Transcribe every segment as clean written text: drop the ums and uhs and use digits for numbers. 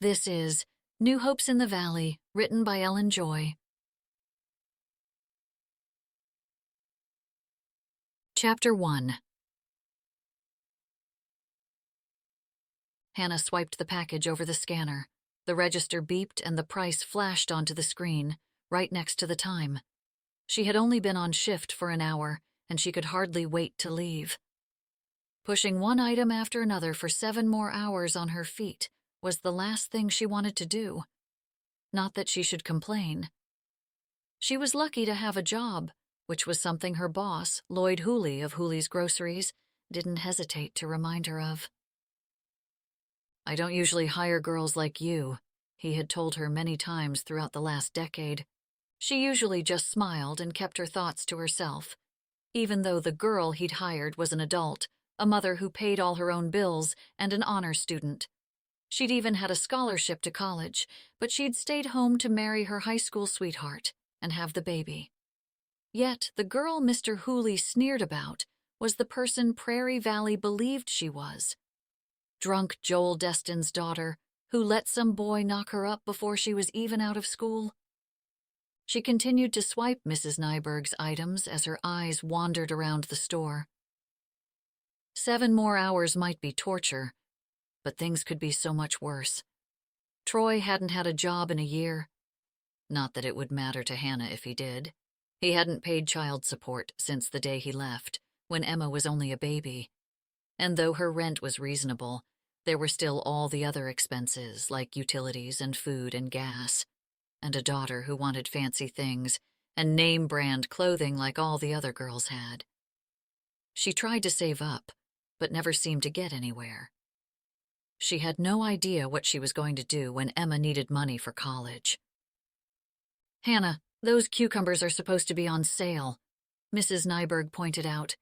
This is New Hopes in the Valley, written by Ellen Joy. Chapter 1. Hannah swiped the package over the scanner. The register beeped and the price flashed onto the screen, right next to the time. She had only been on shift for an hour, and she could hardly wait to leave. Pushing one item after another for 7 more hours on her feet was the last thing she wanted to do. Not that she should complain. She was lucky to have a job, which was something her boss, Lloyd Hooley of Hooley's Groceries, didn't hesitate to remind her of. "I don't usually hire girls like you," he had told her many times throughout the last decade. She usually just smiled and kept her thoughts to herself, even though the girl he'd hired was an adult, a mother who paid all her own bills, and an honor student. She'd even had a scholarship to college, but she'd stayed home to marry her high school sweetheart and have the baby. Yet the girl Mr. Hooley sneered about was the person Prairie Valley believed she was. Drunk Joel Destin's daughter, who let some boy knock her up before she was even out of school. She continued to swipe Mrs. Nyberg's items as her eyes wandered around the store. 7 more hours might be torture, but things could be so much worse. Troy hadn't had a job in a year. Not that it would matter to Hannah if he did. He hadn't paid child support since the day he left, when Emma was only a baby. And though her rent was reasonable, there were still all the other expenses like utilities and food and gas, and a daughter who wanted fancy things and name-brand clothing like all the other girls had. She tried to save up, but never seemed to get anywhere. She had no idea what she was going to do when Emma needed money for college. "Hannah, those cucumbers are supposed to be on sale," Mrs. Nyberg pointed out.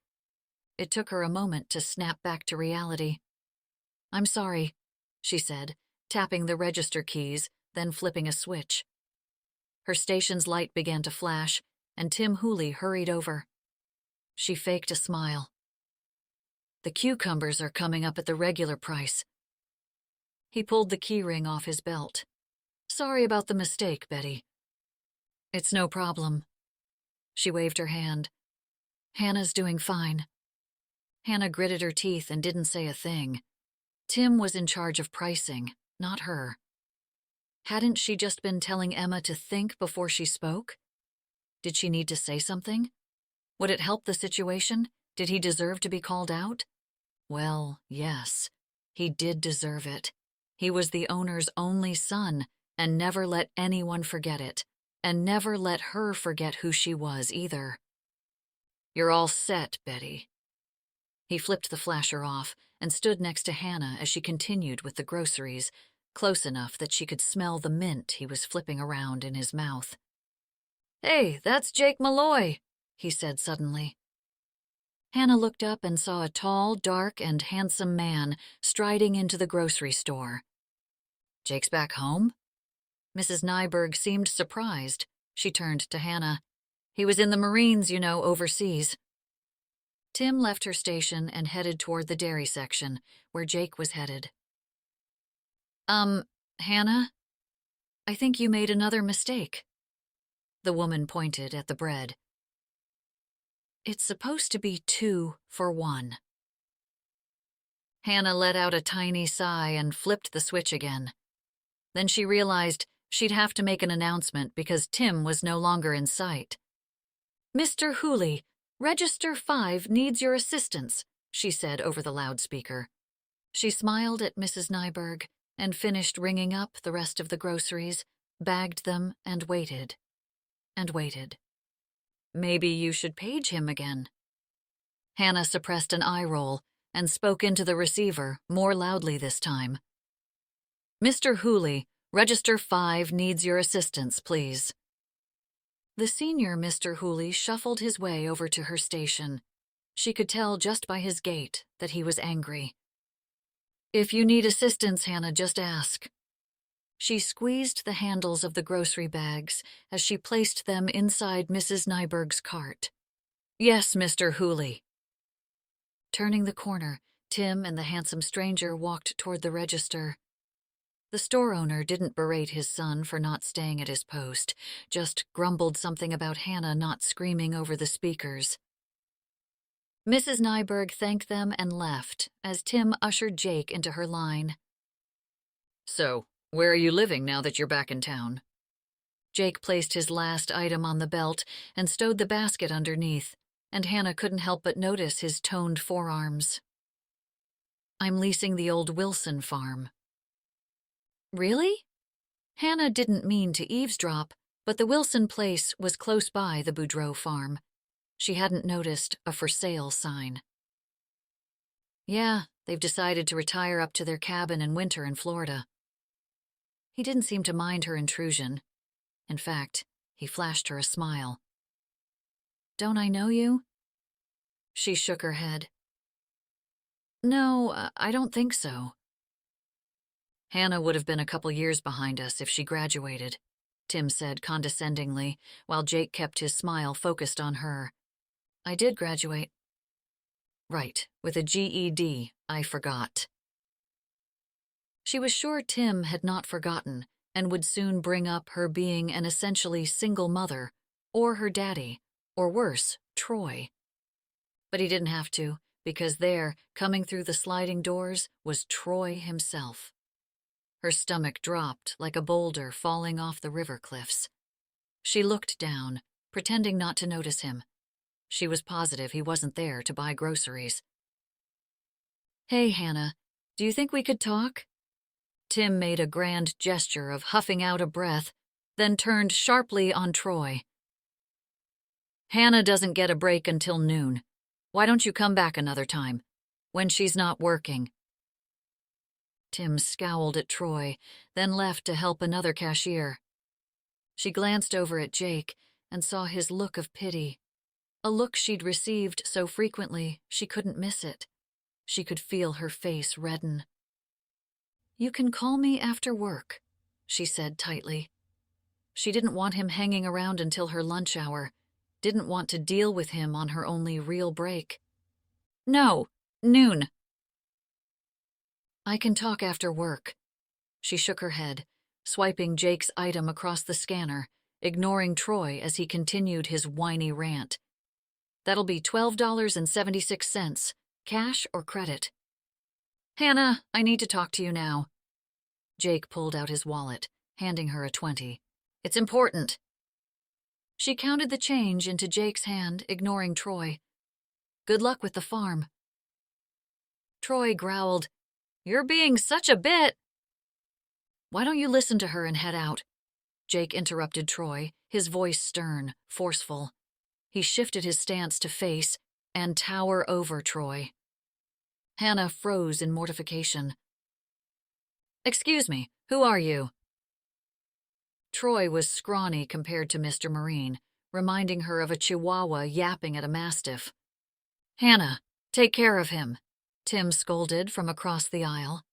It took her a moment to snap back to reality. "I'm sorry," she said, tapping the register keys, then flipping a switch. Her station's light began to flash, and Tim Hooley hurried over. She faked a smile. "The cucumbers are coming up at the regular price." He pulled the keyring off his belt. "Sorry about the mistake, Betty." "It's no problem." She waved her hand. "Hannah's doing fine." Hannah gritted her teeth and didn't say a thing. Tim was in charge of pricing, not her. Hadn't she just been telling Emma to think before she spoke? Did she need to say something? Would it help the situation? Did he deserve to be called out? Well, yes, he did deserve it. He was the owner's only son, and never let anyone forget it, and never let her forget who she was either. "You're all set, Betty." He flipped the flasher off and stood next to Hannah as she continued with the groceries, close enough that she could smell the mint he was flipping around in his mouth. "Hey, that's Jake Malloy," he said suddenly. Hannah looked up and saw a tall, dark, and handsome man striding into the grocery store. "Jake's back home?" Mrs. Nyberg seemed surprised. She turned to Hannah. "He was in the Marines, you know, overseas." Tim left her station and headed toward the dairy section, where Jake was headed. Hannah? I think you made another mistake." The woman pointed at the bread. "It's supposed to be 2 for 1. Hannah let out a tiny sigh and flipped the switch again. Then she realized she'd have to make an announcement because Tim was no longer in sight. "Mr. Hooley, Register 5 needs your assistance," she said over the loudspeaker. She smiled at Mrs. Nyberg and finished ringing up the rest of the groceries, bagged them, and waited. And waited. "Maybe you should page him again." Hannah suppressed an eye roll and spoke into the receiver, more loudly this time. "Mr. Hooley, Register 5 needs your assistance, please." The senior Mr. Hooley shuffled his way over to her station. She could tell just by his gait that he was angry. "If you need assistance, Hannah, just ask." She squeezed the handles of the grocery bags as she placed them inside Mrs. Nyberg's cart. "Yes, Mr. Hooley." Turning the corner, Tim and the handsome stranger walked toward the register. The store owner didn't berate his son for not staying at his post, just grumbled something about Hannah not screaming over the speakers. Mrs. Nyberg thanked them and left as Tim ushered Jake into her line. "So, where are you living now that you're back in town?" Jake placed his last item on the belt and stowed the basket underneath, and Hannah couldn't help but notice his toned forearms. "I'm leasing the old Wilson farm." "Really?" Hannah didn't mean to eavesdrop, but the Wilson place was close by the Boudreau farm. She hadn't noticed a for sale sign. "Yeah, they've decided to retire up to their cabin in winter in Florida." He didn't seem to mind her intrusion. In fact, he flashed her a smile. "Don't I know you?" She shook her head. "No, I don't think so." "Hannah would have been a couple years behind us if she graduated," Tim said condescendingly, while Jake kept his smile focused on her. "I did graduate." "Right, with a GED, I forgot." She was sure Tim had not forgotten and would soon bring up her being an essentially single mother, or her daddy, or worse, Troy. But he didn't have to, because there, coming through the sliding doors, was Troy himself. Her stomach dropped like a boulder falling off the river cliffs. She looked down, pretending not to notice him. She was positive he wasn't there to buy groceries. "Hey, Hannah, do you think we could talk?" Tim made a grand gesture of huffing out a breath, then turned sharply on Troy. "Hannah doesn't get a break until noon. Why don't you come back another time, when she's not working?" Tim scowled at Troy, then left to help another cashier. She glanced over at Jake and saw his look of pity, a look she'd received so frequently she couldn't miss it. She could feel her face redden. "You can call me after work," she said tightly. She didn't want him hanging around until her lunch hour, didn't want to deal with him on her only real break. "No, noon." "I can talk after work." She shook her head, swiping Jake's item across the scanner, ignoring Troy as he continued his whiny rant. "That'll be $12.76, cash or credit." "Hannah, I need to talk to you now." Jake pulled out his wallet, handing her a 20. "It's important." She counted the change into Jake's hand, ignoring Troy. "Good luck with the farm." Troy growled, "You're being such a bit." "Why don't you listen to her and head out?" Jake interrupted Troy, his voice stern, forceful. He shifted his stance to face and tower over Troy. Hannah froze in mortification. "Excuse me, who are you?" Troy was scrawny compared to Mr. Marine, reminding her of a chihuahua yapping at a mastiff. "Hannah, take care of him," Tim scolded from across the aisle.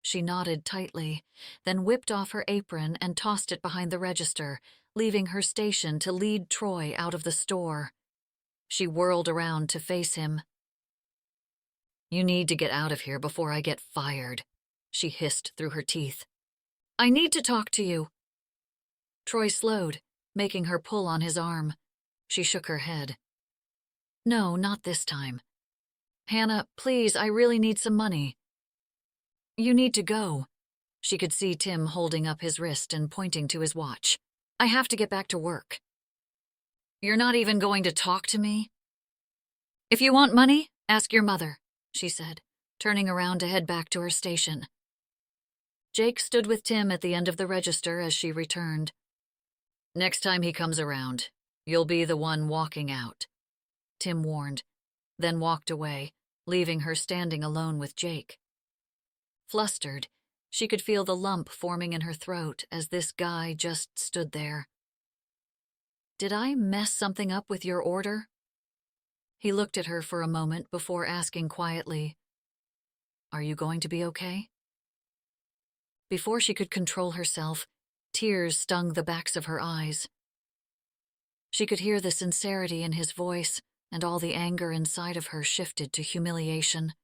She nodded tightly, then whipped off her apron and tossed it behind the register, leaving her station to lead Troy out of the store. She whirled around to face him. "You need to get out of here before I get fired," she hissed through her teeth. "I need to talk to you." Troy slowed, making her pull on his arm. She shook her head. "No, not this time. Hannah, please, I really need some money." "You need to go." She could see Tim holding up his wrist and pointing to his watch. "I have to get back to work." "You're not even going to talk to me?" "If you want money, ask your mother," she said, turning around to head back to her station. Jake stood with Tim at the end of the register as she returned. "Next time he comes around, you'll be the one walking out," Tim warned, then walked away, leaving her standing alone with Jake. Flustered, she could feel the lump forming in her throat as this guy just stood there. "Did I mess something up with your order?" He looked at her for a moment before asking quietly, "Are you going to be okay?" Before she could control herself, tears stung the backs of her eyes. She could hear the sincerity in his voice, and all the anger inside of her shifted to humiliation.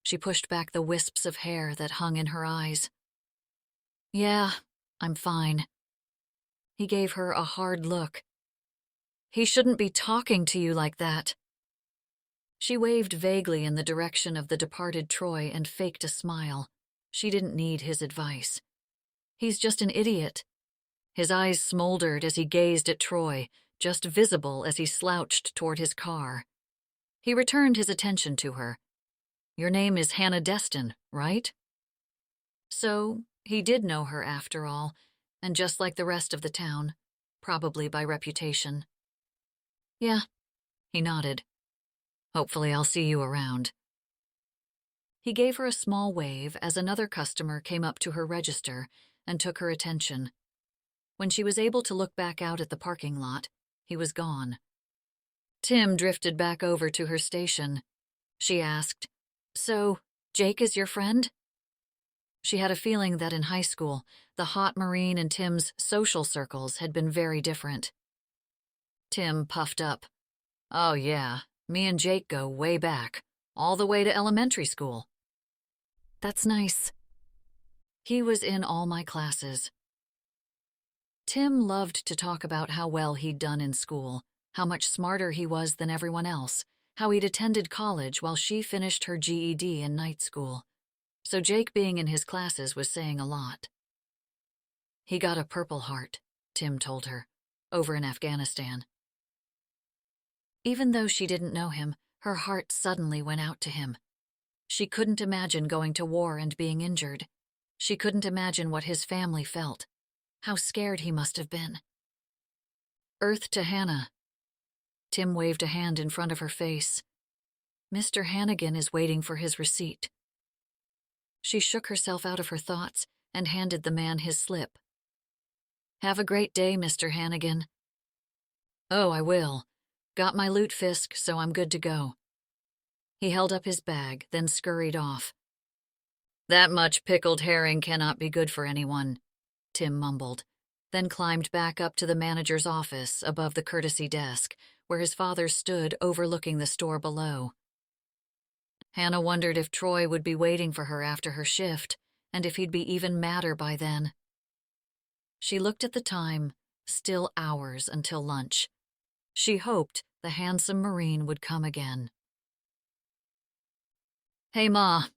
She pushed back the wisps of hair that hung in her eyes. Yeah, I'm fine. He gave her a hard look. He shouldn't be talking to you like that. She waved vaguely in the direction of the departed Troy and faked a smile. She didn't need his advice. He's just an idiot. His eyes smoldered as he gazed at Troy, just visible as he slouched toward his car. He returned his attention to her. Your name is Hannah Destin, right? So, he did know her after all, and just like the rest of the town, probably by reputation. Yeah, he nodded. Hopefully I'll see you around. He gave her a small wave as another customer came up to her register and took her attention. When she was able to look back out at the parking lot, he was gone. Tim drifted back over to her station. She asked, "So, Jake is your friend?" She had a feeling that in high school, the hot Marine and Tim's social circles had been very different. Tim puffed up. "Oh yeah, me and Jake go way back, all the way to elementary school." "That's nice." "He was in all my classes." Tim loved to talk about how well he'd done in school, how much smarter he was than everyone else, how he'd attended college while she finished her GED in night school. So Jake being in his classes was saying a lot. "He got a Purple Heart," Tim told her, "over in Afghanistan." Even though she didn't know him, her heart suddenly went out to him. She couldn't imagine going to war and being injured. She couldn't imagine what his family felt. How scared he must have been. "Earth to Hannah." Tim waved a hand in front of her face. "Mr. Hannigan is waiting for his receipt." She shook herself out of her thoughts and handed the man his slip. "Have a great day, Mr. Hannigan." "Oh, I will. Got my loot fisk, so I'm good to go." He held up his bag, then scurried off. "That much pickled herring cannot be good for anyone," Tim mumbled, then climbed back up to the manager's office above the courtesy desk, where his father stood overlooking the store below. Hannah wondered if Troy would be waiting for her after her shift, and if he'd be even madder by then. She looked at the time, still hours until lunch. She hoped the handsome Marine would come again. "Hey, Ma,"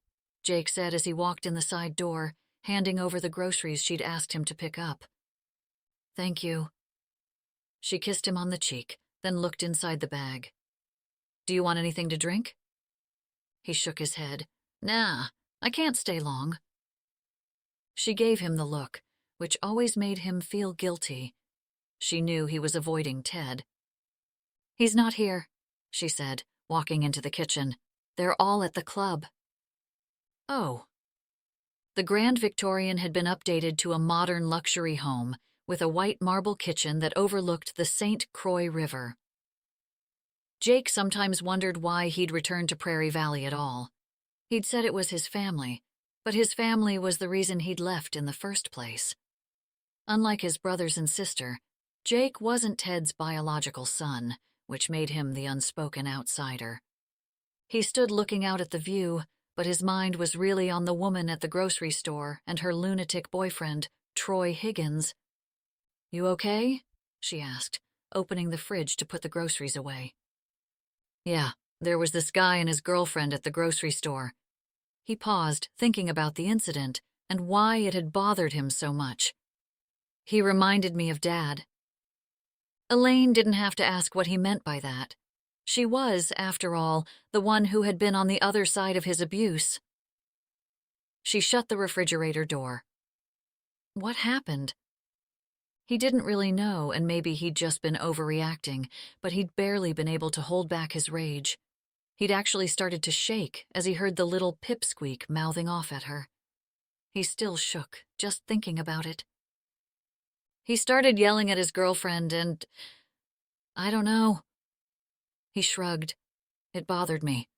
Jake said as he walked in the side door, handing over the groceries she'd asked him to pick up. "Thank you." She kissed him on the cheek, then looked inside the bag. "Do you want anything to drink?" He shook his head. "Nah, I can't stay long." She gave him the look, which always made him feel guilty. She knew he was avoiding Ted. "He's not here," she said, walking into the kitchen. "They're all at the club." Oh. The Grand Victorian had been updated to a modern luxury home with a white marble kitchen that overlooked the St. Croix River. Jake sometimes wondered why he'd returned to Prairie Valley at all. He'd said it was his family, but his family was the reason he'd left in the first place. Unlike his brothers and sister, Jake wasn't Ted's biological son, which made him the unspoken outsider. He stood looking out at the view, but his mind was really on the woman at the grocery store and her lunatic boyfriend, Troy Higgins. "You okay?" she asked, opening the fridge to put the groceries away. "Yeah, there was this guy and his girlfriend at the grocery store." He paused, thinking about the incident and why it had bothered him so much. "He reminded me of Dad." Elaine didn't have to ask what he meant by that. She was, after all, the one who had been on the other side of his abuse. She shut the refrigerator door. What happened? He didn't really know, and maybe he'd just been overreacting, but he'd barely been able to hold back his rage. He'd actually started to shake as he heard the little pipsqueak mouthing off at her. He still shook, just thinking about it. He started yelling at his girlfriend and... I don't know. He shrugged. It bothered me.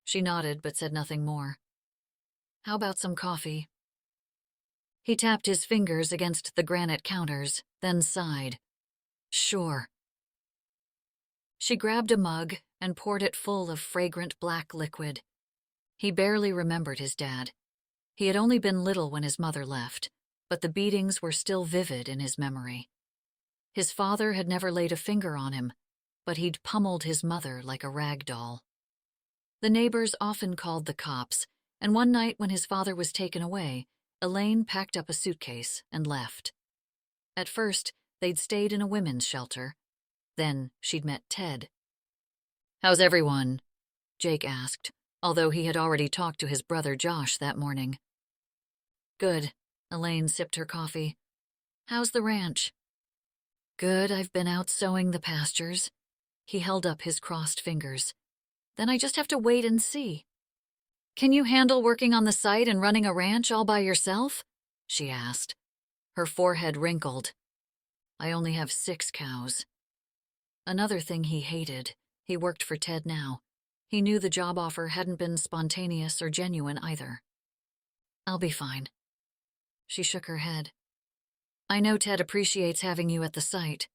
She nodded but said nothing more. "How about some coffee?" He tapped his fingers against the granite counters, then sighed. "Sure." She grabbed a mug and poured it full of fragrant black liquid. He barely remembered his dad. He had only been little when his mother left, but the beatings were still vivid in his memory. His father had never laid a finger on him, but he'd pummeled his mother like a rag doll. The neighbors often called the cops, and one night when his father was taken away, Elaine packed up a suitcase and left. At first, they'd stayed in a women's shelter. Then she'd met Ted. "How's everyone?" Jake asked, although he had already talked to his brother Josh that morning. "Good." Elaine sipped her coffee. "How's the ranch?" "Good, I've been out sowing the pastures." He held up his crossed fingers. "Then I just have to wait and see." "Can you handle working on the site and running a ranch all by yourself?" she asked. Her forehead wrinkled. "I only have 6 cows." Another thing he hated, he worked for Ted now. He knew the job offer hadn't been spontaneous or genuine either. "I'll be fine." She shook her head. "I know Ted appreciates having you at the site."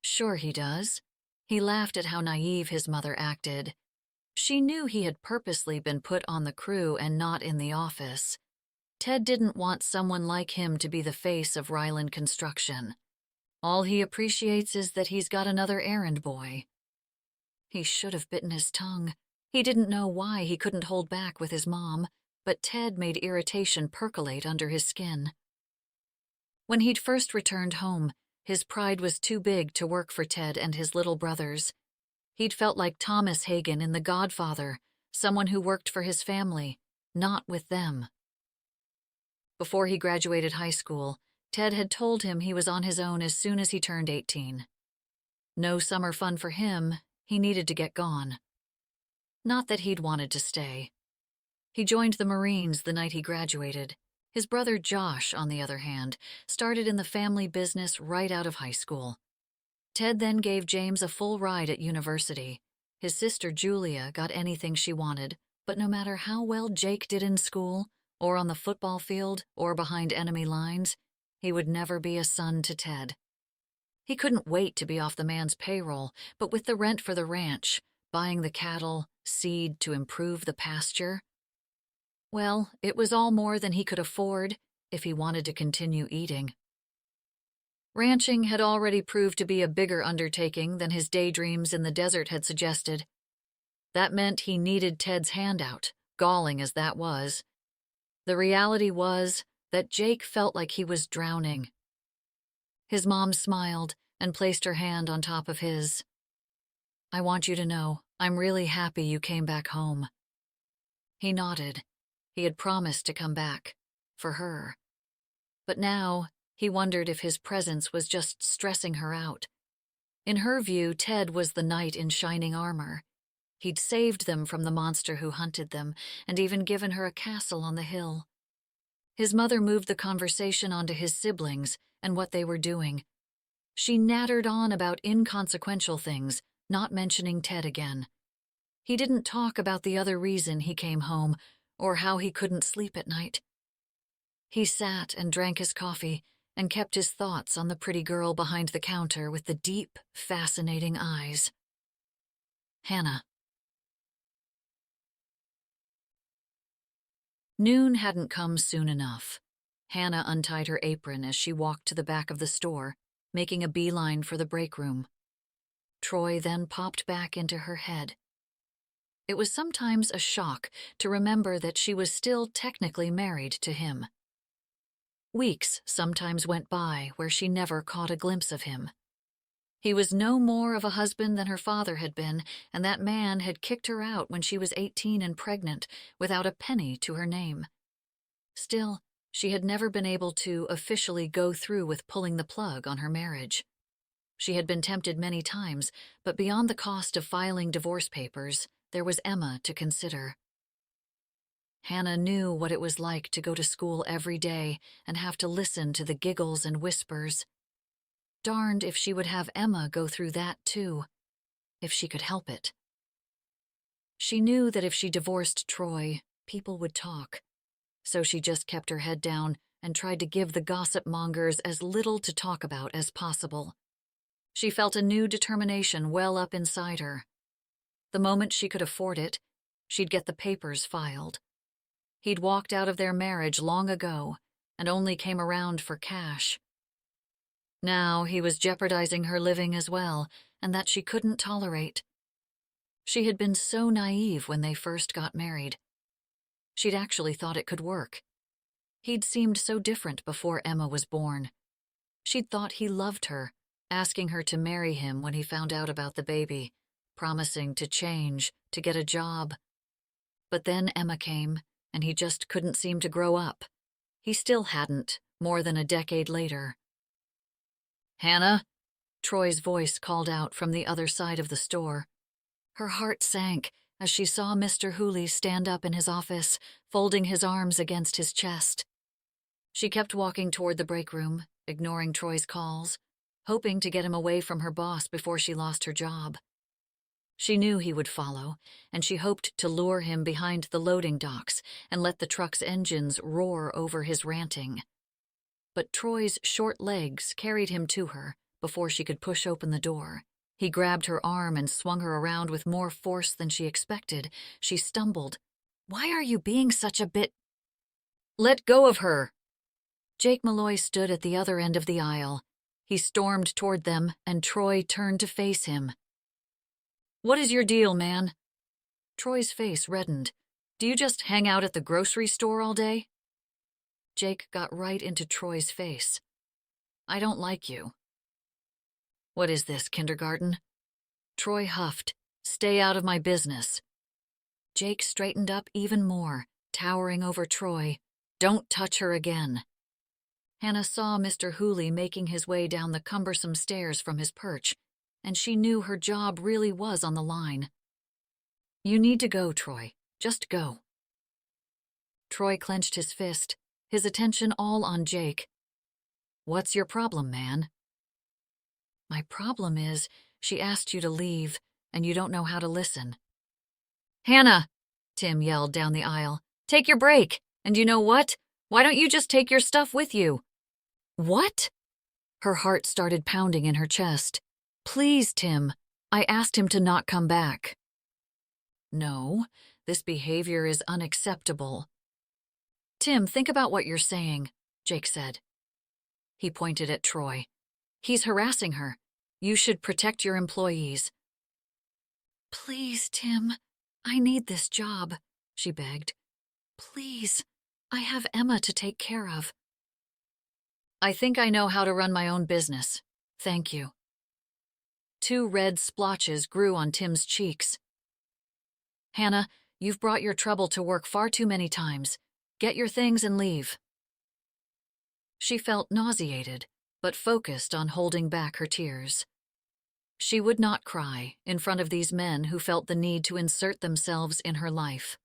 "Sure he does." He laughed at how naive his mother acted. She knew he had purposely been put on the crew and not in the office. Ted didn't want someone like him to be the face of Ryland Construction. All he appreciates is that he's got another errand boy. He should have bitten his tongue. He didn't know why he couldn't hold back with his mom, but Ted made irritation percolate under his skin. When he'd first returned home, his pride was too big to work for Ted and his little brothers. He'd felt like Thomas Hagen in The Godfather, someone who worked for his family, not with them. Before he graduated high school, Ted had told him he was on his own as soon as he turned 18. No summer fun for him, he needed to get gone. Not that he'd wanted to stay. He joined the Marines the night he graduated. His brother Josh, on the other hand, started in the family business right out of high school. Ted then gave James a full ride at university. His sister Julia got anything she wanted, but no matter how well Jake did in school, or on the football field, or behind enemy lines, he would never be a son to Ted. He couldn't wait to be off the man's payroll, but with the rent for the ranch, buying the cattle, seed to improve the pasture, well, it was all more than he could afford if he wanted to continue eating. Ranching had already proved to be a bigger undertaking than his daydreams in the desert had suggested. That meant he needed Ted's handout, galling as that was. The reality was that Jake felt like he was drowning. His mom smiled and placed her hand on top of his. "I want you to know, I'm really happy you came back home." He nodded. He had promised to come back. For her. But now, he wondered if his presence was just stressing her out. In her view, Ted was the knight in shining armor. He'd saved them from the monster who hunted them, and even given her a castle on the hill. His mother moved the conversation onto his siblings and what they were doing. She nattered on about inconsequential things, not mentioning Ted again. He didn't talk about the other reason he came home, or how he couldn't sleep at night. He sat and drank his coffee and kept his thoughts on the pretty girl behind the counter with the deep, fascinating eyes. Hannah. Noon hadn't come soon enough. Hannah untied her apron as she walked to the back of the store, making a beeline for the break room. Troy then popped back into her head. It was sometimes a shock to remember that she was still technically married to him. Weeks sometimes went by where she never caught a glimpse of him. He was no more of a husband than her father had been, and that man had kicked her out when she was 18 and pregnant, without a penny to her name. Still, she had never been able to officially go through with pulling the plug on her marriage. She had been tempted many times, but beyond the cost of filing divorce papers, there was Emma to consider. Hannah knew what it was like to go to school every day and have to listen to the giggles and whispers. Darned if she would have Emma go through that too, if she could help it. She knew that if she divorced Troy, people would talk, so she just kept her head down and tried to give the gossip mongers as little to talk about as possible. She felt a new determination well up inside her. The moment she could afford it, she'd get the papers filed. He'd walked out of their marriage long ago and only came around for cash. Now he was jeopardizing her living as well, and that she couldn't tolerate. She had been so naive when they first got married. She'd actually thought it could work. He'd seemed so different before Emma was born. She'd thought he loved her, asking her to marry him when he found out about the baby, promising to change, to get a job. But then Emma came, and he just couldn't seem to grow up. He still hadn't, more than a decade later. "Hannah?" Troy's voice called out from the other side of the store. Her heart sank as she saw Mr. Hooley stand up in his office, folding his arms against his chest. She kept walking toward the break room, ignoring Troy's calls, hoping to get him away from her boss before she lost her job. She knew he would follow, and she hoped to lure him behind the loading docks and let the truck's engines roar over his ranting. But Troy's short legs carried him to her before she could push open the door. He grabbed her arm and swung her around with more force than she expected. She stumbled. "Why are you being such a bit—" "Let go of her!" Jake Malloy stood at the other end of the aisle. He stormed toward them, and Troy turned to face him. "What is your deal, man?" Troy's face reddened. "Do you just hang out at the grocery store all day?" Jake got right into Troy's face. "I don't like you." "What is this, kindergarten?" Troy huffed. "Stay out of my business." Jake straightened up even more, towering over Troy. "Don't touch her again." Hannah saw Mr. Hooley making his way down the cumbersome stairs from his perch, and she knew her job really was on the line. "You need to go, Troy. Just go." Troy clenched his fist, his attention all on Jake. "What's your problem, man?" "My problem is, she asked you to leave, and you don't know how to listen." "Hannah!" Tim yelled down the aisle. "Take your break! And you know what? Why don't you just take your stuff with you?" "What?" Her heart started pounding in her chest. "Please, Tim. I asked him to not come back." "No, this behavior is unacceptable." "Tim, think about what you're saying," Jake said. He pointed at Troy. "He's harassing her. You should protect your employees." "Please, Tim. I need this job," she begged. "Please. I have Emma to take care of." "I think I know how to run my own business. Thank you." 2 red splotches grew on Tim's cheeks. "Hannah, you've brought your trouble to work far too many times. Get your things and leave." She felt nauseated, but focused on holding back her tears. She would not cry in front of these men who felt the need to insert themselves in her life.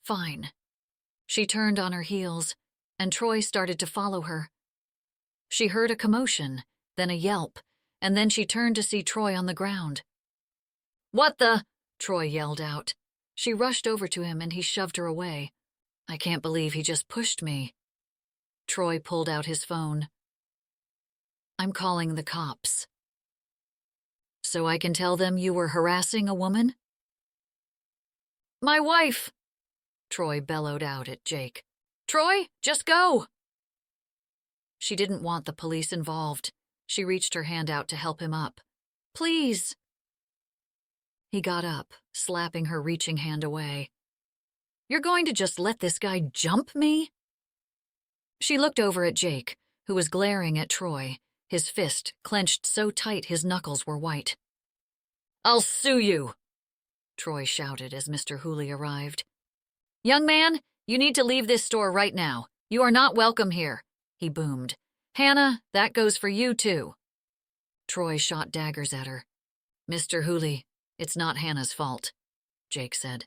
Fine. She turned on her heels, and Troy started to follow her. She heard a commotion, then a yelp, and then she turned to see Troy on the ground. "What the?" Troy yelled out. She rushed over to him and he shoved her away. "I can't believe he just pushed me." Troy pulled out his phone. "I'm calling the cops." "So I can tell them you were harassing a woman?" "My wife!" Troy bellowed out at Jake. "Troy, just go!" She didn't want the police involved. She reached her hand out to help him up. "Please." He got up, slapping her reaching hand away. "You're going to just let this guy jump me?" She looked over at Jake, who was glaring at Troy, his fist clenched so tight his knuckles were white. "I'll sue you!" Troy shouted as Mr. Hooley arrived. "Young man, you need to leave this store right now. You are not welcome here," he boomed. "Hannah, that goes for you too." Troy shot daggers at her. "Mr. Hooley, it's not Hannah's fault," Jake said.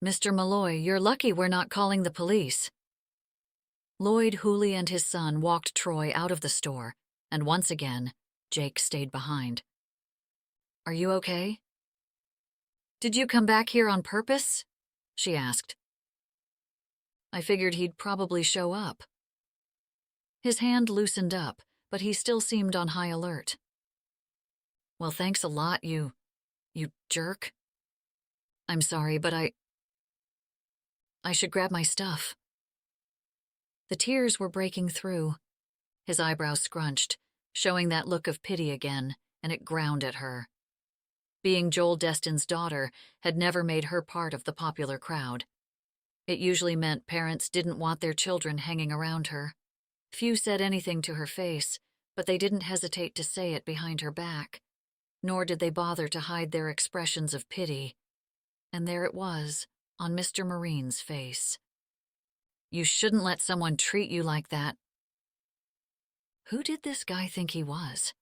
"Mr. Malloy, you're lucky we're not calling the police." Lloyd Hooley and his son walked Troy out of the store, and once again, Jake stayed behind. "Are you okay?" "Did you come back here on purpose?" she asked. "I figured he'd probably show up." His hand loosened up, but he still seemed on high alert. "Well, thanks a lot, you jerk. I'm sorry, but I should grab my stuff. The tears were breaking through. His eyebrows scrunched, showing that look of pity again, and it ground at her. Being Joel Destin's daughter had never made her part of the popular crowd. It usually meant parents didn't want their children hanging around her. Few said anything to her face, but they didn't hesitate to say it behind her back, nor did they bother to hide their expressions of pity. And there it was, on Mr. Marine's face. You shouldn't let someone treat you like that. Who did this guy think he was?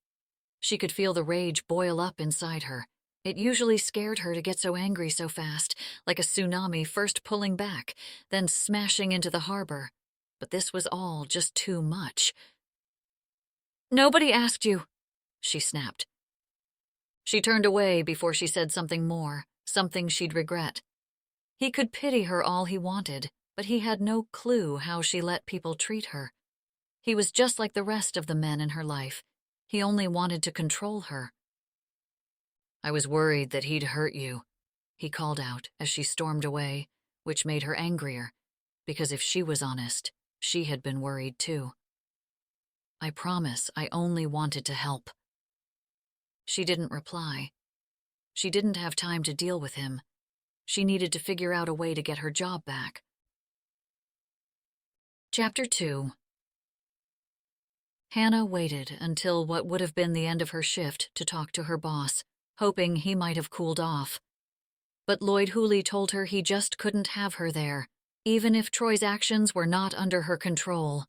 She could feel the rage boil up inside her. It usually scared her to get so angry so fast, like a tsunami first pulling back, then smashing into the harbor. But this was all just too much. Nobody asked you, she snapped. She turned away before she said something more, something she'd regret. He could pity her all he wanted, but he had no clue how she let people treat her. He was just like the rest of the men in her life. He only wanted to control her. I was worried that he'd hurt you, he called out as she stormed away, which made her angrier, because if she was honest, she had been worried too. I promise I only wanted to help. She didn't reply. She didn't have time to deal with him. She needed to figure out a way to get her job back. Chapter 2. Hannah waited until what would have been the end of her shift to talk to her boss, hoping he might have cooled off. But Lloyd Hooley told her he just couldn't have her there, even if Troy's actions were not under her control.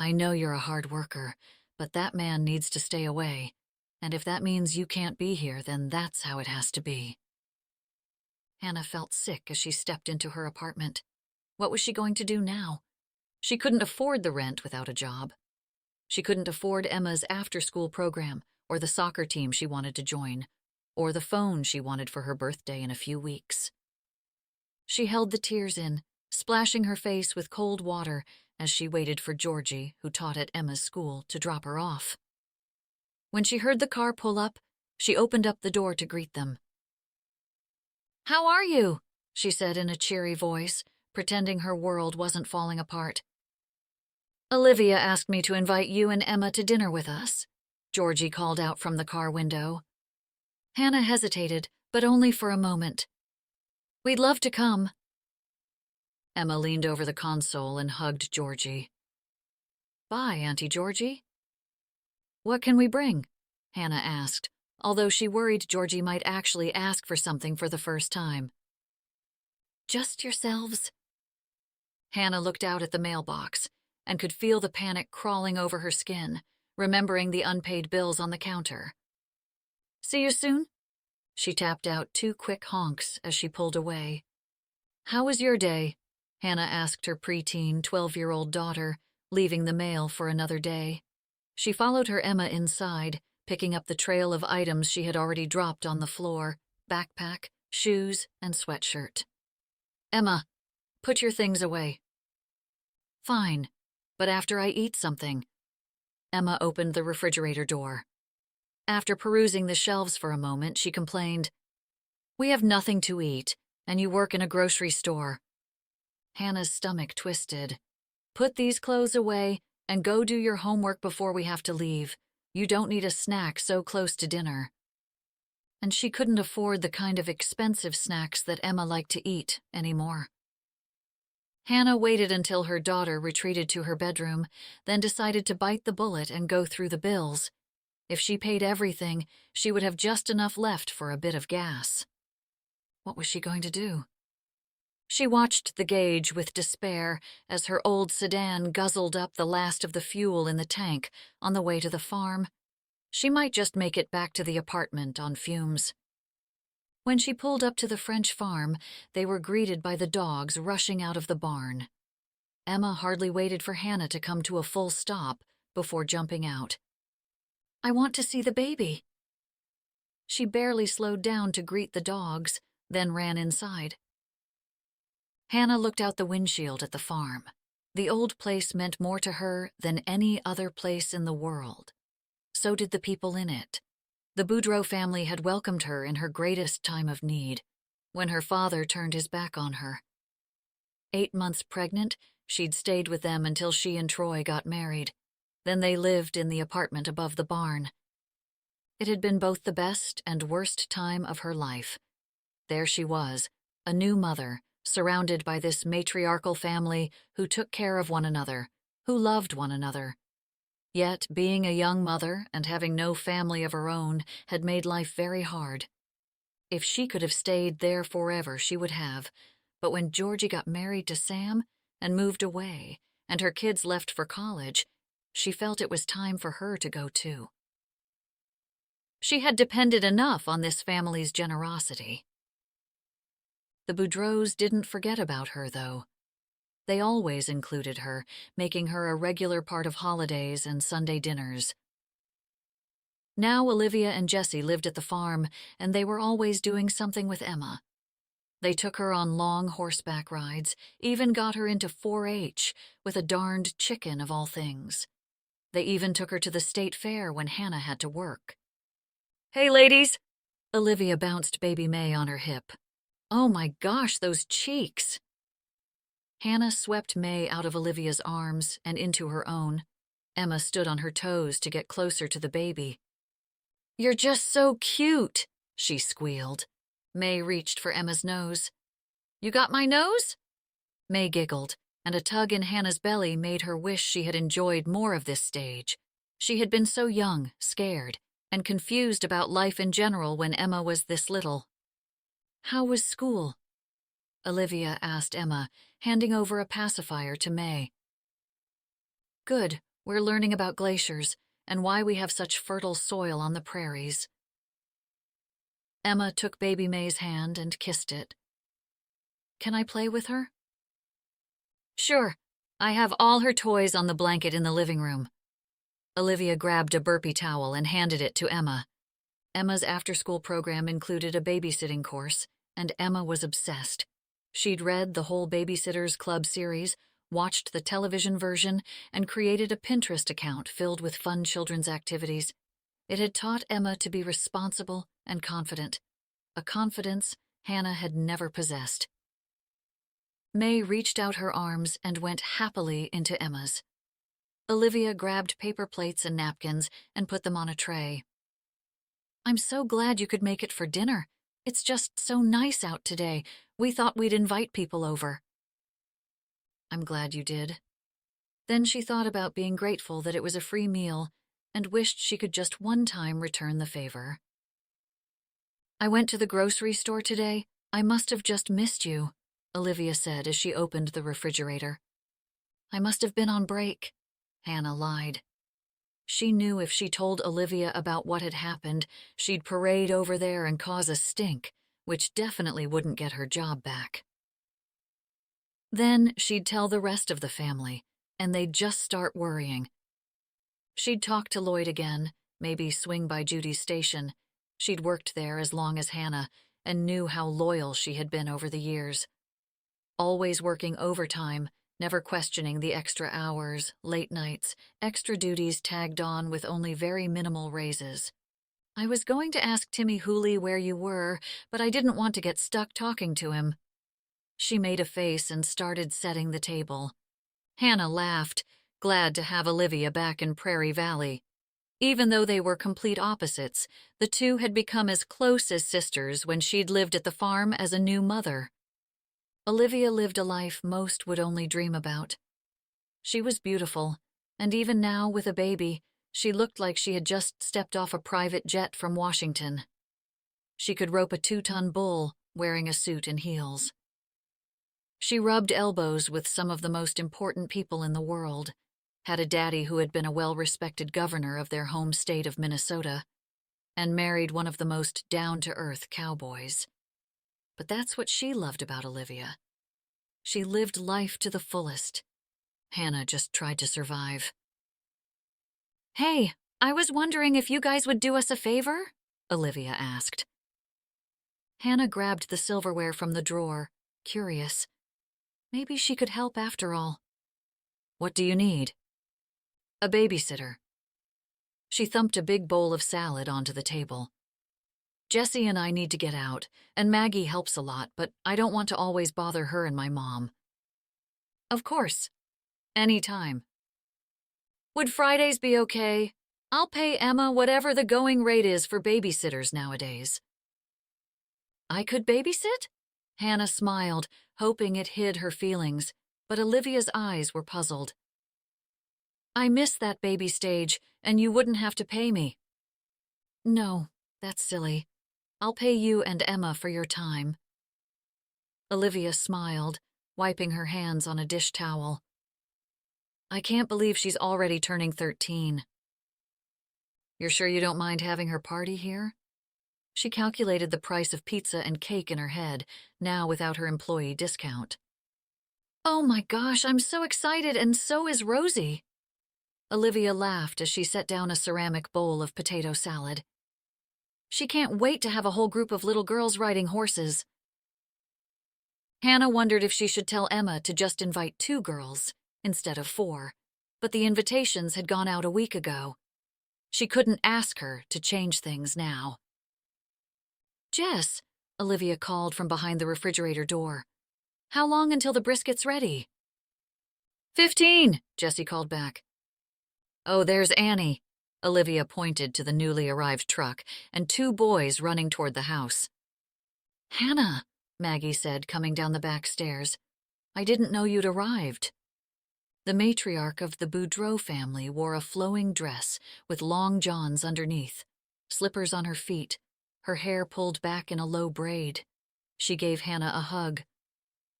I know you're a hard worker, but that man needs to stay away, and if that means you can't be here, then that's how it has to be. Hannah felt sick as she stepped into her apartment. What was she going to do now? She couldn't afford the rent without a job. She couldn't afford Emma's after-school program, or the soccer team she wanted to join, or the phone she wanted for her birthday in a few weeks. She held the tears in, splashing her face with cold water as she waited for Georgie, who taught at Emma's school, to drop her off. When she heard the car pull up, she opened up the door to greet them. "How are you?" she said in a cheery voice, pretending her world wasn't falling apart. "Olivia asked me to invite you and Emma to dinner with us," Georgie called out from the car window. Hannah hesitated, but only for a moment. "We'd love to come." Emma leaned over the console and hugged Georgie. "Bye, Auntie Georgie." "What can we bring?" Hannah asked, although she worried Georgie might actually ask for something for the first time. "Just yourselves." Hannah looked out at the mailbox and could feel the panic crawling over her skin, remembering the unpaid bills on the counter. "See you soon?" She tapped out 2 quick honks as she pulled away. "How was your day?" Hannah asked her preteen 12-year-old daughter, leaving the mail for another day. She followed her Emma inside, picking up the trail of items she had already dropped on the floor: backpack, shoes, and sweatshirt. "Emma, put your things away." "Fine, but after I eat something." Emma opened the refrigerator door. After perusing the shelves for a moment, she complained, "We have nothing to eat, and you work in a grocery store." Hannah's stomach twisted. "Put these clothes away and go do your homework before we have to leave. You don't need a snack so close to dinner." And she couldn't afford the kind of expensive snacks that Emma liked to eat anymore. Hannah waited until her daughter retreated to her bedroom, then decided to bite the bullet and go through the bills. If she paid everything, she would have just enough left for a bit of gas. What was she going to do? She watched the gauge with despair as her old sedan guzzled up the last of the fuel in the tank on the way to the farm. She might just make it back to the apartment on fumes. When she pulled up to the French farm, they were greeted by the dogs rushing out of the barn. Emma hardly waited for Hannah to come to a full stop before jumping out. "I want to see the baby." She barely slowed down to greet the dogs, then ran inside. Hannah looked out the windshield at the farm. The old place meant more to her than any other place in the world. So did the people in it. The Boudreau family had welcomed her in her greatest time of need, when her father turned his back on her. 8 months pregnant, she'd stayed with them until she and Troy got married. Then they lived in the apartment above the barn. It had been both the best and worst time of her life. There she was, a new mother, surrounded by this matriarchal family who took care of one another, who loved one another. Yet, being a young mother and having no family of her own had made life very hard. If she could have stayed there forever, she would have. But when Georgie got married to Sam and moved away, and her kids left for college, she felt it was time for her to go too. She had depended enough on this family's generosity. The Boudreaux didn't forget about her, though. They always included her, making her a regular part of holidays and Sunday dinners. Now Olivia and Jesse lived at the farm, and they were always doing something with Emma. They took her on long horseback rides, even got her into 4-H, with a darned chicken of all things. They even took her to the state fair when Hannah had to work. "Hey, ladies!" Olivia bounced baby May on her hip. "Oh my gosh, those cheeks!" Hannah swept May out of Olivia's arms and into her own. Emma stood on her toes to get closer to the baby. "You're just so cute," she squealed. May reached for Emma's nose. "You got my nose?" May giggled, and a tug in Hannah's belly made her wish she had enjoyed more of this stage. She had been so young, scared, and confused about life in general when Emma was this little. "How was school?" Olivia asked Emma, handing over a pacifier to May. "Good. We're learning about glaciers and why we have such fertile soil on the prairies." Emma took baby May's hand and kissed it. "Can I play with her?" "Sure. I have all her toys on the blanket in the living room." Olivia grabbed a burpee towel and handed it to Emma. Emma's after-school program included a babysitting course, and Emma was obsessed. She'd read the whole Babysitters Club series, watched the television version, and created a Pinterest account filled with fun children's activities. It had taught Emma to be responsible and confident, a confidence Hannah had never possessed. May reached out her arms and went happily into Emma's. Olivia grabbed paper plates and napkins and put them on a tray. "I'm so glad you could make it for dinner. It's just so nice out today. We thought we'd invite people over." "I'm glad you did." Then she thought about being grateful that it was a free meal and wished she could just one time return the favor. "I went to the grocery store today. I must have just missed you," Olivia said as she opened the refrigerator. "I must have been on break," Hannah lied. She knew if she told Olivia about what had happened, she'd parade over there and cause a stink, which definitely wouldn't get her job back. Then she'd tell the rest of the family, and they'd just start worrying. She'd talk to Lloyd again, maybe swing by Judy's station. She'd worked there as long as Hannah and knew how loyal she had been over the years. Always working overtime, never questioning the extra hours, late nights, extra duties tagged on with only very minimal raises. "I was going to ask Timmy Hooley where you were, but I didn't want to get stuck talking to him." She made a face and started setting the table. Hannah laughed, glad to have Olivia back in Prairie Valley. Even though they were complete opposites, the two had become as close as sisters when she'd lived at the farm as a new mother. Olivia lived a life most would only dream about. She was beautiful, and even now, with a baby, she looked like she had just stepped off a private jet from Washington. She could rope a 2-ton bull, wearing a suit and heels. She rubbed elbows with some of the most important people in the world, had a daddy who had been a well-respected governor of their home state of Minnesota, and married one of the most down-to-earth cowboys. But that's what she loved about Olivia. She lived life to the fullest. Hannah just tried to survive. "Hey, I was wondering if you guys would do us a favor?" Olivia asked. Hannah grabbed the silverware from the drawer, curious. Maybe she could help after all. "What do you need?" "A babysitter." She thumped a big bowl of salad onto the table. "Jessie and I need to get out, and Maggie helps a lot, but I don't want to always bother her and my mom." Of course. Anytime. Would Fridays be okay? I'll pay Emma whatever the going rate is for babysitters nowadays. I could babysit? Hannah smiled, hoping it hid her feelings, but Olivia's eyes were puzzled. I miss that baby stage, and you wouldn't have to pay me. No, that's silly. I'll pay you and Emma for your time. Olivia smiled, wiping her hands on a dish towel. I can't believe she's already turning 13. You're sure you don't mind having her party here? She calculated the price of pizza and cake in her head, now without her employee discount. Oh my gosh, I'm so excited, and so is Rosie. Olivia laughed as she set down a ceramic bowl of potato salad. She can't wait to have a whole group of little girls riding horses. Hannah wondered if she should tell Emma to just invite 2 girls instead of 4, but the invitations had gone out a week ago. She couldn't ask her to change things now. Jess, Olivia called from behind the refrigerator door. How long until the brisket's ready? 15, Jessie called back. Oh, there's Annie. Olivia pointed to the newly arrived truck and 2 boys running toward the house. Hannah, Maggie said, coming down the back stairs. I didn't know you'd arrived. The matriarch of the Boudreau family wore a flowing dress with long johns underneath, slippers on her feet, her hair pulled back in a low braid. She gave Hannah a hug.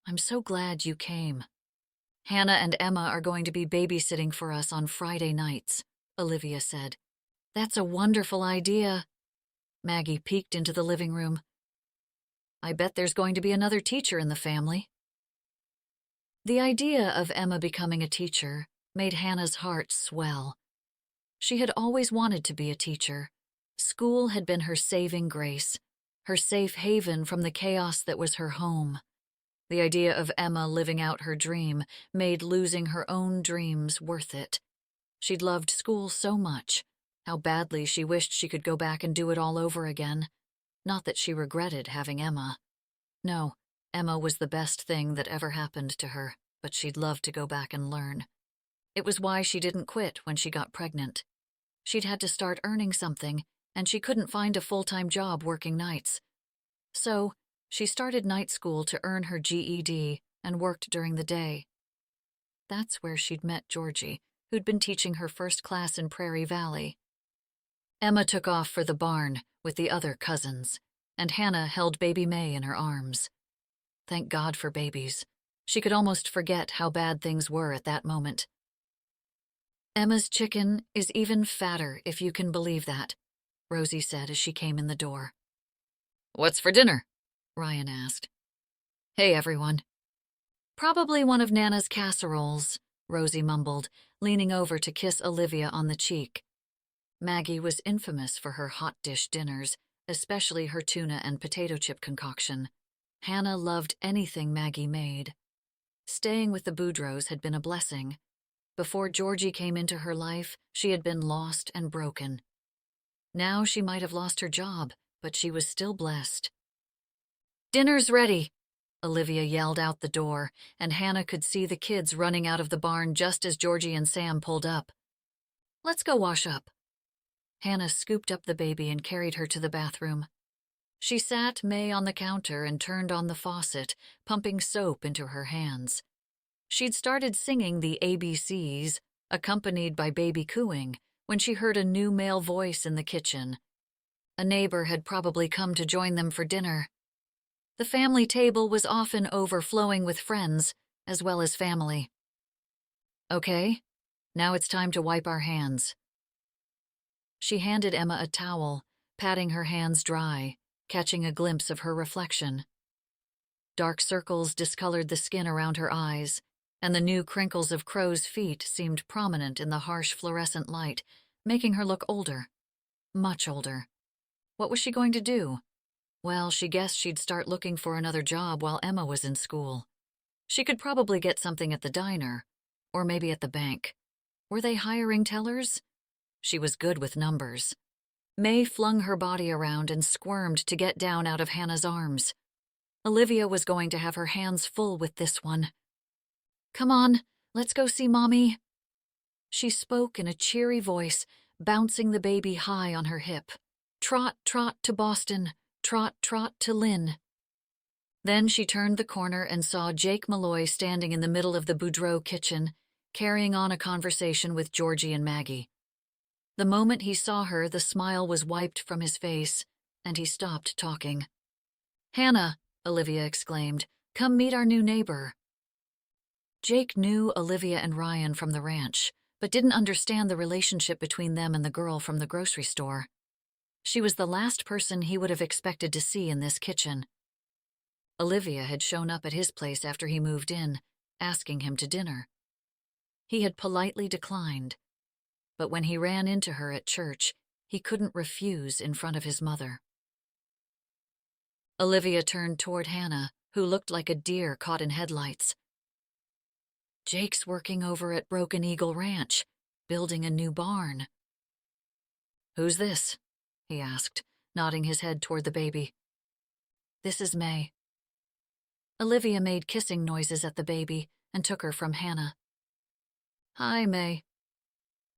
I'm so glad you came. Hannah and Emma are going to be babysitting for us on Friday nights, Olivia said. That's a wonderful idea. Maggie peeked into the living room. I bet there's going to be another teacher in the family. The idea of Emma becoming a teacher made Hannah's heart swell. She had always wanted to be a teacher. School had been her saving grace, her safe haven from the chaos that was her home. The idea of Emma living out her dream made losing her own dreams worth it. She'd loved school so much, how badly she wished she could go back and do it all over again. Not that she regretted having Emma. No, Emma was the best thing that ever happened to her, but she'd love to go back and learn. It was why she didn't quit when she got pregnant. She'd had to start earning something, and she couldn't find a full-time job working nights. So, she started night school to earn her GED and worked during the day. That's where she'd met Georgie, who'd been teaching her first class in Prairie Valley. Emma took off for the barn with the other cousins, and Hannah held baby May in her arms. Thank God for babies. She could almost forget how bad things were at that moment. Emma's chicken is even fatter, if you can believe that, Rosie said as she came in the door. What's for dinner? Ryan asked. Hey, everyone. Probably one of Nana's casseroles, Rosie mumbled, leaning over to kiss Olivia on the cheek. Maggie was infamous for her hot dish dinners, especially her tuna and potato chip concoction. Hannah loved anything Maggie made. Staying with the Boudreaux had been a blessing. Before Georgie came into her life, she had been lost and broken. Now she might have lost her job, but she was still blessed. Dinner's ready, Olivia yelled out the door, and Hannah could see the kids running out of the barn just as Georgie and Sam pulled up. Let's go wash up. Hannah scooped up the baby and carried her to the bathroom. She sat May on the counter and turned on the faucet, pumping soap into her hands. She'd started singing the ABCs, accompanied by baby cooing, when she heard a new male voice in the kitchen. A neighbor had probably come to join them for dinner. The family table was often overflowing with friends, as well as family. Okay, now it's time to wipe our hands. She handed Emma a towel, patting her hands dry, catching a glimpse of her reflection. Dark circles discolored the skin around her eyes, and the new crinkles of crow's feet seemed prominent in the harsh fluorescent light, making her look older. Much older. What was she going to do? Well, she guessed she'd start looking for another job while Emma was in school. She could probably get something at the diner, or maybe at the bank. Were they hiring tellers? She was good with numbers. May flung her body around and squirmed to get down out of Hannah's arms. Olivia was going to have her hands full with this one. "Come on, let's go see Mommy." She spoke in a cheery voice, bouncing the baby high on her hip. "Trot, trot to Boston. Trot, trot to Lynn." Then she turned the corner and saw Jake Malloy standing in the middle of the Boudreau kitchen, carrying on a conversation with Georgie and Maggie. The moment he saw her, the smile was wiped from his face, and he stopped talking. "Hannah," Olivia exclaimed, "come meet our new neighbor." Jake knew Olivia and Ryan from the ranch, but didn't understand the relationship between them and the girl from the grocery store. She was the last person he would have expected to see in this kitchen. Olivia had shown up at his place after he moved in, asking him to dinner. He had politely declined, but when he ran into her at church, he couldn't refuse in front of his mother. Olivia turned toward Hannah, who looked like a deer caught in headlights. "Jake's working over at Broken Eagle Ranch, building a new barn." "Who's this?" he asked, nodding his head toward the baby. "This is May." Olivia made kissing noises at the baby and took her from Hannah. "Hi, May."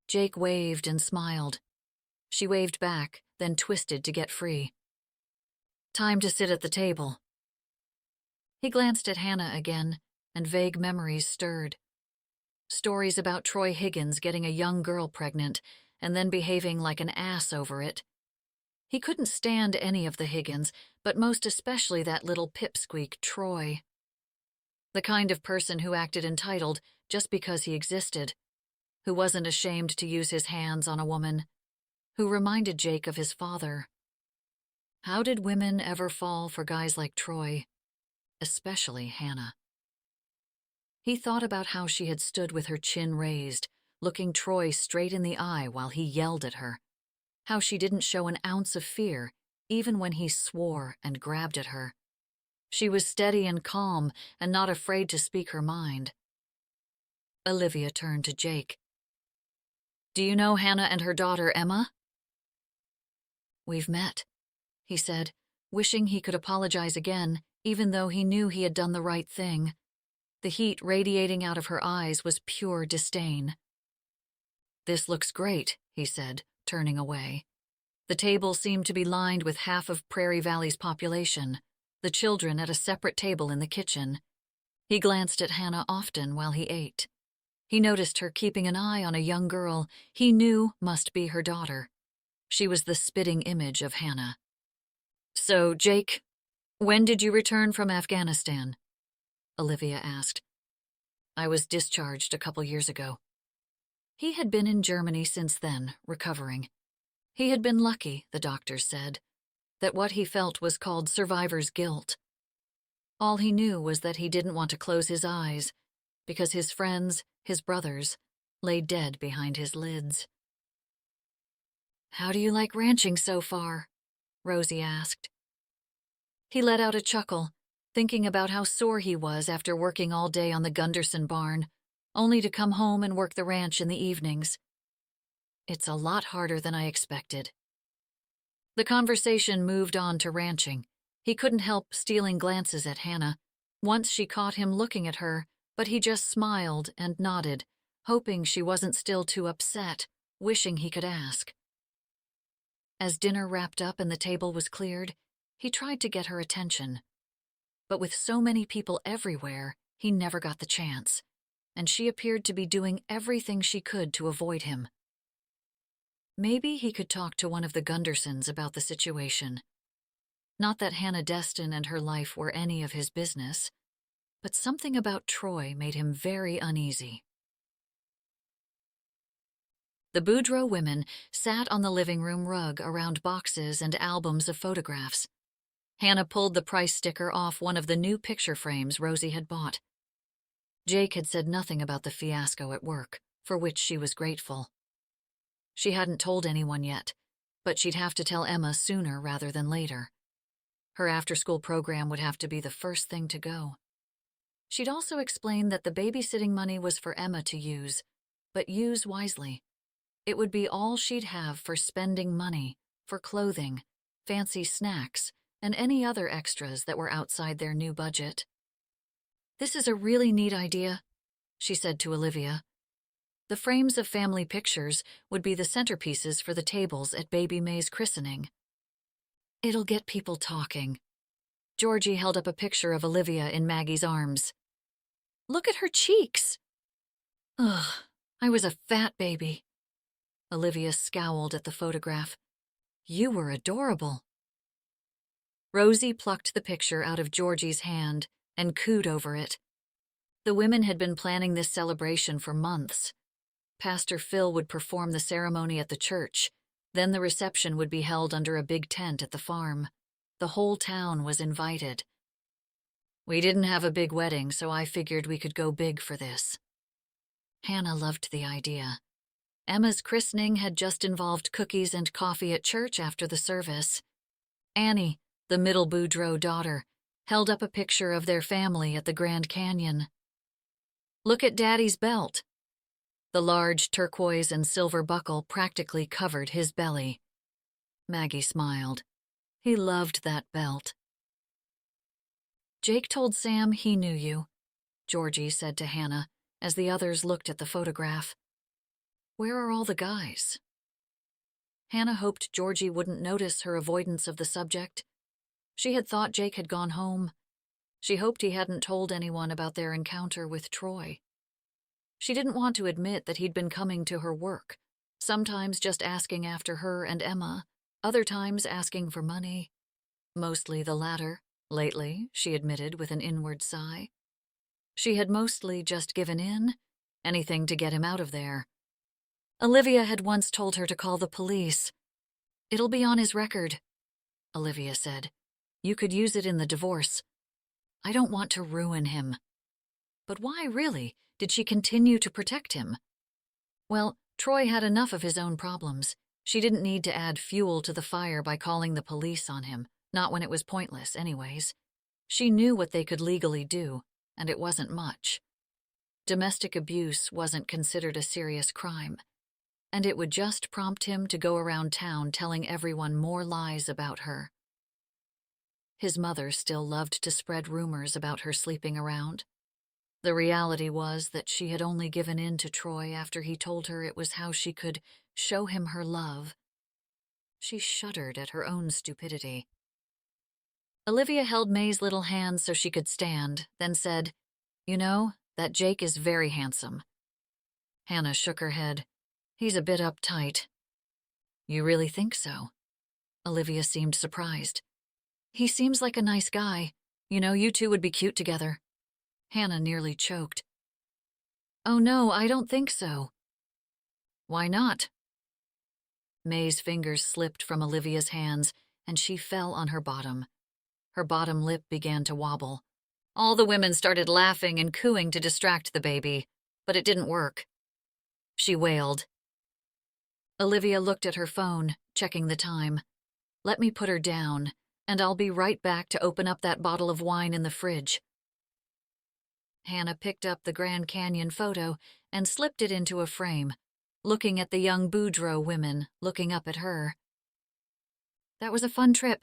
Jake waved and smiled. She waved back, then twisted to get free. "Time to sit at the table." He glanced at Hannah again, and vague memories stirred. Stories about Troy Higgins getting a young girl pregnant and then behaving like an ass over it. He couldn't stand any of the Higgins, but most especially that little pipsqueak, Troy. The kind of person who acted entitled just because he existed, who wasn't ashamed to use his hands on a woman, who reminded Jake of his father. How did women ever fall for guys like Troy, especially Hannah? He thought about how she had stood with her chin raised, looking Troy straight in the eye while he yelled at her. How she didn't show an ounce of fear, even when he swore and grabbed at her. She was steady and calm and not afraid to speak her mind. Olivia turned to Jake. "Do you know Hannah and her daughter, Emma?" "We've met," he said, wishing he could apologize again, even though he knew he had done the right thing. The heat radiating out of her eyes was pure disdain. "This looks great," he said, turning away. The table seemed to be lined with half of Prairie Valley's population, the children at a separate table in the kitchen. He glanced at Hannah often while he ate. He noticed her keeping an eye on a young girl he knew must be her daughter. She was the spitting image of Hannah. "So, Jake, when did you return from Afghanistan?" Olivia asked. "I was discharged a couple years ago." He had been in Germany since then, recovering. He had been lucky, the doctors said, that what he felt was called survivor's guilt. All he knew was that he didn't want to close his eyes, because his friends, his brothers, lay dead behind his lids. "How do you like ranching so far?" Rosie asked. He let out a chuckle, thinking about how sore he was after working all day on the Gunderson barn, only to come home and work the ranch in the evenings. "It's a lot harder than I expected." The conversation moved on to ranching. He couldn't help stealing glances at Hannah. Once she caught him looking at her, but he just smiled and nodded, hoping she wasn't still too upset, wishing he could ask. As dinner wrapped up and the table was cleared, he tried to get her attention. But with so many people everywhere, he never got the chance, and she appeared to be doing everything she could to avoid him. Maybe he could talk to one of the Gundersons about the situation. Not that Hannah Destin and her life were any of his business, but something about Troy made him very uneasy. The Boudreau women sat on the living room rug around boxes and albums of photographs. Hannah pulled the price sticker off one of the new picture frames Rosie had bought. Jake had said nothing about the fiasco at work, for which she was grateful. She hadn't told anyone yet, but she'd have to tell Emma sooner rather than later. Her after-school program would have to be the first thing to go. She'd also explained that the babysitting money was for Emma to use, but use wisely. It would be all she'd have for spending money, for clothing, fancy snacks, and any other extras that were outside their new budget. "This is a really neat idea," she said to Olivia. The frames of family pictures would be the centerpieces for the tables at baby May's christening. It'll get people talking. Georgie held up a picture of Olivia in Maggie's arms. Look at her cheeks! Ugh, I was a fat baby. Olivia scowled at the photograph. You were adorable. Rosie plucked the picture out of Georgie's hand and cooed over it. The women had been planning this celebration for months. Pastor Phil would perform the ceremony at the church, then the reception would be held under a big tent at the farm. The whole town was invited. We didn't have a big wedding, so I figured we could go big for this. Hannah loved the idea. Emma's christening had just involved cookies and coffee at church after the service. Annie, the middle Boudreaux daughter, held up a picture of their family at the Grand Canyon. Look at Daddy's belt. The large turquoise and silver buckle practically covered his belly. Maggie smiled. He loved that belt. Jake told Sam he knew you, Georgie said to Hannah as the others looked at the photograph. Where are all the guys? Hannah hoped Georgie wouldn't notice her avoidance of the subject. She had thought Jake had gone home. She hoped he hadn't told anyone about their encounter with Troy. She didn't want to admit that he'd been coming to her work, sometimes just asking after her and Emma, other times asking for money. Mostly the latter, lately, she admitted with an inward sigh. She had mostly just given in, anything to get him out of there. Olivia had once told her to call the police. It'll be on his record, Olivia said. You could use it in the divorce. I don't want to ruin him. But why, really, did she continue to protect him? Well, Troy had enough of his own problems. She didn't need to add fuel to the fire by calling the police on him, not when it was pointless anyways. She knew what they could legally do, and it wasn't much. Domestic abuse wasn't considered a serious crime, and it would just prompt him to go around town telling everyone more lies about her. His mother still loved to spread rumors about her sleeping around. The reality was that she had only given in to Troy after he told her it was how she could show him her love. She shuddered at her own stupidity. Olivia held May's little hand so she could stand, then said, You know, that Jake is very handsome. Hannah shook her head. He's a bit uptight. You really think so? Olivia seemed surprised. He seems like a nice guy. You know, you two would be cute together. Hannah nearly choked. Oh no, I don't think so. Why not? May's fingers slipped from Olivia's hands, and she fell on her bottom. Her bottom lip began to wobble. All the women started laughing and cooing to distract the baby, but it didn't work. She wailed. Olivia looked at her phone, checking the time. Let me put her down, and I'll be right back to open up that bottle of wine in the fridge. Hannah picked up the Grand Canyon photo and slipped it into a frame, looking at the young Boudreaux women looking up at her. That was a fun trip,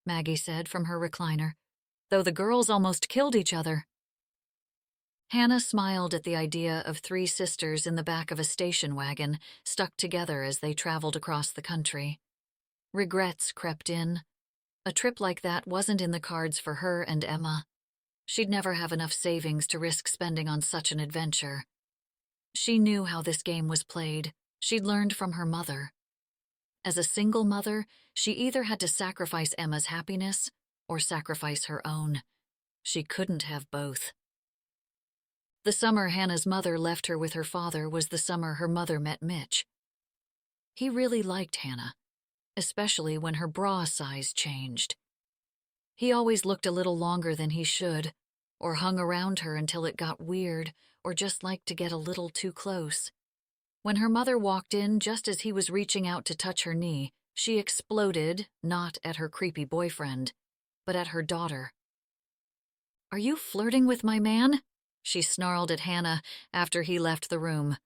Maggie said from her recliner, though the girls almost killed each other. Hannah smiled at the idea of three sisters in the back of a station wagon stuck together as they traveled across the country. Regrets crept in. A trip like that wasn't in the cards for her and Emma. She'd never have enough savings to risk spending on such an adventure. She knew how this game was played. She'd learned from her mother. As a single mother, she either had to sacrifice Emma's happiness or sacrifice her own. She couldn't have both. The summer Hannah's mother left her with her father was the summer her mother met Mitch. He really liked Hannah, especially when her bra size changed. He always looked a little longer than he should, or hung around her until it got weird, or just liked to get a little too close. When her mother walked in just as he was reaching out to touch her knee, she exploded, not at her creepy boyfriend, but at her daughter. Are you flirting with my man? She snarled at Hannah after he left the room.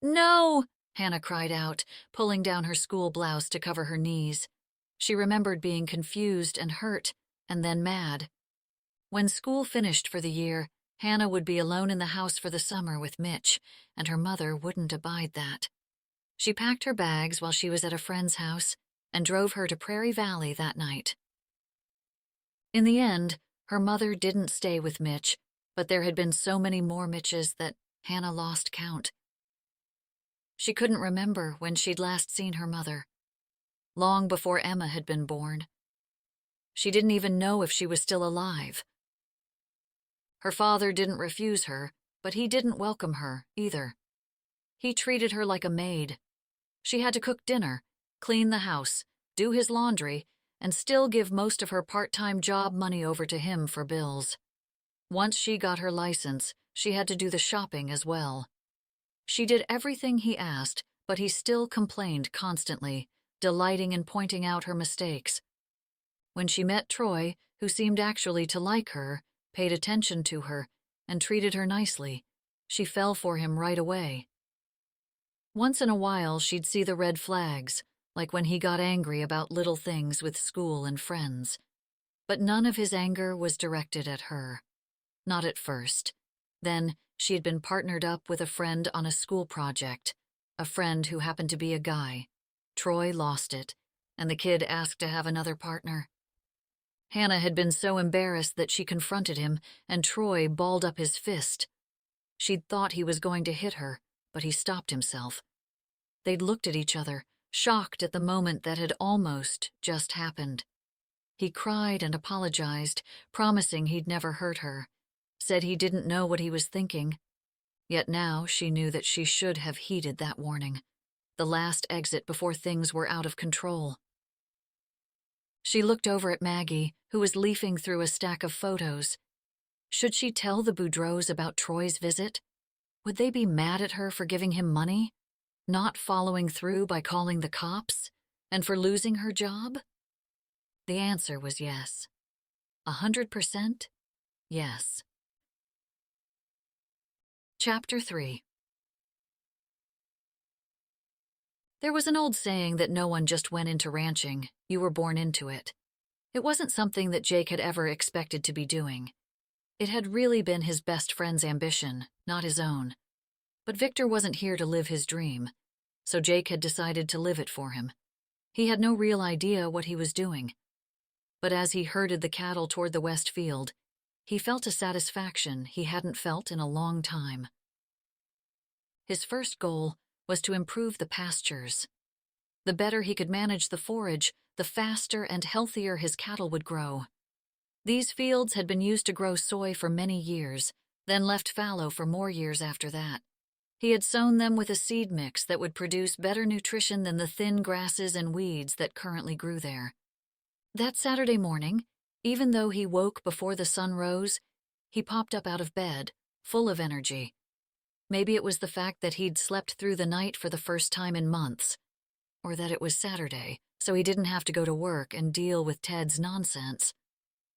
No! Hannah cried out, pulling down her school blouse to cover her knees. She remembered being confused and hurt, and then mad. When school finished for the year, Hannah would be alone in the house for the summer with Mitch, and her mother wouldn't abide that. She packed her bags while she was at a friend's house and drove her to Prairie Valley that night. In the end, her mother didn't stay with Mitch, but there had been so many more Mitches that Hannah lost count. She couldn't remember when she'd last seen her mother. Long before Emma had been born. She didn't even know if she was still alive. Her father didn't refuse her, but he didn't welcome her either. He treated her like a maid. She had to cook dinner, clean the house, do his laundry, and still give most of her part-time job money over to him for bills. Once she got her license, she had to do the shopping as well. She did everything he asked, but he still complained constantly, delighting in pointing out her mistakes. When she met Troy, who seemed actually to like her, paid attention to her, and treated her nicely, she fell for him right away. Once in a while, she'd see the red flags, like when he got angry about little things with school and friends. But none of his anger was directed at her. Not at first. Then, she had been partnered up with a friend on a school project, a friend who happened to be a guy. Troy lost it, and the kid asked to have another partner. Hannah had been so embarrassed that she confronted him, and Troy balled up his fist. She'd thought he was going to hit her, but he stopped himself. They'd looked at each other, shocked at the moment that had almost just happened. He cried and apologized, promising he'd never hurt her, said he didn't know what he was thinking. Yet now she knew that she should have heeded that warning, the last exit before things were out of control. She looked over at Maggie, who was leafing through a stack of photos. Should she tell the Boudreaux about Troy's visit? Would they be mad at her for giving him money, not following through by calling the cops, and for losing her job? The answer was yes. 100% yes. Chapter 3. There was an old saying that no one just went into ranching, you were born into it. It wasn't something that Jake had ever expected to be doing. It had really been his best friend's ambition, not his own. But Victor wasn't here to live his dream, so Jake had decided to live it for him. He had no real idea what he was doing. But as he herded the cattle toward the west field, he felt a satisfaction he hadn't felt in a long time. His first goal was to improve the pastures. The better he could manage the forage, the faster and healthier his cattle would grow. These fields had been used to grow soy for many years, then left fallow for more years after that. He had sown them with a seed mix that would produce better nutrition than the thin grasses and weeds that currently grew there. That Saturday morning, even though he woke before the sun rose, he popped up out of bed, full of energy. Maybe it was the fact that he'd slept through the night for the first time in months, or that it was Saturday, so he didn't have to go to work and deal with Ted's nonsense.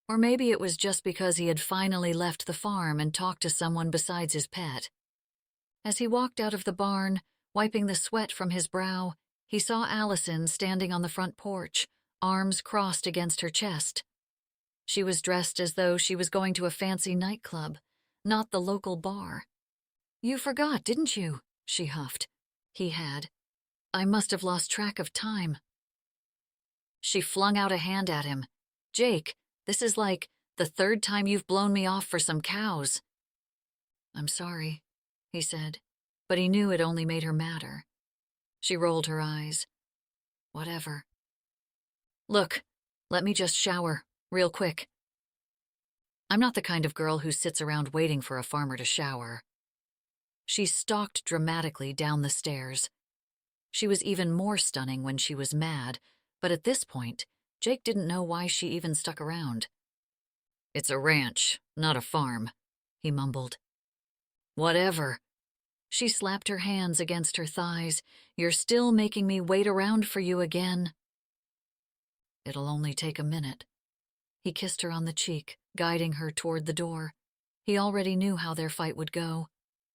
Or maybe it was just because he had finally left the farm and talked to someone besides his pet. As he walked out of the barn, wiping the sweat from his brow, he saw Allison standing on the front porch, arms crossed against her chest. She was dressed as though she was going to a fancy nightclub, not the local bar. "You forgot, didn't you?" she huffed. He had. "I must have lost track of time." She flung out a hand at him. "Jake, this is like the third time you've blown me off for some cows." "I'm sorry," he said, but he knew it only made her madder. She rolled her eyes. "Whatever." "Look, let me just shower, real quick." "I'm not the kind of girl who sits around waiting for a farmer to shower." She stalked dramatically down the stairs. She was even more stunning when she was mad, but at this point, Jake didn't know why she even stuck around. "It's a ranch, not a farm," he mumbled. "Whatever." She slapped her hands against her thighs. "You're still making me wait around for you again." "It'll only take a minute." He kissed her on the cheek, guiding her toward the door. He already knew how their fight would go.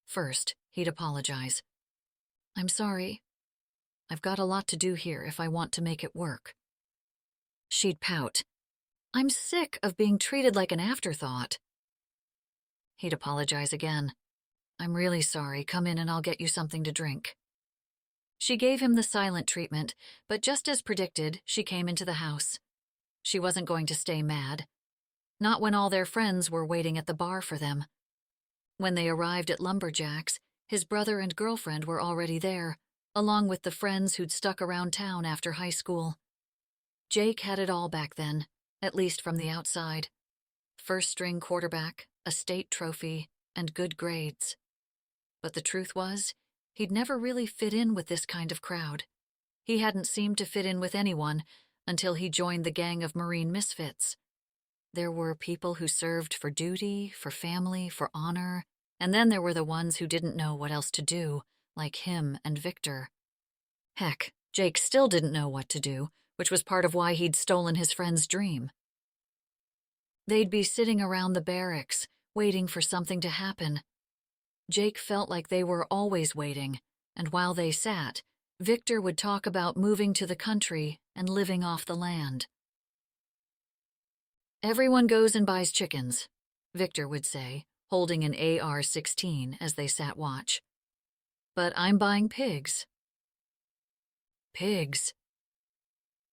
First, he'd apologize. "I'm sorry. I've got a lot to do here if I want to make it work." She'd pout. "I'm sick of being treated like an afterthought." He'd apologize again. "I'm really sorry. Come in and I'll get you something to drink." She gave him the silent treatment, but just as predicted, she came into the house. She wasn't going to stay mad. Not when all their friends were waiting at the bar for them. When they arrived at Lumberjack's, his brother and girlfriend were already there, along with the friends who'd stuck around town after high school. Jake had it all back then, at least from the outside. First-string quarterback, a state trophy, and good grades. But the truth was, he'd never really fit in with this kind of crowd. He hadn't seemed to fit in with anyone until he joined the gang of Marine misfits. There were people who served for duty, for family, for honor, and then there were the ones who didn't know what else to do, like him and Victor. Heck, Jake still didn't know what to do, which was part of why he'd stolen his friend's dream. They'd be sitting around the barracks, waiting for something to happen. Jake felt like they were always waiting, and while they sat, Victor would talk about moving to the country and living off the land. "Everyone goes and buys chickens," Victor would say, holding an AR-16 as they sat watch. "But I'm buying pigs." Pigs.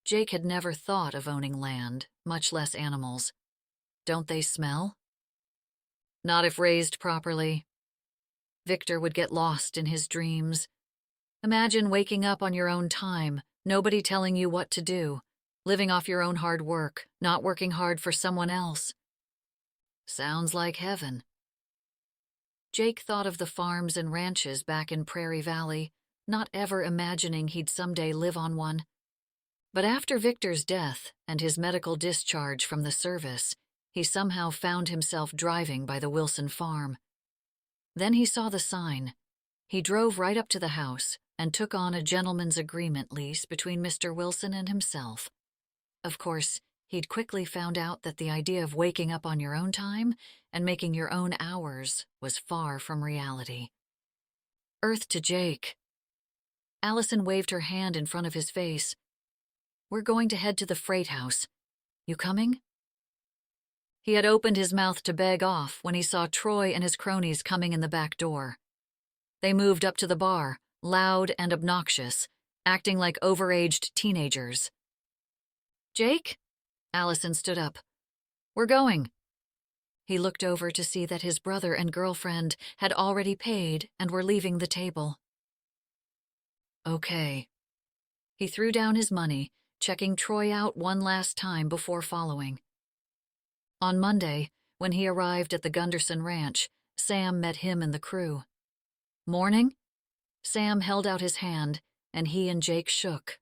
Jake had never thought of owning land, much less animals. Don't they smell? Not if raised properly. Victor would get lost in his dreams. Imagine waking up on your own time, nobody telling you what to do, living off your own hard work, not working hard for someone else. Sounds like heaven. Jake thought of the farms and ranches back in Prairie Valley, not ever imagining he'd someday live on one. But after Victor's death and his medical discharge from the service, he somehow found himself driving by the Wilson farm. Then he saw the sign. He drove right up to the house and took on a gentleman's agreement lease between Mr. Wilson and himself. Of course, he'd quickly found out that the idea of waking up on your own time and making your own hours was far from reality. Earth to Jake. Allison waved her hand in front of his face. "We're going to head to the freight house. You coming?" He had opened his mouth to beg off when he saw Troy and his cronies coming in the back door. They moved up to the bar, loud and obnoxious, acting like overaged teenagers. "Jake?" Allison stood up. "We're going." He looked over to see that his brother and girlfriend had already paid and were leaving the table. "Okay." He threw down his money, checking Troy out one last time before following. On Monday, when he arrived at the Gunderson Ranch, Sam met him and the crew. "Morning?" Sam held out his hand, and he and Jake shook.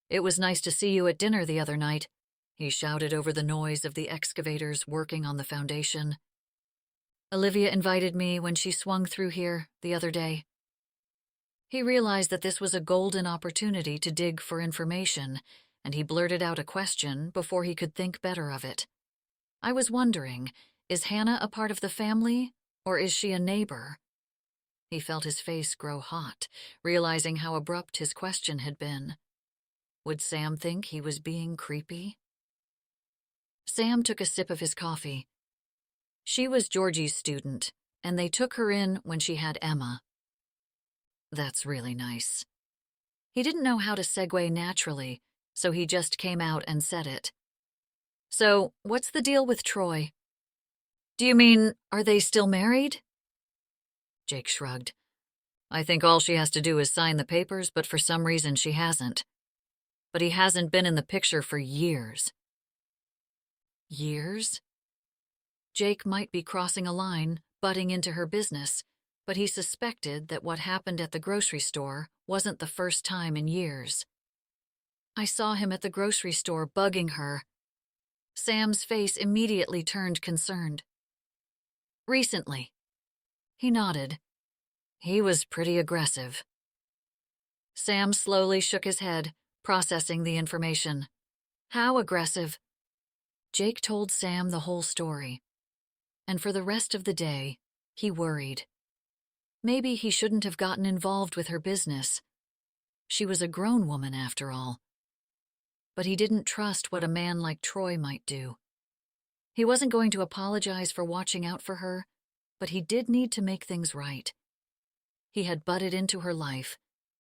"It was nice to see you at dinner the other night," he shouted over the noise of the excavators working on the foundation. "Olivia invited me when she swung through here the other day." He realized that this was a golden opportunity to dig for information, and he blurted out a question before he could think better of it. "I was wondering, is Hannah a part of the family, or is she a neighbor?" He felt his face grow hot, realizing how abrupt his question had been. Would Sam think he was being creepy? Sam took a sip of his coffee. She was Georgie's student, and they took her in when she had Emma. That's really nice. He didn't know how to segue naturally, so he just came out and said it. "So, what's the deal with Troy?" "Do you mean, are they still married?" Jake shrugged. "I think all she has to do is sign the papers, but for some reason she hasn't. But he hasn't been in the picture for years." Years? Jake might be crossing a line, butting into her business, but he suspected that what happened at the grocery store wasn't the first time in years. "I saw him at the grocery store bugging her." Sam's face immediately turned concerned. "Recently?" He nodded. "He was pretty aggressive." Sam slowly shook his head, processing the information. "How aggressive?" Jake told Sam the whole story. And for the rest of the day, he worried. Maybe he shouldn't have gotten involved with her business. She was a grown woman, after all. But he didn't trust what a man like Troy might do. He wasn't going to apologize for watching out for her, but he did need to make things right. He had butted into her life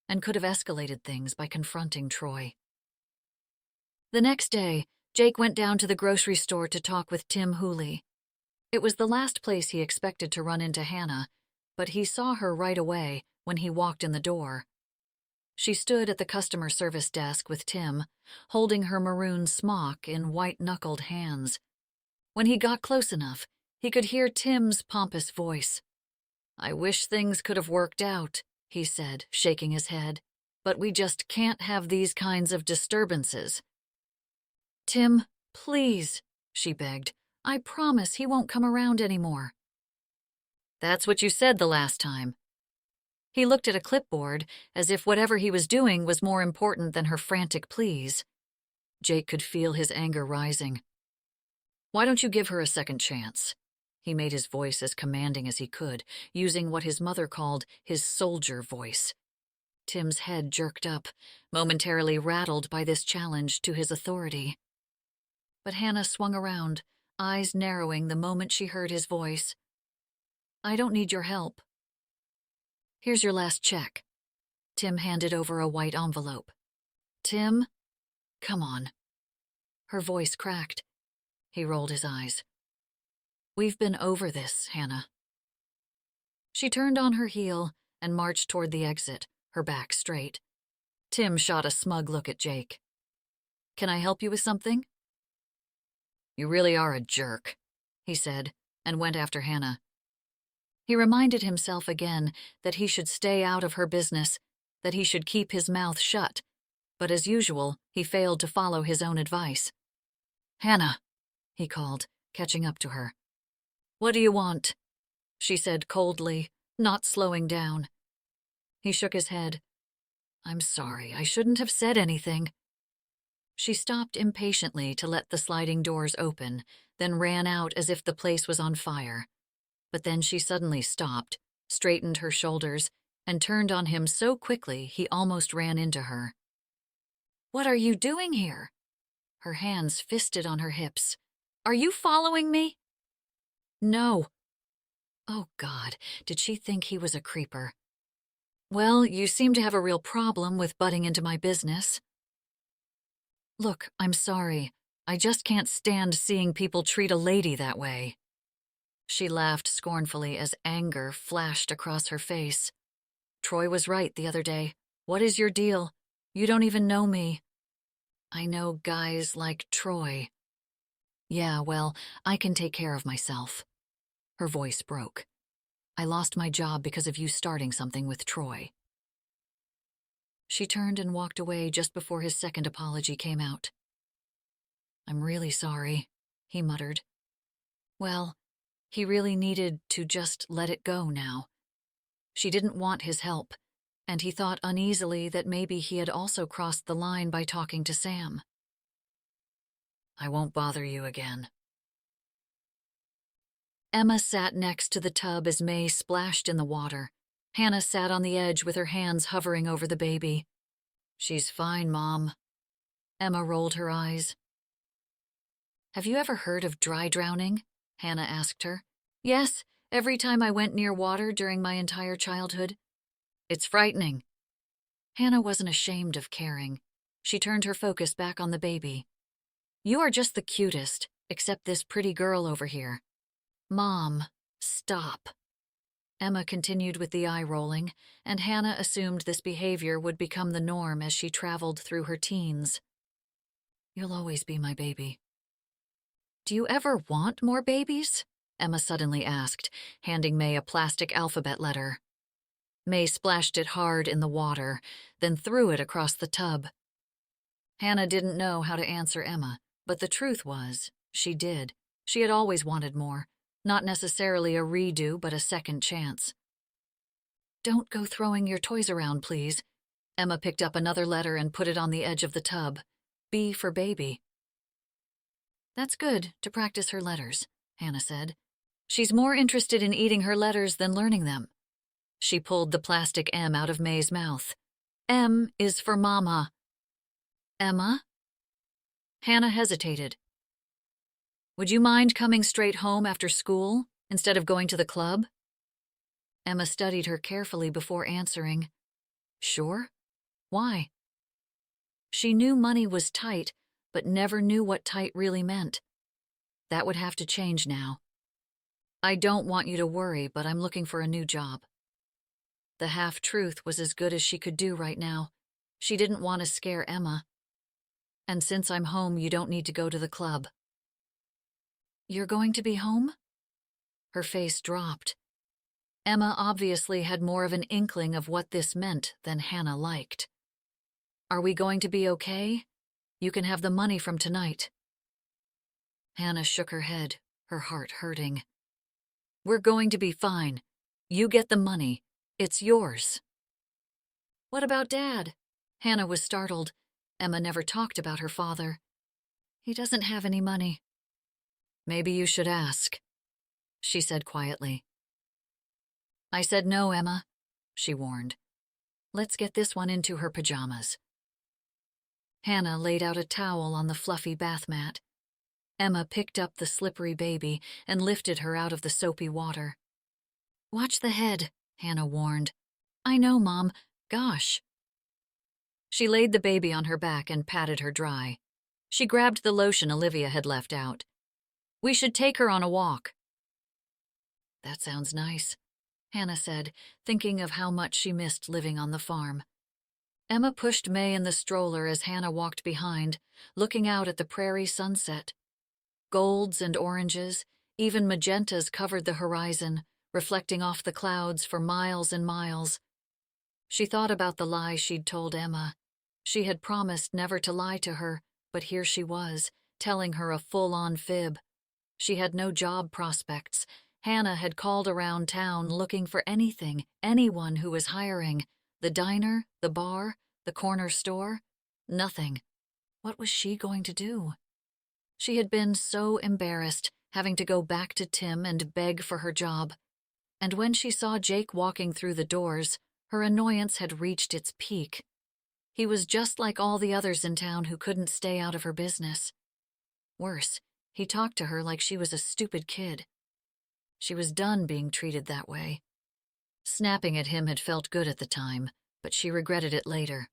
and could have escalated things by confronting Troy. The next day, Jake went down to the grocery store to talk with Tim Hooley. It was the last place he expected to run into Hannah, but he saw her right away when he walked in the door. She stood at the customer service desk with Tim, holding her maroon smock in white-knuckled hands. When he got close enough, he could hear Tim's pompous voice. "I wish things could have worked out," he said, shaking his head, "but we just can't have these kinds of disturbances." "Tim, please," she begged. "I promise he won't come around anymore." "That's what you said the last time." He looked at a clipboard as if whatever he was doing was more important than her frantic pleas. Jake could feel his anger rising. "Why don't you give her a second chance?" He made his voice as commanding as he could, using what his mother called his soldier voice. Tim's head jerked up, momentarily rattled by this challenge to his authority. But Hannah swung around, eyes narrowing the moment she heard his voice. "I don't need your help." "Here's your last check." Tim handed over a white envelope. "Tim? Come on." Her voice cracked. He rolled his eyes. "We've been over this, Hannah." She turned on her heel and marched toward the exit, her back straight. Tim shot a smug look at Jake. "Can I help you with something?" "You really are a jerk," he said, and went after Hannah. He reminded himself again that he should stay out of her business, that he should keep his mouth shut, but as usual, he failed to follow his own advice. "Hannah," he called, catching up to her. "What do you want?" she said coldly, not slowing down. He shook his head. "I'm sorry, I shouldn't have said anything." She stopped impatiently to let the sliding doors open, then ran out as if the place was on fire. But then she suddenly stopped, straightened her shoulders, and turned on him so quickly he almost ran into her. "What are you doing here?" Her hands fisted on her hips. "Are you following me?" "No." Oh, God, did she think he was a creeper? "Well, you seem to have a real problem with butting into my business." "Look, I'm sorry. I just can't stand seeing people treat a lady that way." She laughed scornfully as anger flashed across her face. "Troy was right the other day. What is your deal? You don't even know me." "I know guys like Troy." "Yeah, well, I can take care of myself." Her voice broke. "I lost my job because of you starting something with Troy." She turned and walked away just before his second apology came out. "I'm really sorry," he muttered. Well, he really needed to just let it go now. She didn't want his help, and he thought uneasily that maybe he had also crossed the line by talking to Sam. "I won't bother you again." Emma sat next to the tub as May splashed in the water. Hannah sat on the edge with her hands hovering over the baby. "She's fine, Mom." Emma rolled her eyes. "Have you ever heard of dry drowning?" Hannah asked her. "Yes, every time I went near water during my entire childhood." "It's frightening." Hannah wasn't ashamed of caring. She turned her focus back on the baby. "You are just the cutest, except this pretty girl over here." "Mom, stop." Emma continued with the eye rolling, and Hannah assumed this behavior would become the norm as she traveled through her teens. "You'll always be my baby." "Do you ever want more babies?" Emma suddenly asked, handing May a plastic alphabet letter. May splashed it hard in the water, then threw it across the tub. Hannah didn't know how to answer Emma, but the truth was, she did. She had always wanted more, not necessarily a redo, but a second chance. "Don't go throwing your toys around, please." Emma picked up another letter and put it on the edge of the tub. B for baby. "That's good, to practice her letters," Hannah said. "She's more interested in eating her letters than learning them." She pulled the plastic M out of May's mouth. "M is for Mama." "Emma?" Hannah hesitated. Would you mind coming straight home after school instead of going to the club? Emma studied her carefully before answering. Sure. Why? She knew money was tight, but never knew what tight really meant. That would have to change now. I don't want you to worry, but I'm looking for a new job. The half-truth was as good as she could do right now. She didn't want to scare Emma. And since I'm home, you don't need to go to the club. You're going to be home? Her face dropped. Emma obviously had more of an inkling of what this meant than Hannah liked. Are we going to be okay? You can have the money from tonight. Hannah shook her head, her heart hurting. We're going to be fine. You get the money. It's yours. What about Dad? Hannah was startled. Emma never talked about her father. He doesn't have any money. Maybe you should ask, she said quietly. I said no, Emma, she warned. Let's get this one into her pajamas. Hannah laid out a towel on the fluffy bath mat. Emma picked up the slippery baby and lifted her out of the soapy water. Watch the head, Hannah warned. I know, Mom. Gosh. She laid the baby on her back and patted her dry. She grabbed the lotion Olivia had left out. We should take her on a walk. That sounds nice, Hannah said, thinking of how much she missed living on the farm. Emma pushed May in the stroller as Hannah walked behind, looking out at the prairie sunset. Golds and oranges, even magentas covered the horizon, reflecting off the clouds for miles and miles. She thought about the lie she'd told Emma. She had promised never to lie to her, but here she was, telling her a full-on fib. She had no job prospects. Hannah had called around town looking for anything, anyone who was hiring. The diner, the bar, the corner store. Nothing. What was she going to do? She had been so embarrassed, having to go back to Tim and beg for her job. And when she saw Jake walking through the doors, her annoyance had reached its peak. He was just like all the others in town who couldn't stay out of her business. Worse, he talked to her like she was a stupid kid. She was done being treated that way. Snapping at him had felt good at the time, but she regretted it later.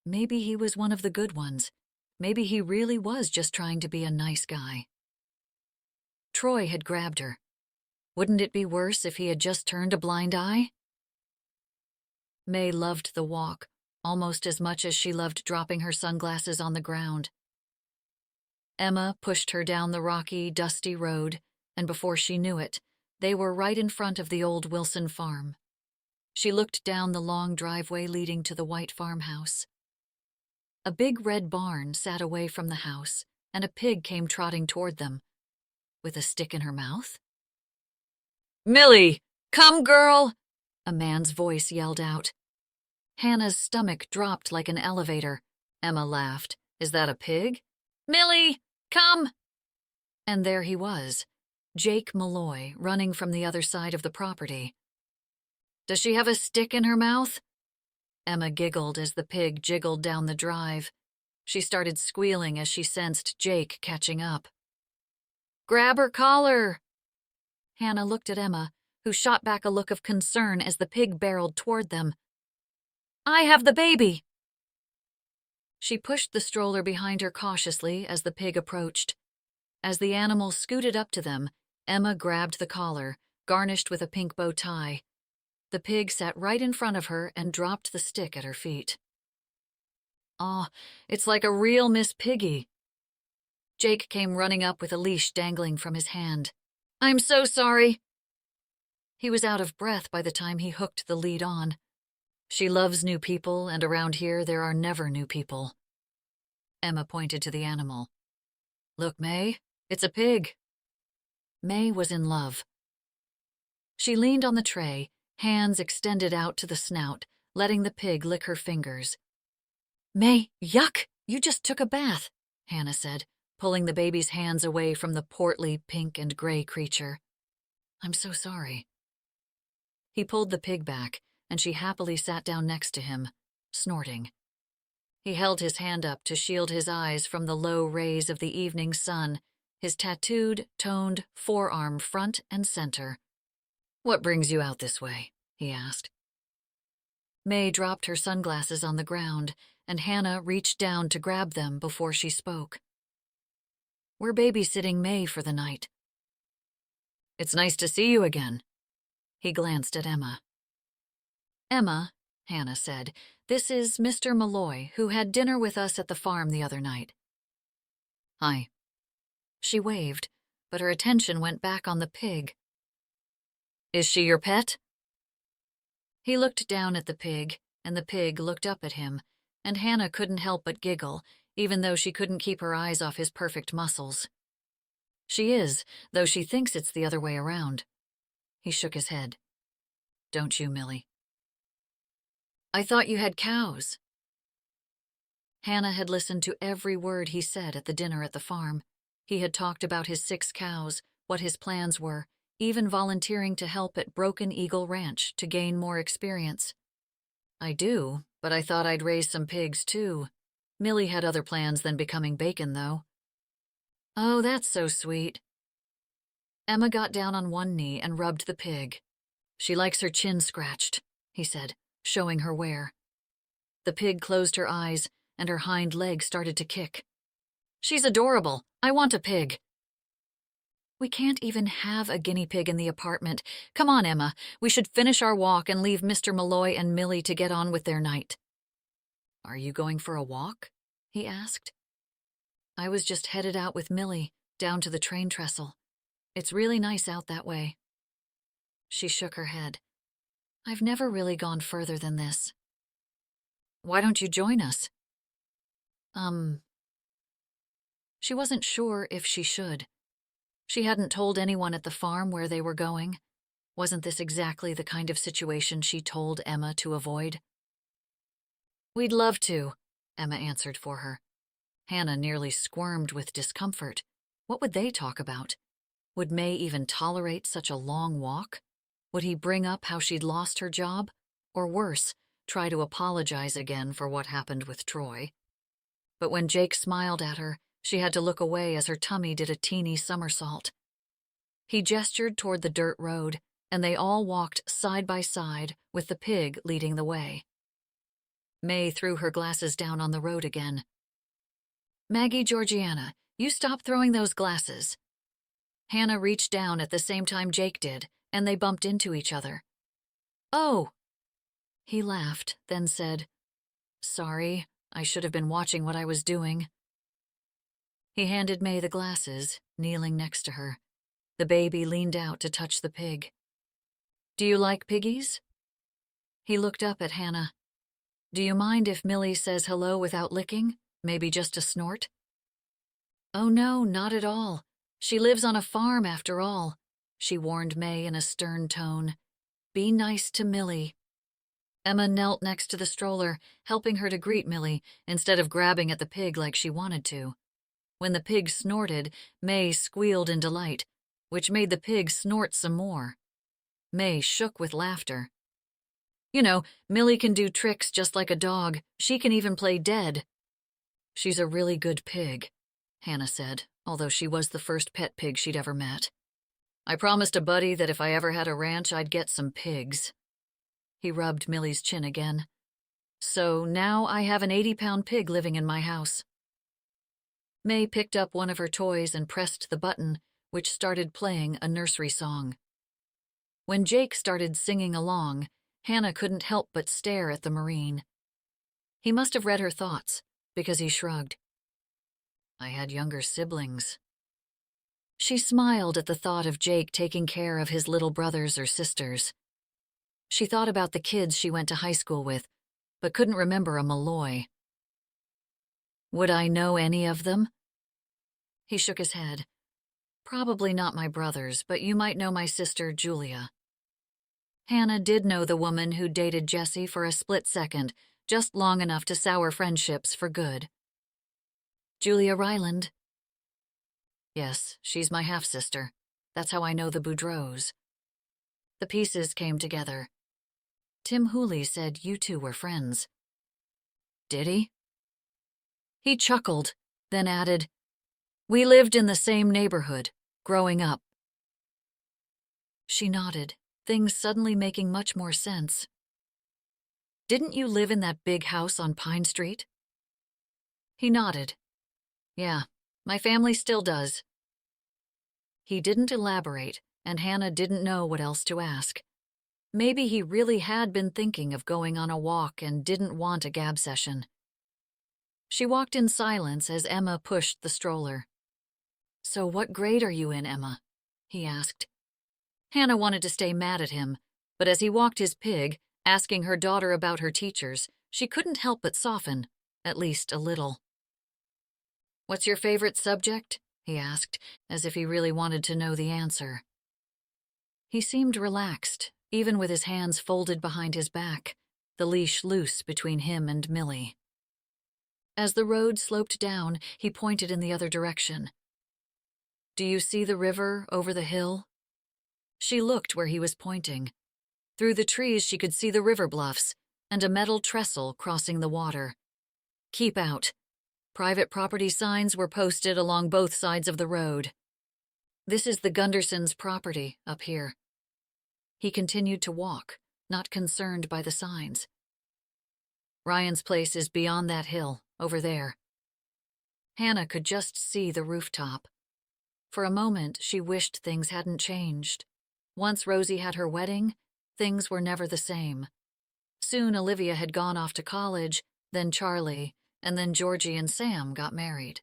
Maybe he was one of the good ones. Maybe he really was just trying to be a nice guy. Troy had grabbed her. Wouldn't it be worse if he had just turned a blind eye? May loved the walk, almost as much as she loved dropping her sunglasses on the ground. Emma pushed her down the rocky, dusty road, and before she knew it, they were right in front of the old Wilson farm. She looked down the long driveway leading to the white farmhouse. A big red barn sat away from the house, and a pig came trotting toward them, with a stick in her mouth. "Millie, come, girl!" a man's voice yelled out. Hannah's stomach dropped like an elevator. Emma laughed. Is that a pig? "Millie, come!" And there he was, Jake Malloy, running from the other side of the property. Does she have a stick in her mouth? Emma giggled as the pig jiggled down the drive. She started squealing as she sensed Jake catching up. Grab her collar! Hannah looked at Emma, who shot back a look of concern as the pig barreled toward them. I have the baby! She pushed the stroller behind her cautiously as the pig approached. As the animal scooted up to them, Emma grabbed the collar, garnished with a pink bow tie. The pig sat right in front of her and dropped the stick at her feet. Aw, it's like a real Miss Piggy. Jake came running up with a leash dangling from his hand. I'm so sorry. He was out of breath by the time he hooked the lead on. She loves new people, and around here there are never new people. Emma pointed to the animal. Look, May, it's a pig. May was in love. She leaned on the tray, hands extended out to the snout, letting the pig lick her fingers. May, yuck! You just took a bath, Hannah said, pulling the baby's hands away from the portly pink and gray creature. I'm so sorry. He pulled the pig back, and she happily sat down next to him, snorting. He held his hand up to shield his eyes from the low rays of the evening sun his tattooed, toned forearm front and center. "What brings you out this way?" he asked. May dropped her sunglasses on the ground, and Hannah reached down to grab them before she spoke. "We're babysitting May for the night." "It's nice to see you again." He glanced at Emma. "Emma," Hannah said, "this is Mr. Malloy, who had dinner with us at the farm the other night." "Hi." She waved, but her attention went back on the pig. "Is she your pet?" He looked down at the pig, and the pig looked up at him, and Hannah couldn't help but giggle, even though she couldn't keep her eyes off his perfect muscles. "She is, though she thinks it's the other way around." He shook his head. "Don't you, Millie?" "I thought you had cows." Hannah had listened to every word he said at the dinner at the farm. He had talked about his 6 cows, what his plans were, even volunteering to help at Broken Eagle Ranch to gain more experience. "I do, but I thought I'd raise some pigs, too. Millie had other plans than becoming bacon, though." "Oh, that's so sweet." Emma got down on one knee and rubbed the pig. "She likes her chin scratched," he said, showing her where. The pig closed her eyes, and her hind leg started to kick. "She's adorable. I want a pig." "We can't even have a guinea pig in the apartment. Come on, Emma. We should finish our walk and leave Mr. Malloy and Millie to get on with their night." "Are you going for a walk?" he asked. "I was just headed out with Millie, down to the train trestle. It's really nice out that way." She shook her head. "I've never really gone further than this." "Why don't you join us?" She wasn't sure if she should. She hadn't told anyone at the farm where they were going. Wasn't this exactly the kind of situation she told Emma to avoid? "We'd love to," Emma answered for her. Hannah nearly squirmed with discomfort. What would they talk about? Would May even tolerate such a long walk? Would he bring up how she'd lost her job? Or worse, try to apologize again for what happened with Troy? But when Jake smiled at her, she had to look away as her tummy did a teeny somersault. He gestured toward the dirt road, and they all walked side by side, with the pig leading the way. May threw her glasses down on the road again. "Maggie Georgiana, you stop throwing those glasses." Hannah reached down at the same time Jake did, and they bumped into each other. "Oh!" He laughed, then said, "Sorry, I should have been watching what I was doing." He handed May the glasses, kneeling next to her. The baby leaned out to touch the pig. "Do you like piggies?" He looked up at Hannah. "Do you mind if Millie says hello without licking? Maybe just a snort?" "Oh no, not at all. She lives on a farm after all," she warned May in a stern tone. "Be nice to Millie." Emma knelt next to the stroller, helping her to greet Millie instead of grabbing at the pig like she wanted to. When the pig snorted, May squealed in delight, which made the pig snort some more. May shook with laughter. "You know, Millie can do tricks just like a dog. She can even play dead." "She's a really good pig," Hannah said, although she was the first pet pig she'd ever met. "I promised a buddy that if I ever had a ranch, I'd get some pigs." He rubbed Millie's chin again. "So now I have an 80-pound pig living in my house." May picked up one of her toys and pressed the button, which started playing a nursery song. When Jake started singing along, Hannah couldn't help but stare at the Marine. He must have read her thoughts, because he shrugged. "I had younger siblings." She smiled at the thought of Jake taking care of his little brothers or sisters. She thought about the kids she went to high school with, but couldn't remember a Malloy. "Would I know any of them?" He shook his head. "Probably not my brothers, but you might know my sister, Julia." Hannah did know the woman who dated Jesse for a split second, just long enough to sour friendships for good. "Julia Ryland?" "Yes, she's my half-sister. That's how I know the Boudreaux." The pieces came together. "Tim Hooley said you two were friends." "Did he?" He chuckled, then added, We lived in the same neighborhood, growing up. She nodded, things suddenly making much more sense. Didn't you live in that big house on Pine Street? He nodded. Yeah, my family still does. He didn't elaborate, and Hannah didn't know what else to ask. Maybe he really had been thinking of going on a walk and didn't want a gab session. She walked in silence as Emma pushed the stroller. So what grade are you in, Emma? He asked. Hannah wanted to stay mad at him, but as he walked his pig, asking her daughter about her teachers, she couldn't help but soften, at least a little. What's your favorite subject? He asked, as if he really wanted to know the answer. He seemed relaxed, even with his hands folded behind his back, the leash loose between him and Millie. As the road sloped down, he pointed in the other direction. Do you see the river over the hill? She looked where he was pointing. Through the trees she could see the river bluffs and a metal trestle crossing the water. Keep out. Private property signs were posted along both sides of the road. This is the Gundersons' property up here. He continued to walk, not concerned by the signs. Ryan's place is beyond that hill, over there. Hannah could just see the rooftop. For a moment, she wished things hadn't changed. Once Rosie had her wedding, things were never the same. Soon Olivia had gone off to college, then Charlie, and then Georgie and Sam got married.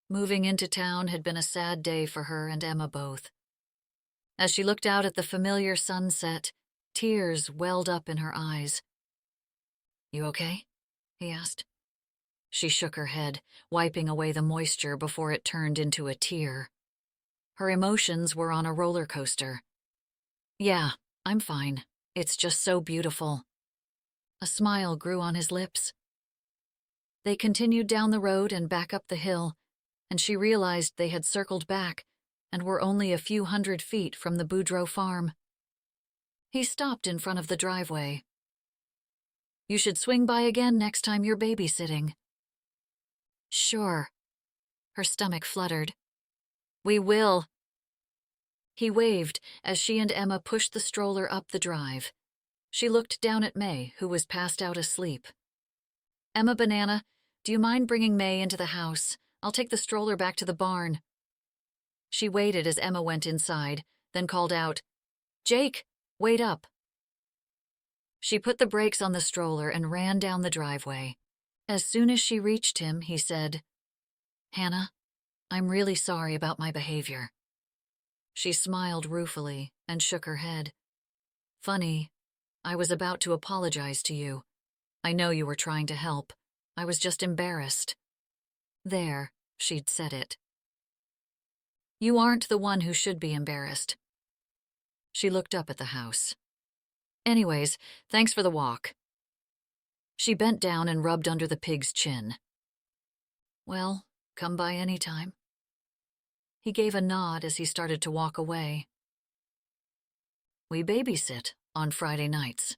Moving into town had been a sad day for her and Emma both. As she looked out at the familiar sunset, tears welled up in her eyes. You okay? He asked. She shook her head, wiping away the moisture before it turned into a tear. Her emotions were on a roller coaster. Yeah, I'm fine. It's just so beautiful. A smile grew on his lips. They continued down the road and back up the hill, and she realized they had circled back and were only a few hundred feet from the Boudreaux farm. He stopped in front of the driveway. You should swing by again next time you're babysitting. Sure. Her stomach fluttered. We will. He waved as she and Emma pushed the stroller up the drive. She looked down at May, who was passed out asleep. Emma Banana, do you mind bringing May into the house? I'll take the stroller back to the barn. She waited as Emma went inside, then called out, Jake, wait up. She put the brakes on the stroller and ran down the driveway. As soon as she reached him, he said, Hannah, I'm really sorry about my behavior. She smiled ruefully and shook her head. Funny, I was about to apologize to you. I know you were trying to help. I was just embarrassed. There, she'd said it. You aren't the one who should be embarrassed. She looked up at the house. Anyways, thanks for the walk. She bent down and rubbed under the pig's chin. Well, come by any time. He gave a nod as he started to walk away. We babysit on Friday nights.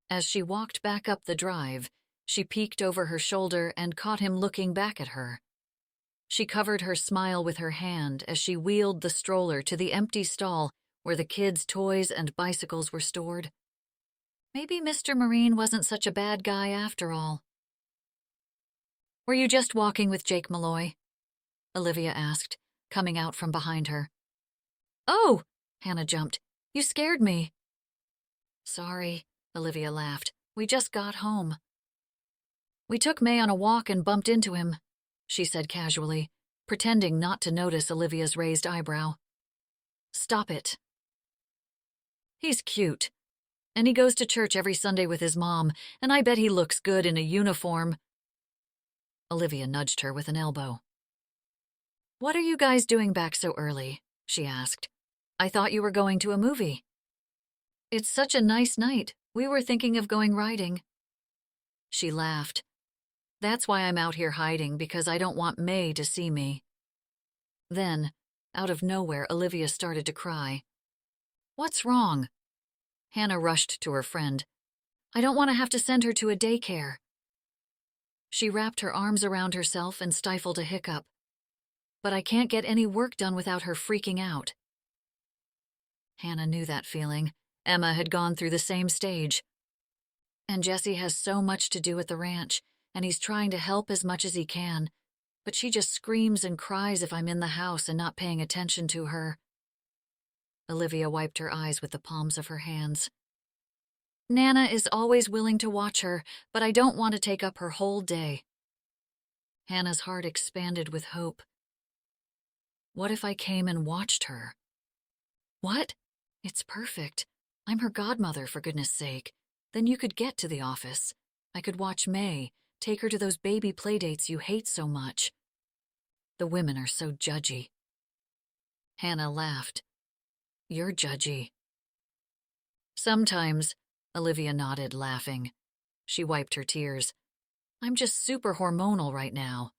As she walked back up the drive, she peeked over her shoulder and caught him looking back at her. She covered her smile with her hand as she wheeled the stroller to the empty stall where the kids' toys and bicycles were stored. Maybe Mr. Marine wasn't such a bad guy after all. Were you just walking with Jake Malloy? Olivia asked, coming out from behind her. Oh, Hannah jumped. You scared me. Sorry, Olivia laughed. We just got home. We took May on a walk and bumped into him, she said casually, pretending not to notice Olivia's raised eyebrow. Stop it. He's cute. And he goes to church every Sunday with his mom, and I bet he looks good in a uniform. Olivia nudged her with an elbow. What are you guys doing back so early? She asked. I thought you were going to a movie. It's such a nice night. We were thinking of going riding. She laughed. That's why I'm out here hiding, because I don't want May to see me. Then, out of nowhere, Olivia started to cry. What's wrong? Hannah rushed to her friend. I don't want to have to send her to a daycare. She wrapped her arms around herself and stifled a hiccup. but I can't get any work done without her freaking out. Hannah knew that feeling. Emma had gone through the same stage. And Jesse has so much to do at the ranch, and he's trying to help as much as he can, but she just screams and cries if I'm in the house and not paying attention to her. Olivia wiped her eyes with the palms of her hands. Nana is always willing to watch her, but I don't want to take up her whole day. Hannah's heart expanded with hope. What if I came and watched her? What? It's perfect. I'm her godmother, for goodness sake. Then you could get to the office. I could watch May, take her to those baby playdates you hate so much. The women are so judgy. Hannah laughed. You're judgy. Sometimes, Olivia nodded, laughing. She wiped her tears. I'm just super hormonal right now.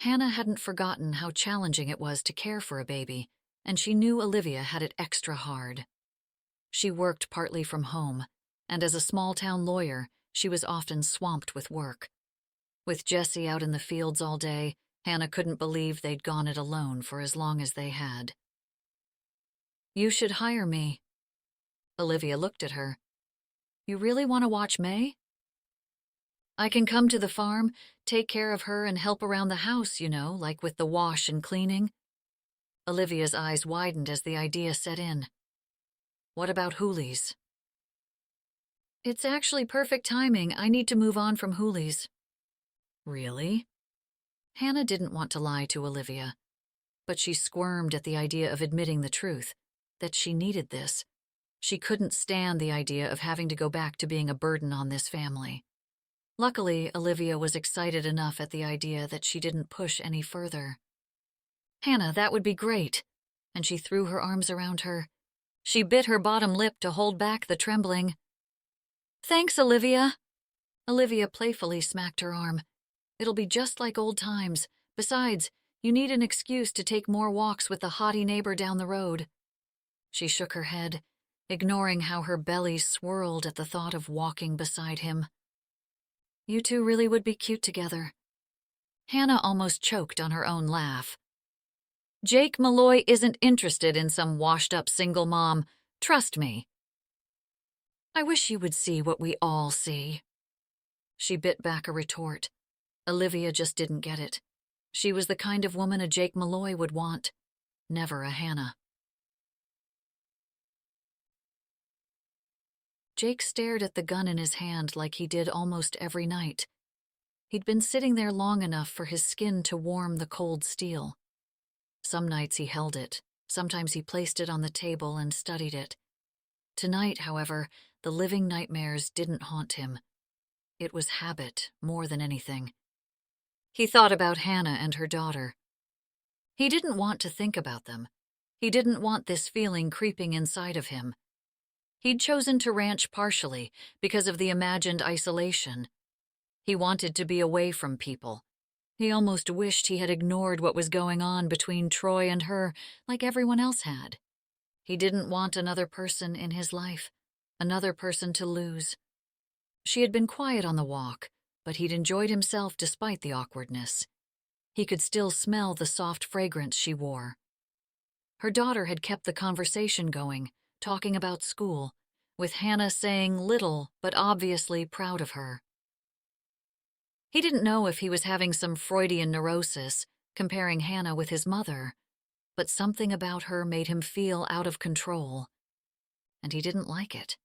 Hannah hadn't forgotten how challenging it was to care for a baby, and she knew Olivia had it extra hard. She worked partly from home, and as a small-town lawyer, she was often swamped with work. With Jesse out in the fields all day, Hannah couldn't believe they'd gone it alone for as long as they had. You should hire me. Olivia looked at her. You really want to watch May? I can come to the farm, take care of her, and help around the house, like with the wash and cleaning. Olivia's eyes widened as the idea set in. What about Hooley's? It's actually perfect timing. I need to move on from Hooley's. Really? Hannah didn't want to lie to Olivia, but she squirmed at the idea of admitting the truth, that she needed this. She couldn't stand the idea of having to go back to being a burden on this family. Luckily, Olivia was excited enough at the idea that she didn't push any further. Hannah, that would be great. And she threw her arms around her. She bit her bottom lip to hold back the trembling. Thanks, Olivia. Olivia playfully smacked her arm. It'll be just like old times. Besides, you need an excuse to take more walks with the haughty neighbor down the road. She shook her head, ignoring how her belly swirled at the thought of walking beside him. You two really would be cute together. Hannah almost choked on her own laugh. Jake Malloy isn't interested in some washed-up single mom. Trust me. I wish you would see what we all see. She bit back a retort. Olivia just didn't get it. She was the kind of woman a Jake Malloy would want, never a Hannah. Jake stared at the gun in his hand like he did almost every night. He'd been sitting there long enough for his skin to warm the cold steel. Some nights he held it, sometimes he placed it on the table and studied it. Tonight, however, the living nightmares didn't haunt him. It was habit more than anything. He thought about Hannah and her daughter. He didn't want to think about them. He didn't want this feeling creeping inside of him. He'd chosen to ranch partially because of the imagined isolation. He wanted to be away from people. He almost wished he had ignored what was going on between Troy and her like everyone else had. He didn't want another person in his life, another person to lose. She had been quiet on the walk, but he'd enjoyed himself despite the awkwardness. He could still smell the soft fragrance she wore. Her daughter had kept the conversation going, talking about school, with Hannah saying little but obviously proud of her. He didn't know if he was having some Freudian neurosis, comparing Hannah with his mother, but something about her made him feel out of control, and he didn't like it.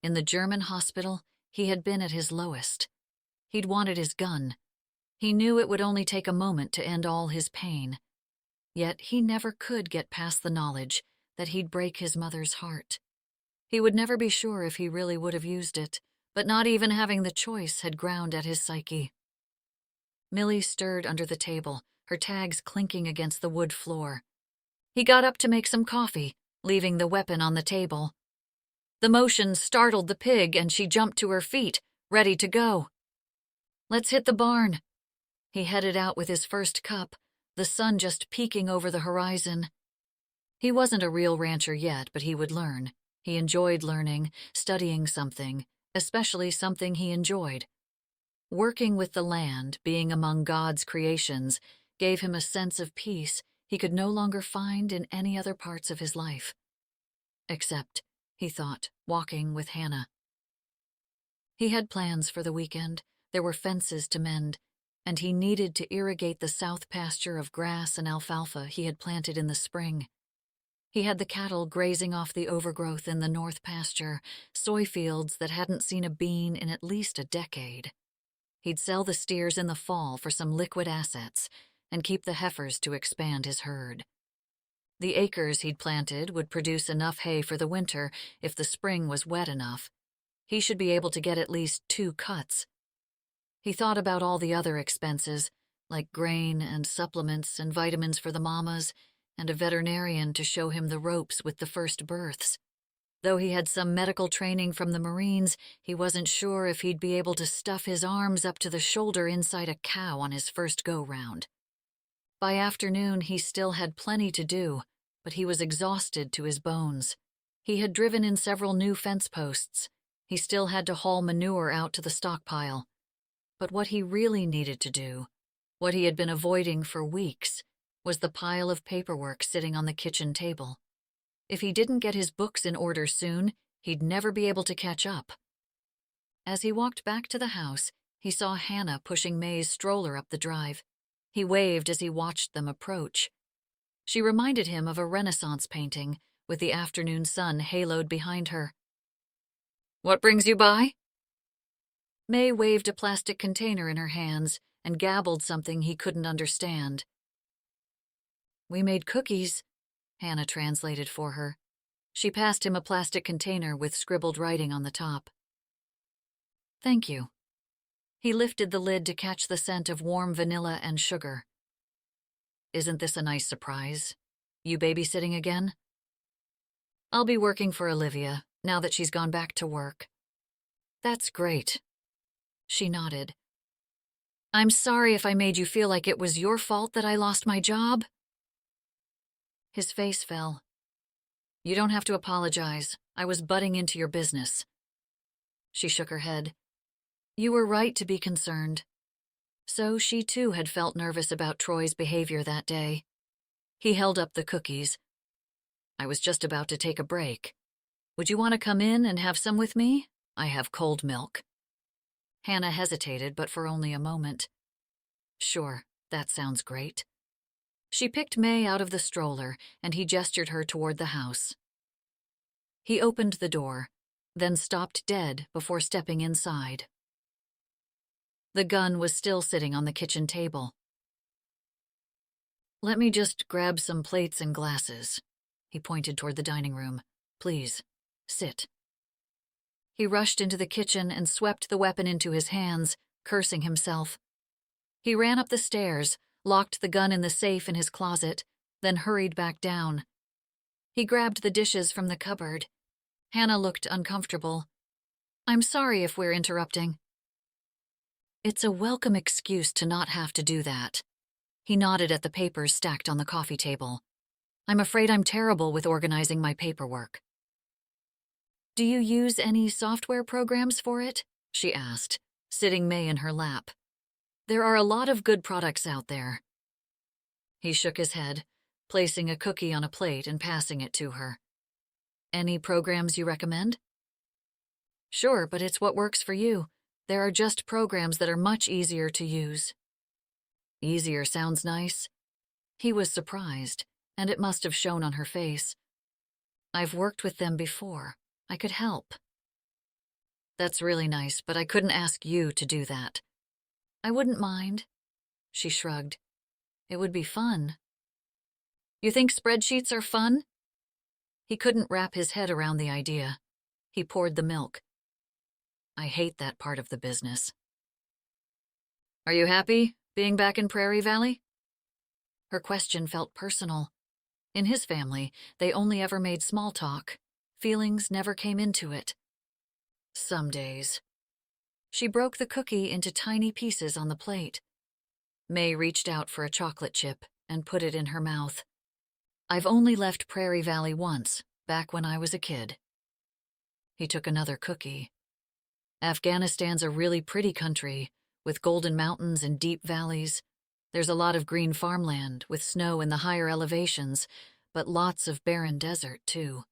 In the German hospital, he had been at his lowest. He'd wanted his gun. He knew it would only take a moment to end all his pain. Yet he never could get past the knowledge that he'd break his mother's heart. He would never be sure if he really would have used it, but not even having the choice had ground at his psyche. Millie stirred under the table, her tags clinking against the wood floor. He got up to make some coffee, leaving the weapon on the table. The motion startled the pig, and she jumped to her feet, ready to go. Let's hit the barn. He headed out with his first cup, the sun just peeking over the horizon. He wasn't a real rancher yet, but he would learn. He enjoyed learning, studying something, especially something he enjoyed. Working with the land, being among God's creations, gave him a sense of peace he could no longer find in any other parts of his life. Except, he thought, walking with Hannah. He had plans for the weekend. There were fences to mend, and he needed to irrigate the south pasture of grass and alfalfa he had planted in the spring. He had the cattle grazing off the overgrowth in the north pasture, soy fields that hadn't seen a bean in at least a decade. He'd sell the steers in the fall for some liquid assets and keep the heifers to expand his herd. The acres he'd planted would produce enough hay for the winter if the spring was wet enough. He should be able to get at least 2 cuts. He thought about all the other expenses, like grain and supplements and vitamins for the mamas, and a veterinarian to show him the ropes with the first births. Though he had some medical training from the Marines, he wasn't sure if he'd be able to stuff his arms up to the shoulder inside a cow on his first go-round. By afternoon, he still had plenty to do, but he was exhausted to his bones. He had driven in several new fence posts. He still had to haul manure out to the stockpile. But what he really needed to do, what he had been avoiding for weeks, was the pile of paperwork sitting on the kitchen table. If he didn't get his books in order soon, he'd never be able to catch up. As he walked back to the house, he saw Hannah pushing May's stroller up the drive. He waved as he watched them approach. She reminded him of a Renaissance painting, with the afternoon sun haloed behind her. "What brings you by?" May waved a plastic container in her hands and gabbled something he couldn't understand. "We made cookies," Hannah translated for her. She passed him a plastic container with scribbled writing on the top. "Thank you." He lifted the lid to catch the scent of warm vanilla and sugar. "Isn't this a nice surprise? You babysitting again?" "I'll be working for Olivia, now that she's gone back to work." "That's great." She nodded. "I'm sorry if I made you feel like it was your fault that I lost my job." His face fell. "You don't have to apologize. I was butting into your business." She shook her head. "You were right to be concerned." So she too had felt nervous about Troy's behavior that day. He held up the cookies. "I was just about to take a break. Would you want to come in and have some with me? I have cold milk." Hannah hesitated, but for only a moment. "Sure, that sounds great." She picked May out of the stroller, and he gestured her toward the house. He opened the door, then stopped dead before stepping inside. The gun was still sitting on the kitchen table. "Let me just grab some plates and glasses." He pointed toward the dining room. "Please, sit." He rushed into the kitchen and swept the weapon into his hands, cursing himself. He ran up the stairs, locked the gun in the safe in his closet, then hurried back down. He grabbed the dishes from the cupboard. Hannah looked uncomfortable. "I'm sorry if we're interrupting." "It's a welcome excuse to not have to do that." He nodded at the papers stacked on the coffee table. "I'm afraid I'm terrible with organizing my paperwork." "Do you use any software programs for it?" she asked, sitting May in her lap. "There are a lot of good products out there." He shook his head, placing a cookie on a plate and passing it to her. "Any programs you recommend?" "Sure, but it's what works for you. There are just programs that are much easier to use." "Easier sounds nice." He was surprised, and it must have shown on her face. "I've worked with them before. I could help." "That's really nice, but I couldn't ask you to do that." "I wouldn't mind." She shrugged. "It would be fun." "You think spreadsheets are fun?" He couldn't wrap his head around the idea. He poured the milk. "I hate that part of the business." "Are you happy being back in Prairie Valley?" Her question felt personal. In his family, they only ever made small talk. Feelings never came into it. "Some days." She broke the cookie into tiny pieces on the plate. May reached out for a chocolate chip and put it in her mouth. "I've only left Prairie Valley once, back when I was a kid." He took another cookie. "Afghanistan's a really pretty country, with golden mountains and deep valleys. There's a lot of green farmland with snow in the higher elevations, but lots of barren desert, too.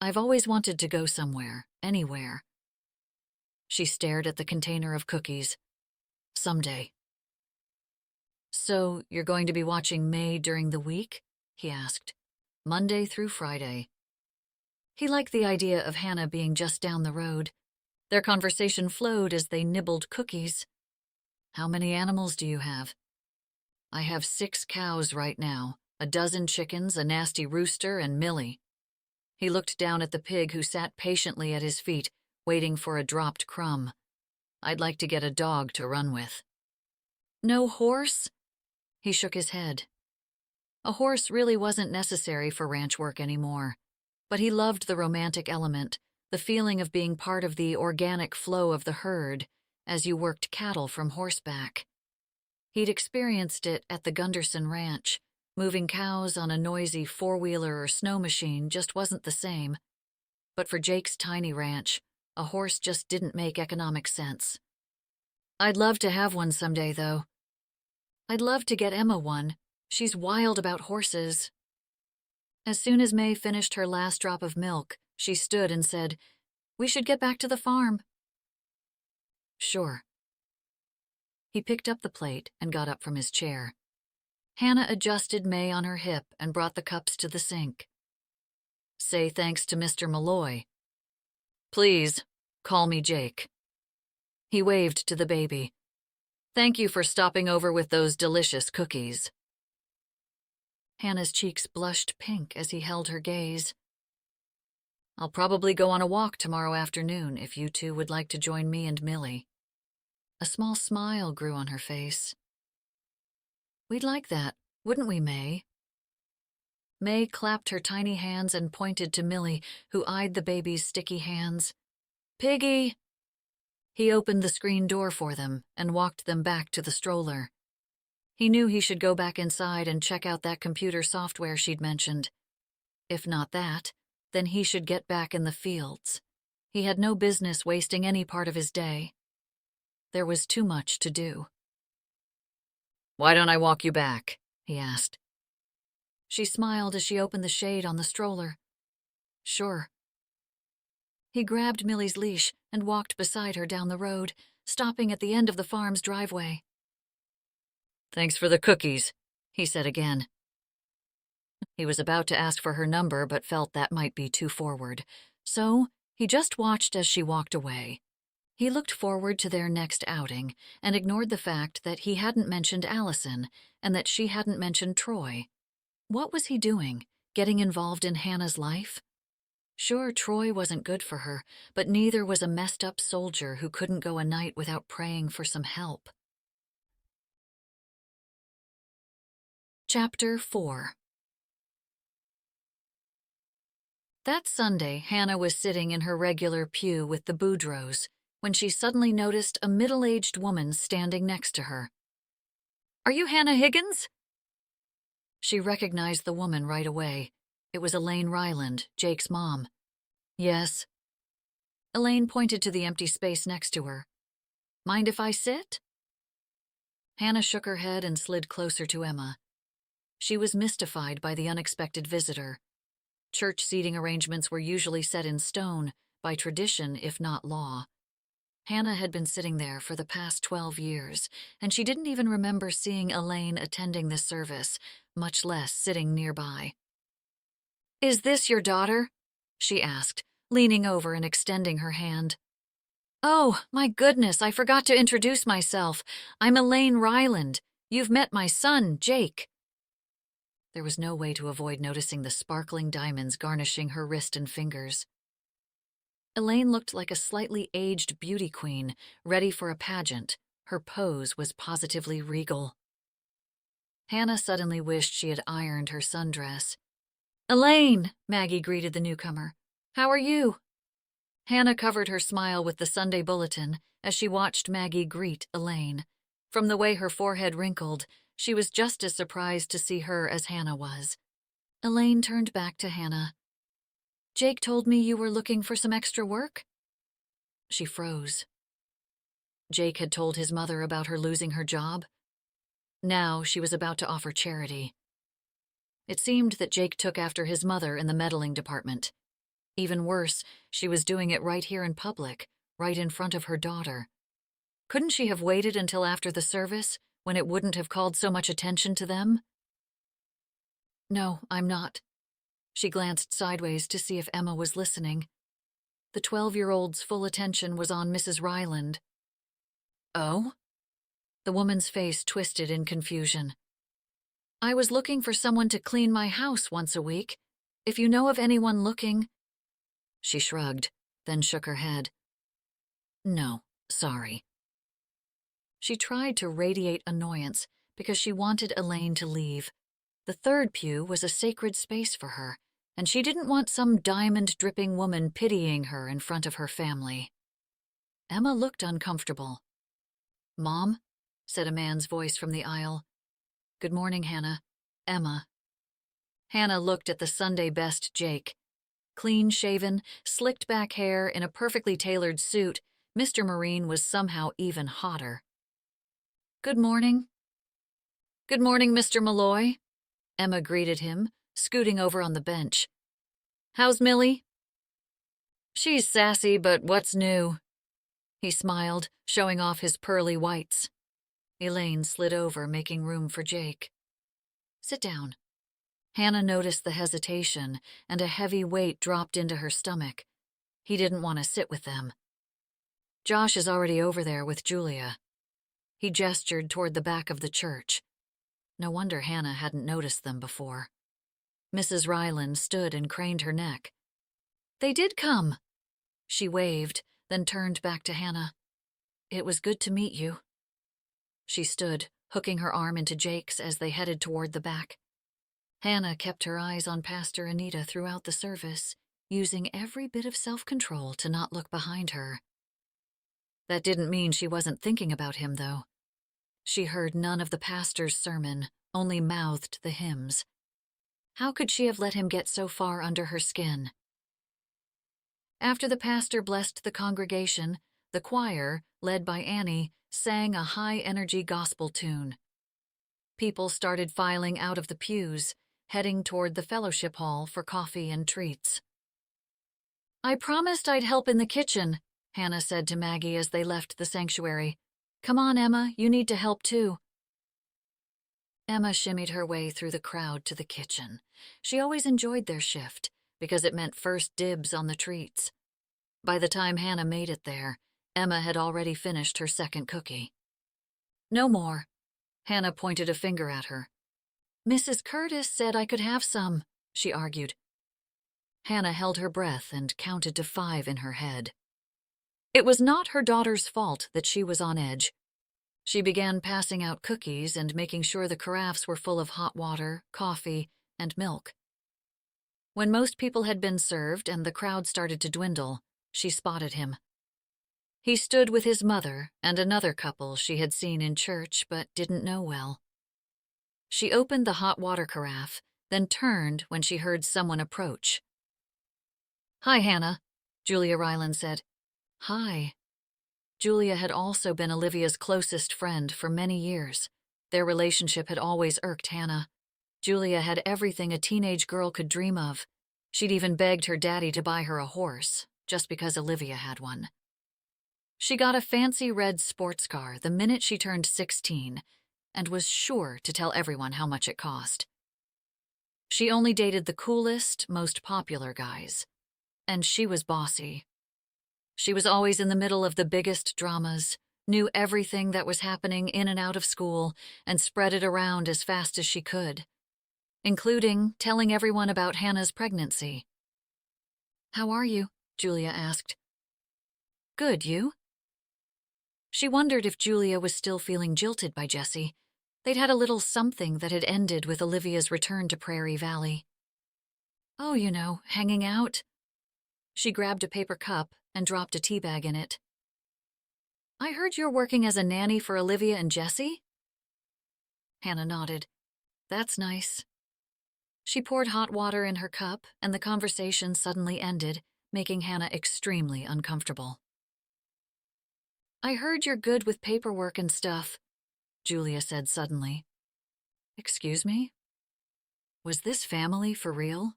I've always wanted to go somewhere, anywhere. She stared at the container of cookies. Someday. So, you're going to be watching May during the week? He asked. Monday through Friday. He liked the idea of Hannah being just down the road. Their conversation flowed as they nibbled cookies. How many animals do you have? I have 6 cows right now, a dozen chickens, a nasty rooster, and Millie. He looked down at the pig who sat patiently at his feet, waiting for a dropped crumb. I'd like to get a dog to run with. No horse? He shook his head. A horse really wasn't necessary for ranch work anymore, but he loved the romantic element, the feeling of being part of the organic flow of the herd as you worked cattle from horseback. He'd experienced it at the Gunderson Ranch. Moving cows on a noisy four-wheeler or snow machine just wasn't the same. But for Jake's tiny ranch, a horse just didn't make economic sense. I'd love to have one someday, though. I'd love to get Emma one. She's wild about horses. As soon as May finished her last drop of milk, she stood and said, "We should get back to the farm." Sure. He picked up the plate and got up from his chair. Hannah adjusted May on her hip and brought the cups to the sink. Say thanks to Mr. Malloy. Please, call me Jake. He waved to the baby. Thank you for stopping over with those delicious cookies. Hannah's cheeks blushed pink as he held her gaze. I'll probably go on a walk tomorrow afternoon if you two would like to join me and Millie. A small smile grew on her face. We'd like that, wouldn't we, May? May clapped her tiny hands and pointed to Millie, who eyed the baby's sticky hands. Piggy! He opened the screen door for them and walked them back to the stroller. He knew he should go back inside and check out that computer software she'd mentioned. If not that, then he should get back in the fields. He had no business wasting any part of his day. There was too much to do. Why don't I walk you back? He asked. She smiled as she opened the shade on the stroller. Sure. He grabbed Millie's leash and walked beside her down the road, stopping at the end of the farm's driveway. Thanks for the cookies, he said again. He was about to ask for her number but felt that might be too forward, so he just watched as she walked away. He looked forward to their next outing and ignored the fact that he hadn't mentioned Allison and that she hadn't mentioned Troy. What was he doing, getting involved in Hannah's life? Sure, Troy wasn't good for her, but neither was a messed-up soldier who couldn't go a night without praying for some help. Chapter 4. That Sunday, Hannah was sitting in her regular pew with the Boudreaux when she suddenly noticed a middle-aged woman standing next to her. Are you Hannah Higgins? She recognized the woman right away. It was Elaine Ryland, Jake's mom. Yes. Elaine pointed to the empty space next to her. Mind if I sit? Hannah shook her head and slid closer to Emma. She was mystified by the unexpected visitor. Church seating arrangements were usually set in stone, by tradition if not law. Hannah had been sitting there for the past 12 years, and she didn't even remember seeing Elaine attending the service, much less sitting nearby. Is this your daughter? She asked, leaning over and extending her hand. Oh, my goodness, I forgot to introduce myself. I'm Elaine Ryland. You've met my son, Jake. There was no way to avoid noticing the sparkling diamonds garnishing her wrist and fingers. Elaine looked like a slightly aged beauty queen, ready for a pageant. Her pose was positively regal. Hannah suddenly wished she had ironed her sundress. Elaine, Maggie greeted the newcomer. How are you? Hannah covered her smile with the Sunday Bulletin as she watched Maggie greet Elaine. From the way her forehead wrinkled, she was just as surprised to see her as Hannah was. Elaine turned back to Hannah. Jake told me you were looking for some extra work? She froze. Jake had told his mother about her losing her job? Now she was about to offer charity. It seemed that Jake took after his mother in the meddling department. Even worse, she was doing it right here in public, right in front of her daughter. Couldn't she have waited until after the service, when it wouldn't have called so much attention to them? No, I'm not. She glanced sideways to see if Emma was listening. The 12-year-old's full attention was on Mrs. Ryland. Oh? The woman's face twisted in confusion. I was looking for someone to clean my house once a week. If you know of anyone looking... She shrugged, then shook her head. No, sorry. She tried to radiate annoyance because she wanted Elaine to leave. The third pew was a sacred space for her, and she didn't want some diamond-dripping woman pitying her in front of her family. Emma looked uncomfortable. Mom? Said a man's voice from the aisle. Good morning, Hannah. Emma. Hannah looked at the Sunday best Jake. Clean-shaven, slicked-back hair in a perfectly tailored suit, Mr. Marine was somehow even hotter. Good morning. Good morning, Mr. Malloy. Emma greeted him, scooting over on the bench. How's Millie? She's sassy, but what's new? He smiled, showing off his pearly whites. Elaine slid over, making room for Jake. Sit down. Hannah noticed the hesitation, and a heavy weight dropped into her stomach. He didn't want to sit with them. Josh is already over there with Julia. He gestured toward the back of the church. No wonder Hannah hadn't noticed them before. Mrs. Ryland stood and craned her neck. They did come. She waved, then turned back to Hannah. It was good to meet you. She stood, hooking her arm into Jake's as they headed toward the back. Hannah kept her eyes on Pastor Anita throughout the service, using every bit of self-control to not look behind her. That didn't mean she wasn't thinking about him, though. She heard none of the pastor's sermon, only mouthed the hymns. How could she have let him get so far under her skin? After the pastor blessed the congregation, the choir, led by Annie, sang a high-energy gospel tune. People started filing out of the pews, heading toward the fellowship hall for coffee and treats. I promised I'd help in the kitchen, Hannah said to Maggie as they left the sanctuary. Come on, Emma, you need to help too. Emma shimmied her way through the crowd to the kitchen. She always enjoyed their shift, because it meant first dibs on the treats. By the time Hannah made it there, Emma had already finished her second cookie. No more. Hannah pointed a finger at her. Mrs. Curtis said I could have some, she argued. Hannah held her breath and counted to 5 in her head. It was not her daughter's fault that she was on edge. She began passing out cookies and making sure the carafes were full of hot water, coffee, and milk. When most people had been served and the crowd started to dwindle, she spotted him. He stood with his mother and another couple she had seen in church but didn't know well. She opened the hot water carafe, then turned when she heard someone approach. Hi, Hannah, Julia Ryland said. Hi. Julia had also been Olivia's closest friend for many years. Their relationship had always irked Hannah. Julia had everything a teenage girl could dream of. She'd even begged her daddy to buy her a horse, just because Olivia had one. She got a fancy red sports car the minute she turned 16, and was sure to tell everyone how much it cost. She only dated the coolest, most popular guys, and she was bossy. She was always in the middle of the biggest dramas, knew everything that was happening in and out of school, and spread it around as fast as she could, including telling everyone about Hannah's pregnancy. How are you? Julia asked. Good, you? She wondered if Julia was still feeling jilted by Jessie. They'd had a little something that had ended with Olivia's return to Prairie Valley. Oh, you know, hanging out. She grabbed a paper cup and dropped a tea bag in it. I heard you're working as a nanny for Olivia and Jessie? Hannah nodded. That's nice. She poured hot water in her cup, and the conversation suddenly ended, making Hannah extremely uncomfortable. I heard you're good with paperwork and stuff, Julia said suddenly, Excuse me? Was this family for real?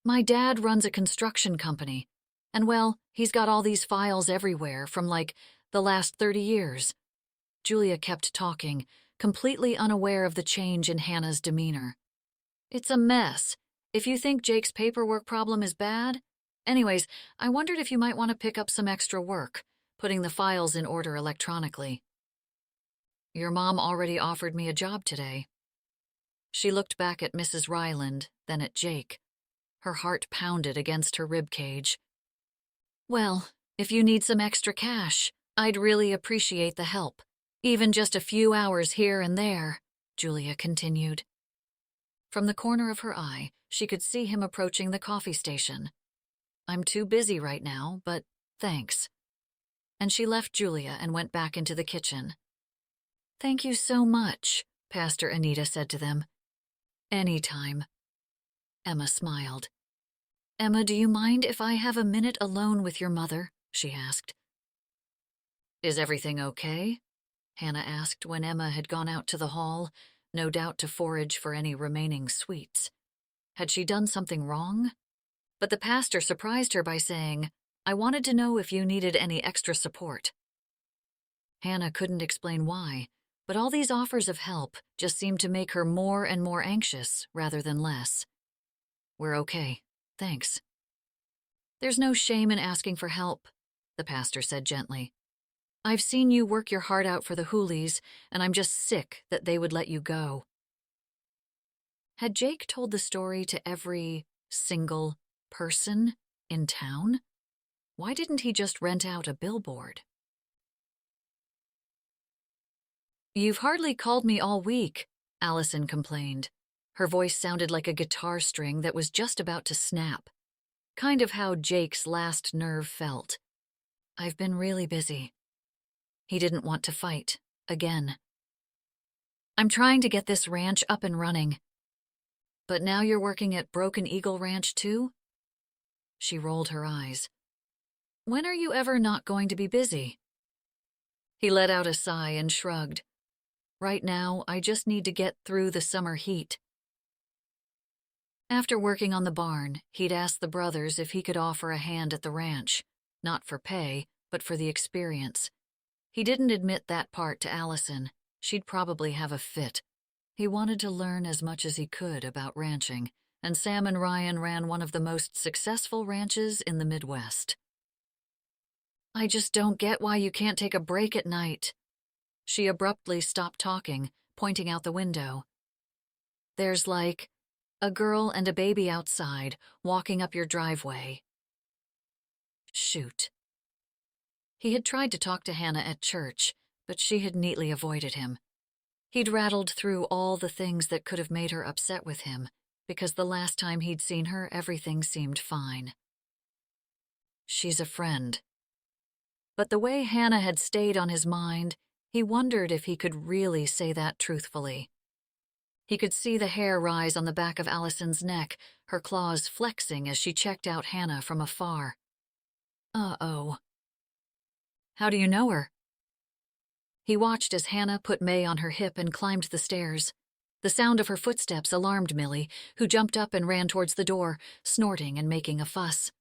My dad runs a construction company, and well, he's got all these files everywhere from like the last 30 years. Julia kept talking, completely unaware of the change in Hannah's demeanor. It's a mess. If you think Jake's paperwork problem is bad. Anyways, I wondered if you might want to pick up some extra work, putting the files in order electronically. Your mom already offered me a job today. She looked back at Mrs. Ryland, then at Jake. Her heart pounded against her ribcage. Well, if you need some extra cash, I'd really appreciate the help. Even just a few hours here and there, Julia continued. From the corner of her eye, she could see him approaching the coffee station. I'm too busy right now, but thanks. And she left Julia and went back into the kitchen. Thank you so much, Pastor Anita said to them. Anytime. Emma smiled. Emma, do you mind if I have a minute alone with your mother? She asked. Is everything okay? Hannah asked when Emma had gone out to the hall, no doubt to forage for any remaining sweets. Had she done something wrong? But the pastor surprised her by saying, I wanted to know if you needed any extra support. Hannah couldn't explain why, but all these offers of help just seemed to make her more and more anxious rather than less. We're okay, thanks. There's no shame in asking for help, the pastor said gently. I've seen you work your heart out for the Hoolies, and I'm just sick that they would let you go. Had Jake told the story to every single person in town? Why didn't he just rent out a billboard? You've hardly called me all week, Allison complained. Her voice sounded like a guitar string that was just about to snap. Kind of how Jake's last nerve felt. I've been really busy. He didn't want to fight, again. I'm trying to get this ranch up and running. But now you're working at Broken Eagle Ranch too? She rolled her eyes. When are you ever not going to be busy? He let out a sigh and shrugged. Right now, I just need to get through the summer heat. After working on the barn, he'd asked the brothers if he could offer a hand at the ranch, not for pay, but for the experience. He didn't admit that part to Allison. She'd probably have a fit. He wanted to learn as much as he could about ranching, and Sam and Ryan ran one of the most successful ranches in the Midwest. I just don't get why you can't take a break at night. She abruptly stopped talking, pointing out the window. There's like a girl and a baby outside, walking up your driveway. Shoot. He had tried to talk to Hannah at church, but she had neatly avoided him. He'd rattled through all the things that could have made her upset with him, because the last time he'd seen her, everything seemed fine. She's a friend. But the way Hannah had stayed on his mind, he wondered if he could really say that truthfully. He could see the hair rise on the back of Allison's neck, her claws flexing as she checked out Hannah from afar. Uh-oh. How do you know her? He watched as Hannah put May on her hip and climbed the stairs. The sound of her footsteps alarmed Millie, who jumped up and ran towards the door, snorting and making a fuss.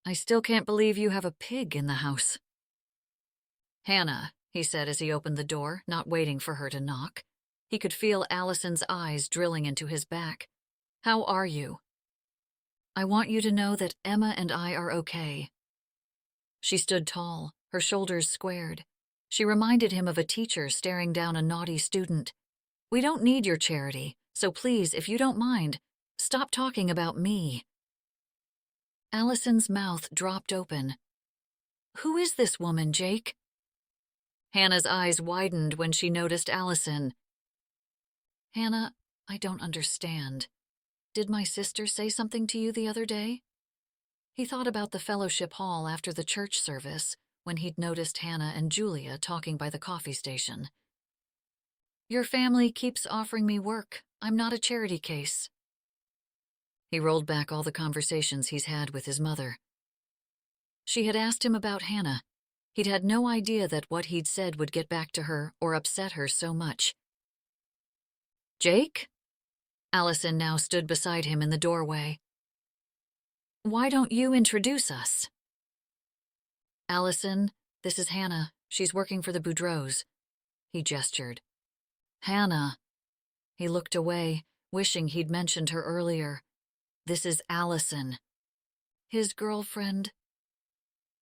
I still can't believe you have a pig in the house. Hannah, he said as he opened the door, not waiting for her to knock. He could feel Allison's eyes drilling into his back. How are you? I want you to know that Emma and I are okay. She stood tall, her shoulders squared. She reminded him of a teacher staring down a naughty student. We don't need your charity, so please, if you don't mind, stop talking about me. Allison's mouth dropped open. Who is this woman, Jake? Hannah's eyes widened when she noticed Allison. Hannah, I don't understand. Did my sister say something to you the other day? He thought about the fellowship hall after the church service, when he'd noticed Hannah and Julia talking by the coffee station. Your family keeps offering me work. I'm not a charity case. He rolled back all the conversations he's had with his mother. She had asked him about Hannah. He'd had no idea that what he'd said would get back to her or upset her so much. Jake? Allison now stood beside him in the doorway. Why don't you introduce us? Allison, this is Hannah. She's working for the Boudreaux. He gestured. Hannah. He looked away, wishing he'd mentioned her earlier. This is Allison. His girlfriend.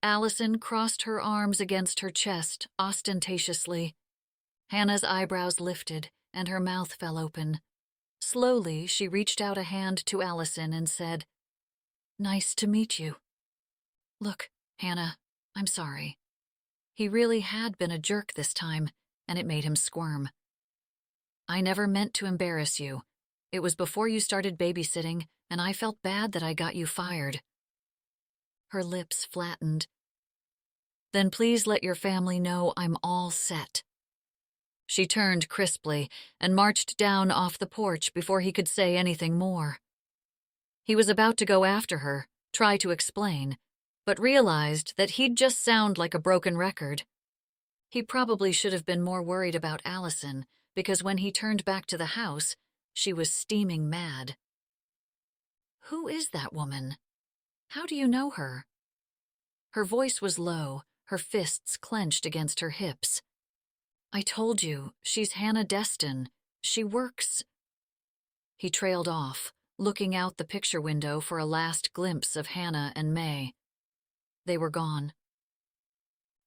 Allison crossed her arms against her chest, ostentatiously. Hannah's eyebrows lifted, and her mouth fell open. Slowly, she reached out a hand to Allison and said, Nice to meet you. Look, Hannah, I'm sorry. He really had been a jerk this time, and it made him squirm. I never meant to embarrass you. It was before you started babysitting, and I felt bad that I got you fired. Her lips flattened. Then please let your family know I'm all set. She turned crisply and marched down off the porch before he could say anything more. He was about to go after her, try to explain, but realized that he'd just sound like a broken record. He probably should have been more worried about Allison, because when he turned back to the house, she was steaming mad. Who is that woman? How do you know her? Her voice was low, her fists clenched against her hips. I told you, she's Hannah Destin. She works. He trailed off, looking out the picture window for a last glimpse of Hannah and May. They were gone.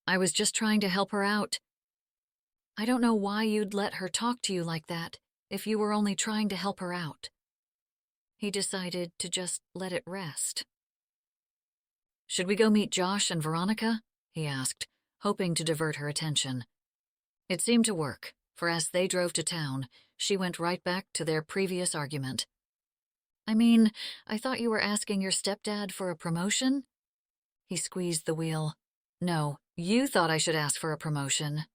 I was just trying to help her out. I don't know why you'd let her talk to you like that if you were only trying to help her out. He decided to just let it rest. Should we go meet Josh and Veronica? He asked, hoping to divert her attention. It seemed to work, for as they drove to town, she went right back to their previous argument. I mean, I thought you were asking your stepdad for a promotion? He squeezed the wheel. No, you thought I should ask for a promotion.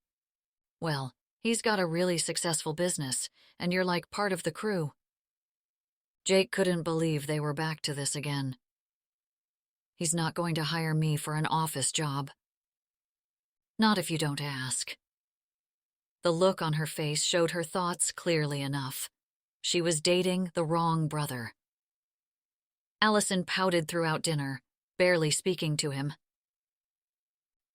Well, he's got a really successful business, and you're like part of the crew. Jake couldn't believe they were back to this again. He's not going to hire me for an office job. Not if you don't ask. The look on her face showed her thoughts clearly enough. She was dating the wrong brother. Allison pouted throughout dinner, barely speaking to him.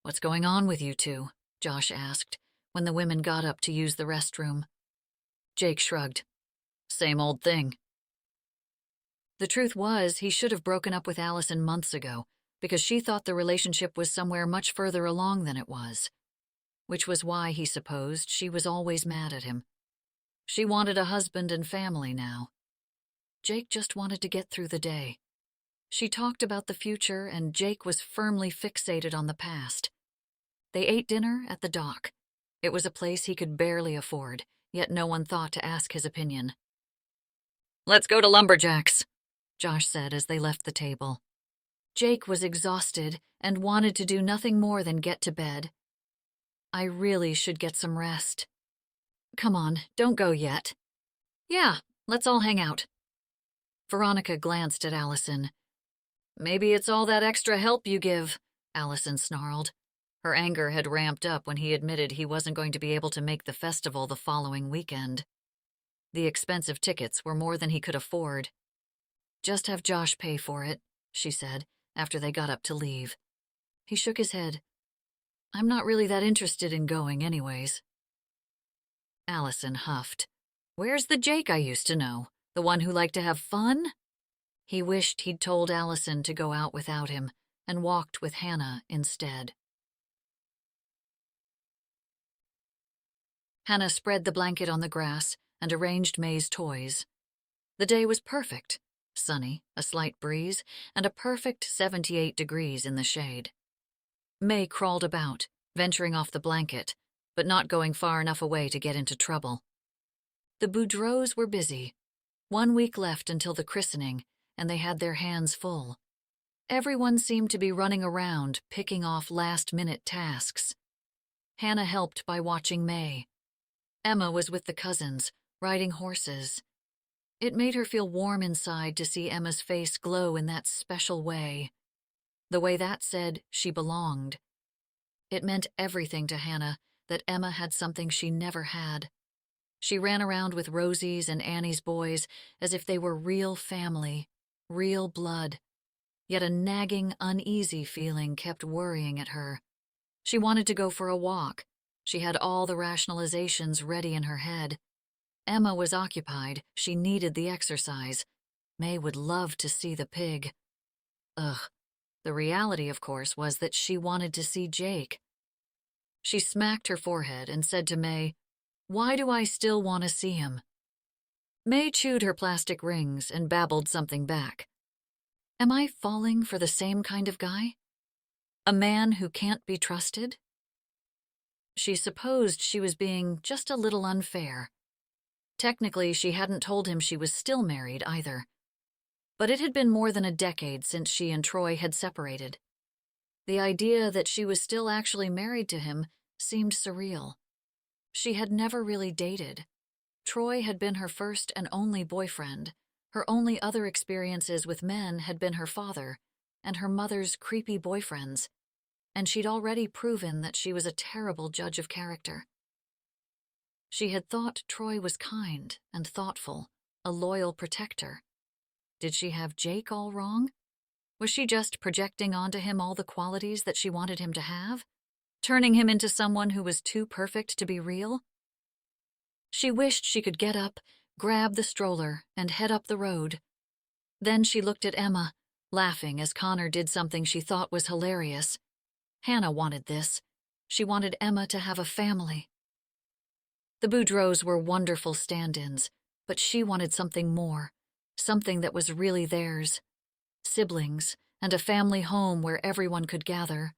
What's going on with you two? Josh asked, when the women got up to use the restroom. Jake shrugged. Same old thing. The truth was, he should have broken up with Allison months ago, because she thought the relationship was somewhere much further along than it was. Which was why he supposed she was always mad at him. She wanted a husband and family now. Jake just wanted to get through the day. She talked about the future, and Jake was firmly fixated on the past. They ate dinner at the dock. It was a place he could barely afford, yet no one thought to ask his opinion. Let's go to Lumberjacks, Josh said as they left the table. Jake was exhausted and wanted to do nothing more than get to bed. I really should get some rest. Come on, don't go yet. Yeah, let's all hang out. Veronica glanced at Allison. Maybe it's all that extra help you give, Allison snarled. Her anger had ramped up when he admitted he wasn't going to be able to make the festival the following weekend. The expensive tickets were more than he could afford. Just have Josh pay for it, she said, after they got up to leave. He shook his head. I'm not really that interested in going anyways. Allison huffed. Where's the Jake I used to know? The one who liked to have fun? He wished he'd told Allison to go out without him and walked with Hannah instead. Hannah spread the blanket on the grass and arranged May's toys. The day was perfect. Sunny, a slight breeze, and a perfect 78 degrees in the shade. May crawled about, venturing off the blanket, but not going far enough away to get into trouble. The Boudreaux were busy. 1 week left until the christening, and they had their hands full. Everyone seemed to be running around, picking off last-minute tasks. Hannah helped by watching May. Emma was with the cousins, riding horses. It made her feel warm inside to see Emma's face glow in that special way. The way that said she belonged. It meant everything to Hannah that Emma had something she never had. She ran around with Rosie's and Annie's boys as if they were real family, real blood. Yet a nagging, uneasy feeling kept worrying at her. She wanted to go for a walk. She had all the rationalizations ready in her head. Emma was occupied. She needed the exercise. May would love to see the pig. Ugh. The reality, of course, was that she wanted to see Jake. She smacked her forehead and said to May, "Why do I still want to see him?" May chewed her plastic rings and babbled something back. Am I falling for the same kind of guy? A man who can't be trusted? She supposed she was being just a little unfair. Technically, she hadn't told him she was still married either. But it had been more than a decade since she and Troy had separated. The idea that she was still actually married to him seemed surreal. She had never really dated. Troy had been her first and only boyfriend. Her only other experiences with men had been her father and her mother's creepy boyfriends, and she'd already proven that she was a terrible judge of character. She had thought Troy was kind and thoughtful, a loyal protector. Did she have Jake all wrong? Was she just projecting onto him all the qualities that she wanted him to have? Turning him into someone who was too perfect to be real? She wished she could get up, grab the stroller, and head up the road. Then she looked at Emma, laughing as Connor did something she thought was hilarious. Hannah wanted this. She wanted Emma to have a family. The Boudreaux were wonderful stand-ins, but she wanted something more, something that was really theirs. Siblings, and a family home where everyone could gather.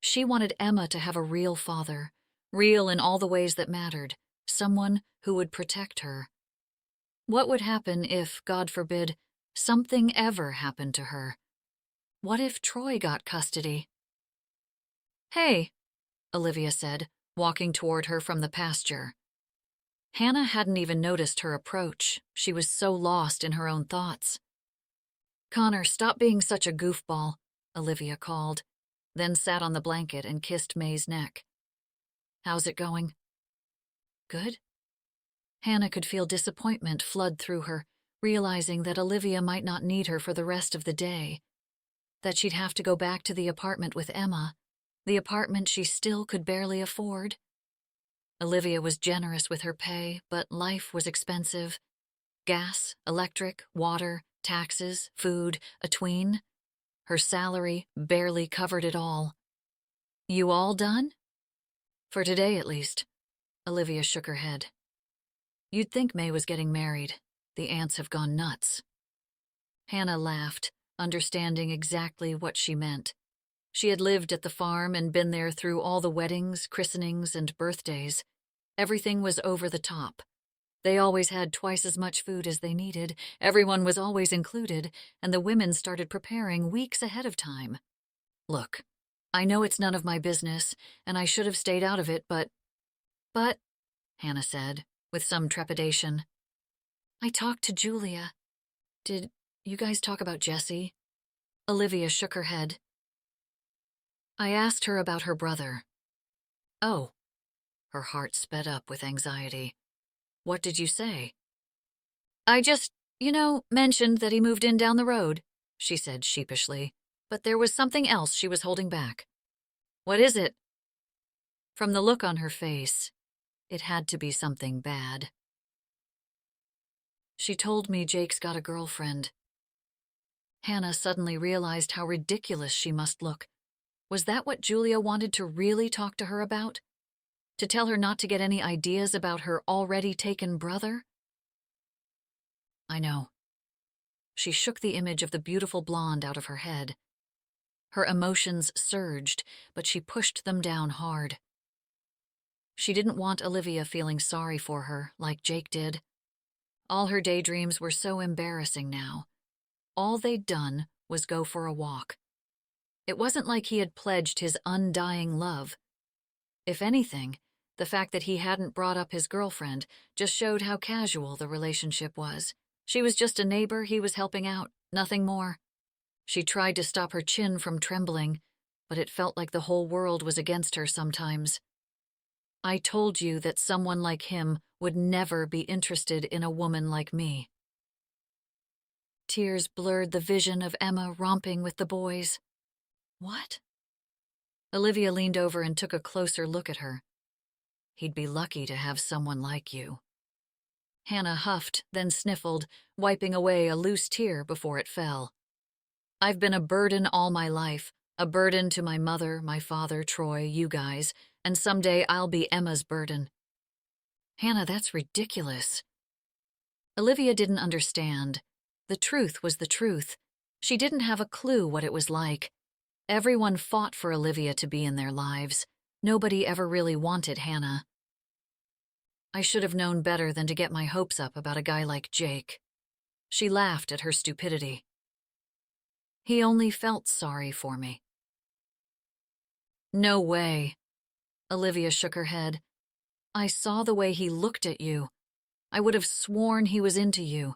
She wanted Emma to have a real father, real in all the ways that mattered, someone who would protect her. What would happen if, God forbid, something ever happened to her? What if Troy got custody? "Hey," Olivia said, walking toward her from the pasture. Hannah hadn't even noticed her approach. She was so lost in her own thoughts. "Connor, stop being such a goofball," Olivia called, then sat on the blanket and kissed May's neck. "How's it going?" "Good." Hannah could feel disappointment flood through her, realizing that Olivia might not need her for the rest of the day, that she'd have to go back to the apartment with Emma, the apartment she still could barely afford. Olivia was generous with her pay, but life was expensive. Gas, electric, water, taxes, food, a tween. Her salary barely covered it all. "You all done?" "For today, at least." Olivia shook her head. "You'd think May was getting married. The aunts have gone nuts." Hannah laughed, understanding exactly what she meant. She had lived at the farm and been there through all the weddings, christenings, and birthdays. Everything was over the top. They always had twice as much food as they needed, everyone was always included, and the women started preparing weeks ahead of time. "Look, I know it's none of my business, and I should have stayed out of it, but, Hannah said, with some trepidation. "I talked to Julia. Did you guys talk about Jesse?" Olivia shook her head. "I asked her about her brother." "Oh." Her heart sped up with anxiety. "What did you say?" "I just, mentioned that he moved in down the road," she said sheepishly, but there was something else she was holding back. "What is it?" From the look on her face, it had to be something bad. "She told me Jake's got a girlfriend." Hannah suddenly realized how ridiculous she must look. Was that what Julia wanted to really talk to her about? To tell her not to get any ideas about her already taken brother? "I know." She shook the image of the beautiful blonde out of her head. Her emotions surged, but she pushed them down hard. She didn't want Olivia feeling sorry for her, like Jake did. All her daydreams were so embarrassing now. All they'd done was go for a walk. It wasn't like he had pledged his undying love. If anything, the fact that he hadn't brought up his girlfriend just showed how casual the relationship was. She was just a neighbor he was helping out, nothing more. She tried to stop her chin from trembling, but it felt like the whole world was against her sometimes. "I told you that someone like him would never be interested in a woman like me. Tears blurred the vision of Emma romping with the boys. What? Olivia leaned over and took a closer look at her. He'd be lucky to have someone like you. Hannah huffed, then sniffled, wiping away a loose tear before it fell. I've been a burden all my life, a burden to my mother, my father, Troy, you guys, and someday I'll be Emma's burden. Hannah, that's ridiculous. Olivia didn't understand. The truth was the truth. She didn't have a clue what it was like. Everyone fought for Olivia to be in their lives. Nobody ever really wanted Hannah. I should have known better than to get my hopes up about a guy like Jake. She laughed at her stupidity. He only felt sorry for me. No way. Olivia shook her head. I saw the way he looked at you. I would have sworn he was into you.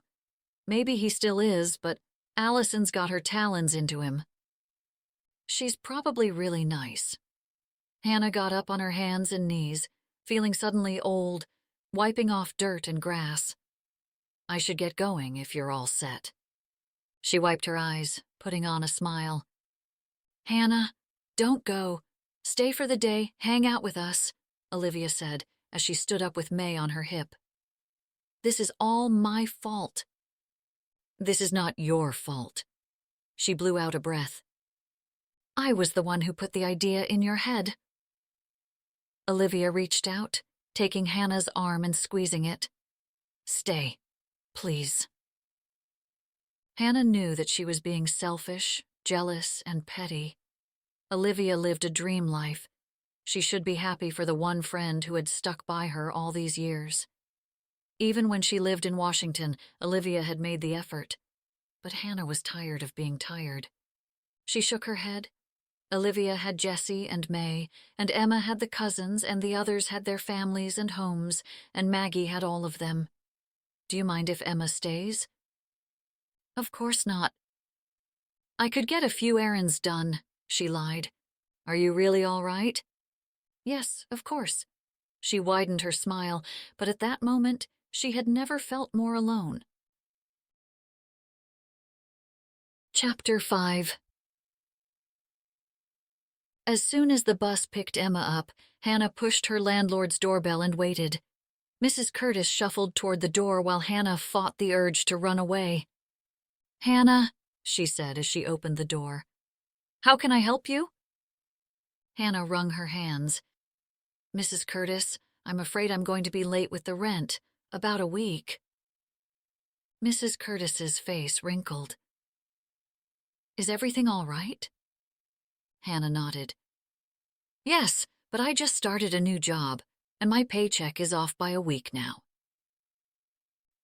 Maybe he still is, but Allison's got her talons into him. She's probably really nice. Hannah got up on her hands and knees, feeling suddenly old, wiping off dirt and grass. I should get going if you're all set. She wiped her eyes, putting on a smile. Hannah, don't go. Stay for the day, hang out with us, Olivia said as she stood up with May on her hip. This is all my fault. This is not your fault. She blew out a breath. I was the one who put the idea in your head. Olivia reached out, taking Hannah's arm and squeezing it. Stay, please. Hannah knew that she was being selfish, jealous, and petty. Olivia lived a dream life. She should be happy for the one friend who had stuck by her all these years. Even when she lived in Washington, Olivia had made the effort. But Hannah was tired of being tired. She shook her head. Olivia had Jessie and May, and Emma had the cousins, and the others had their families and homes, and Maggie had all of them. Do you mind if Emma stays? Of course not. I could get a few errands done, she lied. Are you really all right? Yes, of course. She widened her smile, but at that moment, she had never felt more alone. Chapter 5. As soon as the bus picked Emma up, Hannah pushed her landlord's doorbell and waited. Mrs. Curtis shuffled toward the door while Hannah fought the urge to run away. Hannah, she said as she opened the door. How can I help you? Hannah wrung her hands. Mrs. Curtis, I'm afraid I'm going to be late with the rent. About a week. Mrs. Curtis's face wrinkled. Is everything all right? Hannah nodded. Yes, but I just started a new job, and my paycheck is off by a week now.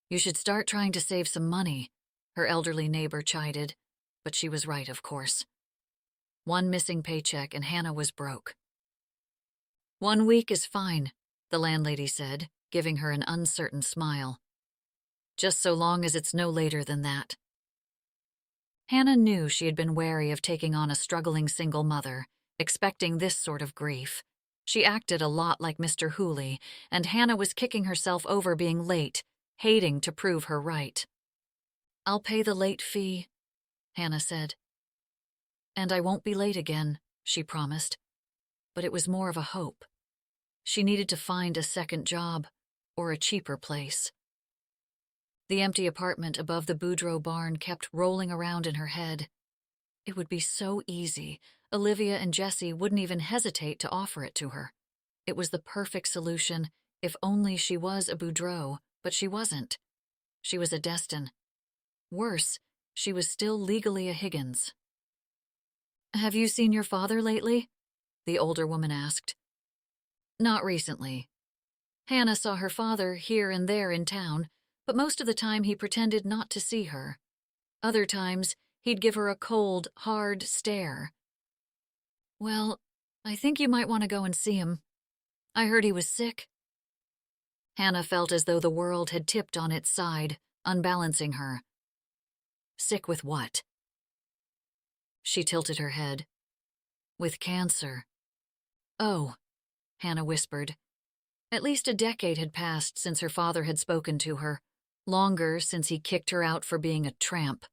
You should start trying to save some money, her elderly neighbor chided, but she was right, of course. One missing paycheck and Hannah was broke. 1 week is fine, the landlady said, giving her an uncertain smile. Just so long as it's no later than that. Hannah knew she had been wary of taking on a struggling single mother, expecting this sort of grief. She acted a lot like Mr. Hooley, and Hannah was kicking herself over being late, hating to prove her right. I'll pay the late fee, Hannah said. And I won't be late again, she promised. But it was more of a hope. She needed to find a second job, or a cheaper place. The empty apartment above the Boudreaux barn kept rolling around in her head. It would be so easy. Olivia and Jessie wouldn't even hesitate to offer it to her. It was the perfect solution, if only she was a Boudreaux, but she wasn't. She was a Destin. Worse, she was still legally a Higgins. Have you seen your father lately? The older woman asked. Not recently. Hannah saw her father here and there in town, but most of the time he pretended not to see her. Other times, he'd give her a cold, hard stare. Well, I think you might want to go and see him. I heard he was sick. Hannah felt as though the world had tipped on its side, unbalancing her. Sick with what? She tilted her head. With cancer. Oh, Hannah whispered. At least a decade had passed since her father had spoken to her, longer since he kicked her out for being a tramp.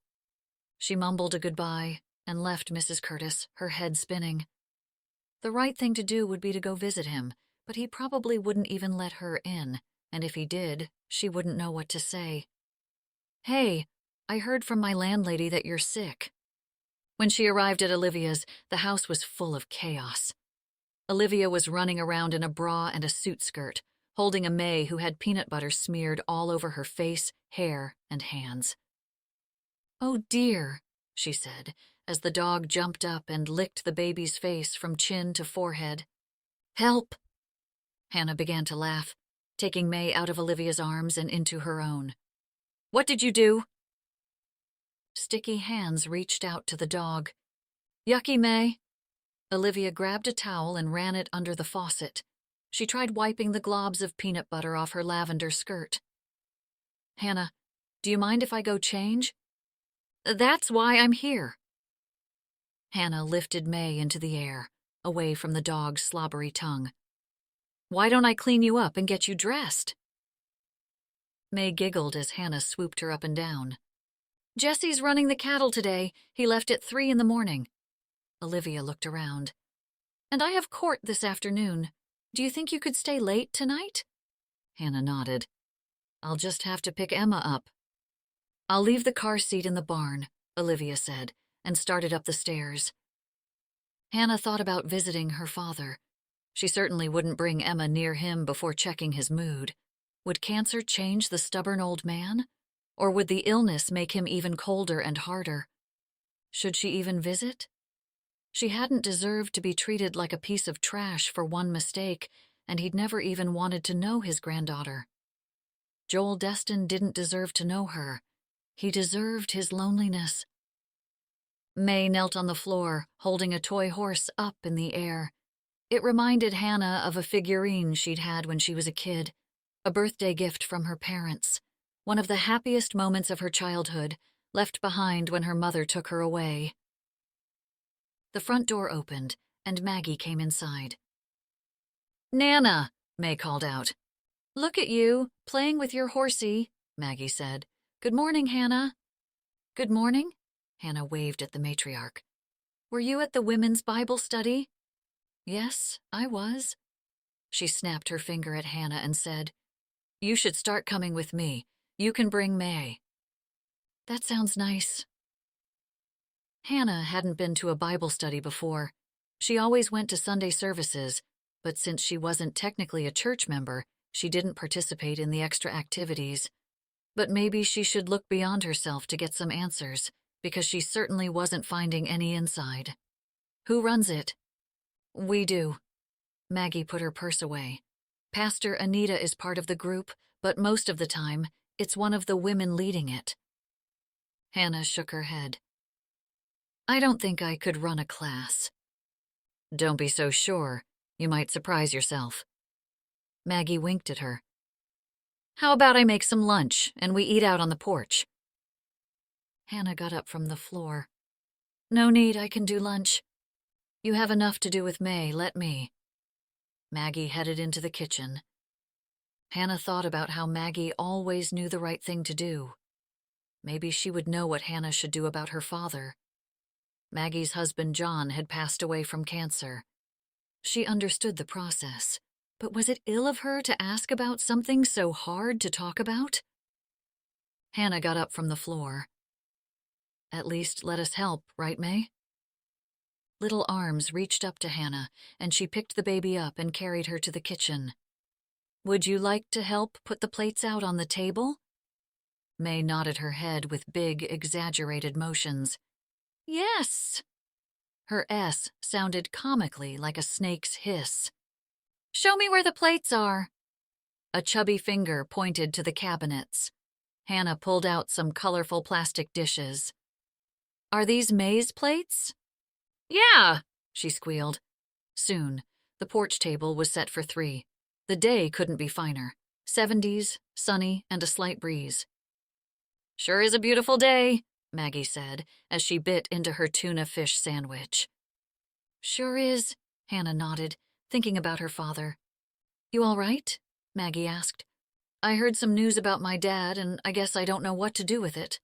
She mumbled a goodbye and left Mrs. Curtis, her head spinning. The right thing to do would be to go visit him, but he probably wouldn't even let her in, and if he did, she wouldn't know what to say. "Hey, I heard from my landlady that you're sick." When she arrived at Olivia's, the house was full of chaos. Olivia was running around in a bra and a suit skirt, holding a May who had peanut butter smeared all over her face, hair, and hands. "Oh dear," she said, as the dog jumped up and licked the baby's face from chin to forehead. "Help!" Hannah began to laugh, taking May out of Olivia's arms and into her own. "What did you do?" Sticky hands reached out to the dog. "Yucky, May." Olivia grabbed a towel and ran it under the faucet. She tried wiping the globs of peanut butter off her lavender skirt. "Hannah, do you mind if I go change?" "That's why I'm here." Hannah lifted May into the air, away from the dog's slobbery tongue. "Why don't I clean you up and get you dressed?" May giggled as Hannah swooped her up and down. "Jesse's running the cattle today. He left at 3 in the morning." Olivia looked around. "And I have court this afternoon. Do you think you could stay late tonight?" Hannah nodded. "I'll just have to pick Emma up." "I'll leave the car seat in the barn," Olivia said, and started up the stairs. Hannah thought about visiting her father. She certainly wouldn't bring Emma near him before checking his mood. Would cancer change the stubborn old man? Or would the illness make him even colder and harder? Should she even visit? She hadn't deserved to be treated like a piece of trash for one mistake, and he'd never even wanted to know his granddaughter. Joel Destin didn't deserve to know her. He deserved his loneliness. May knelt on the floor, holding a toy horse up in the air. It reminded Hannah of a figurine she'd had when she was a kid, a birthday gift from her parents, one of the happiest moments of her childhood, left behind when her mother took her away. The front door opened, and Maggie came inside. "Nana," May called out. "Look at you, playing with your horsey," Maggie said. "Good morning, Hannah." "Good morning," Hannah waved at the matriarch. "Were you at the women's Bible study?" "Yes, I was." She snapped her finger at Hannah and said, "You should start coming with me. You can bring May." "That sounds nice." Hannah hadn't been to a Bible study before. She always went to Sunday services, but since she wasn't technically a church member, she didn't participate in the extra activities. But maybe she should look beyond herself to get some answers, because she certainly wasn't finding any inside. "Who runs it?" "We do." Maggie put her purse away. "Pastor Anita is part of the group, but most of the time, it's one of the women leading it." Hannah shook her head. "I don't think I could run a class." "Don't be so sure. You might surprise yourself." Maggie winked at her. "How about I make some lunch, and we eat out on the porch?" Hannah got up from the floor. "No need, I can do lunch. You have enough to do with May, let me." Maggie headed into the kitchen. Hannah thought about how Maggie always knew the right thing to do. Maybe she would know what Hannah should do about her father. Maggie's husband John had passed away from cancer. She understood the process, but was it ill of her to ask about something so hard to talk about? Hannah got up from the floor. "At least let us help, right, May?" Little arms reached up to Hannah, and she picked the baby up and carried her to the kitchen. "Would you like to help put the plates out on the table?" May nodded her head with big, exaggerated motions. "Yes." Her S sounded comically like a snake's hiss. "Show me where the plates are." A chubby finger pointed to the cabinets. Hannah pulled out some colorful plastic dishes. "Are these May's plates?" "Yeah," she squealed. Soon, the porch table was set for 3. The day couldn't be finer. 70s, sunny, and a slight breeze. "Sure is a beautiful day," Maggie said, as she bit into her tuna fish sandwich. "Sure is," Hannah nodded, thinking about her father. "You all right? Maggie asked. I heard some news about my dad, and I guess I don't know what to do with it.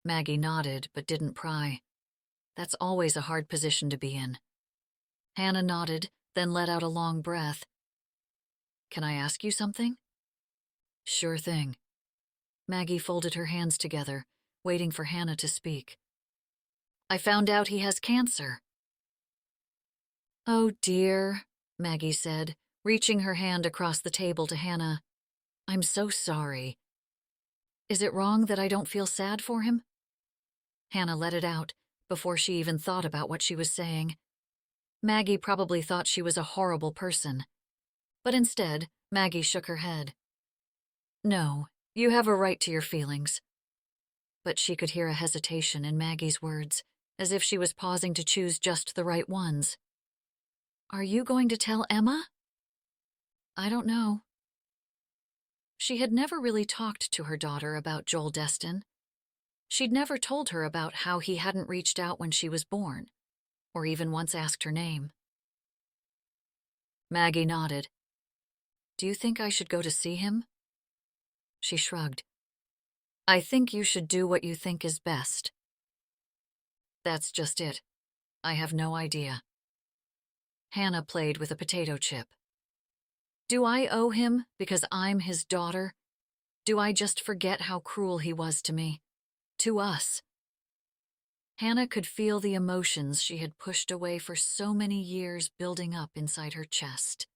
Maggie nodded, but didn't pry. That's always a hard position to be in. Hannah nodded, then let out a long breath. Can I ask you something? Sure thing. Maggie folded her hands together, waiting for Hannah to speak. I found out he has cancer. Oh dear, Maggie said, reaching her hand across the table to Hannah. I'm so sorry. Is it wrong that I don't feel sad for him? Hannah let it out, before she even thought about what she was saying. Maggie probably thought she was a horrible person. But instead, Maggie shook her head. No, you have a right to your feelings. But she could hear a hesitation in Maggie's words, as if she was pausing to choose just the right ones. Are you going to tell Emma? I don't know. She had never really talked to her daughter about Joel Destin. She'd never told her about how he hadn't reached out when she was born, or even once asked her name. Maggie nodded. Do you think I should go to see him? She shrugged. I think you should do what you think is best. That's just it. I have no idea. Hannah played with a potato chip. Do I owe him because I'm his daughter? Do I just forget how cruel he was to me? To us? Hannah could feel the emotions she had pushed away for so many years building up inside her chest.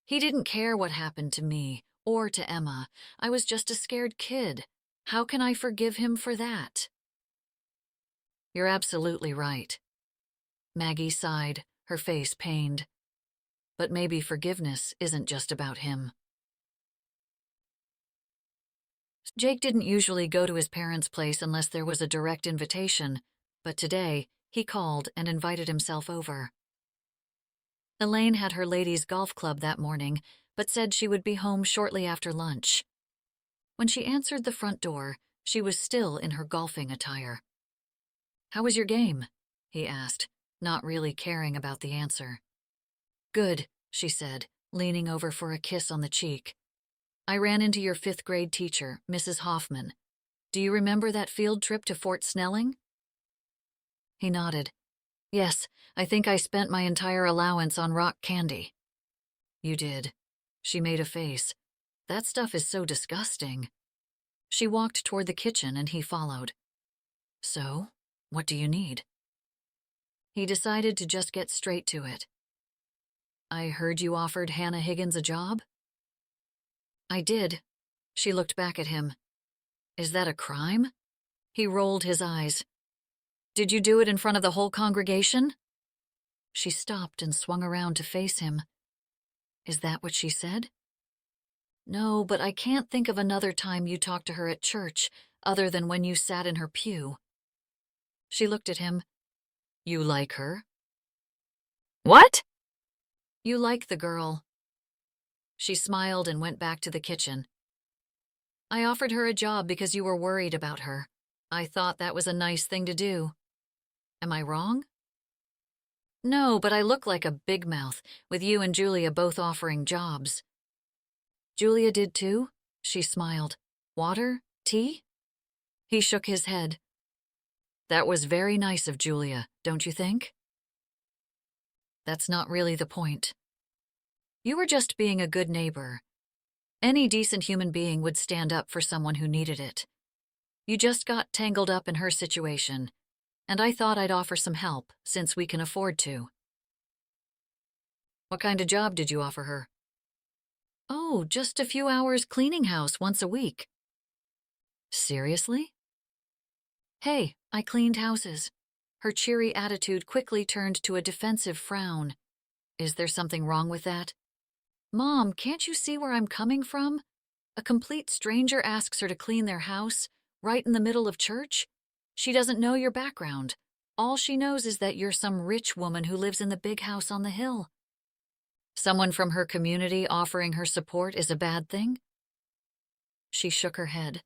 He didn't care what happened to me or to Emma. I was just a scared kid. How can I forgive him for that? You're absolutely right. Maggie sighed, her face pained. But maybe forgiveness isn't just about him. Jake didn't usually go to his parents' place unless there was a direct invitation, but today he called and invited himself over. Elaine had her ladies' golf club that morning, but said she would be home shortly after lunch. When she answered the front door, she was still in her golfing attire. How was your game? He asked, not really caring about the answer. Good, she said, leaning over for a kiss on the cheek. I ran into your 5th grade teacher, Mrs. Hoffman. Do you remember that field trip to Fort Snelling? He nodded. Yes, I think I spent my entire allowance on rock candy. You did. She made a face. That stuff is so disgusting. She walked toward the kitchen and he followed. So, what do you need? He decided to just get straight to it. I heard you offered Hannah Higgins a job? I did. She looked back at him. Is that a crime? He rolled his eyes. Did you do it in front of the whole congregation? She stopped and swung around to face him. Is that what she said? No, but I can't think of another time you talked to her at church, other than when you sat in her pew. She looked at him. You like her? What? You like the girl. She smiled and went back to the kitchen. I offered her a job because you were worried about her. I thought that was a nice thing to do. Am I wrong? No, but I look like a big mouth, with you and Julia both offering jobs. Julia did too? She smiled. Water? Tea? He shook his head. That was very nice of Julia, don't you think? That's not really the point. You were just being a good neighbor. Any decent human being would stand up for someone who needed it. You just got tangled up in her situation, and I thought I'd offer some help, since we can afford to. What kind of job did you offer her? Oh, just a few hours cleaning house once a week. Seriously? Hey, I cleaned houses. Her cheery attitude quickly turned to a defensive frown. Is there something wrong with that? Mom, can't you see where I'm coming from? A complete stranger asks her to clean their house, right in the middle of church? She doesn't know your background. All she knows is that you're some rich woman who lives in the big house on the hill. Someone from her community offering her support is a bad thing? She shook her head.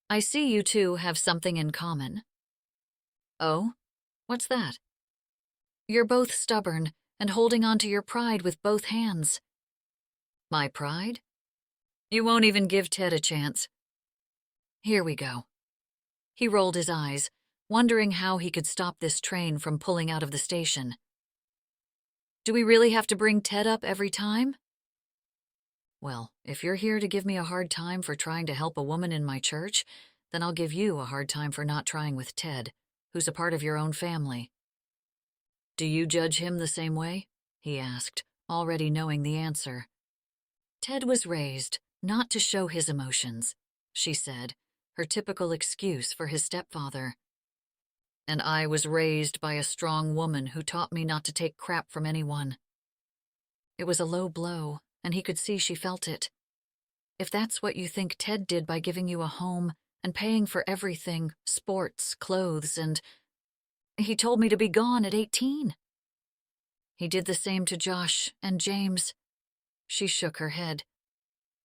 I see you two have something in common. Oh? What's that? You're both stubborn and holding on to your pride with both hands. My pride? You won't even give Ted a chance. Here we go. He rolled his eyes, wondering how he could stop this train from pulling out of the station. Do we really have to bring Ted up every time? Well, if you're here to give me a hard time for trying to help a woman in my church, then I'll give you a hard time for not trying with Ted, who's a part of your own family. Do you judge him the same way? He asked, already knowing the answer. Ted was raised not to show his emotions, she said, her typical excuse for his stepfather. And I was raised by a strong woman who taught me not to take crap from anyone. It was a low blow, and he could see she felt it. If that's what you think Ted did by giving you a home and paying for everything, sports, clothes, and... He told me to be gone at 18. He did the same to Josh and James. She shook her head.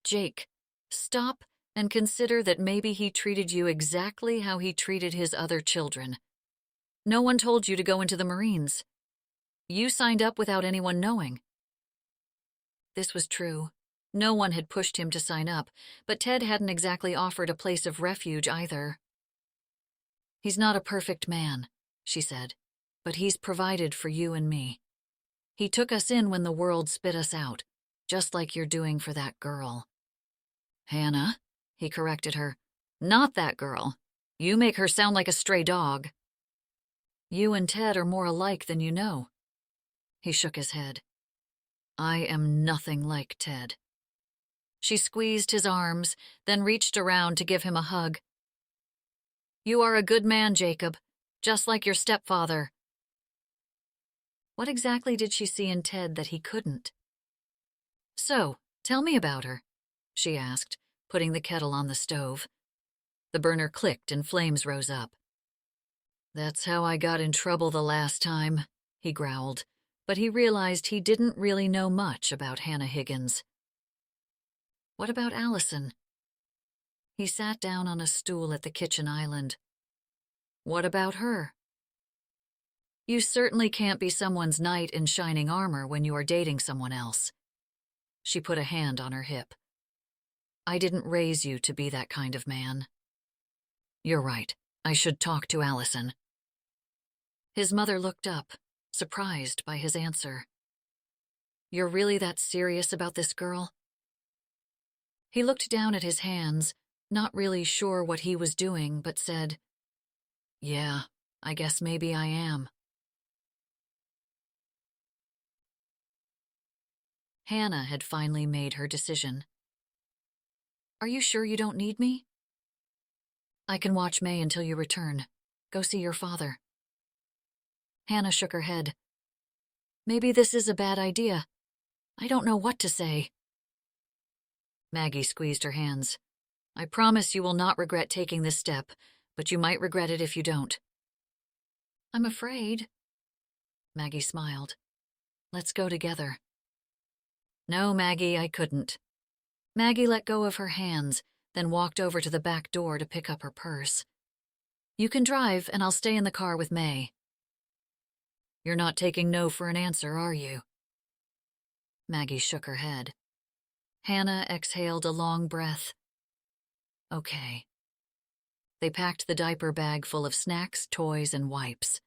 Jake, stop and consider that maybe he treated you exactly how he treated his other children. No one told you to go into the Marines. You signed up without anyone knowing. This was true. No one had pushed him to sign up, but Ted hadn't exactly offered a place of refuge either. He's not a perfect man, she said, but he's provided for you and me. He took us in when the world spit us out, just like you're doing for that girl. Hannah, he corrected her. Not that girl. You make her sound like a stray dog. You and Ted are more alike than you know. He shook his head. I am nothing like Ted. She squeezed his arms, then reached around to give him a hug. You are a good man, Jacob, just like your stepfather. What exactly did she see in Ted that he couldn't? So, tell me about her, she asked, putting the kettle on the stove. The burner clicked and flames rose up. That's how I got in trouble the last time, he growled, but he realized he didn't really know much about Hannah Higgins. What about Allison? He sat down on a stool at the kitchen island. What about her? You certainly can't be someone's knight in shining armor when you are dating someone else. She put a hand on her hip. I didn't raise you to be that kind of man. You're right. I should talk to Allison. His mother looked up, surprised by his answer. You're really that serious about this girl? He looked down at his hands, not really sure what he was doing, but said, Yeah, I guess maybe I am. Hannah had finally made her decision. Are you sure you don't need me? I can watch May until you return. Go see your father. Hannah shook her head. Maybe this is a bad idea. I don't know what to say. Maggie squeezed her hands. I promise you will not regret taking this step, but you might regret it if you don't. I'm afraid. Maggie smiled. Let's go together. No, Maggie, I couldn't. Maggie let go of her hands, then walked over to the back door to pick up her purse. You can drive, and I'll stay in the car with May. You're not taking no for an answer, are you? Maggie shook her head. Hannah exhaled a long breath. Okay. They packed the diaper bag full of snacks, toys, and wipes.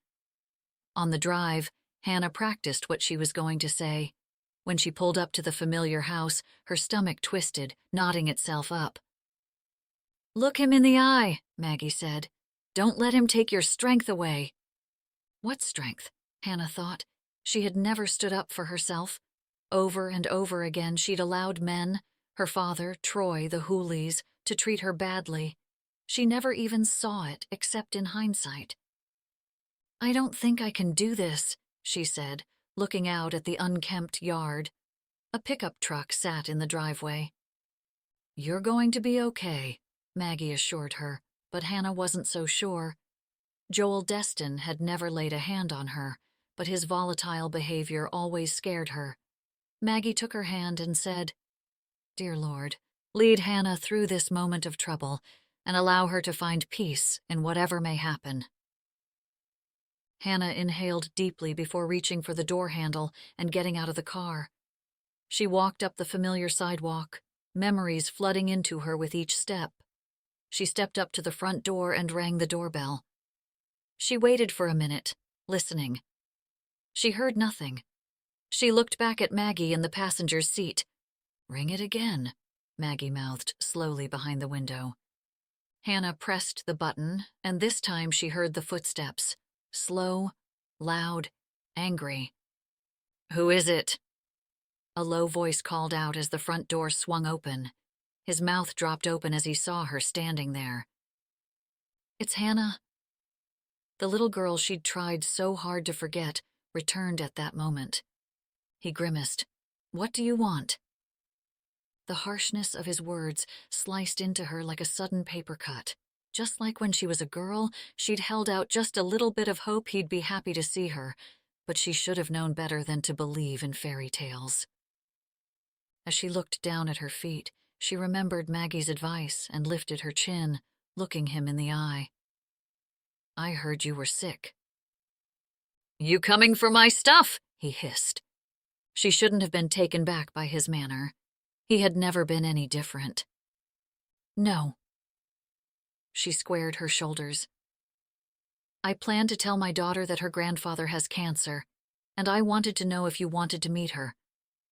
On the drive, Hannah practiced what she was going to say. When she pulled up to the familiar house, her stomach twisted, knotting itself up. Look him in the eye, Maggie said. Don't let him take your strength away. What strength? Hannah thought. She had never stood up for herself. Over and over again she'd allowed men, her father, Troy, the Hoolies, to treat her badly. She never even saw it, except in hindsight. I don't think I can do this, she said, looking out at the unkempt yard. A pickup truck sat in the driveway. You're going to be okay, Maggie assured her, but Hannah wasn't so sure. Joel Destin had never laid a hand on her, but his volatile behavior always scared her. Maggie took her hand and said, Dear Lord, lead Hannah through this moment of trouble and allow her to find peace in whatever may happen. Hannah inhaled deeply before reaching for the door handle and getting out of the car. She walked up the familiar sidewalk, memories flooding into her with each step. She stepped up to the front door and rang the doorbell. She waited for a minute, listening. She heard nothing. She looked back at Maggie in the passenger's seat. "Ring it again," Maggie mouthed slowly behind the window. Hannah pressed the button, and this time she heard the footsteps. Slow, loud, angry. "Who is it?" A low voice called out as the front door swung open. His mouth dropped open as he saw her standing there. "It's Hannah." The little girl she'd tried so hard to forget returned at that moment. He grimaced. "What do you want?" The harshness of his words sliced into her like a sudden paper cut. Just like when she was a girl, she'd held out just a little bit of hope he'd be happy to see her, but she should have known better than to believe in fairy tales. As she looked down at her feet, she remembered Maggie's advice and lifted her chin, looking him in the eye. "I heard you were sick." "You coming for my stuff?" he hissed. She shouldn't have been taken back by his manner. He had never been any different. "No." She squared her shoulders. "I plan to tell my daughter that her grandfather has cancer, and I wanted to know if you wanted to meet her,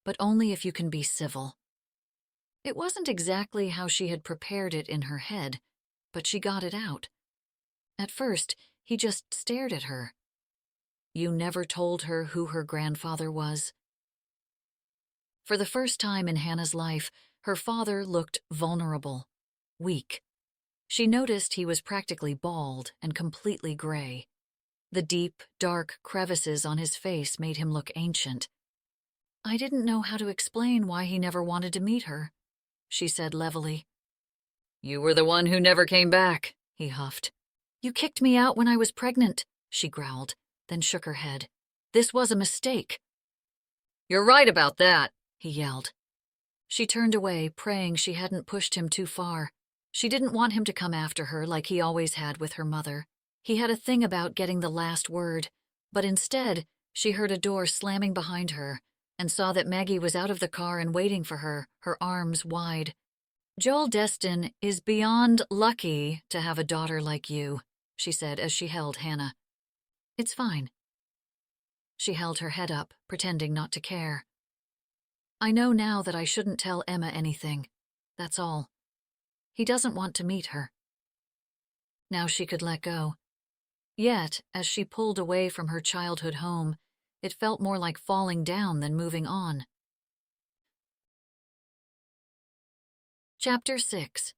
but only if you can be civil." It wasn't exactly how she had prepared it in her head, but she got it out. At first, he just stared at her. "You never told her who her grandfather was?" For the first time in Hannah's life, her father looked vulnerable, weak. She noticed he was practically bald and completely gray. The deep, dark crevices on his face made him look ancient. "I didn't know how to explain why he never wanted to meet her," she said levelly. "You were the one who never came back," he huffed. "You kicked me out when I was pregnant," she growled, then shook her head. "This was a mistake." "You're right about that," he yelled. She turned away, praying she hadn't pushed him too far. She didn't want him to come after her like he always had with her mother. He had a thing about getting the last word, but instead, she heard a door slamming behind her and saw that Maggie was out of the car and waiting for her, her arms wide. "Joel Destin is beyond lucky to have a daughter like you," she said as she held Hannah. "It's fine." She held her head up, pretending not to care. "I know now that I shouldn't tell Emma anything. That's all. He doesn't want to meet her." Now she could let go. Yet, as she pulled away from her childhood home, it felt more like falling down than moving on. Chapter 6.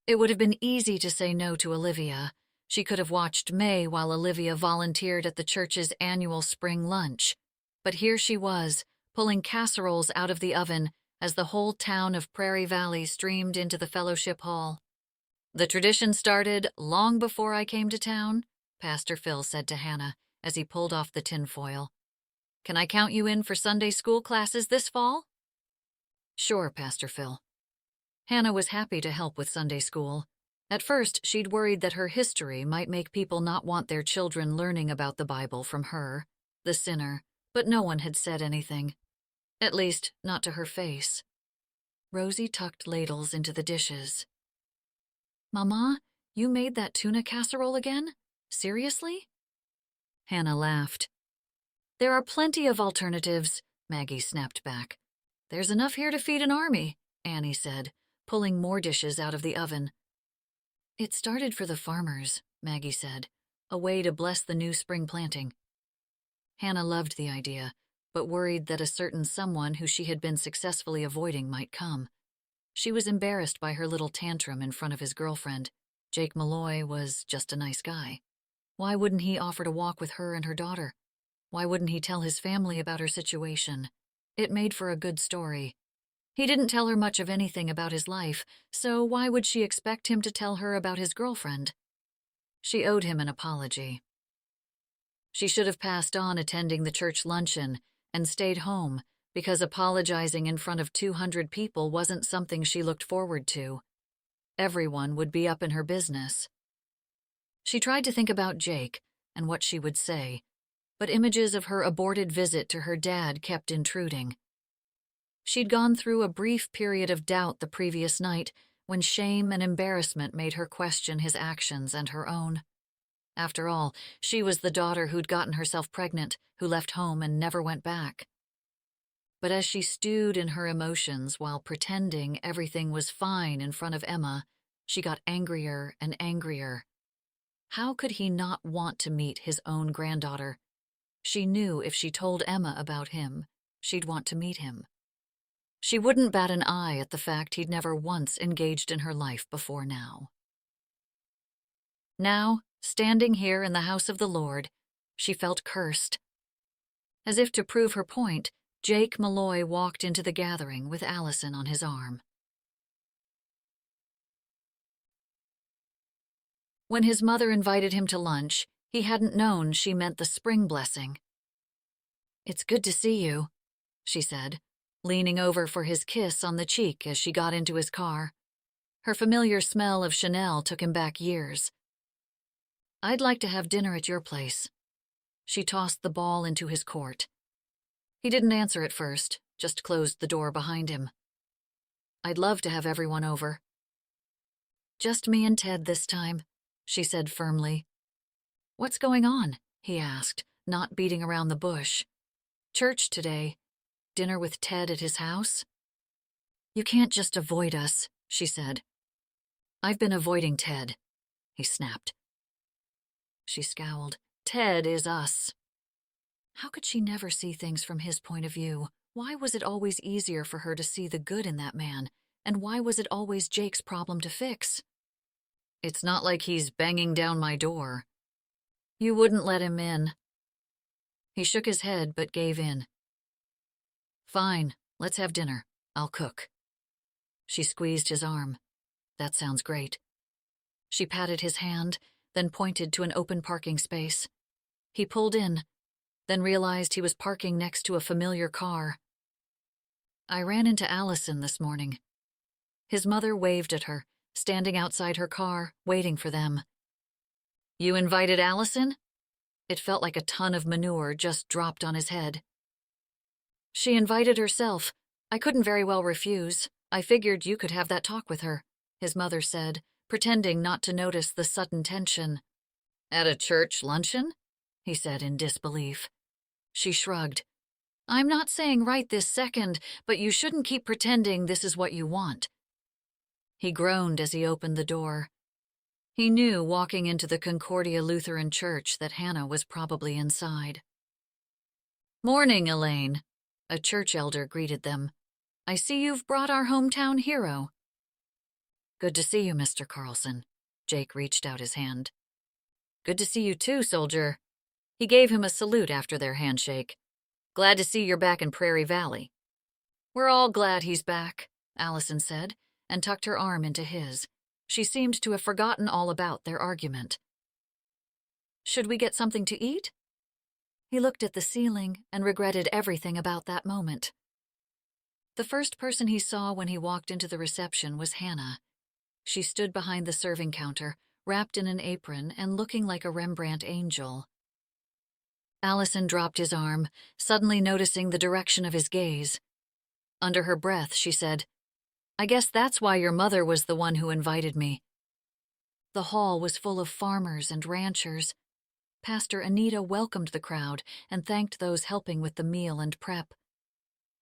It would have been easy to say no to Olivia. She could have watched May while Olivia volunteered at the church's annual spring lunch. But here she was, pulling casseroles out of the oven as the whole town of Prairie Valley streamed into the fellowship hall. "The tradition started long before I came to town," Pastor Phil said to Hannah as he pulled off the tinfoil. "Can I count you in for Sunday school classes this fall?" "Sure, Pastor Phil." Hannah was happy to help with Sunday school. At first, she'd worried that her history might make people not want their children learning about the Bible from her, the sinner, but no one had said anything. At least, not to her face. Rosie tucked ladles into the dishes. "Mama, you made that tuna casserole again? Seriously?" Hannah laughed. "There are plenty of alternatives," Maggie snapped back. "There's enough here to feed an army," Annie said, pulling more dishes out of the oven. "It started for the farmers," Maggie said, "a way to bless the new spring planting." Hannah loved the idea, but worried that a certain someone who she had been successfully avoiding might come. She was embarrassed by her little tantrum in front of his girlfriend. Jake Malloy was just a nice guy. Why wouldn't he offer to walk with her and her daughter? Why wouldn't he tell his family about her situation? It made for a good story. He didn't tell her much of anything about his life, so why would she expect him to tell her about his girlfriend? She owed him an apology. She should have passed on attending the church luncheon and stayed home, because apologizing in front of 200 people wasn't something she looked forward to. Everyone would be up in her business. She tried to think about Jake and what she would say. but images of her aborted visit to her dad kept intruding. She'd gone through a brief period of doubt the previous night when shame and embarrassment made her question his actions and her own. After all, she was the daughter who'd gotten herself pregnant, who left home and never went back. But as she stewed in her emotions while pretending everything was fine in front of Emma, she got angrier and angrier. How could he not want to meet his own granddaughter? She knew if she told Emma about him, she'd want to meet him. She wouldn't bat an eye at the fact he'd never once engaged in her life before now. Now, standing here in the house of the Lord, she felt cursed. As if to prove her point, Jake Malloy walked into the gathering with Allison on his arm. When his mother invited him to lunch, he hadn't known she meant the spring blessing. "It's good to see you," she said, leaning over for his kiss on the cheek as she got into his car. Her familiar smell of Chanel took him back years. "I'd like to have dinner at your place." She tossed the ball into his court. He didn't answer at first, just closed the door behind him. "I'd love to have everyone over." "Just me and Ted this time," she said firmly. "What's going on?" he asked, not beating around the bush. "Church today. Dinner with Ted at his house?" "You can't just avoid us," she said. "I've been avoiding Ted," he snapped. She scowled. "Ted is us." How could she never see things from his point of view? Why was it always easier for her to see the good in that man? And why was it always Jake's problem to fix? "It's not like he's banging down my door." "You wouldn't let him in." He shook his head but gave in. "Fine, let's have dinner. I'll cook." She squeezed his arm. "That sounds great." She patted his hand, then pointed to an open parking space. He pulled in, then realized he was parking next to a familiar car. "I ran into Allison this morning." His mother waved at her, standing outside her car, waiting for them. "You invited Allison?" It felt like a ton of manure just dropped on his head. "She invited herself. I couldn't very well refuse. I figured you could have that talk with her," his mother said, pretending not to notice the sudden tension. "At a church luncheon?" he said in disbelief. She shrugged. "I'm not saying right this second, but you shouldn't keep pretending this is what you want." He groaned as he opened the door. He knew walking into the Concordia Lutheran Church that Hannah was probably inside. "Morning, Elaine," a church elder greeted them. "I see you've brought our hometown hero." "Good to see you, Mr. Carlson." Jake reached out his hand. "Good to see you too, soldier." He gave him a salute after their handshake. "Glad to see you're back in Prairie Valley." "We're all glad he's back," Allison said, and tucked her arm into his. She seemed to have forgotten all about their argument. "Should we get something to eat?" He looked at the ceiling and regretted everything about that moment. The first person he saw when he walked into the reception was Hannah. She stood behind the serving counter, wrapped in an apron and looking like a Rembrandt angel. Allison dropped his arm, suddenly noticing the direction of his gaze. Under her breath, she said, "I guess that's why your mother was the one who invited me." The hall was full of farmers and ranchers. Pastor Anita welcomed the crowd and thanked those helping with the meal and prep.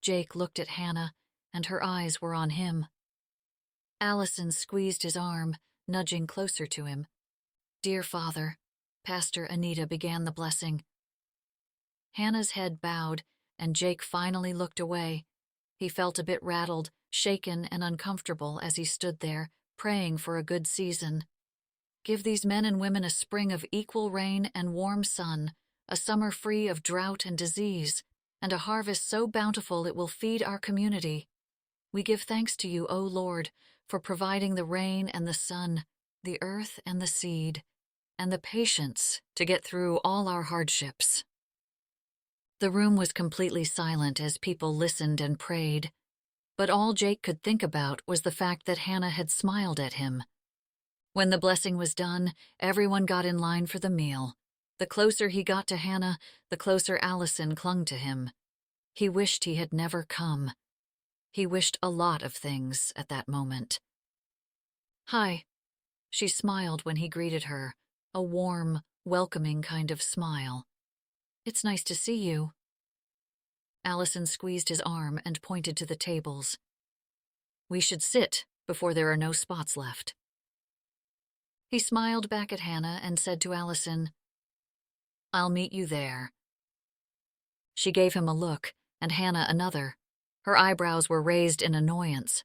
Jake looked at Hannah, and her eyes were on him. Allison squeezed his arm, nudging closer to him. "Dear Father," Pastor Anita began the blessing. Hannah's head bowed, and Jake finally looked away. He felt a bit rattled, shaken and uncomfortable as he stood there, praying for a good season. Give these men and women a spring of equal rain and warm sun, a summer free of drought and disease, and a harvest so bountiful it will feed our community. We give thanks to you, O Lord, for providing the rain and the sun, the earth and the seed, and the patience to get through all our hardships." The room was completely silent as people listened and prayed, but all Jake could think about was the fact that Hannah had smiled at him. When the blessing was done, everyone got in line for the meal. The closer he got to Hannah, the closer Allison clung to him. He wished he had never come. He wished a lot of things at that moment. "Hi." She smiled when he greeted her, a warm, welcoming kind of smile. "It's nice to see you." Allison squeezed his arm and pointed to the tables. "We should sit before there are no spots left." He smiled back at Hannah and said to Allison, "I'll meet you there." She gave him a look, and Hannah another. Her eyebrows were raised in annoyance.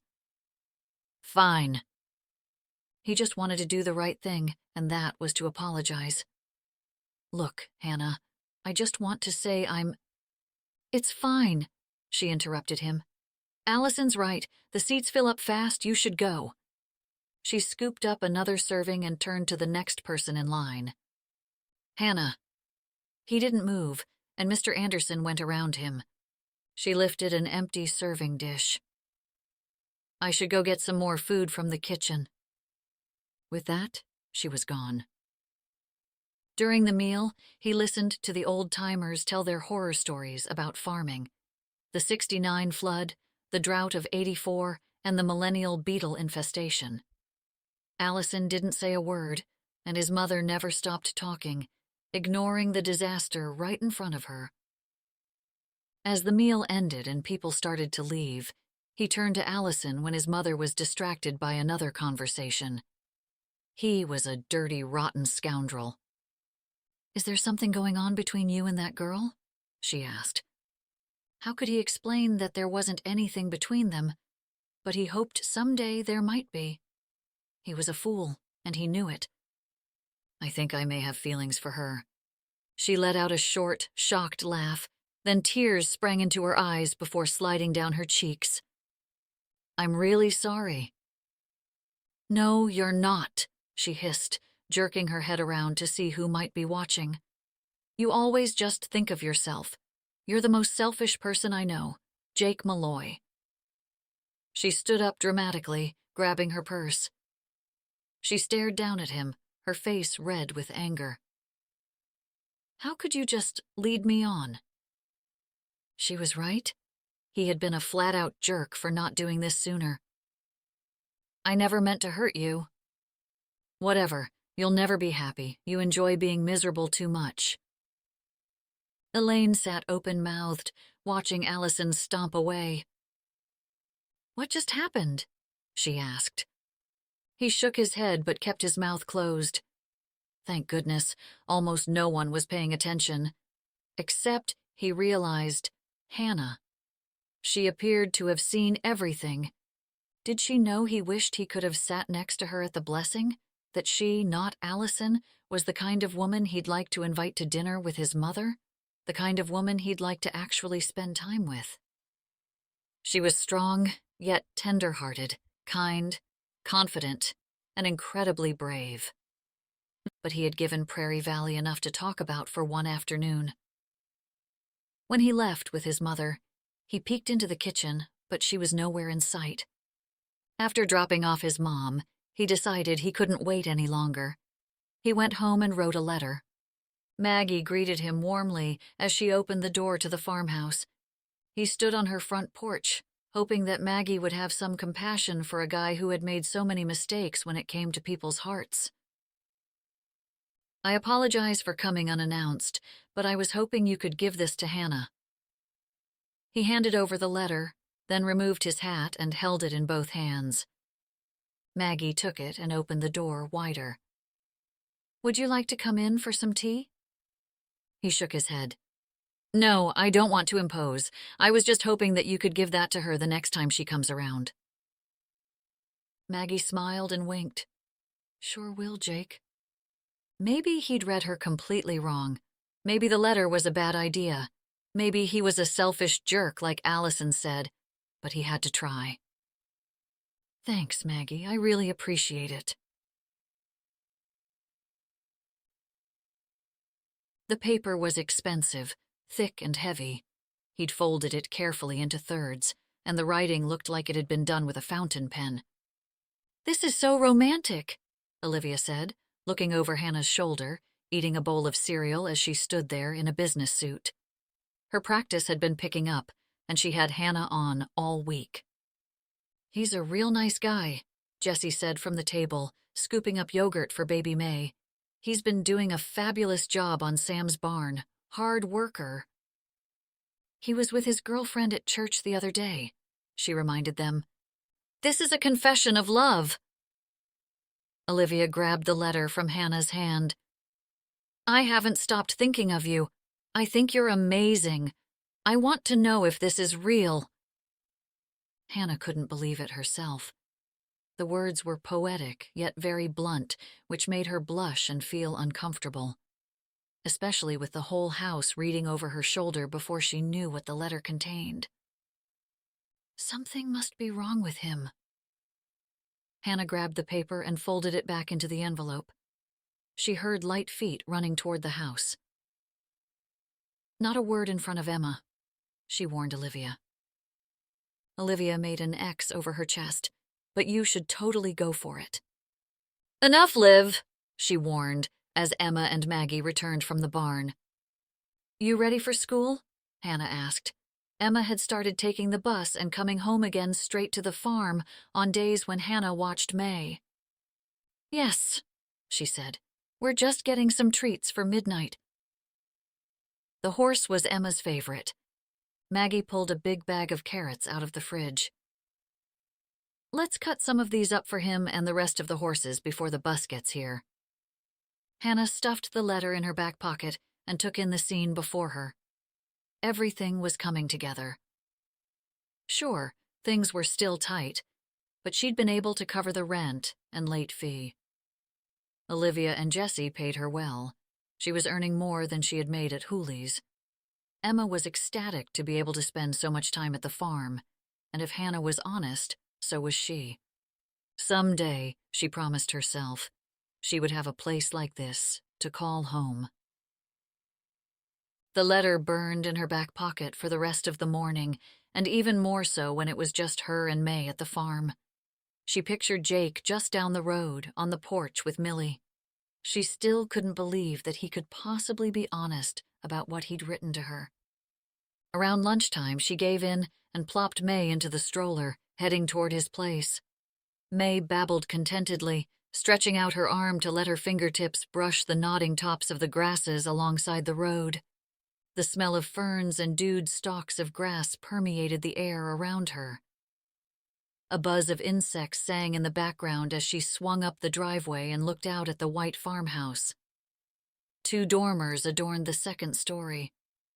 "Fine." He just wanted to do the right thing, and that was to apologize. "Look, Hannah, I just want to say I'm—" "It's fine," she interrupted him. "Allison's right. The seats fill up fast. You should go." She scooped up another serving and turned to the next person in line. "Hannah." He didn't move, and Mr. Anderson went around him. She lifted an empty serving dish. "I should go get some more food from the kitchen." With that, she was gone. During the meal, he listened to the old-timers tell their horror stories about farming. The '69 flood, the drought of '84, and the millennial beetle infestation. Allison didn't say a word, and his mother never stopped talking, ignoring the disaster right in front of her. As the meal ended and people started to leave, he turned to Allison when his mother was distracted by another conversation. He was a dirty, rotten scoundrel. "Is there something going on between you and that girl?" she asked. How could he explain that there wasn't anything between them, but he hoped someday there might be? He was a fool, and he knew it. "I think I may have feelings for her." She let out a short, shocked laugh, then tears sprang into her eyes before sliding down her cheeks. "I'm really sorry." "No, you're not," she hissed, jerking her head around to see who might be watching. "You always just think of yourself. You're the most selfish person I know, Jake Malloy." She stood up dramatically, grabbing her purse. She stared down at him, her face red with anger. "How could you just lead me on?" She was right. He had been a flat-out jerk for not doing this sooner. "I never meant to hurt you." "Whatever. You'll never be happy. You enjoy being miserable too much." Elaine sat open-mouthed, watching Allison stomp away. "What just happened?" she asked. He shook his head but kept his mouth closed. Thank goodness, almost no one was paying attention. Except, he realized, Hannah. She appeared to have seen everything. Did she know he wished he could have sat next to her at the blessing? That she, not Allison, was the kind of woman he'd like to invite to dinner with his mother? The kind of woman he'd like to actually spend time with? She was strong, yet tender-hearted, kind, confident, and incredibly brave. But he had given Prairie Valley enough to talk about for one afternoon. When he left with his mother, he peeked into the kitchen, but she was nowhere in sight. After dropping off his mom, he decided he couldn't wait any longer. He went home and wrote a letter. Maggie greeted him warmly as she opened the door to the farmhouse. He stood on her front porch, hoping that Maggie would have some compassion for a guy who had made so many mistakes when it came to people's hearts. "I apologize for coming unannounced, but I was hoping you could give this to Hannah." He handed over the letter, then removed his hat and held it in both hands. Maggie took it and opened the door wider. "Would you like to come in for some tea?" He shook his head. "No, I don't want to impose. I was just hoping that you could give that to her the next time she comes around." Maggie smiled and winked. "Sure will, Jake." Maybe he'd read her completely wrong. Maybe the letter was a bad idea. Maybe he was a selfish jerk like Allison said, but he had to try. "Thanks, Maggie. I really appreciate it." The paper was expensive, thick and heavy. He'd folded it carefully into thirds, and the writing looked like it had been done with a fountain pen. "This is so romantic," Olivia said, looking over Hannah's shoulder, eating a bowl of cereal as she stood there in a business suit. Her practice had been picking up, and she had Hannah on all week. "He's a real nice guy," Jessie said from the table, scooping up yogurt for baby May. "He's been doing a fabulous job on Sam's barn. Hard worker." "He was with his girlfriend at church the other day," she reminded them. "This is a confession of love." Olivia grabbed the letter from Hannah's hand. "I haven't stopped thinking of you. I think you're amazing. I want to know if this is real." Hannah couldn't believe it herself. The words were poetic, yet very blunt, which made her blush and feel uncomfortable, especially with the whole house reading over her shoulder before she knew what the letter contained. Something must be wrong with him. Hannah grabbed the paper and folded it back into the envelope. She heard light feet running toward the house. "Not a word in front of Emma," she warned Olivia. Olivia made an X over her chest. "But you should totally go for it." "Enough, Liv," she warned, as Emma and Maggie returned from the barn. "You ready for school?" Hannah asked. Emma had started taking the bus and coming home again straight to the farm on days when Hannah watched May. "Yes," she said. "We're just getting some treats for midnight." The horse was Emma's favorite. Maggie pulled a big bag of carrots out of the fridge. "Let's cut some of these up for him and the rest of the horses before the bus gets here." Hannah stuffed the letter in her back pocket and took in the scene before her. Everything was coming together. Sure, things were still tight, but she'd been able to cover the rent and late fee. Olivia and Jessie paid her well. She was earning more than she had made at Hooley's. Emma was ecstatic to be able to spend so much time at the farm, and if Hannah was honest, so was she. Someday, she promised herself, she would have a place like this to call home. The letter burned in her back pocket for the rest of the morning, and even more so when it was just her and May at the farm. She pictured Jake just down the road, on the porch with Millie. She still couldn't believe that he could possibly be honest about what he'd written to her. Around lunchtime, she gave in and plopped May into the stroller, heading toward his place. May babbled contentedly, stretching out her arm to let her fingertips brush the nodding tops of the grasses alongside the road. The smell of ferns and dewed stalks of grass permeated the air around her. A buzz of insects sang in the background as she swung up the driveway and looked out at the white farmhouse. 2 dormers adorned the second story.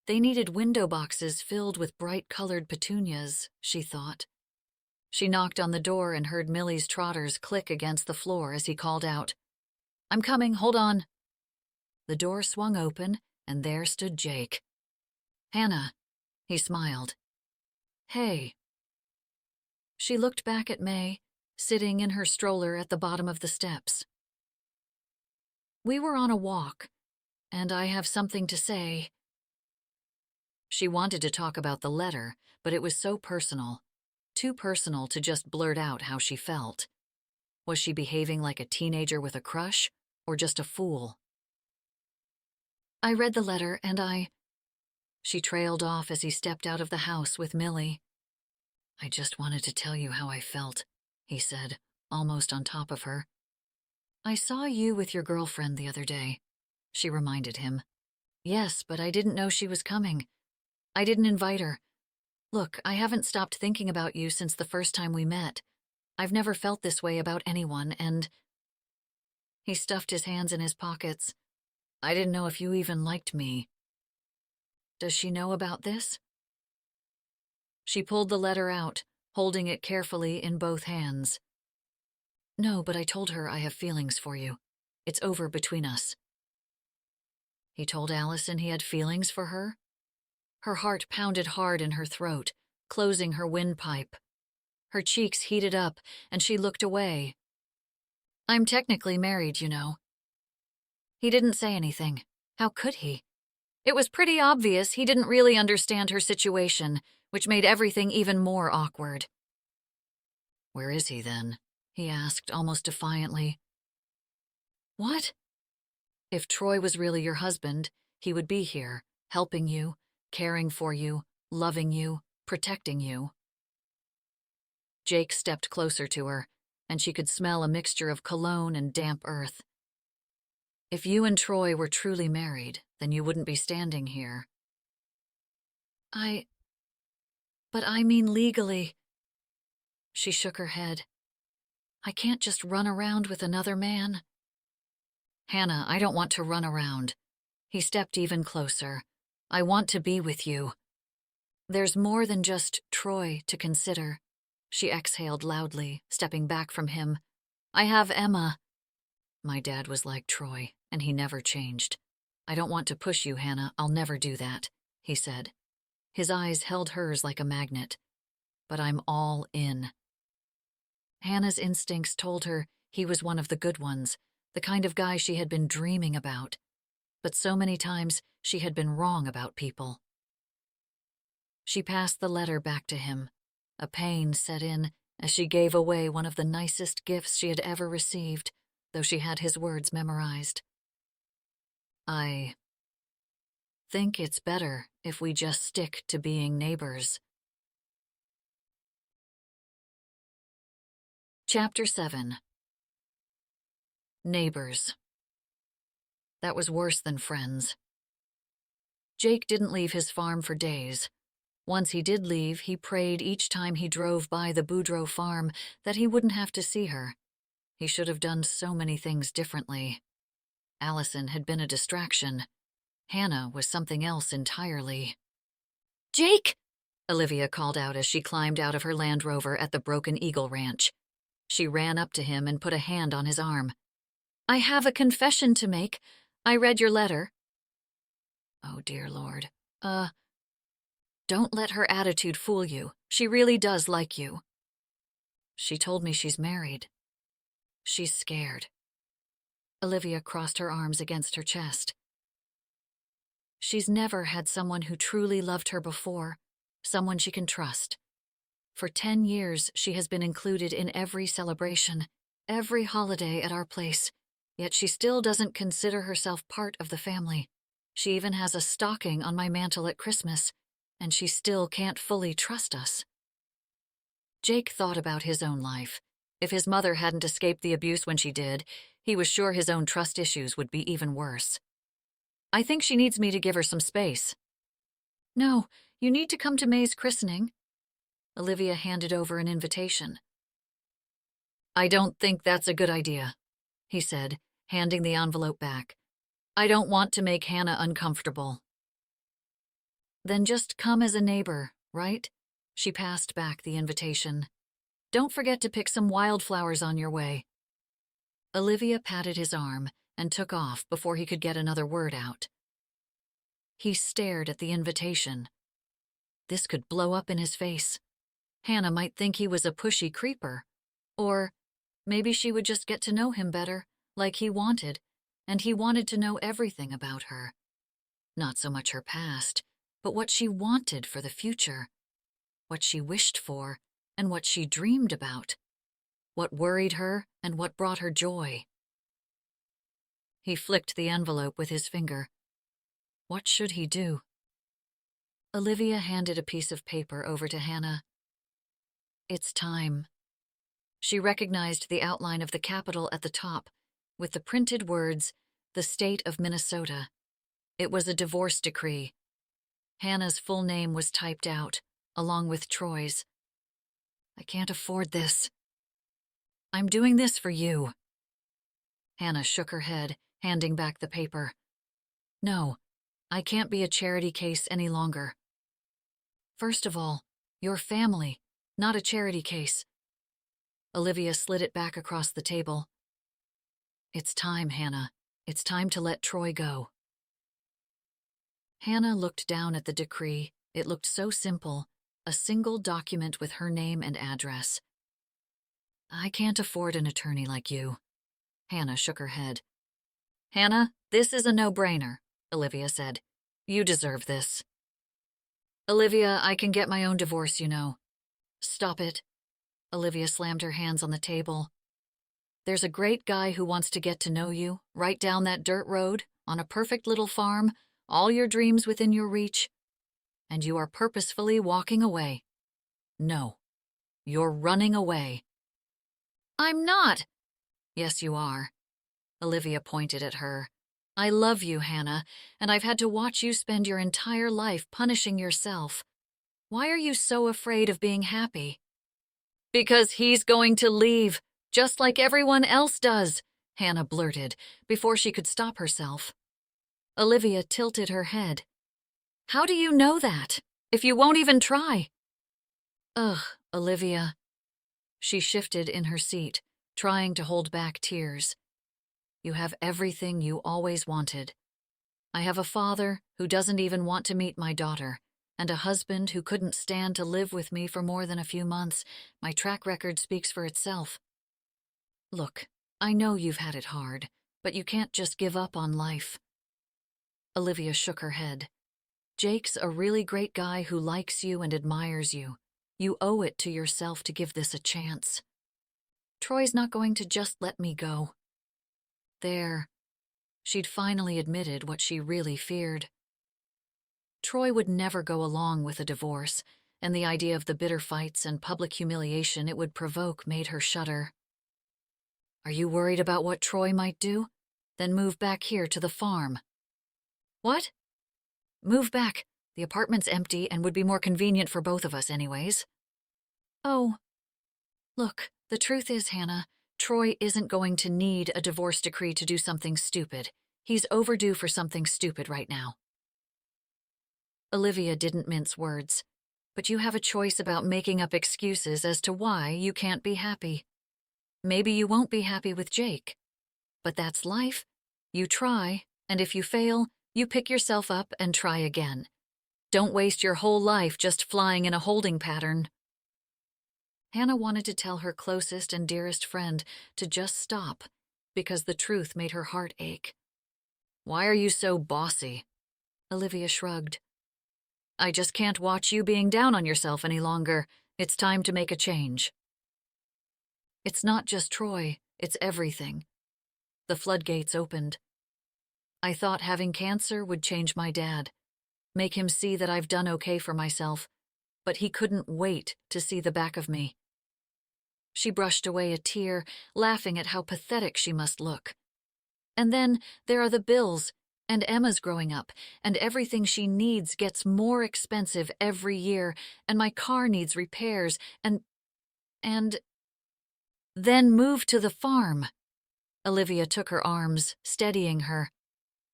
They needed window boxes filled with bright-colored petunias, she thought. She knocked on the door and heard Millie's trotters click against the floor as he called out, "I'm coming, hold on." The door swung open, and there stood Jake. "Hannah," he smiled. "Hey." She looked back at May, sitting in her stroller at the bottom of the steps. "We were on a walk, and I have something to say." She wanted to talk about the letter, but it was so personal. Too personal to just blurt out how she felt. Was she behaving like a teenager with a crush, or just a fool? "I read the letter, and She trailed off as he stepped out of the house with Millie. "I just wanted to tell you how I felt," he said, almost on top of her. "I saw you with your girlfriend the other day," she reminded him. "Yes, but I didn't know she was coming. I didn't invite her. Look, I haven't stopped thinking about you since the first time we met. I've never felt this way about anyone, and—" He stuffed his hands in his pockets. "I didn't know if you even liked me." "Does she know about this?" She pulled the letter out, holding it carefully in both hands. "No, but I told her I have feelings for you. It's over between us." He told Allison he had feelings for her? Her heart pounded hard in her throat, closing her windpipe. Her cheeks heated up, and she looked away. "I'm technically married, you know." He didn't say anything. How could he? It was pretty obvious he didn't really understand her situation, which made everything even more awkward. "Where is he, then?" he asked, almost defiantly. "What?" If Troy was really your husband, he would be here, helping you, caring for you, loving you, protecting you. Jake stepped closer to her, and she could smell a mixture of cologne and damp earth. If you and Troy were truly married, then you wouldn't be standing here. But I mean legally. She shook her head. I can't just run around with another man. Hannah, I don't want to run around. He stepped even closer. I want to be with you. There's more than just Troy to consider. She exhaled loudly, stepping back from him. I have Emma. My dad was like Troy, and he never changed. I don't want to push you, Hannah. I'll never do that, he said. His eyes held hers like a magnet. But I'm all in. Hannah's instincts told her he was one of the good ones, the kind of guy she had been dreaming about. But so many times she had been wrong about people. She passed the letter back to him. A pain set in as she gave away one of the nicest gifts she had ever received, though she had his words memorized. I think it's better if we just stick to being neighbors. Chapter 7. Neighbors. That was worse than friends. Jake didn't leave his farm for days. Once he did leave, he prayed each time he drove by the Boudreaux farm that he wouldn't have to see her. He should have done so many things differently. Allison had been a distraction. Hannah was something else entirely. Jake! Olivia called out as she climbed out of her Land Rover at the Broken Eagle Ranch. She ran up to him and put a hand on his arm. I have a confession to make. I read your letter. Oh, dear Lord. Don't let her attitude fool you. She really does like you. She told me she's married. She's scared. Olivia crossed her arms against her chest. She's never had someone who truly loved her before, someone she can trust. For 10 years, she has been included in every celebration, every holiday at our place, yet she still doesn't consider herself part of the family. She even has a stocking on my mantle at Christmas, and she still can't fully trust us. Jake thought about his own life. If his mother hadn't escaped the abuse when she did, he was sure his own trust issues would be even worse. I think she needs me to give her some space. No, you need to come to May's christening. Olivia handed over an invitation. I don't think that's a good idea, he said, handing the envelope back. I don't want to make Hannah uncomfortable. Then just come as a neighbor, right? She passed back the invitation. Don't forget to pick some wildflowers on your way. Olivia patted his arm and took off before he could get another word out. He stared at the invitation. This could blow up in his face. Hannah might think he was a pushy creeper. Or maybe she would just get to know him better, like he wanted, and he wanted to know everything about her. Not so much her past, but what she wanted for the future. What she wished for, and what she dreamed about. What worried her, and what brought her joy. He flicked the envelope with his finger. What should he do? Olivia handed a piece of paper over to Hannah. It's time. She recognized the outline of the capital at the top, with the printed words, "The State of Minnesota." It was a divorce decree. Hannah's full name was typed out, along with Troy's. I can't afford this. I'm doing this for you. Hannah shook her head, handing back the paper. No, I can't be a charity case any longer. First of all, your family, not a charity case. Olivia slid it back across the table. It's time, Hannah. It's time to let Troy go. Hannah looked down at the decree. It looked so simple, a single document with her name and address. I can't afford an attorney like you. Hannah shook her head. Hannah, this is a no-brainer, Olivia said. You deserve this. Olivia, I can get my own divorce, you know. Stop it. Olivia slammed her hands on the table. There's a great guy who wants to get to know you, right down that dirt road, on a perfect little farm, all your dreams within your reach, and you are purposefully walking away. No, you're running away. I'm not. Yes, you are. Olivia pointed at her. I love you, Hannah, and I've had to watch you spend your entire life punishing yourself. Why are you so afraid of being happy? Because he's going to leave, just like everyone else does, Hannah blurted, before she could stop herself. Olivia tilted her head. How do you know that, if you won't even try? Ugh, Olivia. She shifted in her seat, trying to hold back tears. You have everything you always wanted. I have a father who doesn't even want to meet my daughter, and a husband who couldn't stand to live with me for more than a few months. My track record speaks for itself. Look, I know you've had it hard, but you can't just give up on life. Olivia shook her head. Jake's a really great guy who likes you and admires you. You owe it to yourself to give this a chance. Troy's not going to just let me go. There. She'd finally admitted what she really feared. Troy would never go along with a divorce, and the idea of the bitter fights and public humiliation it would provoke made her shudder. Are you worried about what Troy might do? Then move back here to the farm. What? Move back. The apartment's empty and would be more convenient for both of us anyways. Oh. Look, the truth is, Hannah, Troy isn't going to need a divorce decree to do something stupid. He's overdue for something stupid right now. Olivia didn't mince words, but you have a choice about making up excuses as to why you can't be happy. Maybe you won't be happy with Jake, but that's life. You try, and if you fail, you pick yourself up and try again. Don't waste your whole life just flying in a holding pattern. Hannah wanted to tell her closest and dearest friend to just stop, because the truth made her heart ache. Why are you so bossy? Olivia shrugged. I just can't watch you being down on yourself any longer. It's time to make a change. It's not just Troy, it's everything. The floodgates opened. I thought having cancer would change my dad, make him see that I've done okay for myself, but he couldn't wait to see the back of me. She brushed away a tear, laughing at how pathetic she must look. And then there are the bills, and Emma's growing up, and everything she needs gets more expensive every year, and my car needs repairs, and then move to the farm. Olivia took her arms, steadying her.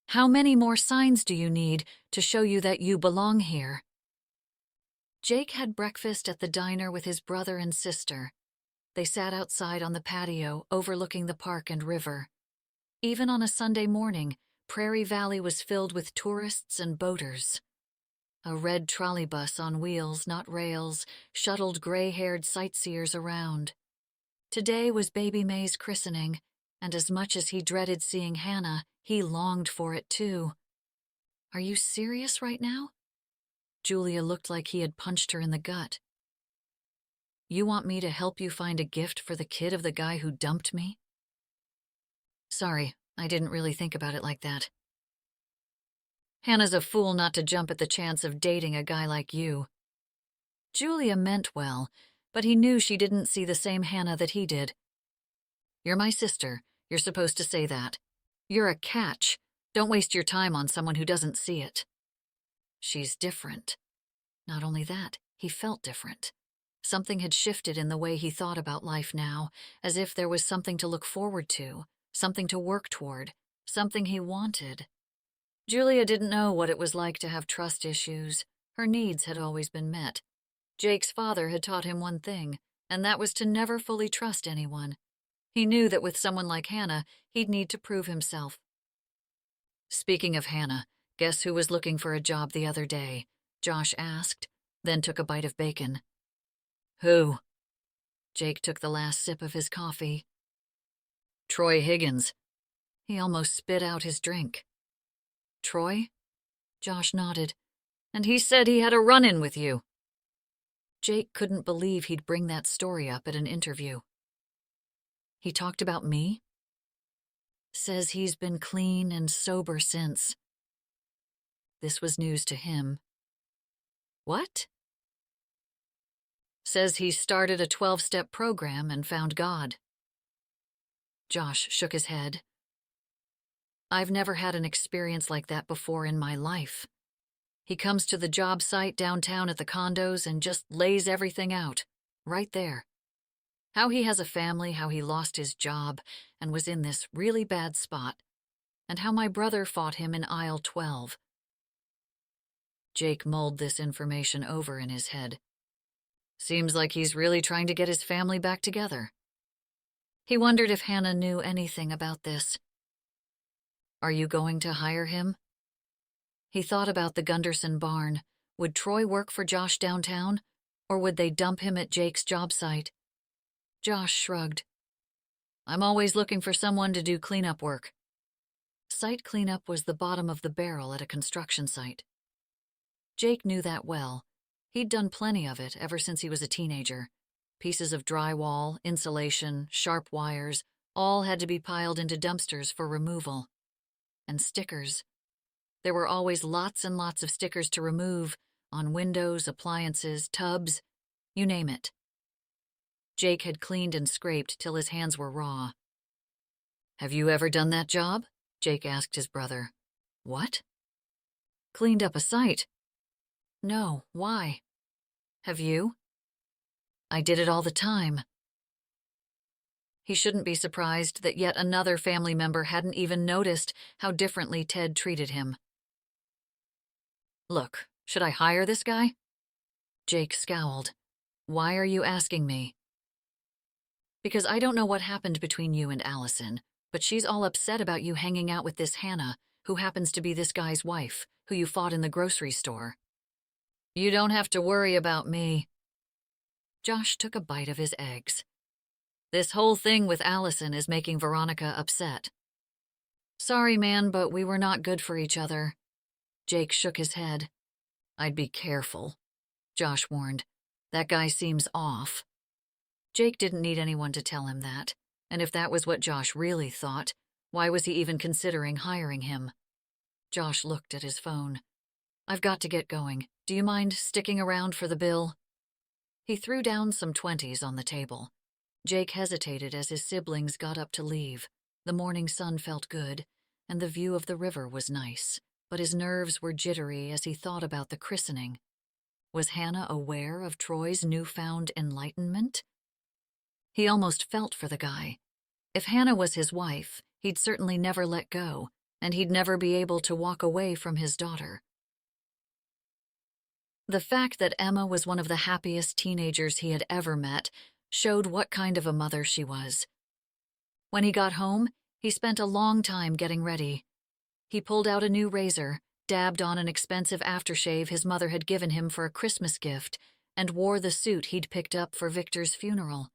How many more signs do you need to show you that you belong here? Jake had breakfast at the diner with his brother and sister. They sat outside on the patio, overlooking the park and river. Even on a Sunday morning, Prairie Valley was filled with tourists and boaters. A red trolley bus on wheels, not rails, shuttled gray-haired sightseers around. Today was baby May's christening, and as much as he dreaded seeing Hannah, he longed for it too. Are you serious right now? Julia looked like he had punched her in the gut. You want me to help you find a gift for the kid of the guy who dumped me? Sorry, I didn't really think about it like that. Hannah's a fool not to jump at the chance of dating a guy like you. Julia meant well, but he knew she didn't see the same Hannah that he did. You're my sister. You're supposed to say that. You're a catch. Don't waste your time on someone who doesn't see it. She's different. Not only that, he felt different. Something had shifted in the way he thought about life now, as if there was something to look forward to, something to work toward, something he wanted. Julia didn't know what it was like to have trust issues. Her needs had always been met. Jake's father had taught him one thing, and that was to never fully trust anyone. He knew that with someone like Hannah, he'd need to prove himself. Speaking of Hannah, guess who was looking for a job the other day? Josh asked, then took a bite of bacon. Who? Jake took the last sip of his coffee. Troy Higgins. He almost spit out his drink. Troy? Josh nodded. And he said he had a run-in with you. Jake couldn't believe he'd bring that story up at an interview. He talked about me? Says he's been clean and sober since. This was news to him. What? Says he started a 12-step program and found God. Josh shook his head. I've never had an experience like that before in my life. He comes to the job site downtown at the condos and just lays everything out, right there. How he has a family, how he lost his job and was in this really bad spot, and how my brother fought him in aisle 12. Jake mulled this information over in his head. Seems like he's really trying to get his family back together. He wondered if Hannah knew anything about this. Are you going to hire him? He thought about the Gunderson barn. Would Troy work for Josh downtown, or would they dump him at Jake's job site? Josh shrugged. I'm always looking for someone to do cleanup work. Site cleanup was the bottom of the barrel at a construction site. Jake knew that well. He'd done plenty of it ever since he was a teenager. Pieces of drywall, insulation, sharp wires, all had to be piled into dumpsters for removal. And stickers. There were always lots and lots of stickers to remove, on windows, appliances, tubs, you name it. Jake had cleaned and scraped till his hands were raw. Have you ever done that job? Jake asked his brother. What? Cleaned up a site. No, why? Have you? I did it all the time. He shouldn't be surprised that yet another family member hadn't even noticed how differently Ted treated him. Look, should I hire this guy? Jake scowled. Why are you asking me? Because I don't know what happened between you and Allison, but she's all upset about you hanging out with this Hannah, who happens to be this guy's wife, who you fought in the grocery store. You don't have to worry about me. Josh took a bite of his eggs. This whole thing with Allison is making Veronica upset. Sorry, man, but we were not good for each other. Jake shook his head. I'd be careful, Josh warned. That guy seems off. Jake didn't need anyone to tell him that, and if that was what Josh really thought, why was he even considering hiring him? Josh looked at his phone. I've got to get going. Do you mind sticking around for the bill? He threw down some 20s on the table. Jake hesitated as his siblings got up to leave. The morning sun felt good, and the view of the river was nice, but his nerves were jittery as he thought about the christening. Was Hannah aware of Troy's newfound enlightenment? He almost felt for the guy. If Hannah was his wife, he'd certainly never let go, and he'd never be able to walk away from his daughter. The fact that Emma was one of the happiest teenagers he had ever met showed what kind of a mother she was. When he got home, he spent a long time getting ready. He pulled out a new razor, dabbed on an expensive aftershave his mother had given him for a Christmas gift, and wore the suit he'd picked up for Victor's funeral.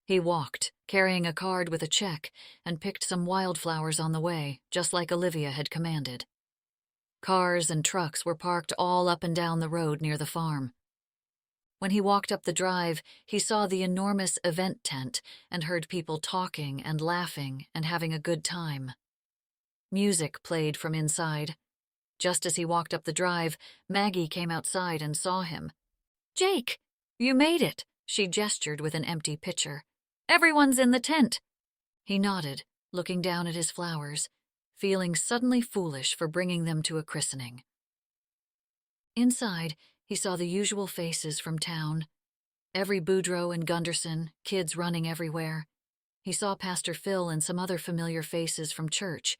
He walked, carrying a card with a check, and picked some wildflowers on the way, just like Olivia had commanded. Cars and trucks were parked all up and down the road near the farm. When he walked up the drive, he saw the enormous event tent and heard people talking and laughing and having a good time. Music played from inside. Just as he walked up the drive, Maggie came outside and saw him. "Jake, you made it," she gestured with an empty pitcher. "Everyone's in the tent." He nodded, looking down at his flowers, feeling suddenly foolish for bringing them to a christening. Inside, he saw the usual faces from town. Every Boudreaux and Gunderson, kids running everywhere. He saw Pastor Phil and some other familiar faces from church,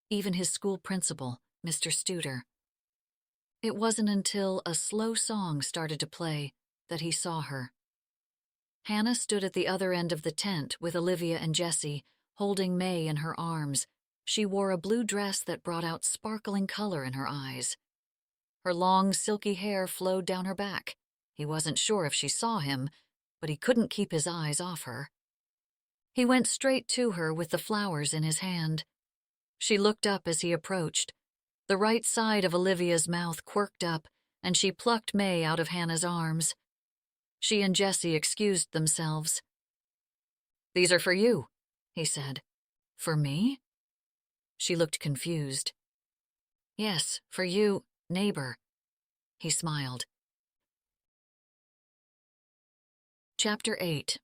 even his school principal, Mr. Studer. It wasn't until a slow song started to play that he saw her. Hannah stood at the other end of the tent with Olivia and Jessie, holding May in her arms. She wore a blue dress that brought out sparkling color in her eyes. Her long, silky hair flowed down her back. He wasn't sure if she saw him, but he couldn't keep his eyes off her. He went straight to her with the flowers in his hand. She looked up as he approached. The right side of Olivia's mouth quirked up, and she plucked May out of Hannah's arms. She and Jessie excused themselves. "These are for you," he said. For me? She looked confused. Yes, for you, neighbor. He smiled. Chapter 8.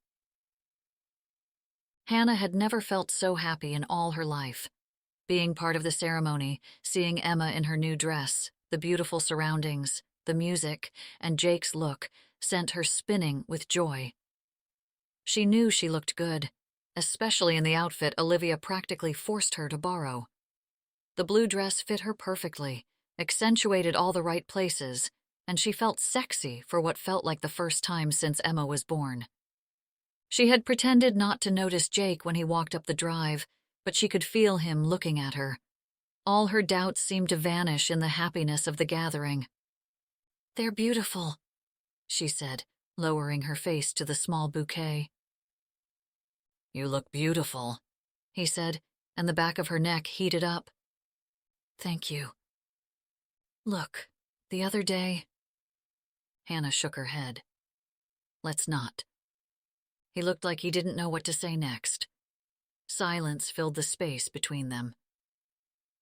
Hannah had never felt so happy in all her life. Being part of the ceremony, seeing Emma in her new dress, the beautiful surroundings, the music, and Jake's look sent her spinning with joy. She knew she looked good, especially in the outfit Olivia practically forced her to borrow. The blue dress fit her perfectly, accentuated all the right places, and she felt sexy for what felt like the first time since Emma was born. She had pretended not to notice Jake when he walked up the drive, but she could feel him looking at her. All her doubts seemed to vanish in the happiness of the gathering. "They're beautiful," she said, lowering her face to the small bouquet. "You look beautiful," he said, and the back of her neck heated up. "Thank you. Look, the other day—" Hannah shook her head. "Let's not." He looked like he didn't know what to say next. Silence filled the space between them.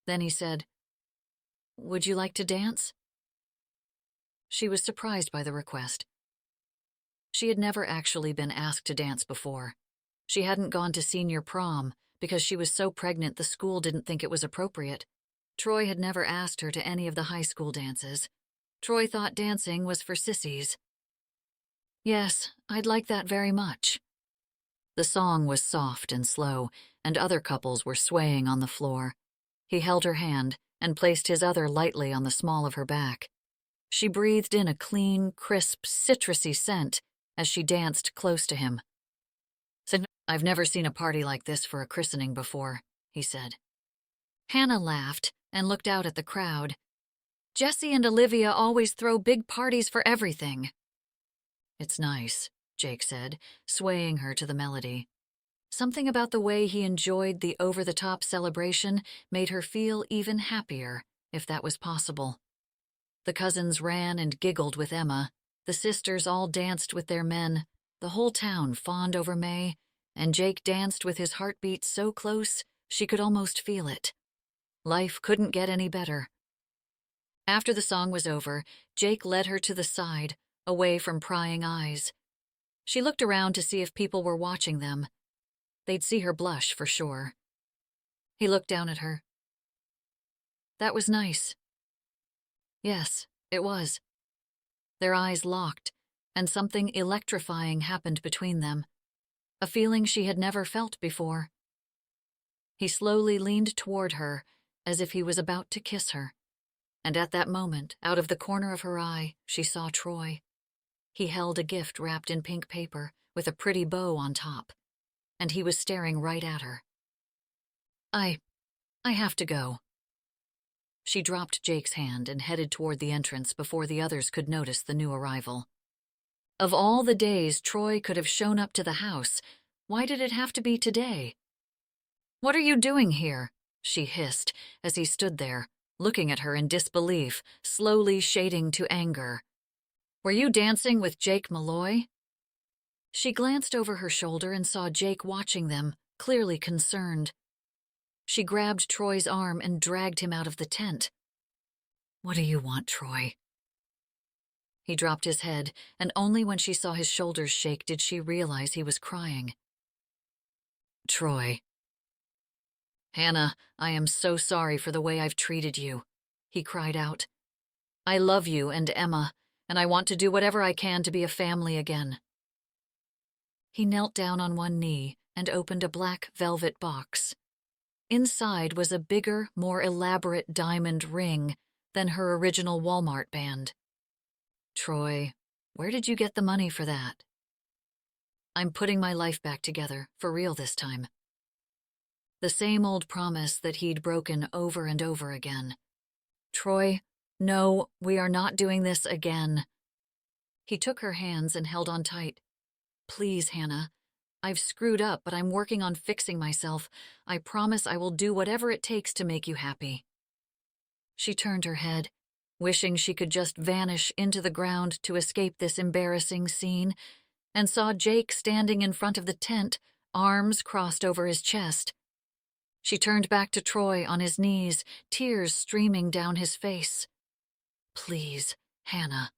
Then he said, "Would you like to dance?" She was surprised by the request. She had never actually been asked to dance before. She hadn't gone to senior prom because she was so pregnant the school didn't think it was appropriate. Troy had never asked her to any of the high school dances. Troy thought dancing was for sissies. "Yes, I'd like that very much." The song was soft and slow, and other couples were swaying on the floor. He held her hand and placed his other lightly on the small of her back. She breathed in a clean, crisp, citrusy scent as she danced close to him. "I've never seen a party like this for a christening before," he said. Hannah laughed and looked out at the crowd. "Jessie and Olivia always throw big parties for everything." "It's nice," Jake said, swaying her to the melody. Something about the way he enjoyed the over-the-top celebration made her feel even happier, if that was possible. The cousins ran and giggled with Emma. The sisters all danced with their men. The whole town fawned over May, and Jake danced with his heartbeat so close she could almost feel it. Life couldn't get any better. After the song was over, Jake led her to the side, away from prying eyes. She looked around to see if people were watching them. They'd see her blush for sure. He looked down at her. "That was nice." Yes, it was. Their eyes locked, and something electrifying happened between them. A feeling she had never felt before. He slowly leaned toward her, as if he was about to kiss her. And at that moment, out of the corner of her eye, she saw Troy. He held a gift wrapped in pink paper, with a pretty bow on top, and he was staring right at her. I have to go." She dropped Jake's hand and headed toward the entrance before the others could notice the new arrival. Of all the days Troy could have shown up to the house, why did it have to be today? "What are you doing here?" she hissed as he stood there, looking at her in disbelief, slowly shading to anger. "Were you dancing with Jake Malloy?" She glanced over her shoulder and saw Jake watching them, clearly concerned. She grabbed Troy's arm and dragged him out of the tent. "What do you want, Troy?" He dropped his head, and only when she saw his shoulders shake did she realize he was crying. "Troy." "Hannah, I am so sorry for the way I've treated you," he cried out. "I love you and Emma, and I want to do whatever I can to be a family again." He knelt down on one knee and opened a black velvet box. Inside was a bigger, more elaborate diamond ring than her original Walmart band. "Troy, where did you get the money for that?" "I'm putting my life back together, for real this time." The same old promise that he'd broken over and over again. "Troy, no, we are not doing this again." He took her hands and held on tight. "Please, Hannah. I've screwed up, but I'm working on fixing myself. I promise I will do whatever it takes to make you happy." She turned her head, wishing she could just vanish into the ground to escape this embarrassing scene, and saw Jake standing in front of the tent, arms crossed over his chest. She turned back to Troy on his knees, tears streaming down his face. "Please, Hannah,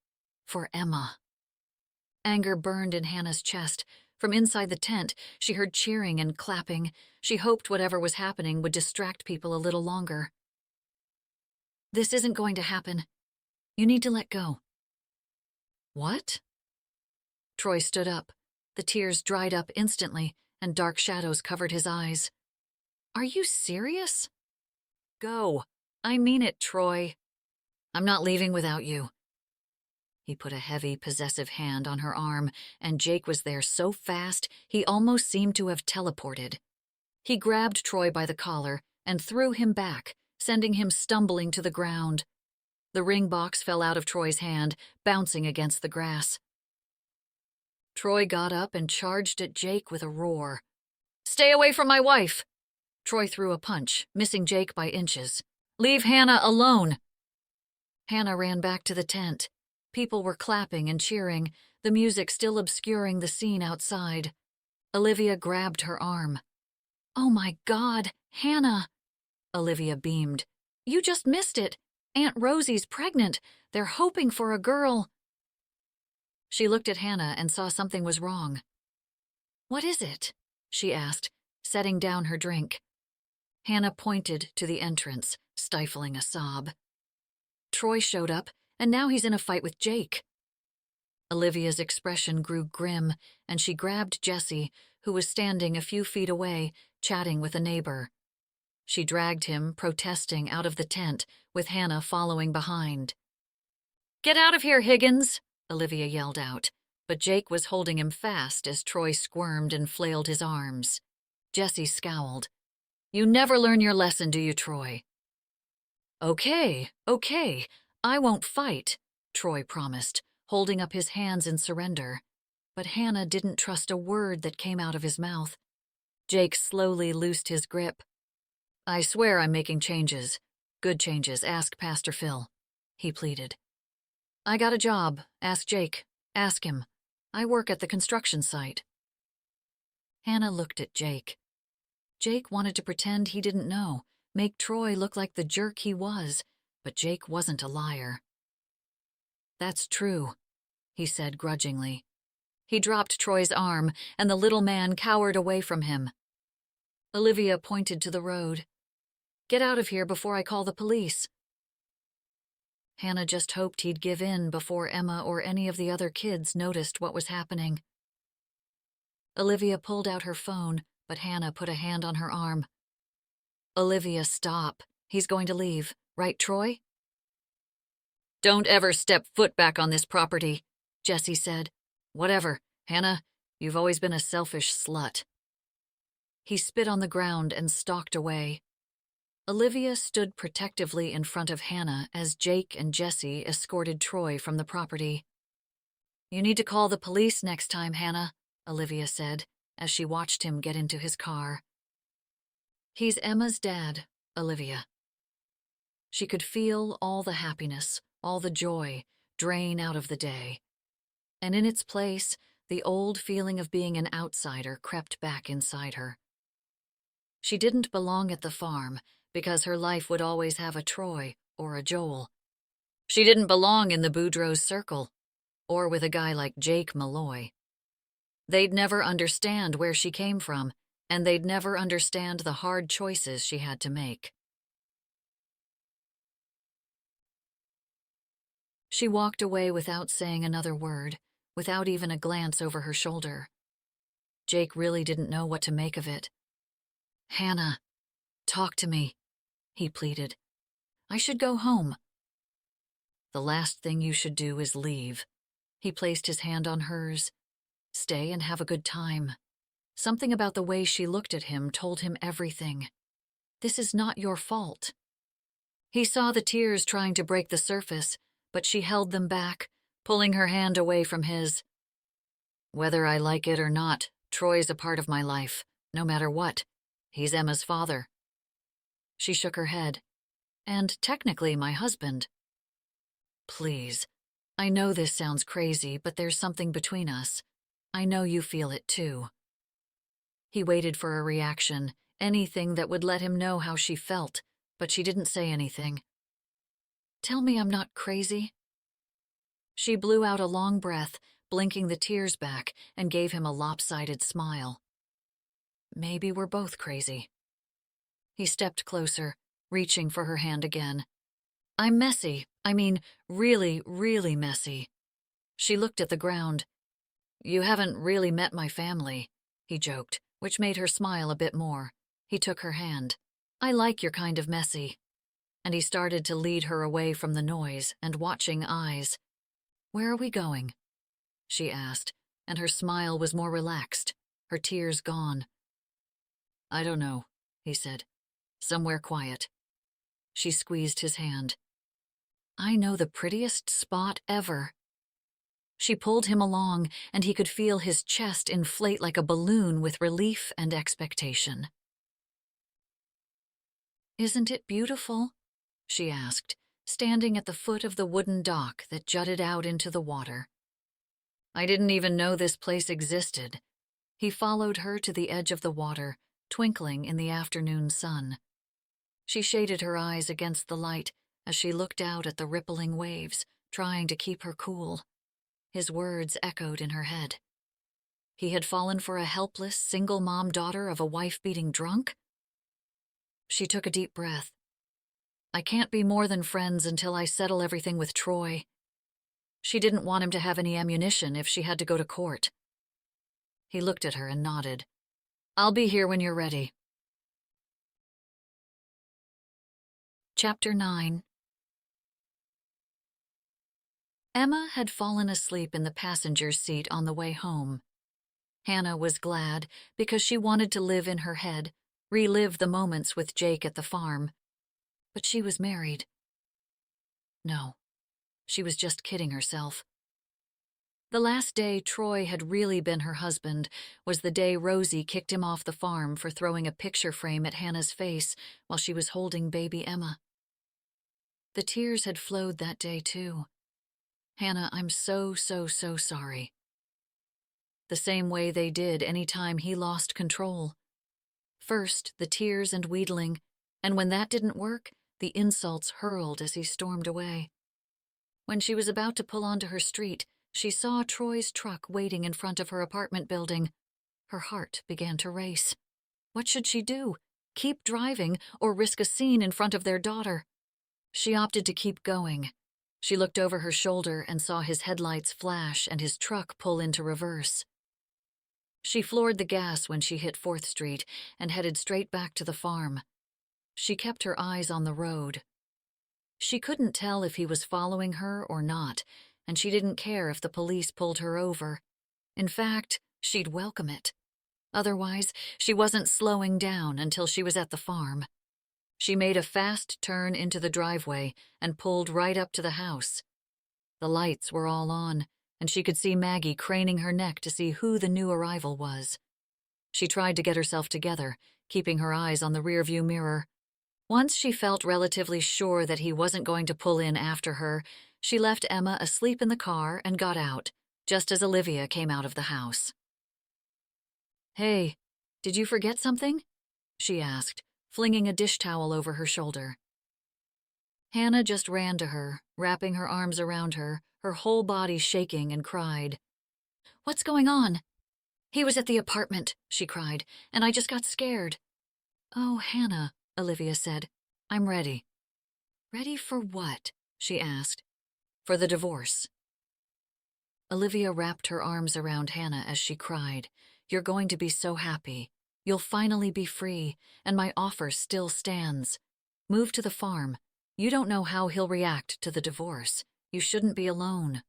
for Emma." Anger burned in Hannah's chest. From inside the tent, she heard cheering and clapping. She hoped whatever was happening would distract people a little longer. "This isn't going to happen. You need to let go." "What?" Troy stood up. The tears dried up instantly, and dark shadows covered his eyes. "Are you serious?" "Go. I mean it, Troy. I'm not leaving without you." He put a heavy, possessive hand on her arm, and Jake was there so fast he almost seemed to have teleported. He grabbed Troy by the collar and threw him back, sending him stumbling to the ground. The ring box fell out of Troy's hand, bouncing against the grass. Troy got up and charged at Jake with a roar. "Stay away from my wife!" Troy threw a punch, missing Jake by inches. "Leave Hannah alone!" Hannah ran back to the tent. People were clapping and cheering, the music still obscuring the scene outside. Olivia grabbed her arm. "Oh my God, Hannah!" Olivia beamed. "You just missed it. Aunt Rosie's pregnant. They're hoping for a girl." She looked at Hannah and saw something was wrong. "What is it?" she asked, setting down her drink. Hannah pointed to the entrance, stifling a sob. Troy showed up, and now he's in a fight with Jake. Olivia's expression grew grim, and she grabbed Jesse, who was standing a few feet away, chatting with a neighbor. She dragged him, protesting, out of the tent, with Hannah following behind. "Get out of here, Higgins!" Olivia yelled out, but Jake was holding him fast as Troy squirmed and flailed his arms. Jesse scowled. "You never learn your lesson, do you, Troy?" Okay, I won't fight," Troy promised, holding up his hands in surrender. But Hannah didn't trust a word that came out of his mouth. Jake slowly loosed his grip. "I swear I'm making changes. Good changes, ask Pastor Phil," he pleaded. "I got a job, ask Jake. Ask him. I work at the construction site." Hannah looked at Jake. Jake wanted to pretend he didn't know, make Troy look like the jerk he was, but Jake wasn't a liar. "That's true," he said grudgingly. He dropped Troy's arm, and the little man cowered away from him. Olivia pointed to the road. "Get out of here before I call the police." Hannah just hoped he'd give in before Emma or any of the other kids noticed what was happening. Olivia pulled out her phone, but Hannah put a hand on her arm. "Olivia, stop. He's going to leave. Right, Troy?" "Don't ever step foot back on this property," Jesse said. "Whatever. Hannah, you've always been a selfish slut." He spit on the ground and stalked away. Olivia stood protectively in front of Hannah as Jake and Jesse escorted Troy from the property. "You need to call the police next time, Hannah," Olivia said, as she watched him get into his car. "He's Emma's dad, Olivia." She could feel all the happiness, all the joy, drain out of the day. And in its place, the old feeling of being an outsider crept back inside her. She didn't belong at the farm because her life would always have a Troy or a Joel. She didn't belong in the Boudreaux's circle, or with a guy like Jake Malloy. They'd never understand where she came from, and they'd never understand the hard choices she had to make. She walked away without saying another word, without even a glance over her shoulder. Jake really didn't know what to make of it. "Hannah, talk to me," he pleaded. "I should go home." "The last thing you should do is leave." He placed his hand on hers. "Stay and have a good time." Something about the way she looked at him told him everything. "This is not your fault." He saw the tears trying to break the surface, but she held them back, pulling her hand away from his. "Whether I like it or not, Troy's a part of my life, no matter what. He's Emma's father." She shook her head. "And technically my husband." "Please. I know this sounds crazy, but there's something between us. I know you feel it too." He waited for a reaction, anything that would let him know how she felt, but she didn't say anything. "Tell me I'm not crazy." She blew out a long breath, blinking the tears back, and gave him a lopsided smile. "Maybe we're both crazy." He stepped closer, reaching for her hand again. "I'm messy. I mean, really, really messy." She looked at the ground. "You haven't really met my family," he joked, which made her smile a bit more. He took her hand. "I like your kind of messy." And he started to lead her away from the noise and watching eyes. "Where are we going?" she asked, and her smile was more relaxed, her tears gone. "I don't know," he said. "Somewhere quiet." She squeezed his hand. "I know the prettiest spot ever." She pulled him along, and he could feel his chest inflate like a balloon with relief and expectation. "Isn't it beautiful?" she asked, standing at the foot of the wooden dock that jutted out into the water. "I didn't even know this place existed." He followed her to the edge of the water, twinkling in the afternoon sun. She shaded her eyes against the light as she looked out at the rippling waves, trying to keep her cool. His words echoed in her head. He had fallen for a helpless, single-mom daughter of a wife-beating drunk? She took a deep breath. "I can't be more than friends until I settle everything with Troy." She didn't want him to have any ammunition if she had to go to court. He looked at her and nodded. "I'll be here when you're ready." Chapter 9. Emma had fallen asleep in the passenger's seat on the way home. Hannah was glad because she wanted to live in her head, relive the moments with Jake at the farm. But she was married. No, she was just kidding herself. The last day Troy had really been her husband was the day Rosie kicked him off the farm for throwing a picture frame at Hannah's face while she was holding baby Emma. The tears had flowed that day, too. "Hannah, I'm so sorry." The same way they did any time he lost control. First, the tears and wheedling, and when that didn't work, the insults hurled as he stormed away. When she was about to pull onto her street, she saw Troy's truck waiting in front of her apartment building. Her heart began to race. What should she do? Keep driving or risk a scene in front of their daughter? She opted to keep going. She looked over her shoulder and saw his headlights flash and his truck pull into reverse. She floored the gas when she hit 4th Street and headed straight back to the farm. She kept her eyes on the road. She couldn't tell if he was following her or not, and she didn't care if the police pulled her over. In fact, she'd welcome it. Otherwise, she wasn't slowing down until she was at the farm. She made a fast turn into the driveway and pulled right up to the house. The lights were all on, and she could see Maggie craning her neck to see who the new arrival was. She tried to get herself together, keeping her eyes on the rearview mirror. Once she felt relatively sure that he wasn't going to pull in after her, she left Emma asleep in the car and got out, just as Olivia came out of the house. "Hey, did you forget something?" she asked, flinging a dish towel over her shoulder. Hannah just ran to her, wrapping her arms around her, her whole body shaking, and cried. "What's going on?" "He was at the apartment," she cried, "and I just got scared." "Oh, Hannah," Olivia said, "I'm ready." "Ready for what?" she asked. "For the divorce." Olivia wrapped her arms around Hannah as she cried. "You're going to be so happy. You'll finally be free, and my offer still stands. Move to the farm. You don't know how he'll react to the divorce. You shouldn't be alone."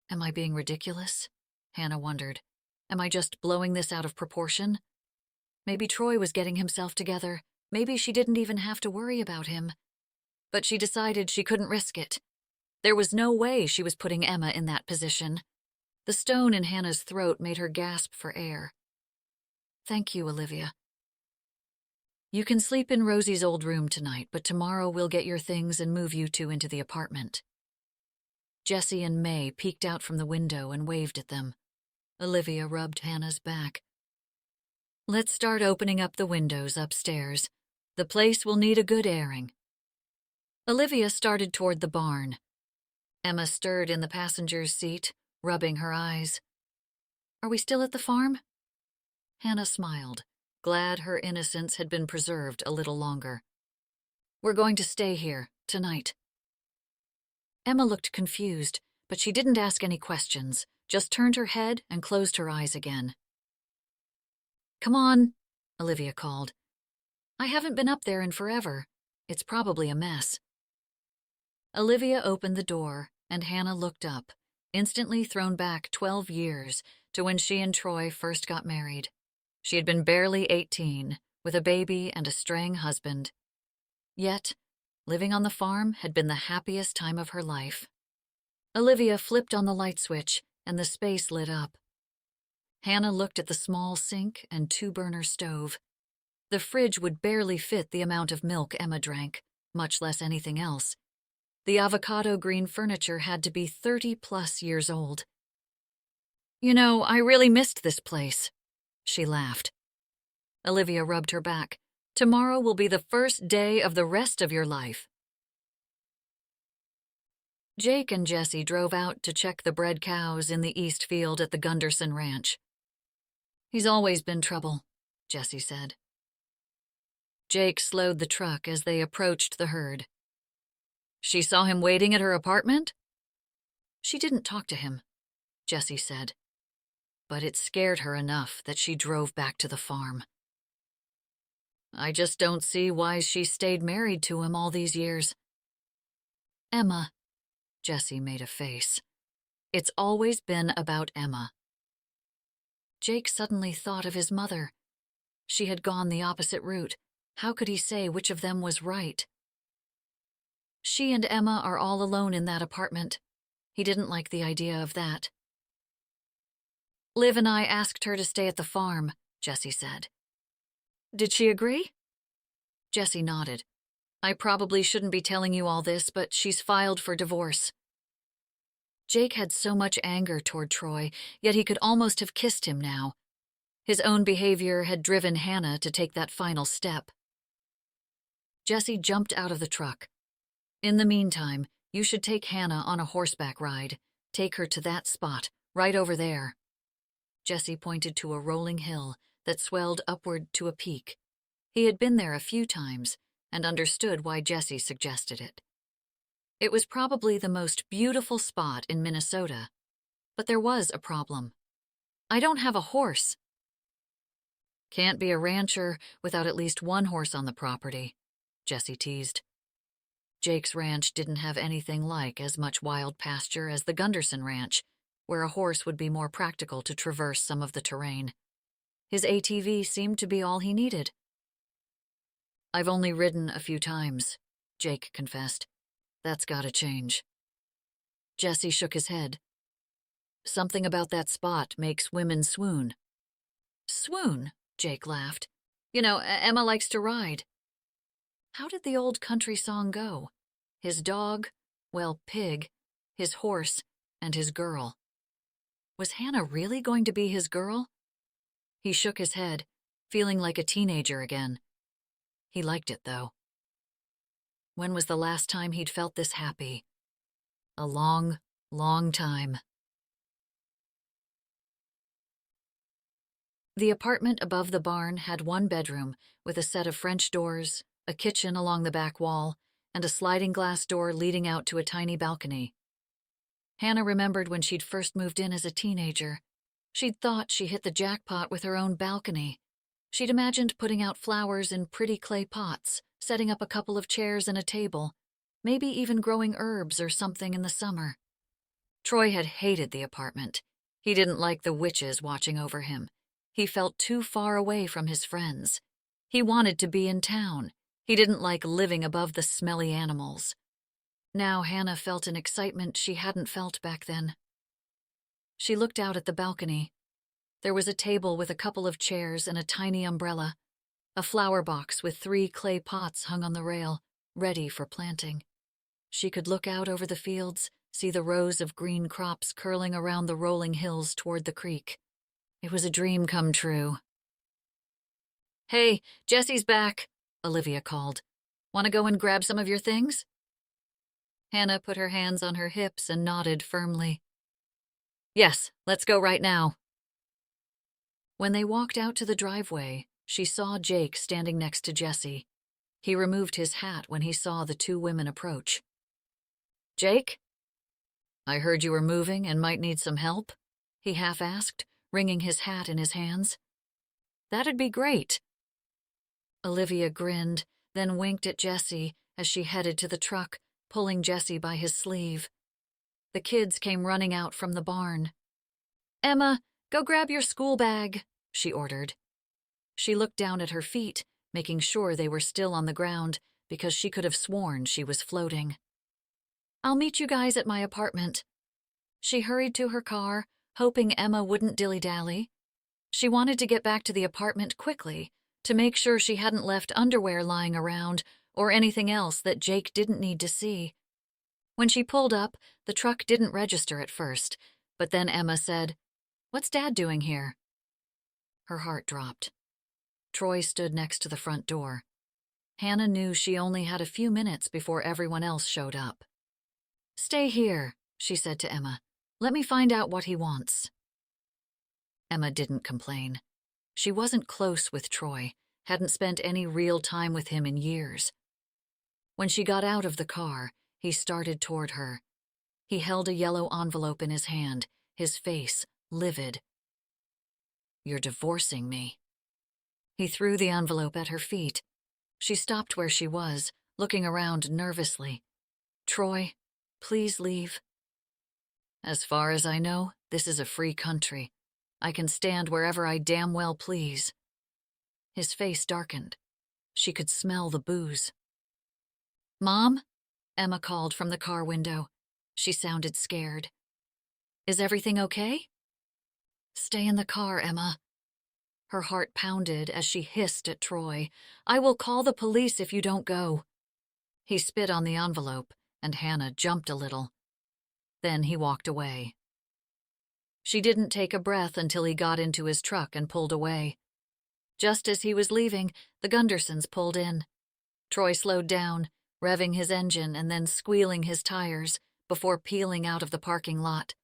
Am I being ridiculous? Hannah wondered. Am I just blowing this out of proportion? Maybe Troy was getting himself together. Maybe she didn't even have to worry about him. But she decided she couldn't risk it. There was no way she was putting Emma in that position. The stone in Hannah's throat made her gasp for air. "Thank you, Olivia. You can sleep in Rosie's old room tonight, but tomorrow we'll get your things and move you two into the apartment." Jessie and May peeked out from the window and waved at them. Olivia rubbed Hannah's back. Let's start opening up the windows upstairs. The place will need a good airing. Olivia started toward the barn. Emma stirred in the passenger's seat, rubbing her eyes. Are we still at the farm? Hannah smiled, glad her innocence had been preserved a little longer. We're going to stay here, tonight. Emma looked confused, but she didn't ask any questions, just turned her head and closed her eyes again. Come on, Olivia called. I haven't been up there in forever. It's probably a mess. Olivia opened the door, and Hannah looked up, instantly thrown back 12 years to when she and Troy first got married. She had been barely 18, with a baby and a straying husband. Yet, living on the farm had been the happiest time of her life. Olivia flipped on the light switch, and the space lit up. Hannah looked at the small sink and two-burner stove. The fridge would barely fit the amount of milk Emma drank, much less anything else. The avocado green furniture had to be 30-plus years old. You know, I really missed this place, she laughed. Olivia rubbed her back. Tomorrow will be the first day of the rest of your life. Jake and Jesse drove out to check the bred cows in the east field at the Gunderson Ranch. He's always been trouble, Jesse said. Jake slowed the truck as they approached the herd. She saw him waiting at her apartment? She didn't talk to him, Jesse said, but it scared her enough that she drove back to the farm. I just don't see why she stayed married to him all these years. Emma, Jesse made a face. It's always been about Emma. Jake suddenly thought of his mother. She had gone the opposite route. How could he say which of them was right? She and Emma are all alone in that apartment. He didn't like the idea of that. Liv and I asked her to stay at the farm, Jesse said. Did she agree? Jesse nodded. I probably shouldn't be telling you all this, but she's filed for divorce. Jake had so much anger toward Troy, yet he could almost have kissed him now. His own behavior had driven Hannah to take that final step. Jesse jumped out of the truck. In the meantime, you should take Hannah on a horseback ride. Take her to that spot, right over there. Jesse pointed to a rolling hill that swelled upward to a peak. He had been there a few times and understood why Jesse suggested it. It was probably the most beautiful spot in Minnesota, but there was a problem. I don't have a horse. Can't be a rancher without at least one horse on the property, Jesse teased. Jake's ranch didn't have anything like as much wild pasture as the Gunderson Ranch, where a horse would be more practical to traverse some of the terrain. His ATV seemed to be all he needed. I've only ridden a few times, Jake confessed. That's gotta change. Jesse shook his head. Something about that spot makes women swoon. Swoon? Jake laughed. You know, Emma likes to ride. How did the old country song go? His dog, well, pig, his horse, and his girl. Was Hannah really going to be his girl? He shook his head, feeling like a teenager again. He liked it, though. When was the last time he'd felt this happy? A long, long time. The apartment above the barn had one bedroom with a set of French doors, a kitchen along the back wall, and a sliding glass door leading out to a tiny balcony. Hannah remembered when she'd first moved in as a teenager. She'd thought she hit the jackpot with her own balcony. She'd imagined putting out flowers in pretty clay pots, setting up a couple of chairs and a table, maybe even growing herbs or something in the summer. Troy had hated the apartment. He didn't like the witches watching over him. He felt too far away from his friends. He wanted to be in town. He didn't like living above the smelly animals. Now Hannah felt an excitement she hadn't felt back then. She looked out at the balcony. There was a table with a couple of chairs and a tiny umbrella, a flower box with 3 clay pots hung on the rail, ready for planting. She could look out over the fields, see the rows of green crops curling around the rolling hills toward the creek. It was a dream come true. Hey, Jesse's back, Olivia called. Want to go and grab some of your things? Hannah put her hands on her hips and nodded firmly. Yes, let's go right now. When they walked out to the driveway, she saw Jake standing next to Jesse. He removed his hat when he saw the two women approach. Jake? I heard you were moving and might need some help, he half asked, wringing his hat in his hands. That'd be great. Olivia grinned, then winked at Jesse as she headed to the truck, pulling Jesse by his sleeve. The kids came running out from the barn. Emma, go grab your school bag, she ordered. She looked down at her feet, making sure they were still on the ground, because she could have sworn she was floating. I'll meet you guys at my apartment. She hurried to her car, hoping Emma wouldn't dilly-dally. She wanted to get back to the apartment quickly, to make sure she hadn't left underwear lying around or anything else that Jake didn't need to see. When she pulled up, the truck didn't register at first, but then Emma said, "What's Dad doing here?" Her heart dropped. Troy stood next to the front door. Hannah knew she only had a few minutes before everyone else showed up. "Stay here," she said to Emma. "Let me find out what he wants." Emma didn't complain. She wasn't close with Troy, hadn't spent any real time with him in years. When she got out of the car, he started toward her. He held a yellow envelope in his hand, his face livid. "You're divorcing me." He threw the envelope at her feet. She stopped where she was, looking around nervously. "Troy, please leave." "As far as I know, this is a free country. I can stand wherever I damn well please." His face darkened. She could smell the booze. "Mom?" Emma called from the car window. She sounded scared. "Is everything okay?" "Stay in the car, Emma." Her heart pounded as she hissed at Troy. "I will call the police if you don't go." He spit on the envelope, and Hannah jumped a little. Then he walked away. She didn't take a breath until he got into his truck and pulled away. Just as he was leaving, the Gundersons pulled in. Troy slowed down, revving his engine and then squealing his tires before peeling out of the parking lot.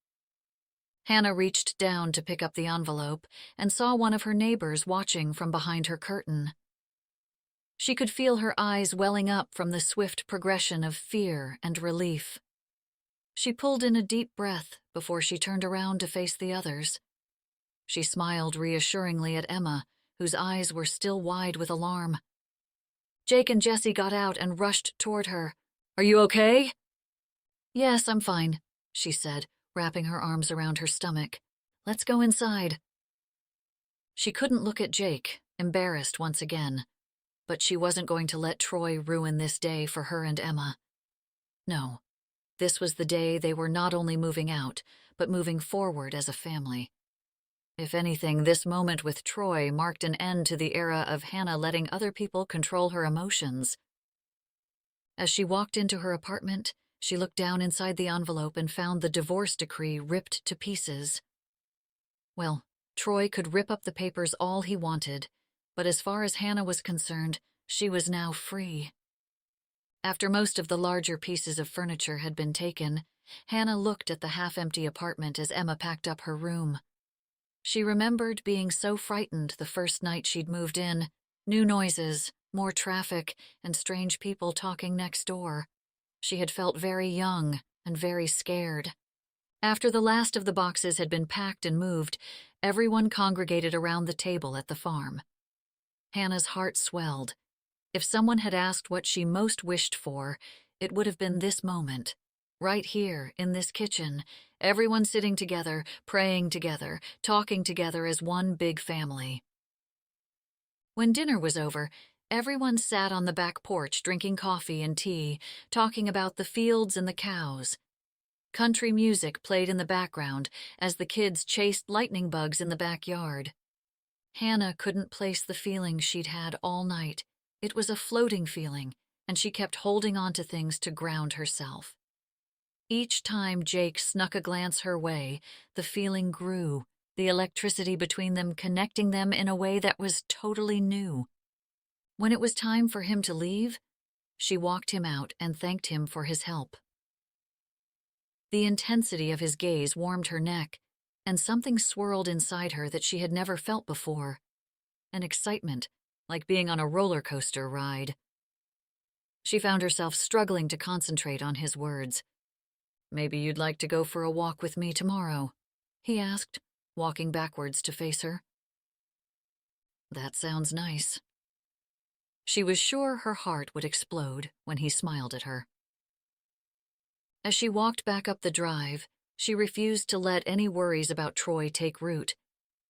Hannah reached down to pick up the envelope and saw one of her neighbors watching from behind her curtain. She could feel her eyes welling up from the swift progression of fear and relief. She pulled in a deep breath before she turned around to face the others. She smiled reassuringly at Emma, whose eyes were still wide with alarm. Jake and Jesse got out and rushed toward her. "Are you okay?" "Yes, I'm fine," she said, wrapping her arms around her stomach. "Let's go inside." She couldn't look at Jake, embarrassed once again, but she wasn't going to let Troy ruin this day for her and Emma. No. This was the day they were not only moving out, but moving forward as a family. If anything, this moment with Troy marked an end to the era of Hannah letting other people control her emotions. As she walked into her apartment, she looked down inside the envelope and found the divorce decree ripped to pieces. Well, Troy could rip up the papers all he wanted, but as far as Hannah was concerned, she was now free. After most of the larger pieces of furniture had been taken, Hannah looked at the half-empty apartment as Emma packed up her room. She remembered being so frightened the first night she'd moved in. New noises, more traffic, and strange people talking next door. She had felt very young and very scared. After the last of the boxes had been packed and moved, everyone congregated around the table at the farm. Hannah's heart swelled. If someone had asked what she most wished for, it would have been this moment. Right here, in this kitchen, everyone sitting together, praying together, talking together as one big family. When dinner was over, everyone sat on the back porch drinking coffee and tea, talking about the fields and the cows. Country music played in the background as the kids chased lightning bugs in the backyard. Hannah couldn't place the feeling she'd had all night. It was a floating feeling, and she kept holding on to things to ground herself. Each time Jake snuck a glance her way, the feeling grew, the electricity between them connecting them in a way that was totally new. When it was time for him to leave, she walked him out and thanked him for his help. The intensity of his gaze warmed her neck, and something swirled inside her that she had never felt before. An excitement, like being on a roller coaster ride. She found herself struggling to concentrate on his words. "Maybe you'd like to go for a walk with me tomorrow?" he asked, walking backwards to face her. "That sounds nice." She was sure her heart would explode when he smiled at her. As she walked back up the drive, she refused to let any worries about Troy take root.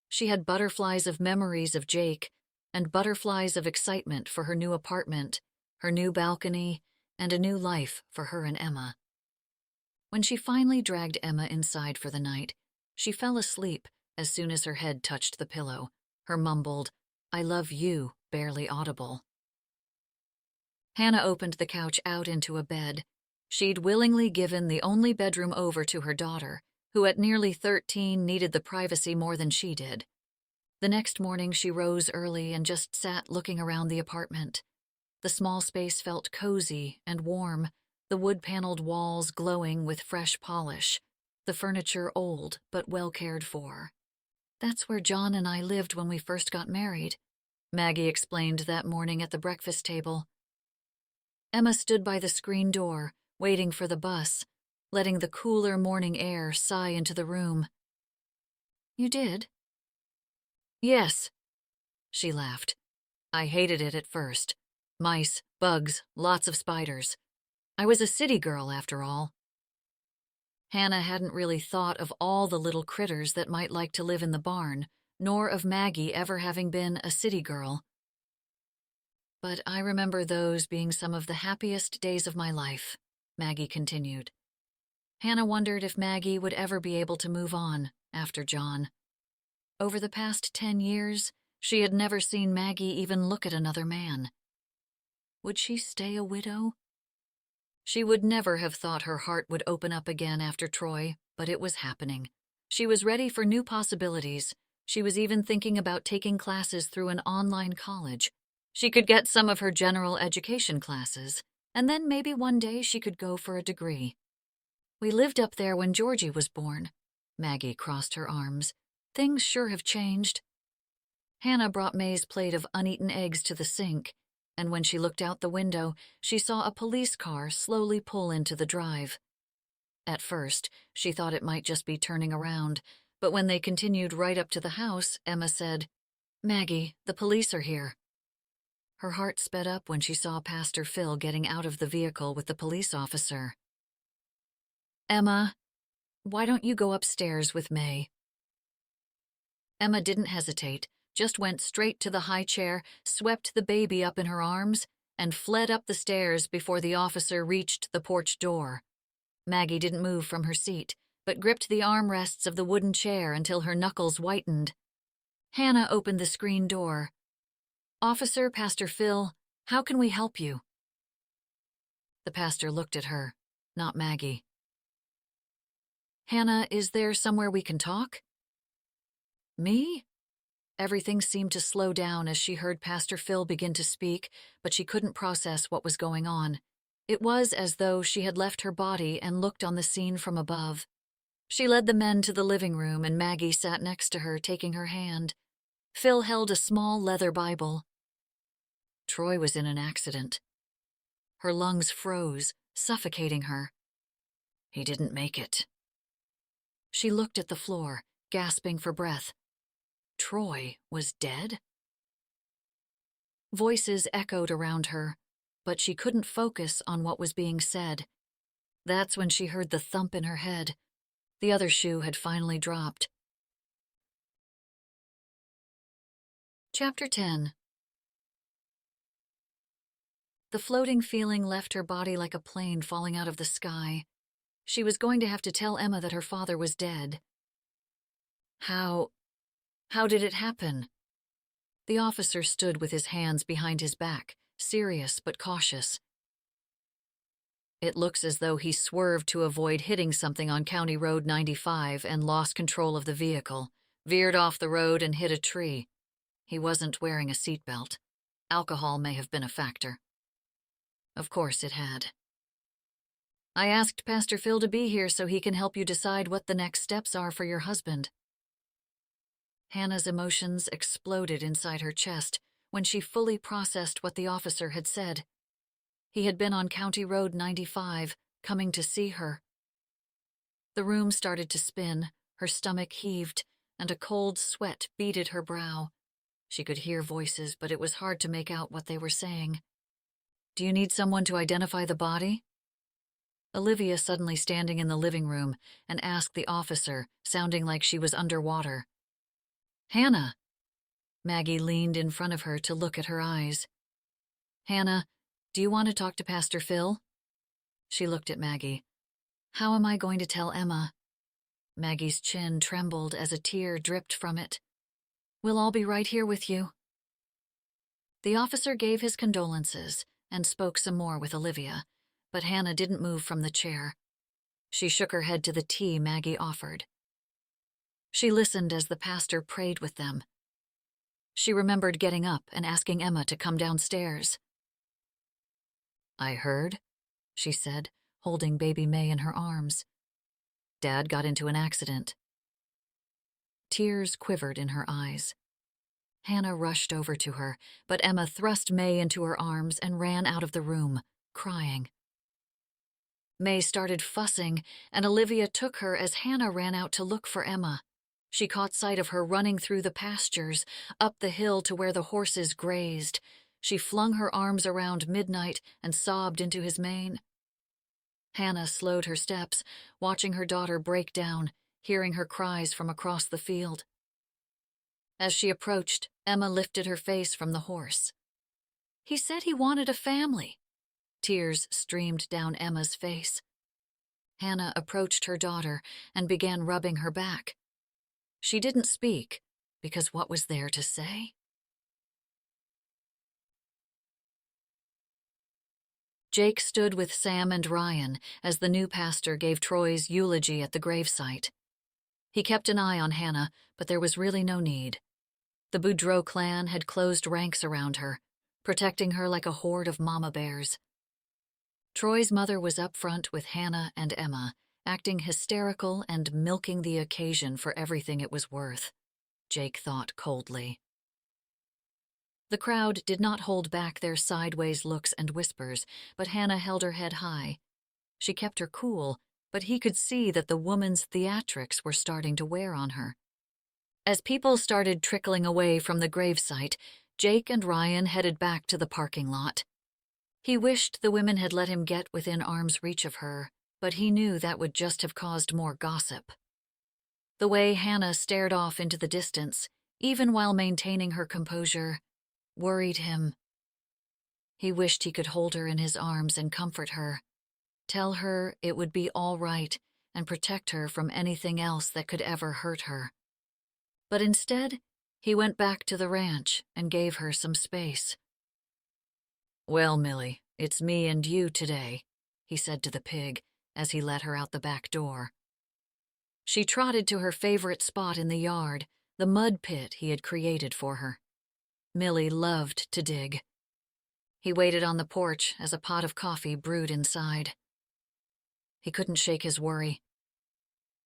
She had butterflies of memories of Jake and butterflies of excitement for her new apartment, her new balcony, and a new life for her and Emma. When she finally dragged Emma inside for the night, she fell asleep as soon as her head touched the pillow, her mumbled, "I love you," barely audible. Hannah opened the couch out into a bed. She'd willingly given the only bedroom over to her daughter, who at nearly 13 needed the privacy more than she did. The next morning she rose early and just sat looking around the apartment. The small space felt cozy and warm, the wood-paneled walls glowing with fresh polish, the furniture old but well cared for. "That's where John and I lived when we first got married," Maggie explained that morning at the breakfast table. Emma stood by the screen door, waiting for the bus, letting the cooler morning air sigh into the room. "You did?" "Yes," she laughed. "I hated it at first. Mice, bugs, lots of spiders. I was a city girl, after all." Hannah hadn't really thought of all the little critters that might like to live in the barn, nor of Maggie ever having been a city girl. "But I remember those being some of the happiest days of my life," Maggie continued. Hannah wondered if Maggie would ever be able to move on after John. Over the past 10 years, she had never seen Maggie even look at another man. Would she stay a widow? She would never have thought her heart would open up again after Troy, but it was happening. She was ready for new possibilities. She was even thinking about taking classes through an online college. She could get some of her general education classes, and then maybe one day she could go for a degree. "We lived up there when Georgie was born." Maggie crossed her arms. "Things sure have changed." Hannah brought May's plate of uneaten eggs to the sink, and when she looked out the window, she saw a police car slowly pull into the drive. At first, she thought it might just be turning around, but when they continued right up to the house, Emma said, "Maggie, the police are here." Her heart sped up when she saw Pastor Phil getting out of the vehicle with the police officer. "Emma, why don't you go upstairs with May?" Emma didn't hesitate, just went straight to the high chair, swept the baby up in her arms, and fled up the stairs before the officer reached the porch door. Maggie didn't move from her seat, but gripped the armrests of the wooden chair until her knuckles whitened. Hannah opened the screen door. "Officer, Pastor Phil, how can we help you?" The pastor looked at her, not Maggie. "Hannah, is there somewhere we can talk?" "Me?" Everything seemed to slow down as she heard Pastor Phil begin to speak, but she couldn't process what was going on. It was as though she had left her body and looked on the scene from above. She led the men to the living room, and Maggie sat next to her, taking her hand. Phil held a small leather Bible. Troy was in an accident. Her lungs froze, suffocating her. "He didn't make it." She looked at the floor, gasping for breath. Troy was dead? Voices echoed around her, but she couldn't focus on what was being said. That's when she heard the thump in her head. The other shoe had finally dropped. Chapter 10. The floating feeling left her body like a plane falling out of the sky. She was going to have to tell Emma that her father was dead. How did it happen? The officer stood with his hands behind his back, serious but cautious. "It looks as though he swerved to avoid hitting something on County Road 95 and lost control of the vehicle, veered off the road and hit a tree. He wasn't wearing a seatbelt." Alcohol may have been a factor. Of course it had. I asked Pastor Phil to be here so he can help you decide what the next steps are for your husband. Hannah's emotions exploded inside her chest when she fully processed what the officer had said. He had been on County Road 95, coming to see her. The room started to spin, her stomach heaved, and a cold sweat beaded her brow. She could hear voices, but it was hard to make out what they were saying. Do you need someone to identify the body? Olivia suddenly standing in the living room and asked the officer, sounding like she was underwater. Hannah. Maggie leaned in front of her to look at her eyes. Hannah, do you want to talk to Pastor Phil? She looked at Maggie. How am I going to tell Emma? Maggie's chin trembled as a tear dripped from it. We'll all be right here with you. The officer gave his condolences and spoke some more with Olivia, but Hannah didn't move from the chair. She shook her head to the tea Maggie offered. She listened as the pastor prayed with them. She remembered getting up and asking Emma to come downstairs. I heard, she said, holding baby May in her arms. Dad got into an accident. Tears quivered in her eyes. Hannah rushed over to her, but Emma thrust May into her arms and ran out of the room, crying. May started fussing, and Olivia took her as Hannah ran out to look for Emma. She caught sight of her running through the pastures, up the hill to where the horses grazed. She flung her arms around Midnight and sobbed into his mane. Hannah slowed her steps, watching her daughter break down, hearing her cries from across the field. As she approached, Emma lifted her face from the horse. He said he wanted a family. Tears streamed down Emma's face. Hannah approached her daughter and began rubbing her back. She didn't speak, because what was there to say? Jake stood with Sam and Ryan as the new pastor gave Troy's eulogy at the gravesite. He kept an eye on Hannah, but there was really no need. The Boudreaux clan had closed ranks around her, protecting her like a horde of mama bears. Troy's mother was up front with Hannah and Emma, acting hysterical and milking the occasion for everything it was worth, Jake thought coldly. The crowd did not hold back their sideways looks and whispers, but Hannah held her head high. She kept her cool, but he could see that the woman's theatrics were starting to wear on her. As people started trickling away from the gravesite, Jake and Ryan headed back to the parking lot. He wished the women had let him get within arm's reach of her, but he knew that would just have caused more gossip. The way Hannah stared off into the distance, even while maintaining her composure, worried him. He wished he could hold her in his arms and comfort her, tell her it would be all right and protect her from anything else that could ever hurt her. But instead, he went back to the ranch and gave her some space. Well, Millie, it's me and you today, he said to the pig as he let her out the back door. She trotted to her favorite spot in the yard, the mud pit he had created for her. Millie loved to dig. He waited on the porch as a pot of coffee brewed inside. He couldn't shake his worry.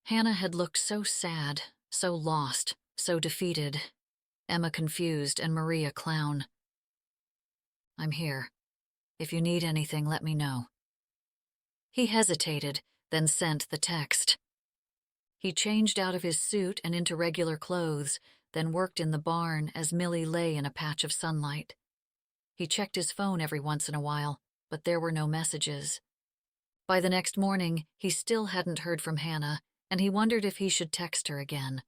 Hannah had looked so sad, so lost, so defeated. Emma confused and Maria clown. I'm here. If you need anything, let me know. He hesitated, then sent the text. He changed out of his suit and into regular clothes, then worked in the barn as Millie lay in a patch of sunlight. He checked his phone every once in a while, but there were no messages. By the next morning, he still hadn't heard from Hannah, and he wondered if he should text her again.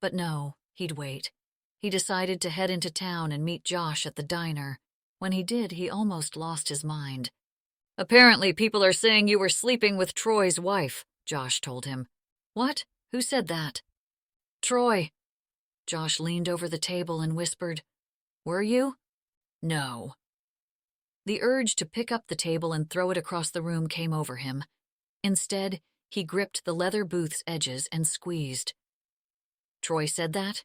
But no, he'd wait. He decided to head into town and meet Josh at the diner. When he did, he almost lost his mind. Apparently, people are saying you were sleeping with Troy's wife, Josh told him. What? Who said that? Troy. Josh leaned over the table and whispered, Were you? No. The urge to pick up the table and throw it across the room came over him. Instead, he gripped the leather booth's edges and squeezed. Troy said that?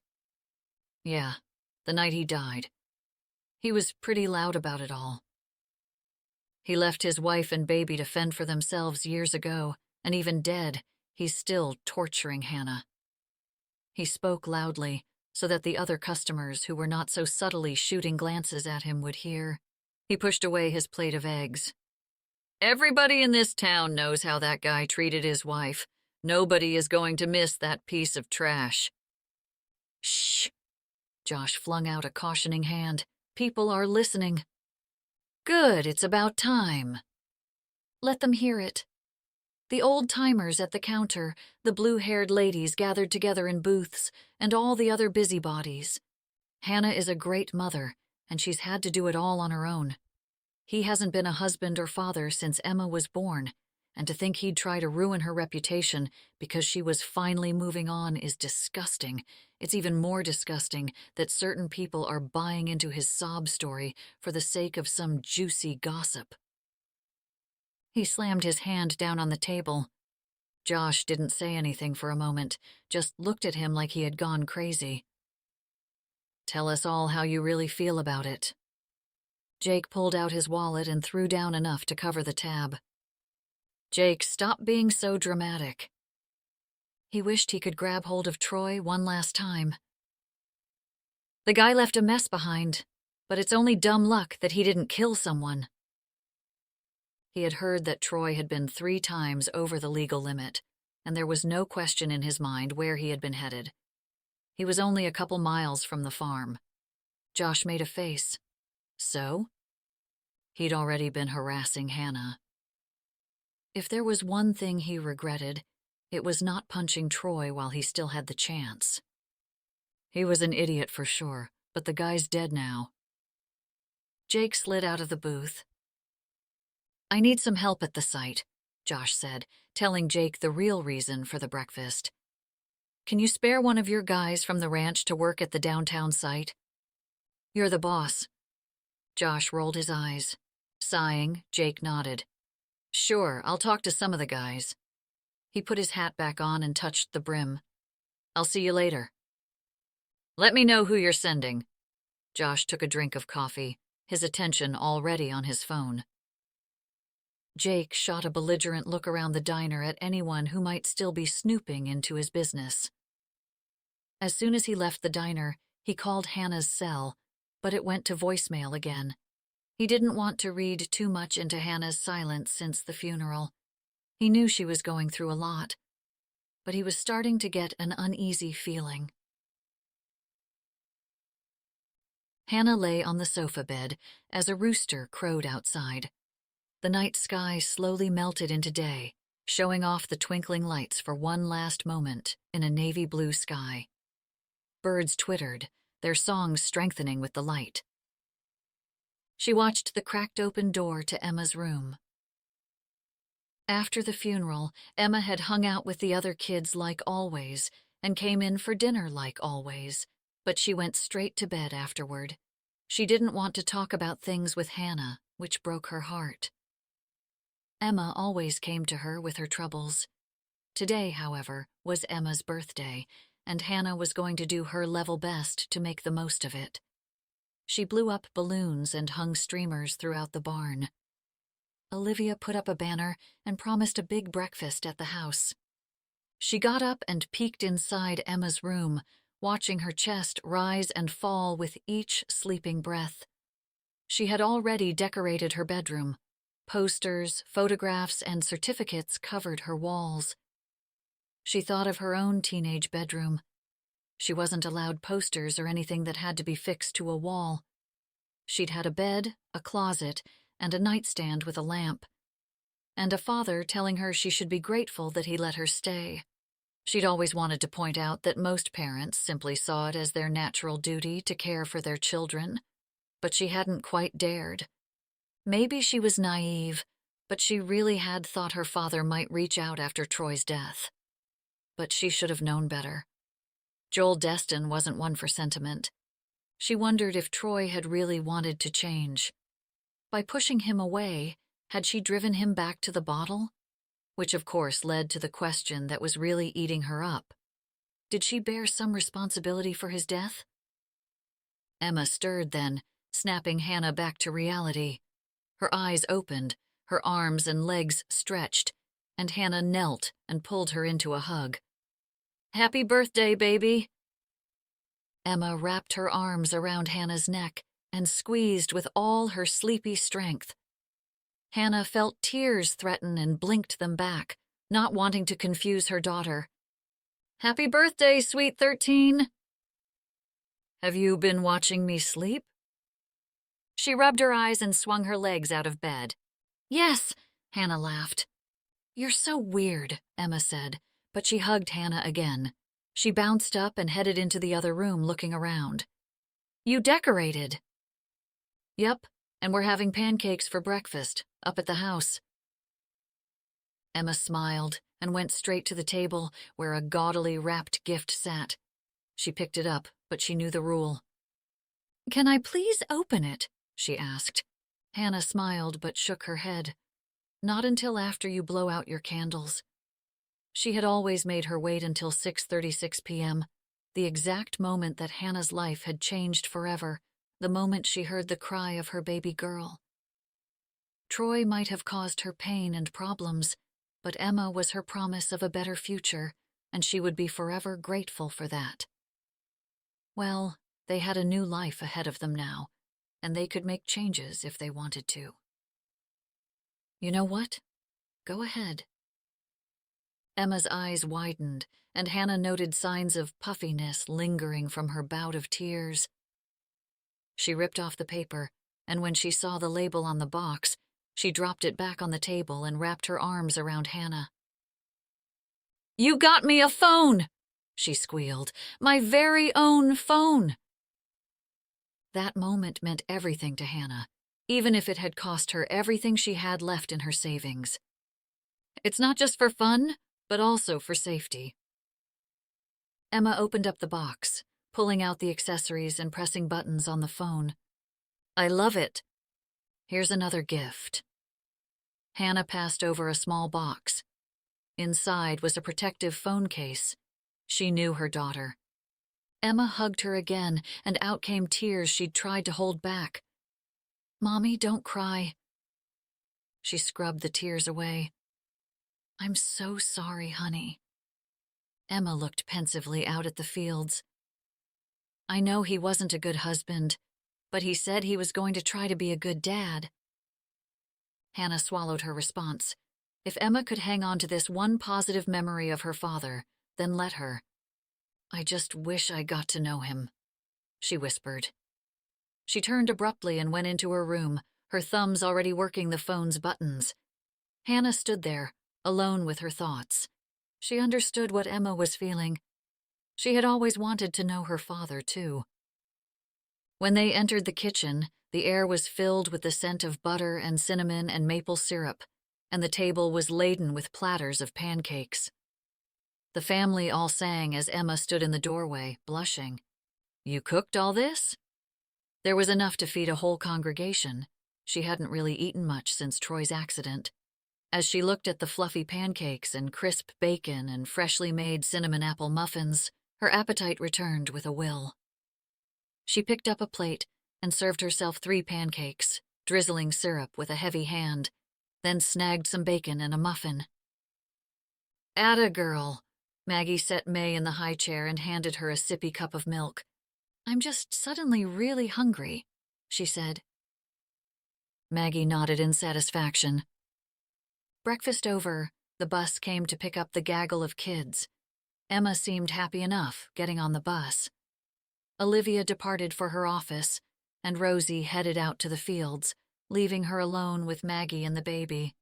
Yeah, the night he died. He was pretty loud about it all. He left his wife and baby to fend for themselves years ago, and even dead, he's still torturing Hannah. He spoke loudly, so that the other customers who were not so subtly shooting glances at him would hear. He pushed away his plate of eggs. Everybody in this town knows how that guy treated his wife. Nobody is going to miss that piece of trash. Shh! Josh flung out a cautioning hand. People are listening. Good, it's about time. Let them hear it. The old-timers at the counter, the blue-haired ladies gathered together in booths, and all the other busybodies. Hannah is a great mother, and she's had to do it all on her own. He hasn't been a husband or father since Emma was born, and to think he'd try to ruin her reputation because she was finally moving on is disgusting. It's even more disgusting that certain people are buying into his sob story for the sake of some juicy gossip. He slammed his hand down on the table. Josh didn't say anything for a moment, just looked at him like he had gone crazy. Tell us all how you really feel about it. Jake pulled out his wallet and threw down enough to cover the tab. Jake, stop being so dramatic. He wished he could grab hold of Troy one last time. The guy left a mess behind, but it's only dumb luck that he didn't kill someone. He had heard that Troy had been 3 times over the legal limit, and there was no question in his mind where he had been headed. He was only a couple miles from the farm. Josh made a face. So? He'd already been harassing Hannah. If there was one thing he regretted, it was not punching Troy while he still had the chance. He was an idiot for sure, but the guy's dead now. Jake slid out of the booth. I need some help at the site, Josh said, telling Jake the real reason for the breakfast. Can you spare one of your guys from the ranch to work at the downtown site? You're the boss. Josh rolled his eyes. Sighing, Jake nodded. Sure, I'll talk to some of the guys. He put his hat back on and touched the brim. I'll see you later. Let me know who you're sending. Josh took a drink of coffee, his attention already on his phone. Jake shot a belligerent look around the diner at anyone who might still be snooping into his business. As soon as he left the diner, he called Hannah's cell, but it went to voicemail again. He didn't want to read too much into Hannah's silence since the funeral. He knew she was going through a lot, but he was starting to get an uneasy feeling. Hannah lay on the sofa bed as a rooster crowed outside. The night sky slowly melted into day, showing off the twinkling lights for one last moment in a navy blue sky. Birds twittered, their songs strengthening with the light. She watched the cracked open door to Emma's room. After the funeral, Emma had hung out with the other kids like always and came in for dinner like always, but she went straight to bed afterward. She didn't want to talk about things with Hannah, which broke her heart. Emma always came to her with her troubles. Today, however, was Emma's birthday, and Hannah was going to do her level best to make the most of it. She blew up balloons and hung streamers throughout the barn. Olivia put up a banner and promised a big breakfast at the house. She got up and peeked inside Emma's room, watching her chest rise and fall with each sleeping breath. She had already decorated her bedroom. Posters, photographs, and certificates covered her walls. She thought of her own teenage bedroom. She wasn't allowed posters or anything that had to be fixed to a wall. She'd had a bed, a closet, and a nightstand with a lamp, and a father telling her she should be grateful that he let her stay. She'd always wanted to point out that most parents simply saw it as their natural duty to care for their children, but she hadn't quite dared. Maybe she was naive, but she really had thought her father might reach out after Troy's death. But she should have known better. Joel Destin wasn't one for sentiment. She wondered if Troy had really wanted to change. By pushing him away, had she driven him back to the bottle? Which of course led to the question that was really eating her up. Did she bear some responsibility for his death? Emma stirred then, snapping Hannah back to reality. Her eyes opened, her arms and legs stretched, and Hannah knelt and pulled her into a hug. "Happy birthday, baby!" Emma wrapped her arms around Hannah's neck and squeezed with all her sleepy strength. Hannah felt tears threaten and blinked them back, not wanting to confuse her daughter. "Happy birthday, sweet 13! Have you been watching me sleep?" She rubbed her eyes and swung her legs out of bed. "Yes," Hannah laughed. "You're so weird," Emma said, but she hugged Hannah again. She bounced up and headed into the other room, looking around. "You decorated." "Yep, and we're having pancakes for breakfast, up at the house." Emma smiled and went straight to the table where a gaudily wrapped gift sat. She picked it up, but she knew the rule. "Can I please open it?" she asked. Hannah smiled but shook her head. "Not until after you blow out your candles." She had always made her wait until 6:36 p.m., the exact moment that Hannah's life had changed forever, the moment she heard the cry of her baby girl. Troy might have caused her pain and problems, but Emma was her promise of a better future, and she would be forever grateful for that. Well, they had a new life ahead of them now, and they could make changes if they wanted to. "You know what? Go ahead." Emma's eyes widened, and Hannah noted signs of puffiness lingering from her bout of tears. She ripped off the paper, and when she saw the label on the box, she dropped it back on the table and wrapped her arms around Hannah. "You got me a phone!" she squealed. "My very own phone!" That moment meant everything to Hannah, even if it had cost her everything she had left in her savings. It's not just for fun, but also for safety. Emma opened up the box, pulling out the accessories and pressing buttons on the phone. "I love it. Here's another gift." Hannah passed over a small box. Inside was a protective phone case. She knew her daughter. Emma hugged her again, and out came tears she'd tried to hold back. "Mommy, don't cry." She scrubbed the tears away. "I'm so sorry, honey." Emma looked pensively out at the fields. "I know he wasn't a good husband, but he said he was going to try to be a good dad." Hannah swallowed her response. If Emma could hang on to this one positive memory of her father, then let her. "I just wish I got to know him," she whispered. She turned abruptly and went into her room, her thumbs already working the phone's buttons. Hannah stood there, alone with her thoughts. She understood what Emma was feeling. She had always wanted to know her father, too. When they entered the kitchen, the air was filled with the scent of butter and cinnamon and maple syrup, and the table was laden with platters of pancakes. The family all sang as Emma stood in the doorway, blushing. "You cooked all this?" There was enough to feed a whole congregation. She hadn't really eaten much since Troy's accident. As she looked at the fluffy pancakes and crisp bacon and freshly made cinnamon apple muffins, her appetite returned with a will. She picked up a plate and served herself 3 pancakes, drizzling syrup with a heavy hand, then snagged some bacon and a muffin. "Atta girl." Maggie set May in the high chair and handed her a sippy cup of milk. "I'm just suddenly really hungry," she said. Maggie nodded in satisfaction. Breakfast over, the bus came to pick up the gaggle of kids. Emma seemed happy enough getting on the bus. Olivia departed for her office, and Rosie headed out to the fields, leaving her alone with Maggie and the baby.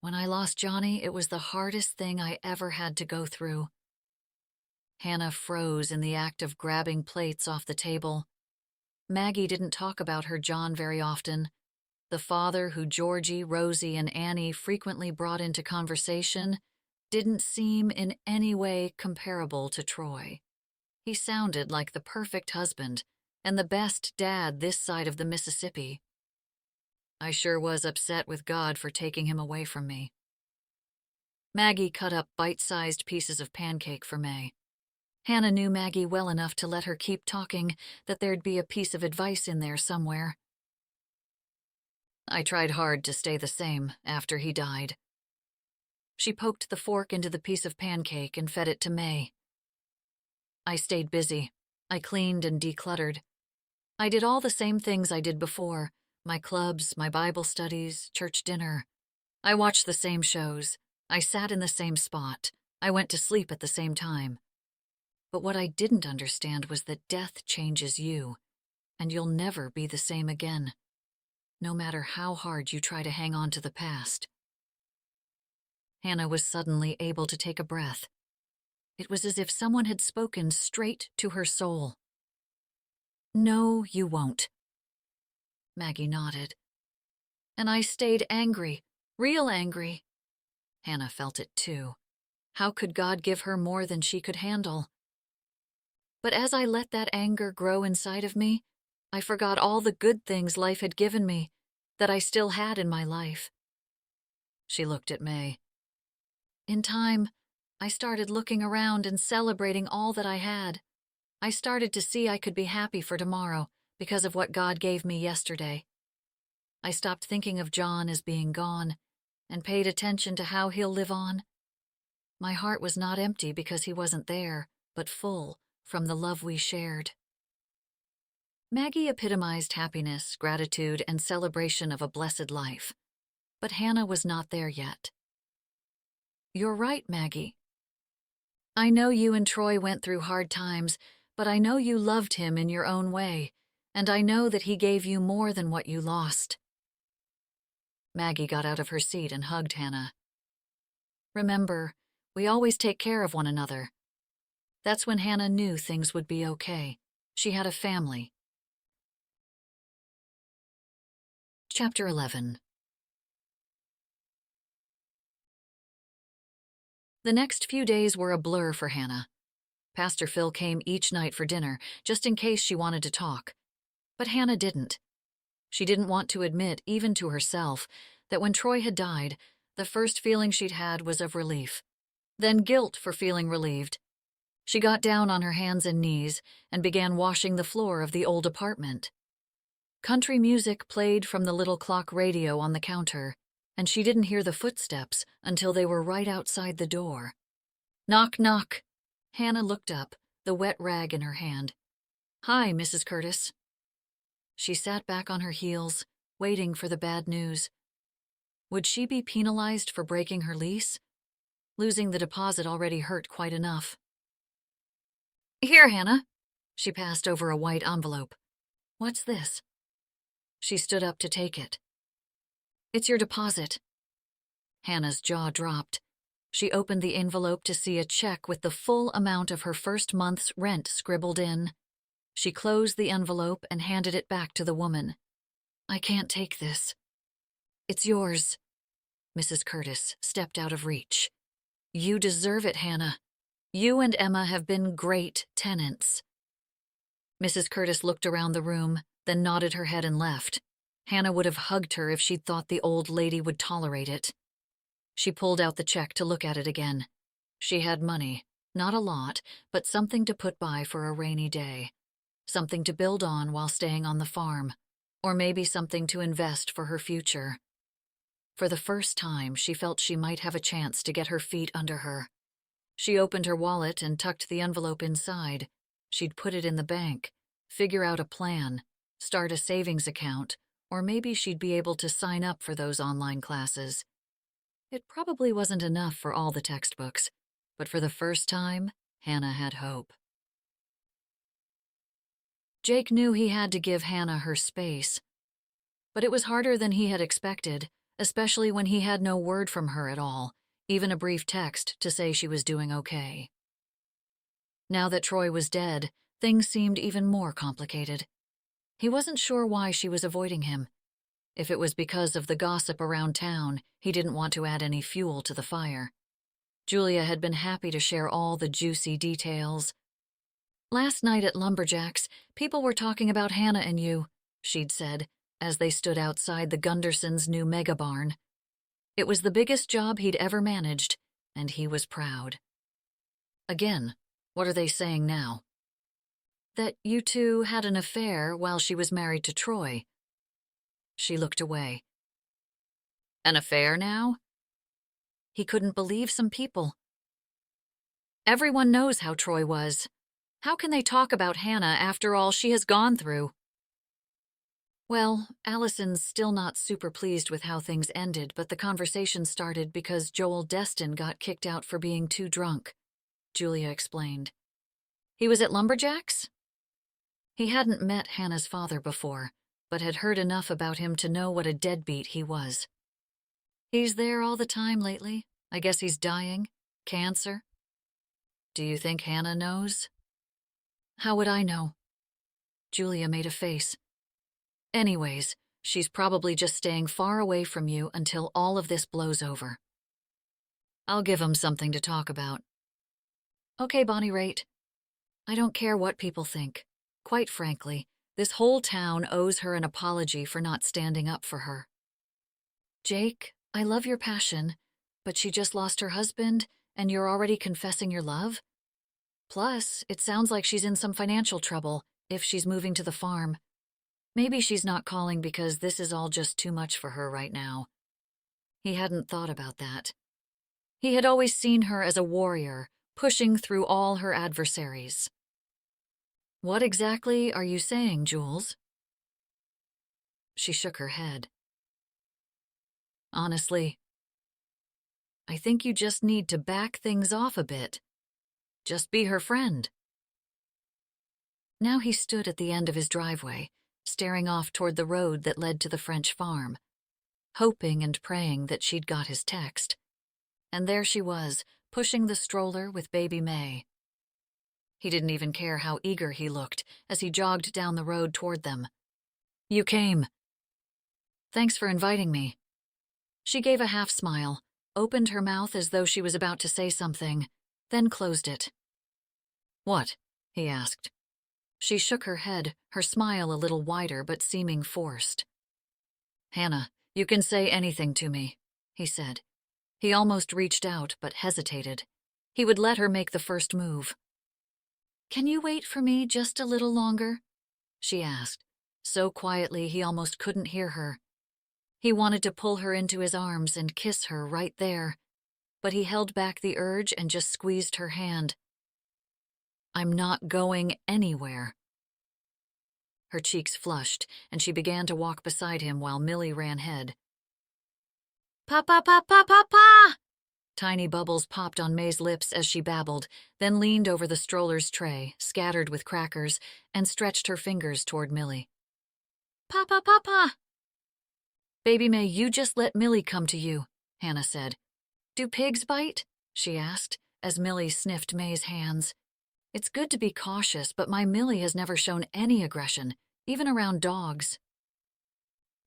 "When I lost Johnny, it was the hardest thing I ever had to go through." Hannah froze in the act of grabbing plates off the table. Maggie didn't talk about her John very often. The father who Georgie, Rosie, and Annie frequently brought into conversation didn't seem in any way comparable to Troy. He sounded like the perfect husband and the best dad this side of the Mississippi. "I sure was upset with God for taking him away from me." Maggie cut up bite-sized pieces of pancake for May. Hannah knew Maggie well enough to let her keep talking, that there'd be a piece of advice in there somewhere. I tried hard to stay the same after he died. She poked the fork into the piece of pancake and fed it to May. I stayed busy. I cleaned and decluttered. I did all the same things I did before, my clubs, my Bible studies, church dinner. I watched the same shows. I sat in the same spot. I went to sleep at the same time. But what I didn't understand was that death changes you, and you'll never be the same again, no matter how hard you try to hang on to the past. Hannah was suddenly able to take a breath. It was as if someone had spoken straight to her soul. No, you won't. Maggie nodded. And I stayed angry, real angry. Hannah felt it too. How could God give her more than she could handle? But as I let that anger grow inside of me, I forgot all the good things life had given me, that I still had in my life. She looked at May. In time, I started looking around and celebrating all that I had. I started to see I could be happy for tomorrow because of what God gave me yesterday. I stopped thinking of John as being gone and paid attention to how he'll live on. My heart was not empty because he wasn't there, but full from the love we shared. Maggie epitomized happiness, gratitude, and celebration of a blessed life. But Hannah was not there yet. You're right, Maggie. I know you and Troy went through hard times, but I know you loved him in your own way, and I know that he gave you more than what you lost. Maggie got out of her seat and hugged Hannah. Remember, we always take care of one another. That's when Hannah knew things would be okay. She had a family. Chapter 11. The next few days were a blur for Hannah. Pastor Phil came each night for dinner, just in case she wanted to talk. But Hannah didn't. She didn't want to admit, even to herself, that when Troy had died, the first feeling she'd had was of relief, then guilt for feeling relieved. She got down on her hands and knees and began washing the floor of the old apartment. Country music played from the little clock radio on the counter, and she didn't hear the footsteps until they were right outside the door. Knock, knock. Hannah looked up, the wet rag in her hand. Hi, Mrs. Curtis. She sat back on her heels, waiting for the bad news. Would she be penalized for breaking her lease? Losing the deposit already hurt quite enough. Here, Hannah. She passed over a white envelope. What's this? She stood up to take it. It's your deposit. Hannah's jaw dropped. She opened the envelope to see a check with the full amount of her first month's rent scribbled in. She closed the envelope and handed it back to the woman. I can't take this. It's yours. Mrs. Curtis stepped out of reach. You deserve it, Hannah. You and Emma have been great tenants. Mrs. Curtis looked around the room, then nodded her head and left. Hannah would have hugged her if she'd thought the old lady would tolerate it. She pulled out the check to look at it again. She had money, not a lot, but something to put by for a rainy day. Something to build on while staying on the farm, or maybe something to invest for her future. For the first time, she felt she might have a chance to get her feet under her. She opened her wallet and tucked the envelope inside. She'd put it in the bank, figure out a plan, start a savings account, or maybe she'd be able to sign up for those online classes. It probably wasn't enough for all the textbooks, but for the first time, Hannah had hope. Jake knew he had to give Hannah her space. But it was harder than he had expected, especially when he had no word from her at all, even a brief text to say she was doing okay. Now that Troy was dead, things seemed even more complicated. He wasn't sure why she was avoiding him. If it was because of the gossip around town, he didn't want to add any fuel to the fire. Julia had been happy to share all the juicy details. Last night at Lumberjacks, people were talking about Hannah and you, she'd said, as they stood outside the Gundersons' new mega barn. It was the biggest job he'd ever managed, and he was proud. Again, What are they saying now? That you two had an affair while she was married to Troy. She looked away. An affair now? He couldn't believe some people. Everyone knows how Troy was. How can they talk about Hannah after all she has gone through? Well, Allison's still not super pleased with how things ended, but the conversation started because Joel Destin got kicked out for being too drunk, Julia explained. He was at Lumberjacks? He hadn't met Hannah's father before, but had heard enough about him to know what a deadbeat he was. He's there all the time lately. I guess he's dying. Cancer. Do you think Hannah knows? How would I know? Julia made a face. Anyways, she's probably just staying far away from you until all of this blows over. I'll give 'em something to talk about. Okay, Bonnie Raitt. I don't care what people think. Quite frankly, this whole town owes her an apology for not standing up for her. Jake, I love your passion, but she just lost her husband, and you're already confessing your love? Plus, it sounds like she's in some financial trouble if she's moving to the farm. Maybe she's not calling because this is all just too much for her right now. He hadn't thought about that. He had always seen her as a warrior, pushing through all her adversaries. What exactly are you saying, Jules? She shook her head. Honestly, I think you just need to back things off a bit. Just be her friend. Now he stood at the end of his driveway, staring off toward the road that led to the French farm, hoping and praying that she'd got his text. And there she was, pushing the stroller with baby May. He didn't even care how eager he looked as he jogged down the road toward them. You came. Thanks for inviting me. She gave a half smile, opened her mouth as though she was about to say something, then closed it. What? He asked. She shook her head, her smile a little wider but seeming forced. Hannah, you can say anything to me, he said. He almost reached out but hesitated. He would let her make the first move. Can you wait for me just a little longer? She asked, so quietly he almost couldn't hear her. He wanted to pull her into his arms and kiss her right there, but he held back the urge and just squeezed her hand. I'm not going anywhere. Her cheeks flushed, and she began to walk beside him while Millie ran ahead. Papa, papa, papa! Tiny bubbles popped on May's lips as she babbled, then leaned over the stroller's tray, scattered with crackers, and stretched her fingers toward Millie. Papa, papa! Baby May, you just let Millie come to you, Hannah said. Do pigs bite? She asked, as Millie sniffed May's hands. It's good to be cautious, but my Millie has never shown any aggression, even around dogs.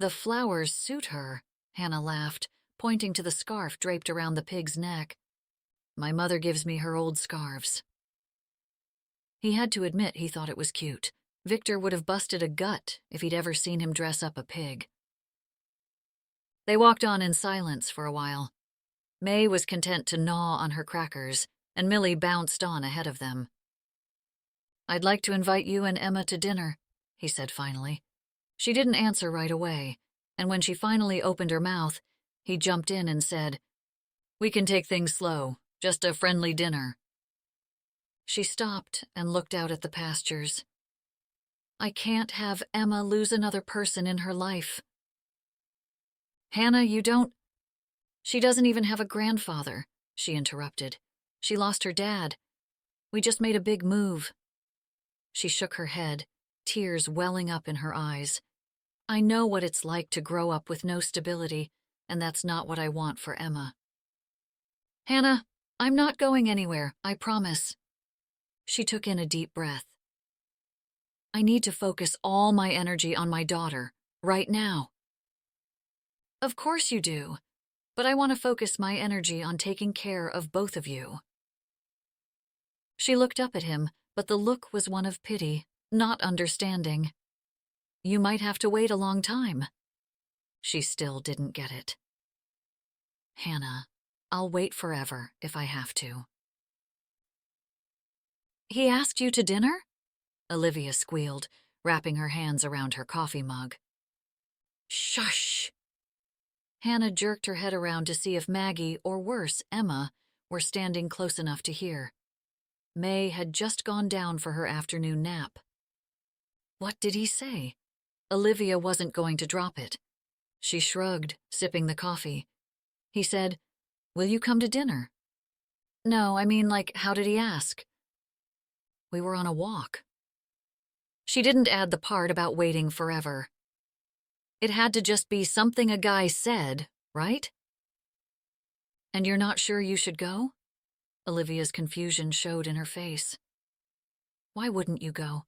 The flowers suit her, Hannah laughed, pointing to the scarf draped around the pig's neck. My mother gives me her old scarves. He had to admit he thought it was cute. Victor would have busted a gut if he'd ever seen him dress up a pig. They walked on in silence for a while. May was content to gnaw on her crackers, and Millie bounced on ahead of them. I'd like to invite you and Emma to dinner, he said finally. She didn't answer right away, and when she finally opened her mouth, he jumped in and said, We can take things slow, just a friendly dinner. She stopped and looked out at the pastures. I can't have Emma lose another person in her life. Hannah, you don't... She doesn't even have a grandfather, she interrupted. She lost her dad. We just made a big move. She shook her head, tears welling up in her eyes. I know what it's like to grow up with no stability, and that's not what I want for Emma. Hannah, I'm not going anywhere, I promise. She took in a deep breath. I need to focus all my energy on my daughter, right now. Of course you do, but I want to focus my energy on taking care of both of you. She looked up at him, but the look was one of pity, not understanding. You might have to wait a long time. She still didn't get it. Hannah, I'll wait forever if I have to. He asked you to dinner? Olivia squealed, wrapping her hands around her coffee mug. Shush! Hannah jerked her head around to see if Maggie, or worse, Emma, were standing close enough to hear. May had just gone down for her afternoon nap. What did he say? Olivia wasn't going to drop it. She shrugged, sipping the coffee. He said, "Will you come to dinner?" No, I mean, how did he ask? We were on a walk. She didn't add the part about waiting forever. It had to just be something a guy said, right? And you're not sure you should go? Olivia's confusion showed in her face. Why wouldn't you go?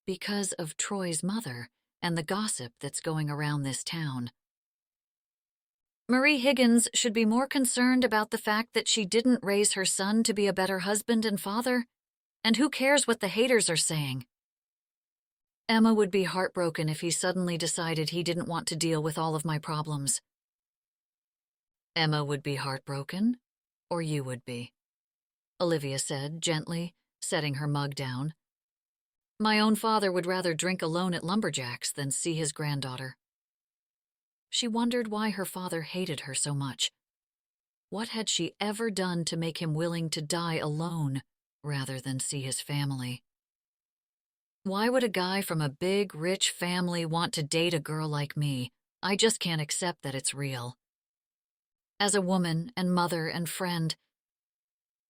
Because of Troy's mother and the gossip that's going around this town. Marie Higgins should be more concerned about the fact that she didn't raise her son to be a better husband and father. And who cares what the haters are saying? Emma would be heartbroken if he suddenly decided he didn't want to deal with all of my problems. Emma would be heartbroken, or you would be, Olivia said gently, setting her mug down. My own father would rather drink alone at Lumberjack's than see his granddaughter. She wondered why her father hated her so much. What had she ever done to make him willing to die alone rather than see his family? Why would a guy from a big, rich family want to date a girl like me? I just can't accept that it's real. As a woman and mother and friend,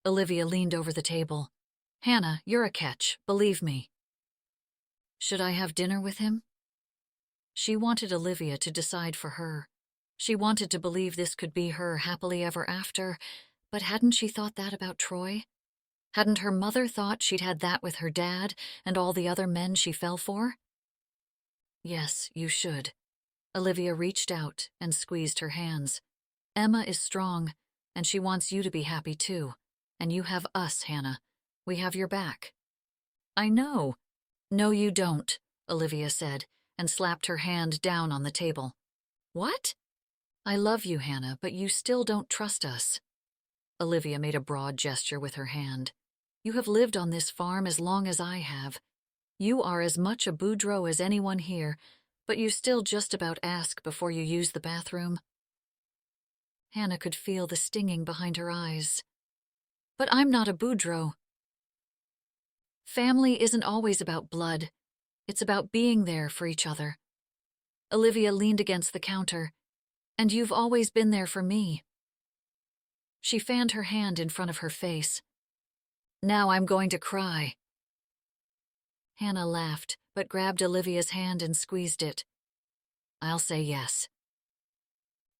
Olivia leaned over the table. Hannah, you're a catch, believe me. Should I have dinner with him? She wanted Olivia to decide for her. She wanted to believe this could be her happily ever after, but hadn't she thought that about Troy? Hadn't her mother thought she'd had that with her dad and all the other men she fell for? Yes, you should. Olivia reached out and squeezed her hands. Emma is strong, and she wants you to be happy too. And you have us, Hannah. We have your back. I know. No, you don't, Olivia said, and slapped her hand down on the table. What? I love you, Hannah, but you still don't trust us. Olivia made a broad gesture with her hand. You have lived on this farm as long as I have. You are as much a Boudreaux as anyone here, but you still just about ask before you use the bathroom. Hannah could feel the stinging behind her eyes. But I'm not a Boudreaux. Family isn't always about blood. It's about being there for each other. Olivia leaned against the counter. And you've always been there for me. She fanned her hand in front of her face. Now I'm going to cry. Hannah laughed, but grabbed Olivia's hand and squeezed it. I'll say yes.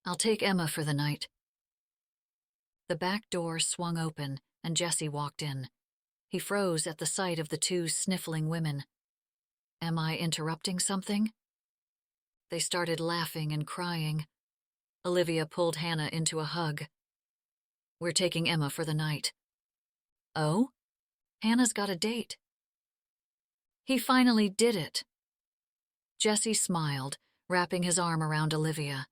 I'll take Emma for the night. The back door swung open, and Jesse walked in. He froze at the sight of the two sniffling women. Am I interrupting something? They started laughing and crying. Olivia pulled Hannah into a hug. We're taking Emma for the night. Oh? Hannah's got a date. He finally did it. Jesse smiled, wrapping his arm around Olivia.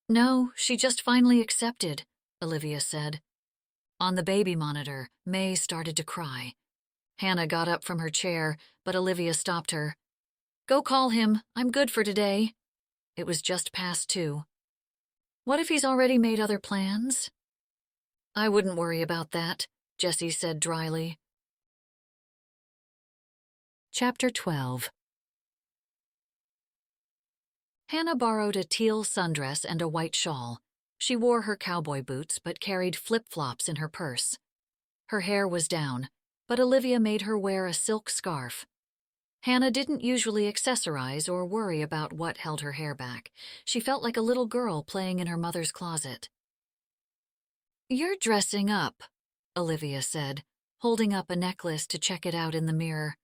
No, she just finally accepted, Olivia said. On the baby monitor, May started to cry. Hannah got up from her chair, but Olivia stopped her. Go call him. I'm good for today. It was just past 2. What if he's already made other plans? I wouldn't worry about that, Jesse said dryly. Chapter 12. Hannah borrowed a teal sundress and a white shawl. She wore her cowboy boots but carried flip-flops in her purse. Her hair was down, but Olivia made her wear a silk scarf. Hannah didn't usually accessorize or worry about what held her hair back. She felt like a little girl playing in her mother's closet. You're dressing up, Olivia said, holding up a necklace to check it out in the mirror.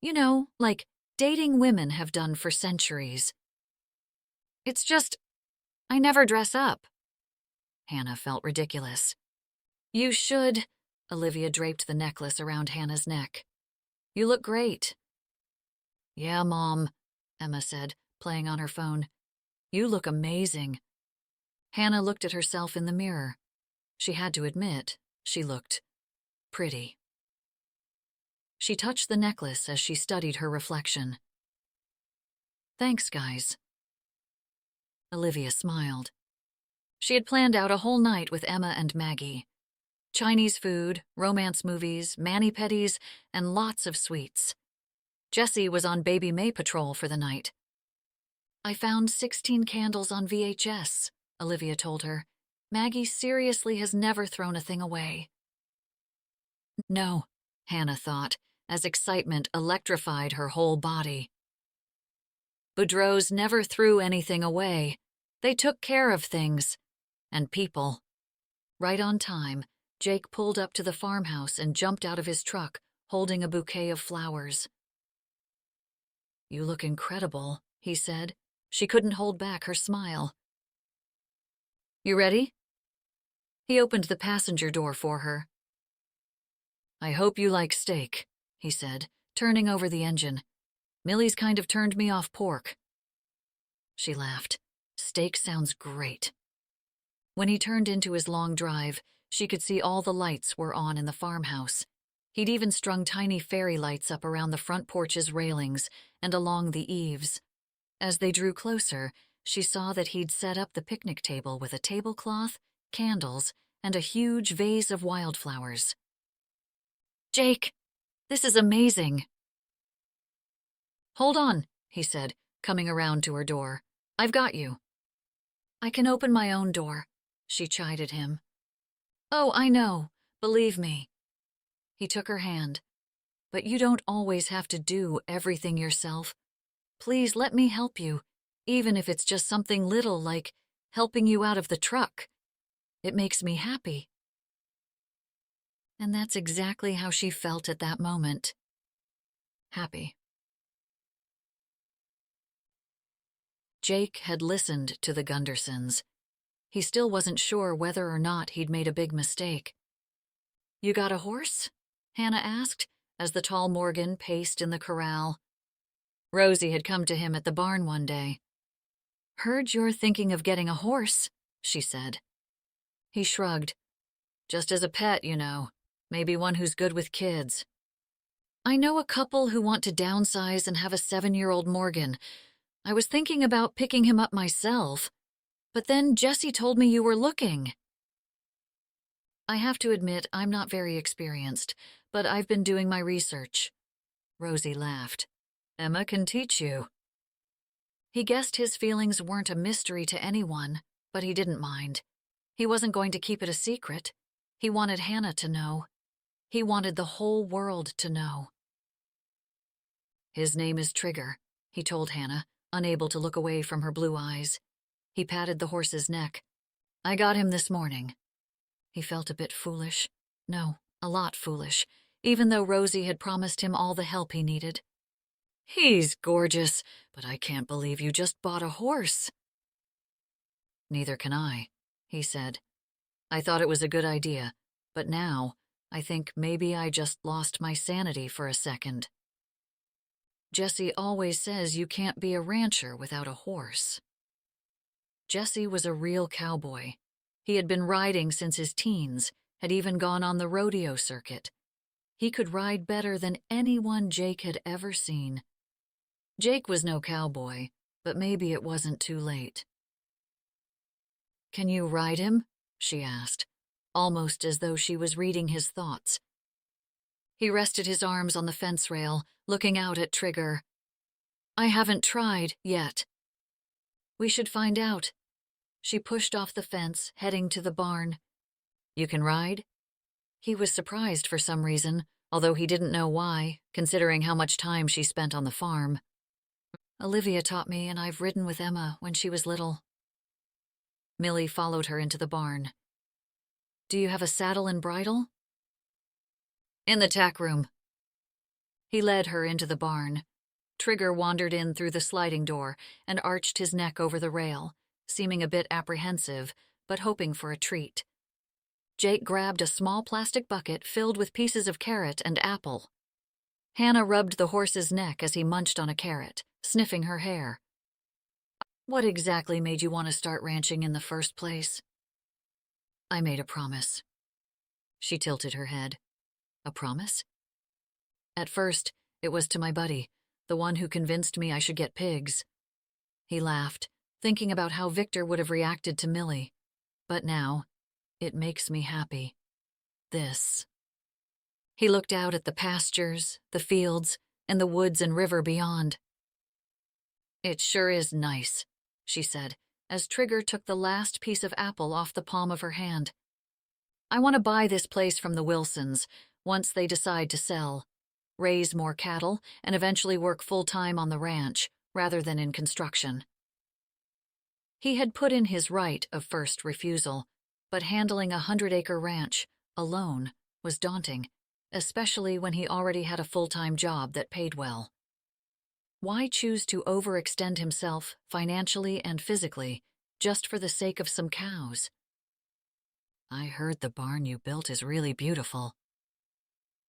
You know, like dating women have done for centuries. It's just, I never dress up. Hannah felt ridiculous. You should. Olivia draped the necklace around Hannah's neck. You look great. Yeah, Mom, Emma said, playing on her phone. You look amazing. Hannah looked at herself in the mirror. She had to admit, she looked pretty. She touched the necklace as she studied her reflection. "Thanks, guys." Olivia smiled. She had planned out a whole night with Emma and Maggie. Chinese food, romance movies, mani-pedis, and lots of sweets. Jessie was on Baby May patrol for the night. "I found 16 candles on VHS," Olivia told her. "Maggie seriously has never thrown a thing away." No, Hannah thought, as excitement electrified her whole body. Boudreaux's never threw anything away. They took care of things. And people. Right on time, Jake pulled up to the farmhouse and jumped out of his truck, holding a bouquet of flowers. "You look incredible," he said. She couldn't hold back her smile. "You ready?" He opened the passenger door for her. "I hope you like steak," he said, turning over the engine. "Millie's kind of turned me off pork." She laughed. "Steak sounds great." When he turned into his long drive, she could see all the lights were on in the farmhouse. He'd even strung tiny fairy lights up around the front porch's railings and along the eaves. As they drew closer, she saw that he'd set up the picnic table with a tablecloth, candles, and a huge vase of wildflowers. "Jake, this is amazing." "Hold on," he said, coming around to her door. "I've got you." "I can open my own door," she chided him. "Oh, I know. Believe me." He took her hand. "But you don't always have to do everything yourself. Please let me help you, even if it's just something little like helping you out of the truck. It makes me happy." And that's exactly how she felt at that moment. Happy. Jake had listened to the Gundersons. He still wasn't sure whether or not he'd made a big mistake. "You got a horse?" Hannah asked, as the tall Morgan paced in the corral. Rosie had come to him at the barn one day. "Heard you're thinking of getting a horse," she said. He shrugged. "Just as a pet, you know. Maybe one who's good with kids." "I know a couple who want to downsize and have a 7-year-old Morgan. I was thinking about picking him up myself. But then Jessie told me you were looking." "I have to admit I'm not very experienced, but I've been doing my research." Rosie laughed. "Emma can teach you." He guessed his feelings weren't a mystery to anyone, but he didn't mind. He wasn't going to keep it a secret. He wanted Hannah to know. He wanted the whole world to know. "His name is Trigger," he told Hannah, unable to look away from her blue eyes. He patted the horse's neck. "I got him this morning." He felt a bit foolish. No, a lot foolish, even though Rosie had promised him all the help he needed. "He's gorgeous, but I can't believe you just bought a horse." "Neither can I," he said. "I thought it was a good idea, but now I think maybe I just lost my sanity for a second. Jessie always says you can't be a rancher without a horse." Jessie was a real cowboy. He had been riding since his teens, had even gone on the rodeo circuit. He could ride better than anyone Jake had ever seen. Jake was no cowboy, but maybe it wasn't too late. "Can you ride him?" she asked, almost as though she was reading his thoughts. He rested his arms on the fence rail, looking out at Trigger. "I haven't tried yet." "We should find out." She pushed off the fence, heading to the barn. "You can ride?" He was surprised for some reason, although he didn't know why, considering how much time she spent on the farm. "Olivia taught me, and I've ridden with Emma when she was little." Millie followed her into the barn. "Do you have a saddle and bridle?" "In the tack room." He led her into the barn. Trigger wandered in through the sliding door and arched his neck over the rail, seeming a bit apprehensive, but hoping for a treat. Jake grabbed a small plastic bucket filled with pieces of carrot and apple. Hannah rubbed the horse's neck as he munched on a carrot, sniffing her hair. "What exactly made you want to start ranching in the first place?" "I made a promise." She tilted her head. "A promise?" At first, it was to my buddy, the one who convinced me I should get pigs. He laughed, thinking about how Victor would have reacted to Millie. But now, it makes me happy. This. He looked out at the pastures, the fields, and the woods and river beyond. It sure is nice, she said, as Trigger took the last piece of apple off the palm of her hand. I want to buy this place from the Wilsons once they decide to sell, raise more cattle, and eventually work full-time on the ranch rather than in construction. He had put in his right of first refusal, but handling a 100-acre ranch alone was daunting, especially when he already had a full-time job that paid well. Why choose to overextend himself financially and physically just for the sake of some cows? I heard the barn you built is really beautiful.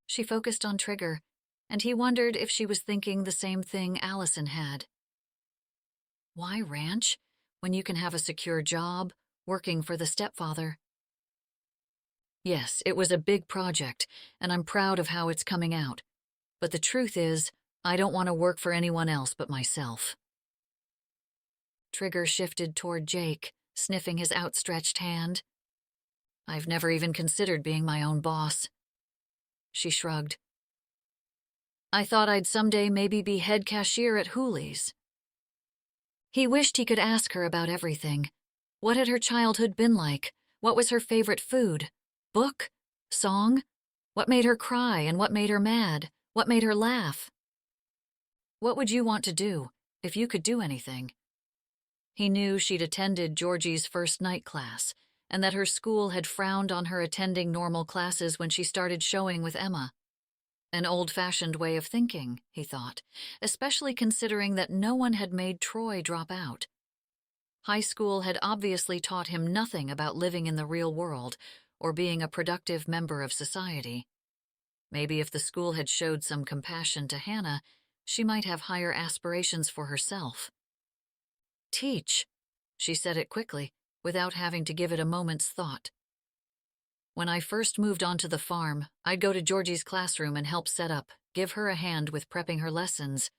She focused on Trigger, and he wondered if she was thinking the same thing Allison had. Why ranch when you can have a secure job working for the stepfather? Yes, it was a big project, and I'm proud of how it's coming out. But the truth is, I don't want to work for anyone else but myself. Trigger shifted toward Jake, sniffing his outstretched hand. I've never even considered being my own boss. She shrugged. I thought I'd someday maybe be head cashier at Hooley's. He wished he could ask her about everything. What had her childhood been like? What was her favorite food? Book? Song? What made her cry and what made her mad? What made her laugh? What would you want to do if you could do anything? He knew she'd attended Georgie's first night class, and that her school had frowned on her attending normal classes when she started showing with Emma. An old-fashioned way of thinking, he thought, especially considering that no one had made Troy drop out. High school had obviously taught him nothing about living in the real world or being a productive member of society. Maybe if the school had showed some compassion to Hannah, she might have higher aspirations for herself. Teach, she said it quickly, without having to give it a moment's thought. When I first moved onto the farm, I'd go to Georgie's classroom and help set up, give her a hand with prepping her lessons.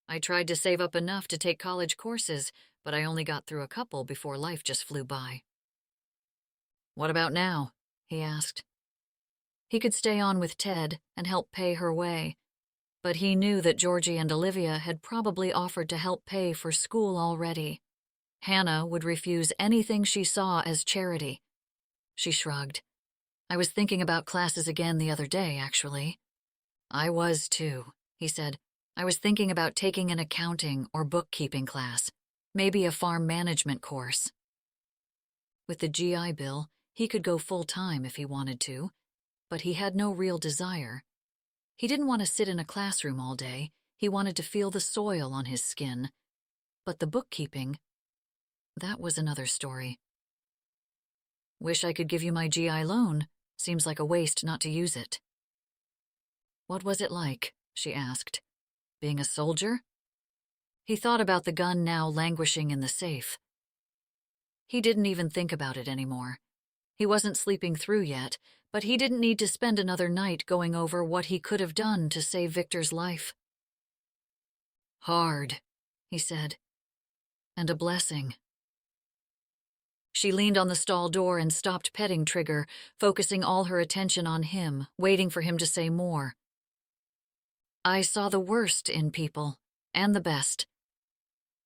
I tried to save up enough to take college courses, but I only got through a couple before life just flew by. What about now? He asked. He could stay on with Ted and help pay her way, but he knew that Georgie and Olivia had probably offered to help pay for school already. Hannah would refuse anything she saw as charity. She shrugged. I was thinking about classes again the other day, actually. I was too, he said. I was thinking about taking an accounting or bookkeeping class, maybe a farm management course. With the GI Bill, he could go full-time if he wanted to, but he had no real desire. He didn't want to sit in a classroom all day. He wanted to feel the soil on his skin. But the bookkeeping, that was another story. Wish I could give you my GI loan. Seems like a waste not to use it. What was it like? She asked. Being a soldier? He thought about the gun now languishing in the safe. He didn't even think about it anymore. He wasn't sleeping through yet, but he didn't need to spend another night going over what he could have done to save Victor's life. Hard, he said, and a blessing. She leaned on the stall door and stopped petting Trigger, focusing all her attention on him, waiting for him to say more. I saw the worst in people, and the best.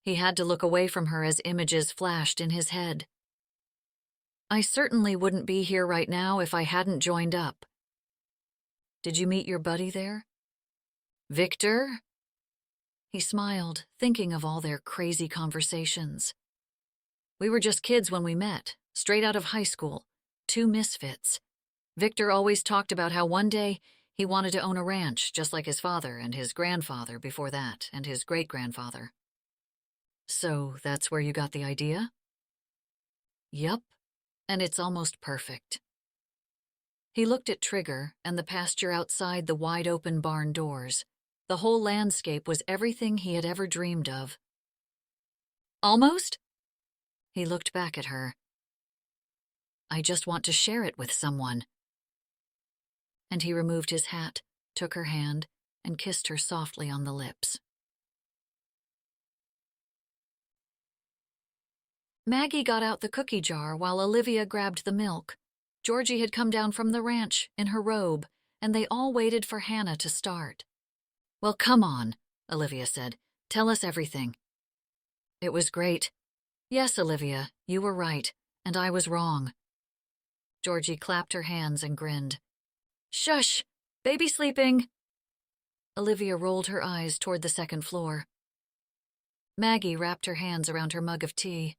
He had to look away from her as images flashed in his head. I certainly wouldn't be here right now if I hadn't joined up. Did you meet your buddy there? Victor? He smiled, thinking of all their crazy conversations. We were just kids when we met, straight out of high school, two misfits. Victor always talked about how one day he wanted to own a ranch just like his father and his grandfather before that and his great-grandfather. So that's where you got the idea? Yup, and it's almost perfect. He looked at Trigger and the pasture outside the wide-open barn doors. The whole landscape was everything he had ever dreamed of. Almost? He looked back at her. I just want to share it with someone. And he removed his hat, took her hand, and kissed her softly on the lips. Maggie got out the cookie jar while Olivia grabbed the milk. Georgie had come down from the ranch in her robe, and they all waited for Hannah to start. "Well, come on," Olivia said. "Tell us everything." "It was great." "Yes, Olivia, you were right, and I was wrong." Georgie clapped her hands and grinned. "Shush! Baby sleeping!" Olivia rolled her eyes toward the second floor. Maggie wrapped her hands around her mug of tea.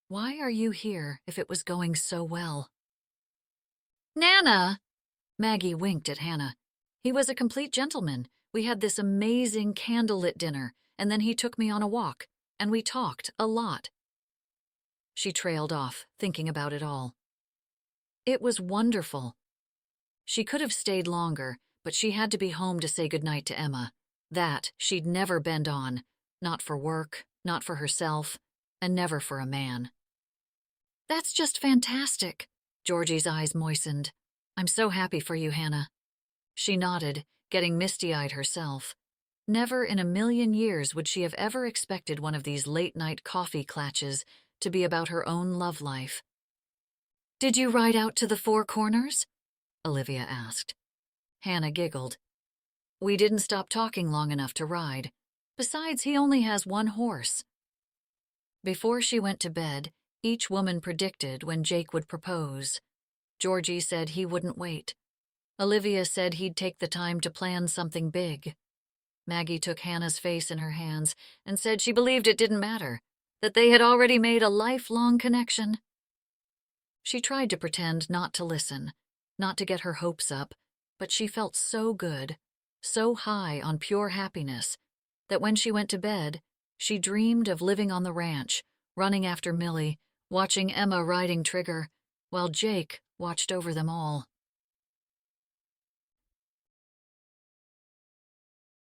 "Why are you here if it was going so well?" "Nana!" Maggie winked at Hannah. "He was a complete gentleman. We had this amazing candlelit dinner, and then he took me on a walk, and we talked a lot." She trailed off, thinking about it all. It was wonderful. She could have stayed longer, but she had to be home to say goodnight to Emma. That she'd never bend on, not for work, not for herself, and never for a man. "That's just fantastic." Georgie's eyes moistened. "I'm so happy for you, Hannah." She nodded, getting misty-eyed herself. Never in a million years would she have ever expected one of these late-night coffee clatches to be about her own love life. "Did you ride out to the Four Corners?" Olivia asked. Hannah giggled. "We didn't stop talking long enough to ride. Besides, he only has one horse." Before she went to bed, each woman predicted when Jake would propose. Georgie said he wouldn't wait. Olivia said he'd take the time to plan something big. Maggie took Hannah's face in her hands and said she believed it didn't matter, that they had already made a lifelong connection. She tried to pretend not to listen, not to get her hopes up, but she felt so good, so high on pure happiness, that when she went to bed, she dreamed of living on the ranch, running after Millie, watching Emma riding Trigger, while Jake watched over them all.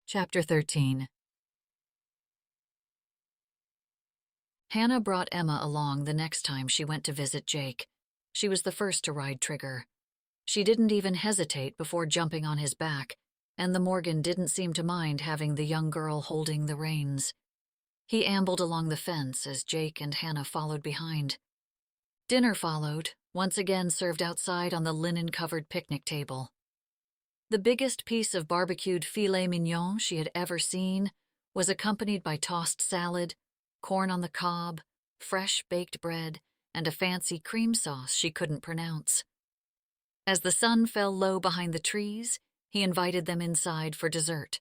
Chapter 13. Hannah brought Emma along the next time she went to visit Jake. She was the first to ride Trigger. She didn't even hesitate before jumping on his back, and the Morgan didn't seem to mind having the young girl holding the reins. He ambled along the fence as Jake and Hannah followed behind. Dinner followed, once again served outside on the linen-covered picnic table. The biggest piece of barbecued filet mignon she had ever seen was accompanied by tossed salad, corn on the cob, fresh baked bread, and a fancy cream sauce she couldn't pronounce. As the sun fell low behind the trees, he invited them inside for dessert.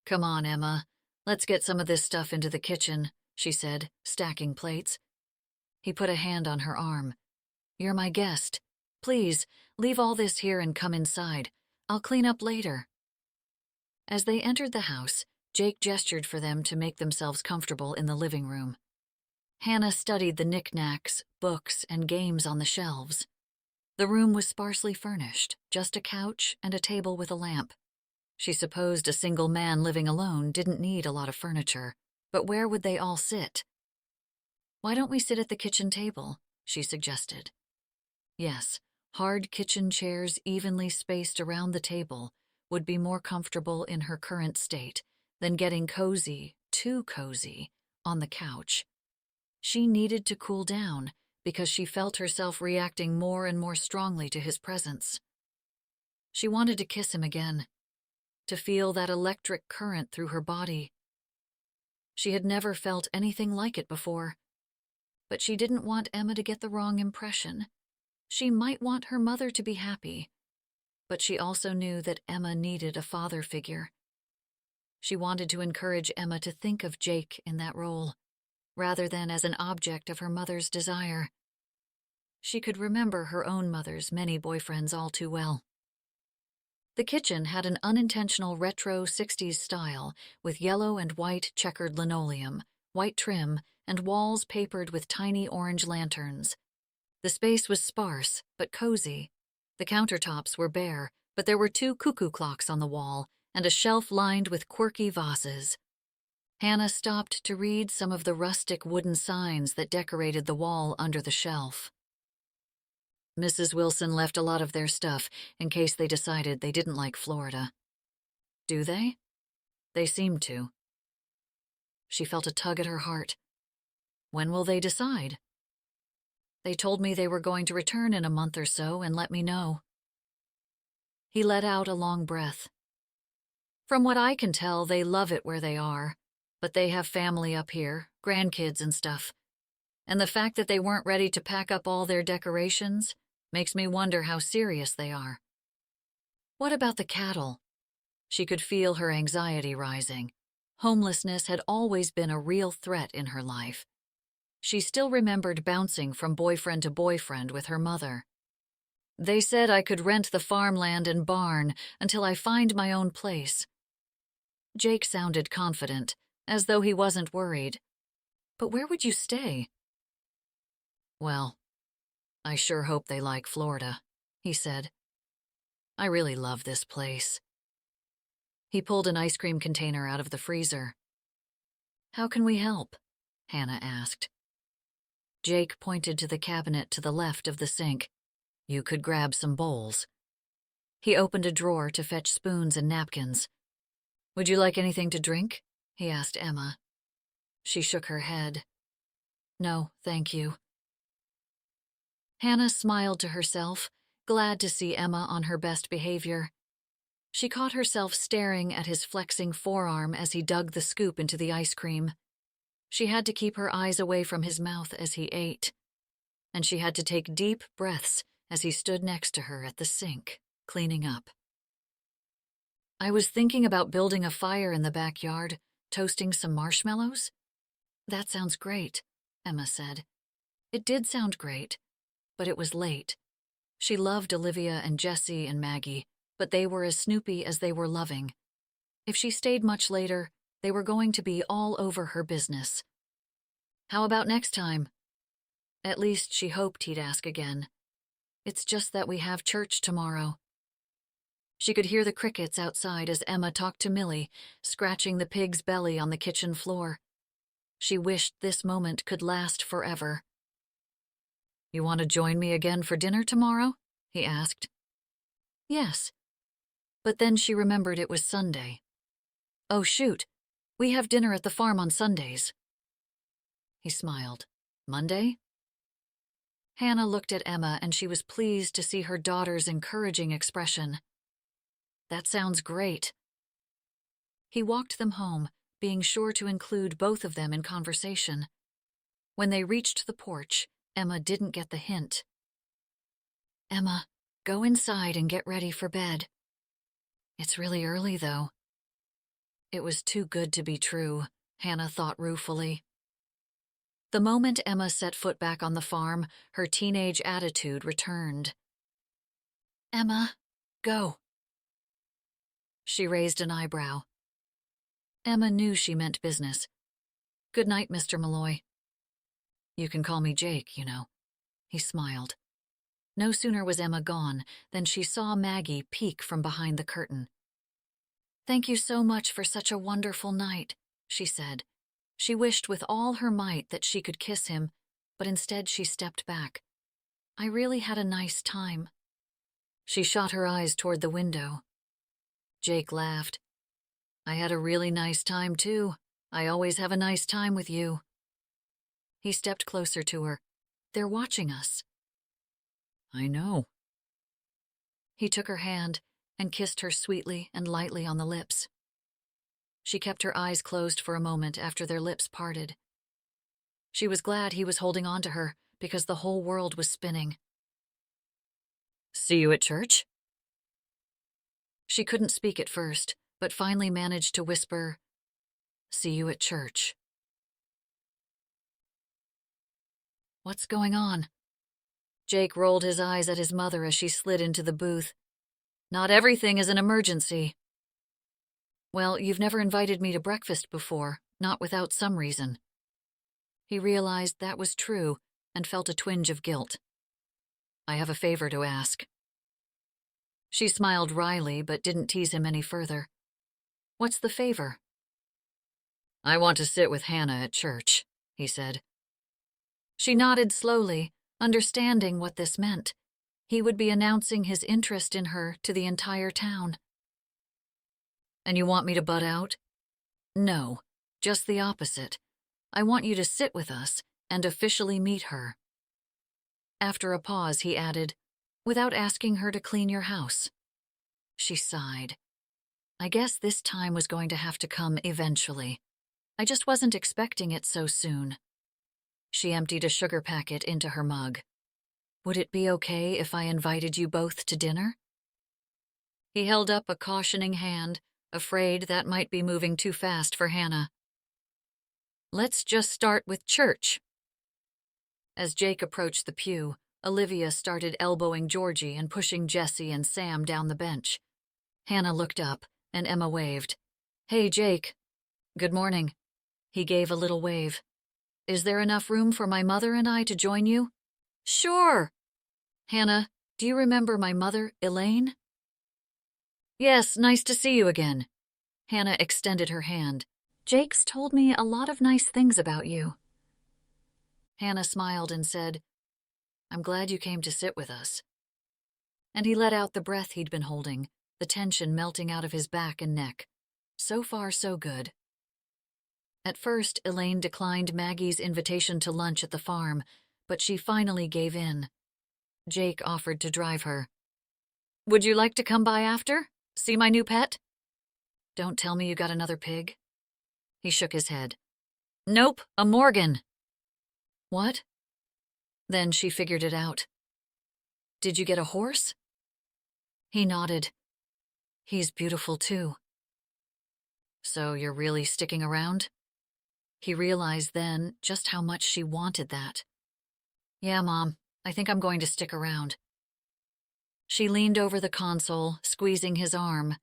"Come on, Emma. Let's get some of this stuff into the kitchen," she said, stacking plates. He put a hand on her arm. "You're my guest. Please, leave all this here and come inside. I'll clean up later." As they entered the house, Jake gestured for them to make themselves comfortable in the living room. Hannah studied the knickknacks, books, and games on the shelves. The room was sparsely furnished, just a couch and a table with a lamp. She supposed a single man living alone didn't need a lot of furniture, but where would they all sit? "Why don't we sit at the kitchen table?" she suggested. Yes, hard kitchen chairs evenly spaced around the table would be more comfortable in her current state than getting cozy, too cozy, on the couch. She needed to cool down because she felt herself reacting more and more strongly to his presence. She wanted to kiss him again, to feel that electric current through her body. She had never felt anything like it before, but she didn't want Emma to get the wrong impression. She might want her mother to be happy, but she also knew that Emma needed a father figure. She wanted to encourage Emma to think of Jake in that role, rather than as an object of her mother's desire. She could remember her own mother's many boyfriends all too well. The kitchen had an unintentional retro 60s style with yellow and white checkered linoleum, white trim, and walls papered with tiny orange lanterns. The space was sparse, but cozy. The countertops were bare, but there were 2 cuckoo clocks on the wall and a shelf lined with quirky vases. Hannah stopped to read some of the rustic wooden signs that decorated the wall under the shelf. Mrs. Wilson left a lot of their stuff in case they decided they didn't like Florida, Do they? They seem to. She felt a tug at her heart. When will they decide? They told me they were going to return in a month or so and let me know. He let out a long breath. From what I can tell, they love it where they are, but they have family up here, grandkids and stuff. And the fact that they weren't ready to pack up all their decorations makes me wonder how serious they are. What about the cattle? She could feel her anxiety rising. Homelessness had always been a real threat in her life. She still remembered bouncing from boyfriend to boyfriend with her mother. They said I could rent the farmland and barn until I find my own place. Jake sounded confident, as though he wasn't worried. But where would you stay? Well, I sure hope they like Florida, he said. I really love this place. He pulled an ice cream container out of the freezer. How can we help? Hannah asked. Jake pointed to the cabinet to the left of the sink. You could grab some bowls. He opened a drawer to fetch spoons and napkins. Would you like anything to drink? He asked Emma. She shook her head. No, thank you. Hannah smiled to herself, glad to see Emma on her best behavior. She caught herself staring at his flexing forearm as he dug the scoop into the ice cream. She had to keep her eyes away from his mouth as he ate. And she had to take deep breaths as he stood next to her at the sink, cleaning up. I was thinking about building a fire in the backyard, toasting some marshmallows. That sounds great, Emma said. It did sound great, but it was late. She loved Olivia and Jessie and Maggie, but they were as snoopy as they were loving. If she stayed much later, they were going to be all over her business. How about next time? At least she hoped he'd ask again. It's just that we have church tomorrow. She could hear the crickets outside as Emma talked to Millie, scratching the pig's belly on the kitchen floor. She wished this moment could last forever. You want to join me again for dinner tomorrow? He asked. Yes. But then she remembered it was Sunday. Oh, shoot. We have dinner at the farm on Sundays. He smiled. Monday? Hannah looked at Emma and she was pleased to see her daughter's encouraging expression. That sounds great. He walked them home, being sure to include both of them in conversation. When they reached the porch, Emma didn't get the hint. Emma, go inside and get ready for bed. It's really early, though. It was too good to be true, Hannah thought ruefully. The moment Emma set foot back on the farm, her teenage attitude returned. Emma, go. She raised an eyebrow. Emma knew she meant business. Good night, Mr. Malloy. You can call me Jake, you know. He smiled. No sooner was Emma gone than she saw Maggie peek from behind the curtain. Thank you so much for such a wonderful night, she said. She wished with all her might that she could kiss him, but instead she stepped back. I really had a nice time. She shot her eyes toward the window. Jake laughed. I had a really nice time, too. I always have a nice time with you. He stepped closer to her. They're watching us. I know. He took her hand and kissed her sweetly and lightly on the lips. She kept her eyes closed for a moment after their lips parted. She was glad he was holding on to her because the whole world was spinning. See you at church? She couldn't speak at first, but finally managed to whisper, See you at church. What's going on? Jake rolled his eyes at his mother as she slid into the booth. Not everything is an emergency. Well, you've never invited me to breakfast before, not without some reason. He realized that was true and felt a twinge of guilt. I have a favor to ask. She smiled wryly but didn't tease him any further. What's the favor? I want to sit with Hannah at church, he said. She nodded slowly, understanding what this meant. He would be announcing his interest in her to the entire town. And you want me to butt out? No, just the opposite. I want you to sit with us and officially meet her. After a pause, he added, without asking her to clean your house. She sighed. I guess this time was going to have to come eventually. I just wasn't expecting it so soon. She emptied a sugar packet into her mug. Would it be okay if I invited you both to dinner? He held up a cautioning hand, afraid that might be moving too fast for Hannah. Let's just start with church. As Jake approached the pew, Olivia started elbowing Georgie and pushing Jessie and Sam down the bench. Hannah looked up, and Emma waved. Hey, Jake. Good morning. He gave a little wave. Is there enough room for my mother and I to join you? Sure. Hannah, do you remember my mother, Elaine? Yes, nice to see you again. Hannah extended her hand. Jake's told me a lot of nice things about you. Hannah smiled and said, I'm glad you came to sit with us. And he let out the breath he'd been holding, the tension melting out of his back and neck. So far, so good. At first, Elaine declined Maggie's invitation to lunch at the farm, but she finally gave in. Jake offered to drive her. Would you like to come by after? See my new pet? Don't tell me you got another pig. He shook his head. Nope, a Morgan. What? Then she figured it out. Did you get a horse? He nodded. He's beautiful too. So you're really sticking around? He realized then just how much she wanted that. Yeah, Mom, I think I'm going to stick around. She leaned over the console, squeezing his arm.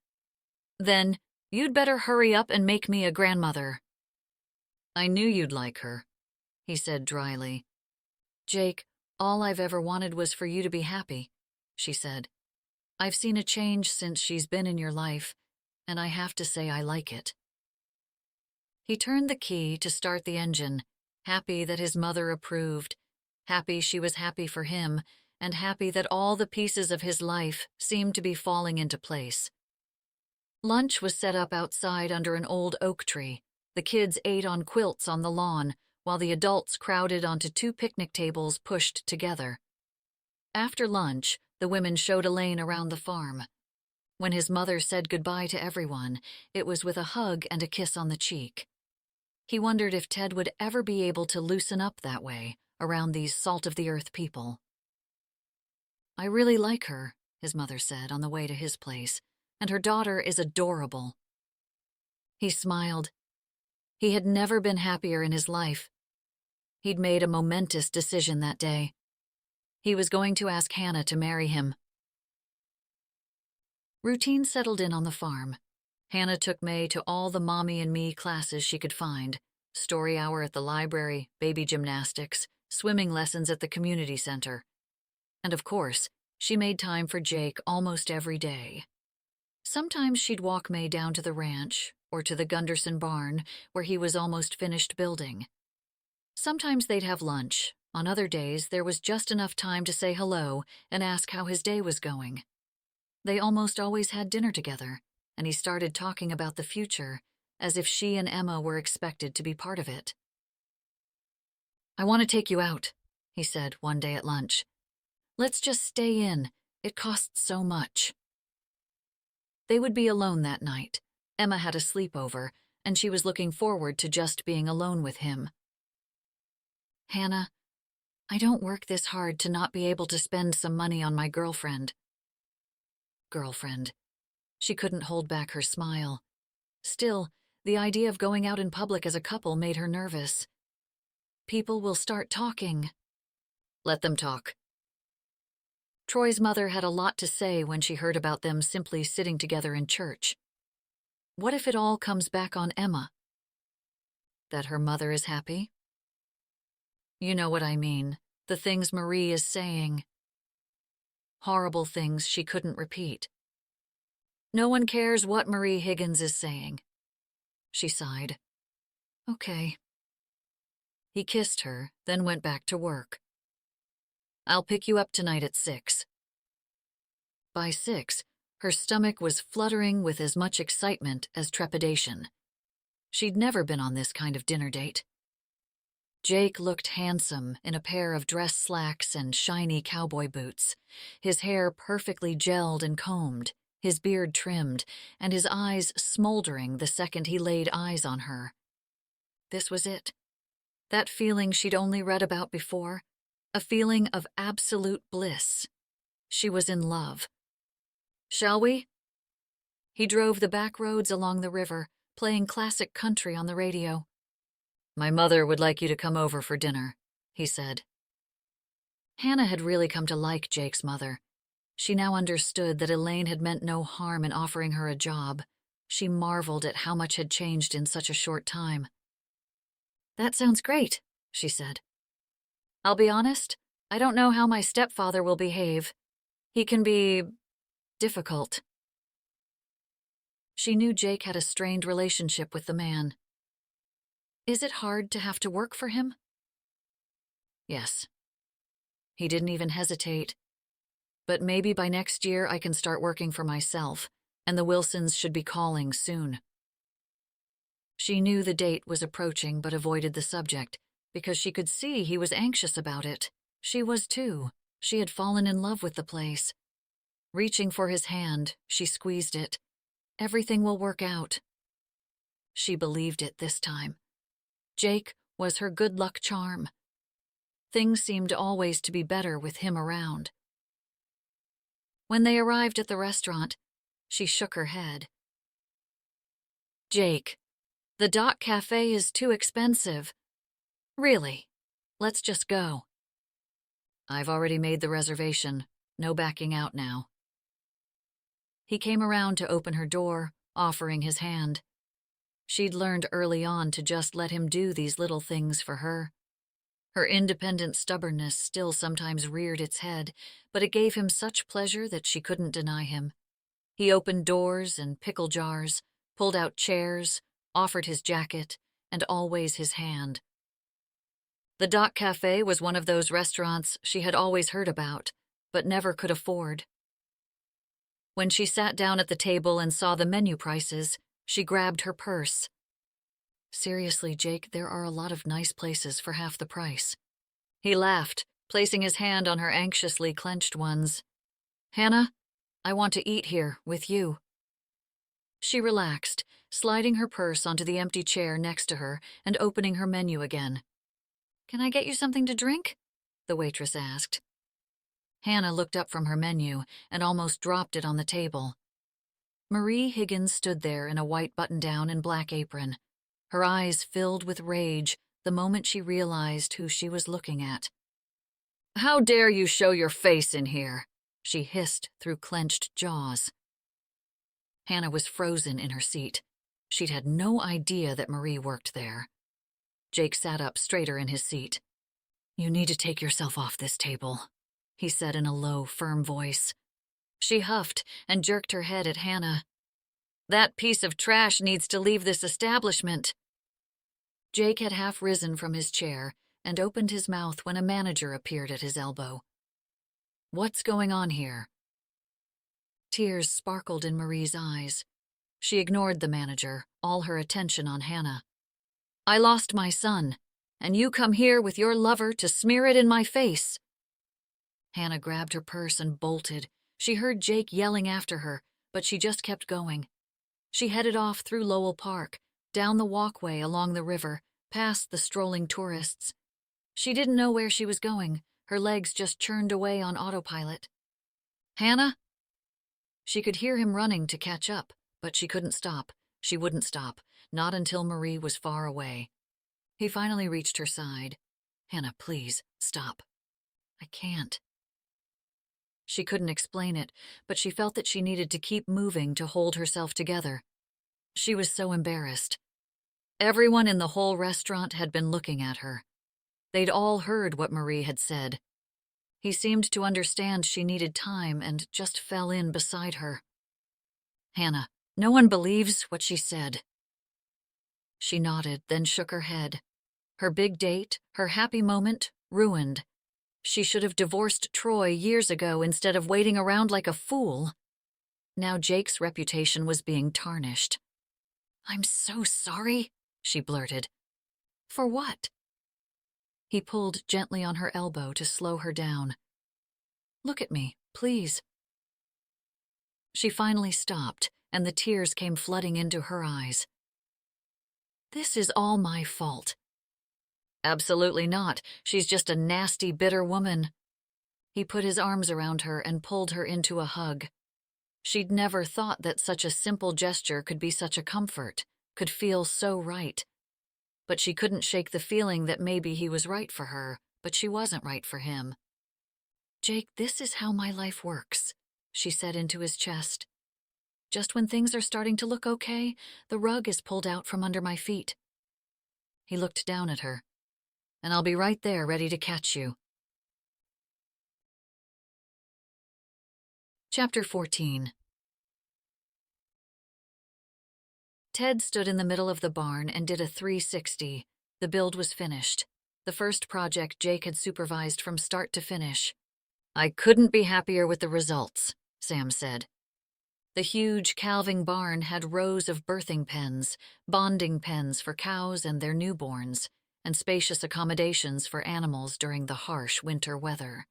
Then, you'd better hurry up and make me a grandmother. I knew you'd like her, he said dryly. Jake, all I've ever wanted was for you to be happy, she said. I've seen a change since she's been in your life, and I have to say I like it. He turned the key to start the engine, happy that his mother approved, happy she was happy for him, and happy that all the pieces of his life seemed to be falling into place. Lunch was set up outside under an old oak tree. The kids ate on quilts on the lawn, while the adults crowded onto 2 picnic tables pushed together. After lunch, the women showed Elaine around the farm. When his mother said goodbye to everyone, it was with a hug and a kiss on the cheek. He wondered if Ted would ever be able to loosen up that way around these salt-of-the-earth people. I really like her, his mother said on the way to his place, and her daughter is adorable. He smiled. He had never been happier in his life. He'd made a momentous decision that day. He was going to ask Hannah to marry him. Routine settled in on the farm. Hannah took May to all the Mommy and Me classes she could find, story hour at the library, baby gymnastics, swimming lessons at the community center. And of course, she made time for Jake almost every day. Sometimes she'd walk May down to the ranch or to the Gunderson barn where he was almost finished building. Sometimes they'd have lunch. On other days, there was just enough time to say hello and ask how his day was going. They almost always had dinner together, and he started talking about the future, as if she and Emma were expected to be part of it. I want to take you out, he said one day at lunch. Let's just stay in. It costs so much. They would be alone that night. Emma had a sleepover, and she was looking forward to just being alone with him. Hannah, I don't work this hard to not be able to spend some money on my girlfriend. Girlfriend. She couldn't hold back her smile. Still, the idea of going out in public as a couple made her nervous. People will start talking. Let them talk. Troy's mother had a lot to say when she heard about them simply sitting together in church. What if it all comes back on Emma? That her mother is happy? You know what I mean, the things Marie is saying. Horrible things she couldn't repeat. No one cares what Marie Higgins is saying. She sighed. Okay. He kissed her, then went back to work. I'll pick you up tonight at 6. By 6, Her stomach was fluttering with as much excitement as trepidation. She'd never been on this kind of dinner date. Jake looked handsome in a pair of dress slacks and shiny cowboy boots, his hair perfectly gelled and combed, his beard trimmed, and his eyes smoldering the second he laid eyes on her. This was it. That feeling she'd only read about before, a feeling of absolute bliss. She was in love. "Shall we?" He drove the back roads along the river, playing classic country on the radio. "My mother would like you to come over for dinner," he said. Hannah had really come to like Jake's mother. She now understood that Elaine had meant no harm in offering her a job. She marveled at how much had changed in such a short time. "That sounds great," she said. "I'll be honest, I don't know how my stepfather will behave. He can be difficult." She knew Jake had a strained relationship with the man. "Is it hard to have to work for him?" "Yes." He didn't even hesitate. "But maybe by next year I can start working for myself, and the Wilsons should be calling soon." She knew the date was approaching but avoided the subject, because she could see he was anxious about it. She was too. She had fallen in love with the place. Reaching for his hand, she squeezed it. Everything will work out. She believed it this time. Jake was her good luck charm. Things seemed always to be better with him around. When they arrived at the restaurant, she shook her head. "Jake, the Dock Cafe is too expensive. Really, let's just go." "I've already made the reservation. No backing out now." He came around to open her door, offering his hand. She'd learned early on to just let him do these little things for her. Her independent stubbornness still sometimes reared its head, but it gave him such pleasure that she couldn't deny him. He opened doors and pickle jars, pulled out chairs, offered his jacket, and always his hand. The Dock Cafe was one of those restaurants she had always heard about, but never could afford. When she sat down at the table and saw the menu prices, she grabbed her purse. "Seriously, Jake, there are a lot of nice places for half the price." He laughed, placing his hand on her anxiously clenched ones. "Hannah, I want to eat here, with you." She relaxed, sliding her purse onto the empty chair next to her and opening her menu again. "Can I get you something to drink?" the waitress asked. Hannah looked up from her menu and almost dropped it on the table. Marie Higgins stood there in a white button-down and black apron. Her eyes filled with rage the moment she realized who she was looking at. "How dare you show your face in here?" she hissed through clenched jaws. Hannah was frozen in her seat. She'd had no idea that Marie worked there. Jake sat up straighter in his seat. "You need to take yourself off this table," he said in a low, firm voice. She huffed and jerked her head at Hannah. "That piece of trash needs to leave this establishment." Jake had half risen from his chair and opened his mouth when a manager appeared at his elbow. "What's going on here?" Tears sparkled in Marie's eyes. She ignored the manager, all her attention on Hannah. "I lost my son, and you come here with your lover to smear it in my face." Hannah grabbed her purse and bolted. She heard Jake yelling after her, but she just kept going. She headed off through Lowell Park, down the walkway along the river, past the strolling tourists. She didn't know where she was going. Her legs just churned away on autopilot. "Hannah?" She could hear him running to catch up, but she couldn't stop. She wouldn't stop, not until Marie was far away. He finally reached her side. "Hannah, please, stop." "I can't." She couldn't explain it, but she felt that she needed to keep moving to hold herself together. She was so embarrassed. Everyone in the whole restaurant had been looking at her. They'd all heard what Marie had said. He seemed to understand she needed time and just fell in beside her. "Hannah, no one believes what she said." She nodded, then shook her head. Her big date, her happy moment, ruined. She should have divorced Troy years ago instead of waiting around like a fool. Now Jake's reputation was being tarnished. "I'm so sorry," she blurted. "For what?" He pulled gently on her elbow to slow her down. "Look at me, please." She finally stopped, and the tears came flooding into her eyes. "This is all my fault." "Absolutely not. She's just a nasty, bitter woman." He put his arms around her and pulled her into a hug. She'd never thought that such a simple gesture could be such a comfort, could feel so right. But she couldn't shake the feeling that maybe he was right for her, but she wasn't right for him. "Jake, this is how my life works," she said into his chest. "Just when things are starting to look okay, the rug is pulled out from under my feet." He looked down at her. "And I'll be right there ready to catch you." Chapter 14. Ted stood in the middle of the barn and did a 360. The build was finished. The first project Jake had supervised from start to finish. "I couldn't be happier with the results," Sam said. The huge calving barn had rows of birthing pens, bonding pens for cows and their newborns, and spacious accommodations for animals during the harsh winter weather.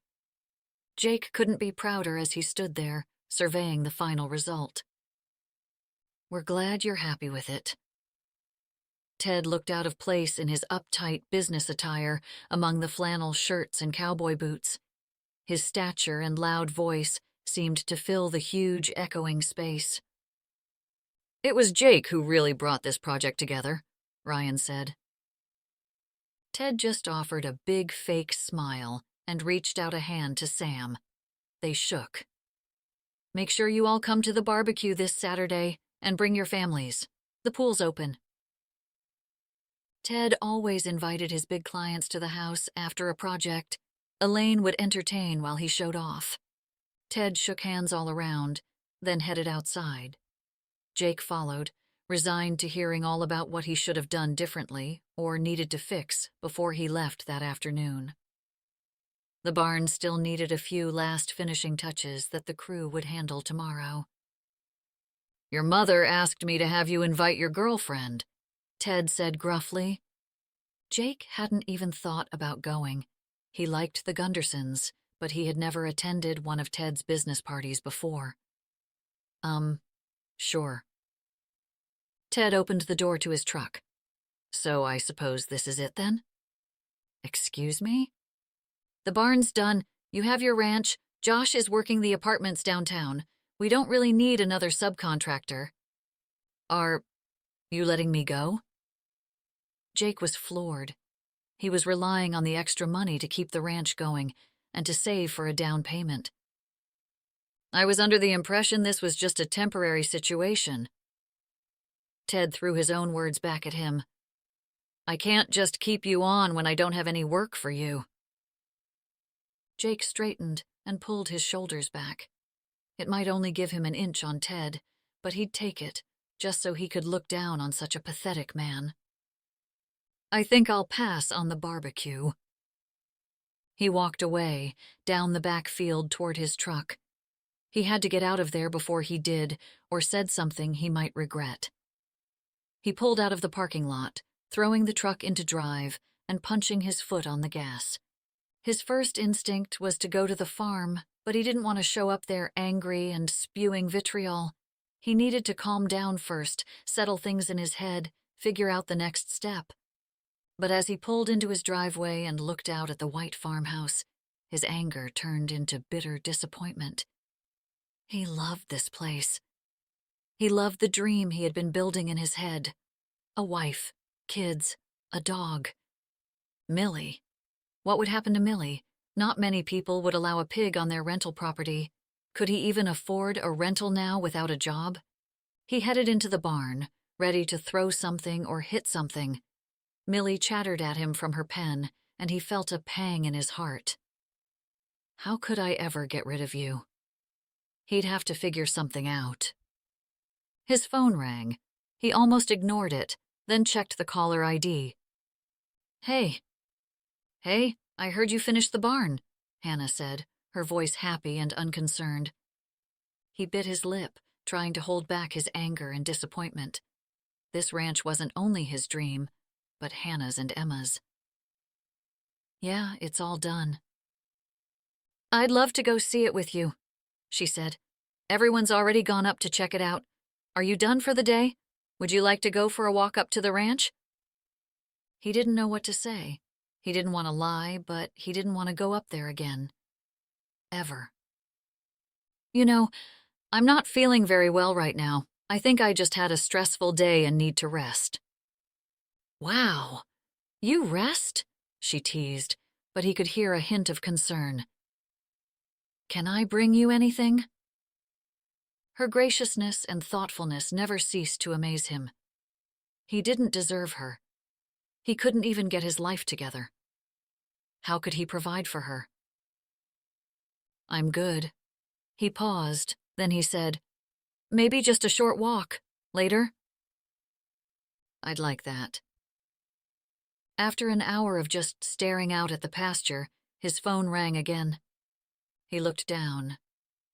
Jake couldn't be prouder as he stood there, surveying the final result. "We're glad you're happy with it." Ted looked out of place in his uptight business attire among the flannel shirts and cowboy boots. His stature and loud voice seemed to fill the huge, echoing space. "It was Jake who really brought this project together," Ryan said. Ted just offered a big fake smile and reached out a hand to Sam. They shook. "Make sure you all come to the barbecue this Saturday and bring your families. The pool's open." Ted always invited his big clients to the house after a project. Elaine would entertain while he showed off. Ted shook hands all around, then headed outside. Jake followed, resigned to hearing all about what he should have done differently or needed to fix before he left that afternoon. The barn still needed a few last finishing touches that the crew would handle tomorrow. "Your mother asked me to have you invite your girlfriend," Ted said gruffly. Jake hadn't even thought about going. He liked the Gundersons, but he had never attended one of Ted's business parties before. Sure." Ted opened the door to his truck. "So I suppose this is it then?" "Excuse me?" "The barn's done. You have your ranch. Josh is working the apartments downtown. We don't really need another subcontractor." "Are you letting me go?" Jake was floored. He was relying on the extra money to keep the ranch going and to save for a down payment. "I was under the impression this was just a temporary situation." Ted threw his own words back at him. "I can't just keep you on when I don't have any work for you." Jake straightened and pulled his shoulders back. It might only give him an inch on Ted, but he'd take it, just so he could look down on such a pathetic man. "I think I'll pass on the barbecue." He walked away, down the back field toward his truck. He had to get out of there before he did, or said something he might regret. He pulled out of the parking lot, throwing the truck into drive and punching his foot on the gas. His first instinct was to go to the farm, but he didn't want to show up there angry and spewing vitriol. He needed to calm down first, settle things in his head, figure out the next step. But as he pulled into his driveway and looked out at the white farmhouse, his anger turned into bitter disappointment. He loved this place. He loved the dream he had been building in his head. A wife, kids, a dog. Millie. What would happen to Millie? Not many people would allow a pig on their rental property. Could he even afford a rental now without a job? He headed into the barn, ready to throw something or hit something. Millie chattered at him from her pen, and he felt a pang in his heart. How could I ever get rid of you? He'd have to figure something out. His phone rang. He almost ignored it, then checked the caller ID. "Hey." "Hey, I heard you finished the barn," Hannah said, her voice happy and unconcerned. He bit his lip, trying to hold back his anger and disappointment. This ranch wasn't only his dream, but Hannah's and Emma's. Yeah, it's all done. I'd love to go see it with you, she said. Everyone's already gone up to check it out. Are you done for the day? Would you like to go for a walk up to the ranch? He didn't know what to say. He didn't want to lie, but he didn't want to go up there again. Ever. You know, I'm not feeling very well right now. I think I just had a stressful day and need to rest. Wow, you rest? She teased, but he could hear a hint of concern. Can I bring you anything? Her graciousness and thoughtfulness never ceased to amaze him. He didn't deserve her. He couldn't even get his life together. How could he provide for her? I'm good. He paused, then he said, maybe just a short walk. Later? I'd like that. After an hour of just staring out at the pasture, his phone rang again. He looked down,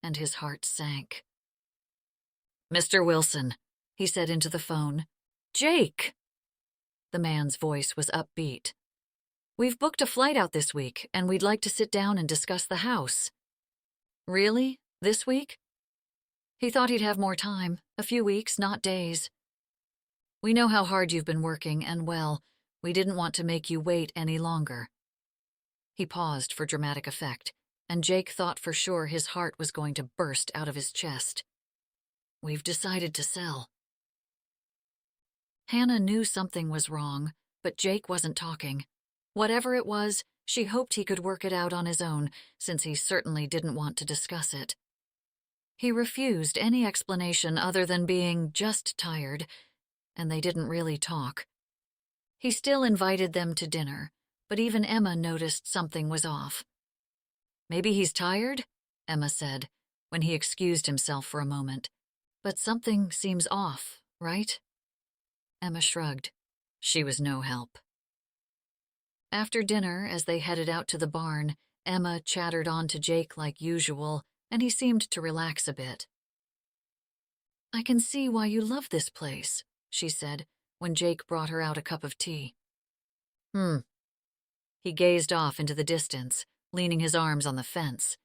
and his heart sank. Mr. Wilson, he said into the phone. Jake! The man's voice was upbeat. We've booked a flight out this week, and we'd like to sit down and discuss the house. Really? This week? He thought he'd have more time, a few weeks, not days. We know how hard you've been working, and well, we didn't want to make you wait any longer. He paused for dramatic effect, and Jake thought for sure his heart was going to burst out of his chest. We've decided to sell. Hannah knew something was wrong, but Jake wasn't talking. Whatever it was, she hoped he could work it out on his own, since he certainly didn't want to discuss it. He refused any explanation other than being just tired, and they didn't really talk. He still invited them to dinner, but even Emma noticed something was off. Maybe he's tired, Emma said, when he excused himself for a moment. But something seems off, right? Emma shrugged. She was no help. After dinner, as they headed out to the barn, Emma chattered on to Jake like usual, and he seemed to relax a bit. I can see why you love this place, she said, when Jake brought her out a cup of tea. He gazed off into the distance, leaning his arms on the fence.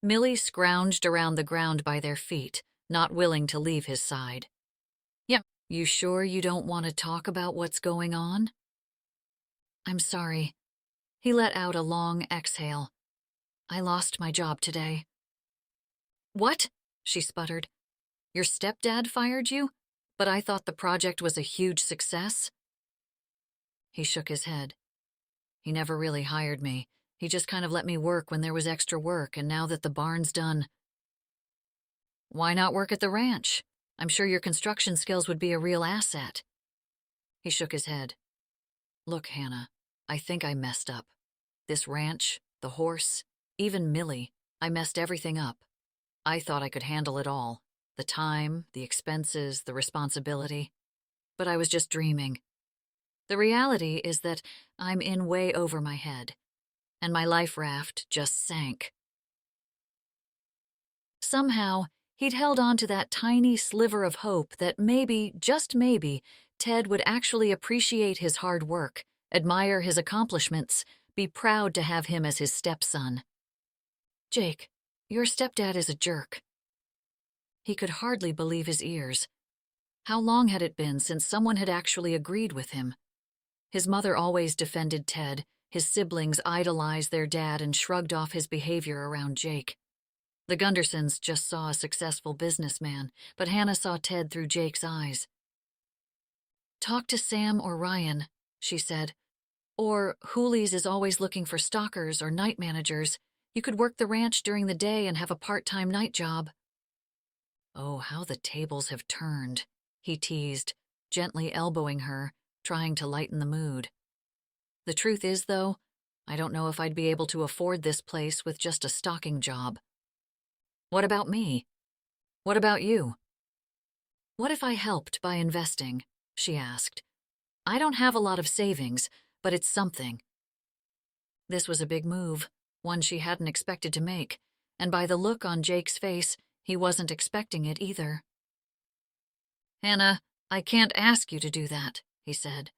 Millie scrounged around the ground by their feet, not willing to leave his side. Yeah, you sure you don't want to talk about what's going on? I'm sorry. He let out a long exhale. I lost my job today. What? She sputtered. Your stepdad fired you? But I thought the project was a huge success. He shook his head. He never really hired me. He just kind of let me work when there was extra work, and now that the barn's done. Why not work at the ranch? I'm sure your construction skills would be a real asset. He shook his head. Look, Hannah, I think I messed up. This ranch, the horse, even Millie, I messed everything up. I thought I could handle it all. The time, the expenses, the responsibility. But I was just dreaming. The reality is that I'm in way over my head, and my life raft just sank. Somehow, he'd held on to that tiny sliver of hope that maybe, just maybe, Ted would actually appreciate his hard work, admire his accomplishments, be proud to have him as his stepson. Jake, your stepdad is a jerk. He could hardly believe his ears. How long had it been since someone had actually agreed with him? His mother always defended Ted. His siblings idolized their dad and shrugged off his behavior around Jake. The Gundersons just saw a successful businessman, but Hannah saw Ted through Jake's eyes. Talk to Sam or Ryan, she said. Or Hooley's is always looking for stalkers or night managers. You could work the ranch during the day and have a part-time night job. Oh, how the tables have turned, he teased, gently elbowing her, trying to lighten the mood. The truth is, though, I don't know if I'd be able to afford this place with just a stalking job. What about me? What about you? What if I helped by investing? She asked. I don't have a lot of savings, but it's something. This was a big move, one she hadn't expected to make, and by the look on Jake's face, He wasn't expecting it either. "Hannah, I can't ask you to do that," he said.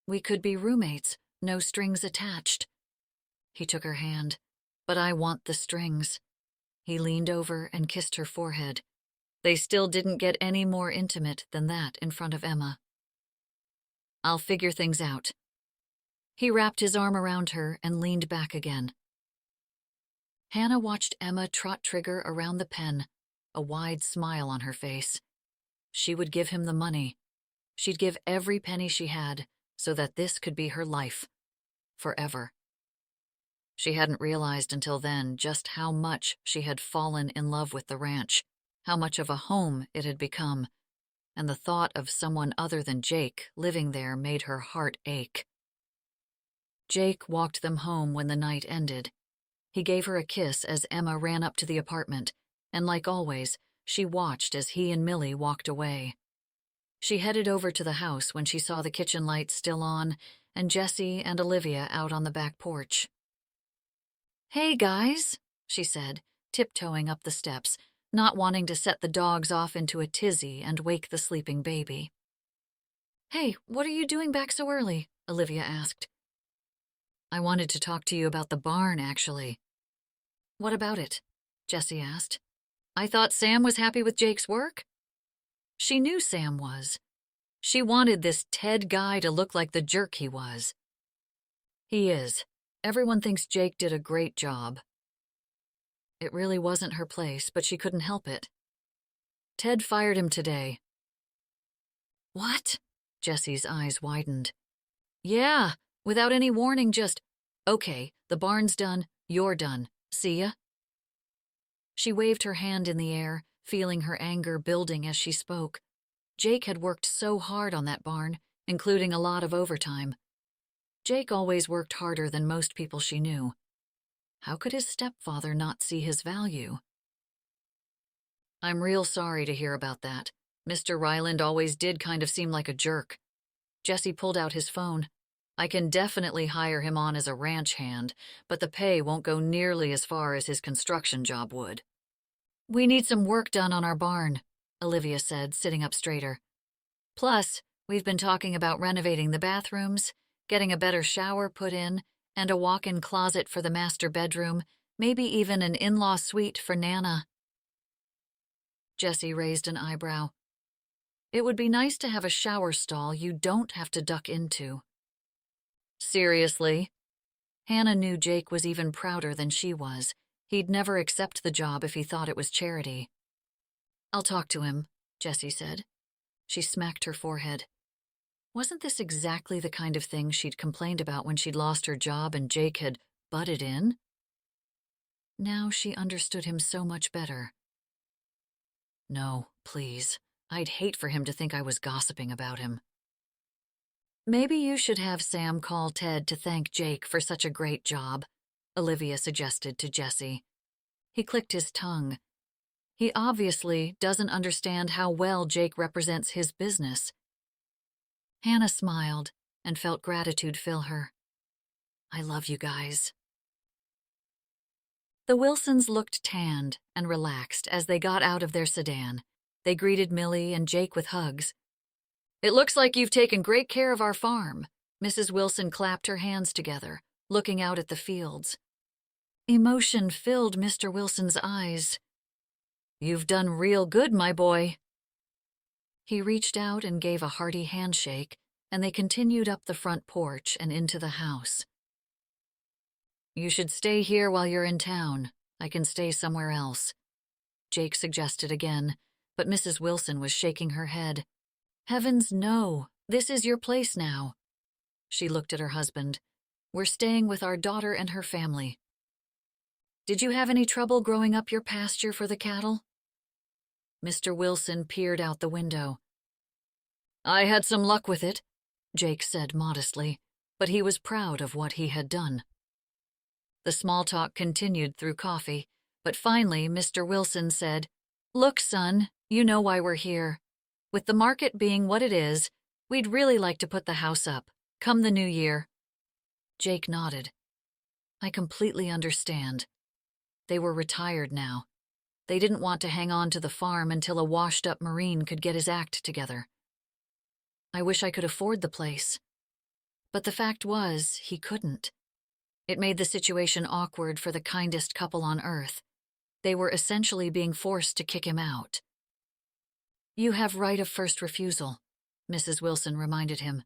"We could be roommates, no strings attached." He took her hand. "But I want the strings." He leaned over and kissed her forehead. They still didn't get any more intimate than that in front of Emma. "I'll figure things out." He wrapped his arm around her and leaned back again. Hannah watched Emma trot trigger around the pen, a wide smile on her face. She would give him the money. She'd give every penny she had so that this could be her life. Forever. She hadn't realized until then just how much she had fallen in love with the ranch, how much of a home it had become, and the thought of someone other than Jake living there made her heart ache. Jake walked them home when the night ended. He gave her a kiss as Emma ran up to the apartment, and like always, she watched as he and Millie walked away. She headed over to the house when she saw the kitchen lights still on and Jessie and Olivia out on the back porch. "Hey, guys," she said, tiptoeing up the steps, not wanting to set the dogs off into a tizzy and wake the sleeping baby. "Hey, what are you doing back so early?" Olivia asked. "I wanted to talk to you about the barn, actually." "What about it?" Jessie asked. "I thought Sam was happy with Jake's work?" She knew Sam was. She wanted this Ted guy to look like the jerk he was. He is. Everyone thinks Jake did a great job. It really wasn't her place, but she couldn't help it. Ted fired him today. "What?" Jessie's eyes widened. "Yeah, without any warning, just, okay, the barn's done, you're done, see ya?" She waved her hand in the air, feeling her anger building as she spoke. Jake had worked so hard on that barn, including a lot of overtime. Jake always worked harder than most people she knew. How could his stepfather not see his value? "I'm real sorry to hear about that. Mr. Ryland always did kind of seem like a jerk." Jessie pulled out his phone. "I can definitely hire him on as a ranch hand, but the pay won't go nearly as far as his construction job would." "We need some work done on our barn," Olivia said, sitting up straighter. "Plus, we've been talking about renovating the bathrooms, getting a better shower put in, and a walk-in closet for the master bedroom, maybe even an in-law suite for Nana." Jessie raised an eyebrow. "It would be nice to have a shower stall you don't have to duck into." "Seriously?" Hannah knew Jake was even prouder than she was. He'd never accept the job if he thought it was charity. "I'll talk to him," Jessie said. She smacked her forehead. Wasn't this exactly the kind of thing she'd complained about when she'd lost her job and Jake had butted in? Now she understood him so much better. "No, please. I'd hate for him to think I was gossiping about him." "Maybe you should have Sam call Ted to thank Jake for such a great job," Olivia suggested to Jessie. He clicked his tongue. He obviously doesn't understand how well Jake represents his business. Hannah smiled and felt gratitude fill her. "I love you guys." The Wilsons looked tanned and relaxed as they got out of their sedan. They greeted Millie and Jake with hugs. "It looks like you've taken great care of our farm." Mrs. Wilson clapped her hands together, looking out at the fields. Emotion filled Mr. Wilson's eyes. "You've done real good, my boy." He reached out and gave a hearty handshake, and they continued up the front porch and into the house. "You should stay here while you're in town. I can stay somewhere else," Jake suggested again, but Mrs. Wilson was shaking her head. "Heavens, no. This is your place now." She looked at her husband. "We're staying with our daughter and her family." "Did you have any trouble growing up your pasture for the cattle?" Mr. Wilson peered out the window. "I had some luck with it," Jake said modestly, but he was proud of what he had done. The small talk continued through coffee, but finally Mr. Wilson said, "Look, son, you know why we're here. With the market being what it is, we'd really like to put the house up, come the new year." Jake nodded. "I completely understand." They were retired now. They didn't want to hang on to the farm until a washed-up Marine could get his act together. I wish I could afford the place. But the fact was, he couldn't. It made the situation awkward for the kindest couple on earth. They were essentially being forced to kick him out. "You have right of first refusal," Mrs. Wilson reminded him.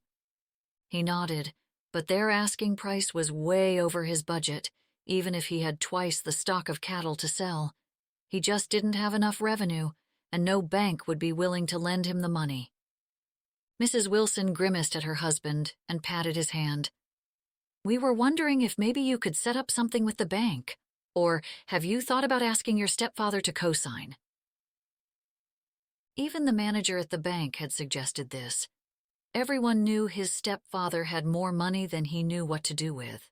He nodded, but their asking price was way over his budget, even if he had twice the stock of cattle to sell. He just didn't have enough revenue, and no bank would be willing to lend him the money. Mrs. Wilson grimaced at her husband and patted his hand. "We were wondering if maybe you could set up something with the bank, or have you thought about asking your stepfather to co-sign?" Even the manager at the bank had suggested this. Everyone knew his stepfather had more money than he knew what to do with.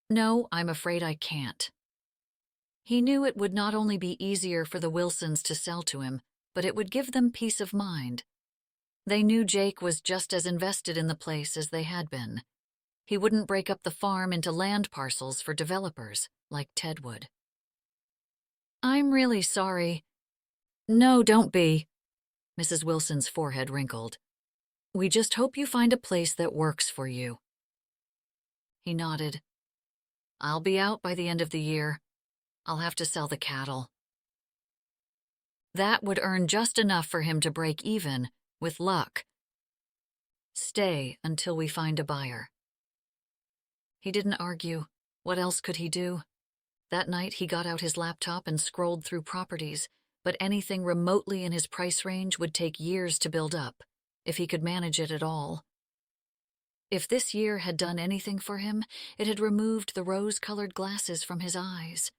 "No, I'm afraid I can't." He knew it would not only be easier for the Wilsons to sell to him, but it would give them peace of mind. They knew Jake was just as invested in the place as they had been. He wouldn't break up the farm into land parcels for developers, like Ted would. "I'm really sorry." "No, don't be." Mrs. Wilson's forehead wrinkled. "We just hope you find a place that works for you." He nodded. "I'll be out by the end of the year. I'll have to sell the cattle." That would earn just enough for him to break even, with luck. "Stay until we find a buyer." He didn't argue. What else could he do? That night he got out his laptop and scrolled through properties, but anything remotely in his price range would take years to build up, if he could manage it at all. If this year had done anything for him, it had removed the rose-colored glasses from his eyes.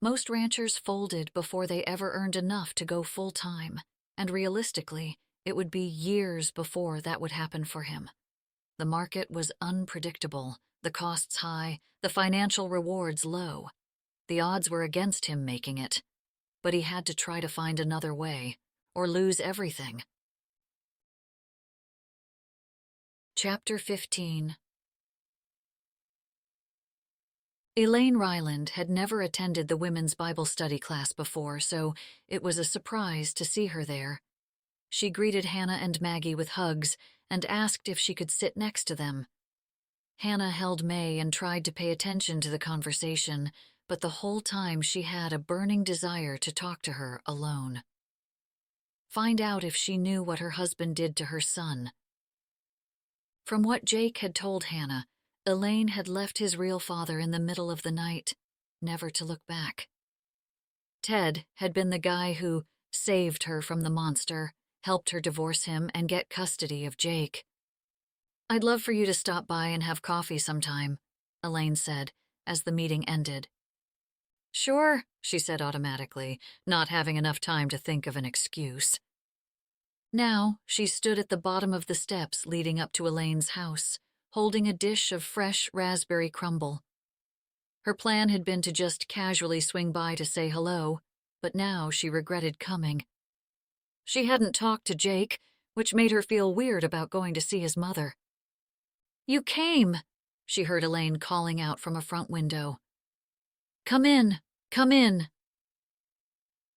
Most ranchers folded before they ever earned enough to go full-time, and realistically, it would be years before that would happen for him. The market was unpredictable, the costs high, the financial rewards low. The odds were against him making it, but he had to try to find another way, or lose everything. Chapter 15. Elaine Ryland had never attended the women's Bible study class before, so it was a surprise to see her there. She greeted Hannah and Maggie with hugs and asked if she could sit next to them. Hannah held May and tried to pay attention to the conversation, but the whole time she had a burning desire to talk to her alone. Find out if she knew what her husband did to her son. From what Jake had told Hannah, Elaine had left his real father in the middle of the night, never to look back. Ted had been the guy who saved her from the monster, helped her divorce him, and get custody of Jake. "I'd love for you to stop by and have coffee sometime," Elaine said, as the meeting ended. "Sure," she said automatically, not having enough time to think of an excuse. Now, she stood at the bottom of the steps leading up to Elaine's house, holding a dish of fresh raspberry crumble. Her plan had been to just casually swing by to say hello, but now she regretted coming. She hadn't talked to Jake, which made her feel weird about going to see his mother. "You came," she heard Elaine calling out from a front window. "Come in, come in."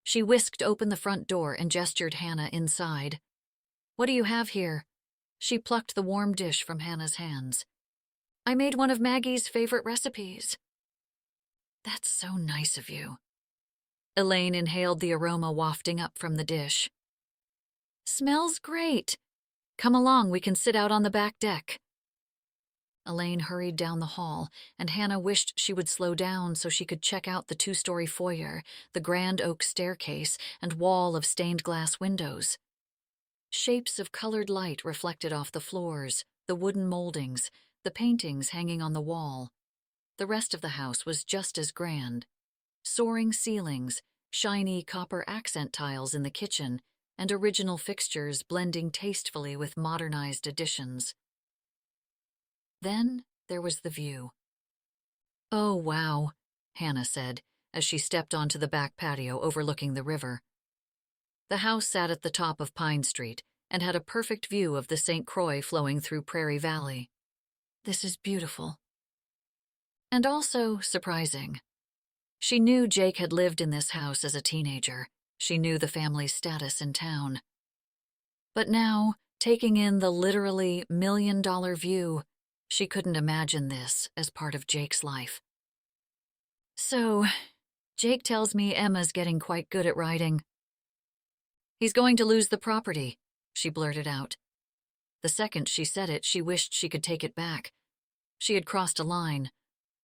She whisked open the front door and gestured Hannah inside. "What do you have here?" She plucked the warm dish from Hannah's hands. "I made one of Maggie's favorite recipes." "That's so nice of you." Elaine inhaled the aroma wafting up from the dish. "Smells great. Come along, we can sit out on the back deck." Elaine hurried down the hall, and Hannah wished she would slow down so she could check out the two-story foyer, the grand oak staircase, and wall of stained glass windows. Shapes of colored light reflected off the floors, the wooden moldings, the paintings hanging on the wall. The rest of the house was just as grand. Soaring ceilings, shiny copper accent tiles in the kitchen, and original fixtures blending tastefully with modernized additions. Then there was the view. "Oh, wow," Hannah said, as she stepped onto the back patio overlooking the river. The house sat at the top of Pine Street and had a perfect view of the St. Croix flowing through Prairie Valley. "This is beautiful." And also surprising. She knew Jake had lived in this house as a teenager. She knew the family's status in town. But now, taking in the literally million-dollar view, she couldn't imagine this as part of Jake's life. So, Jake tells me Emma's getting quite good at writing. He's going to lose the property, she blurted out. The second she said it, she wished she could take it back. She had crossed a line,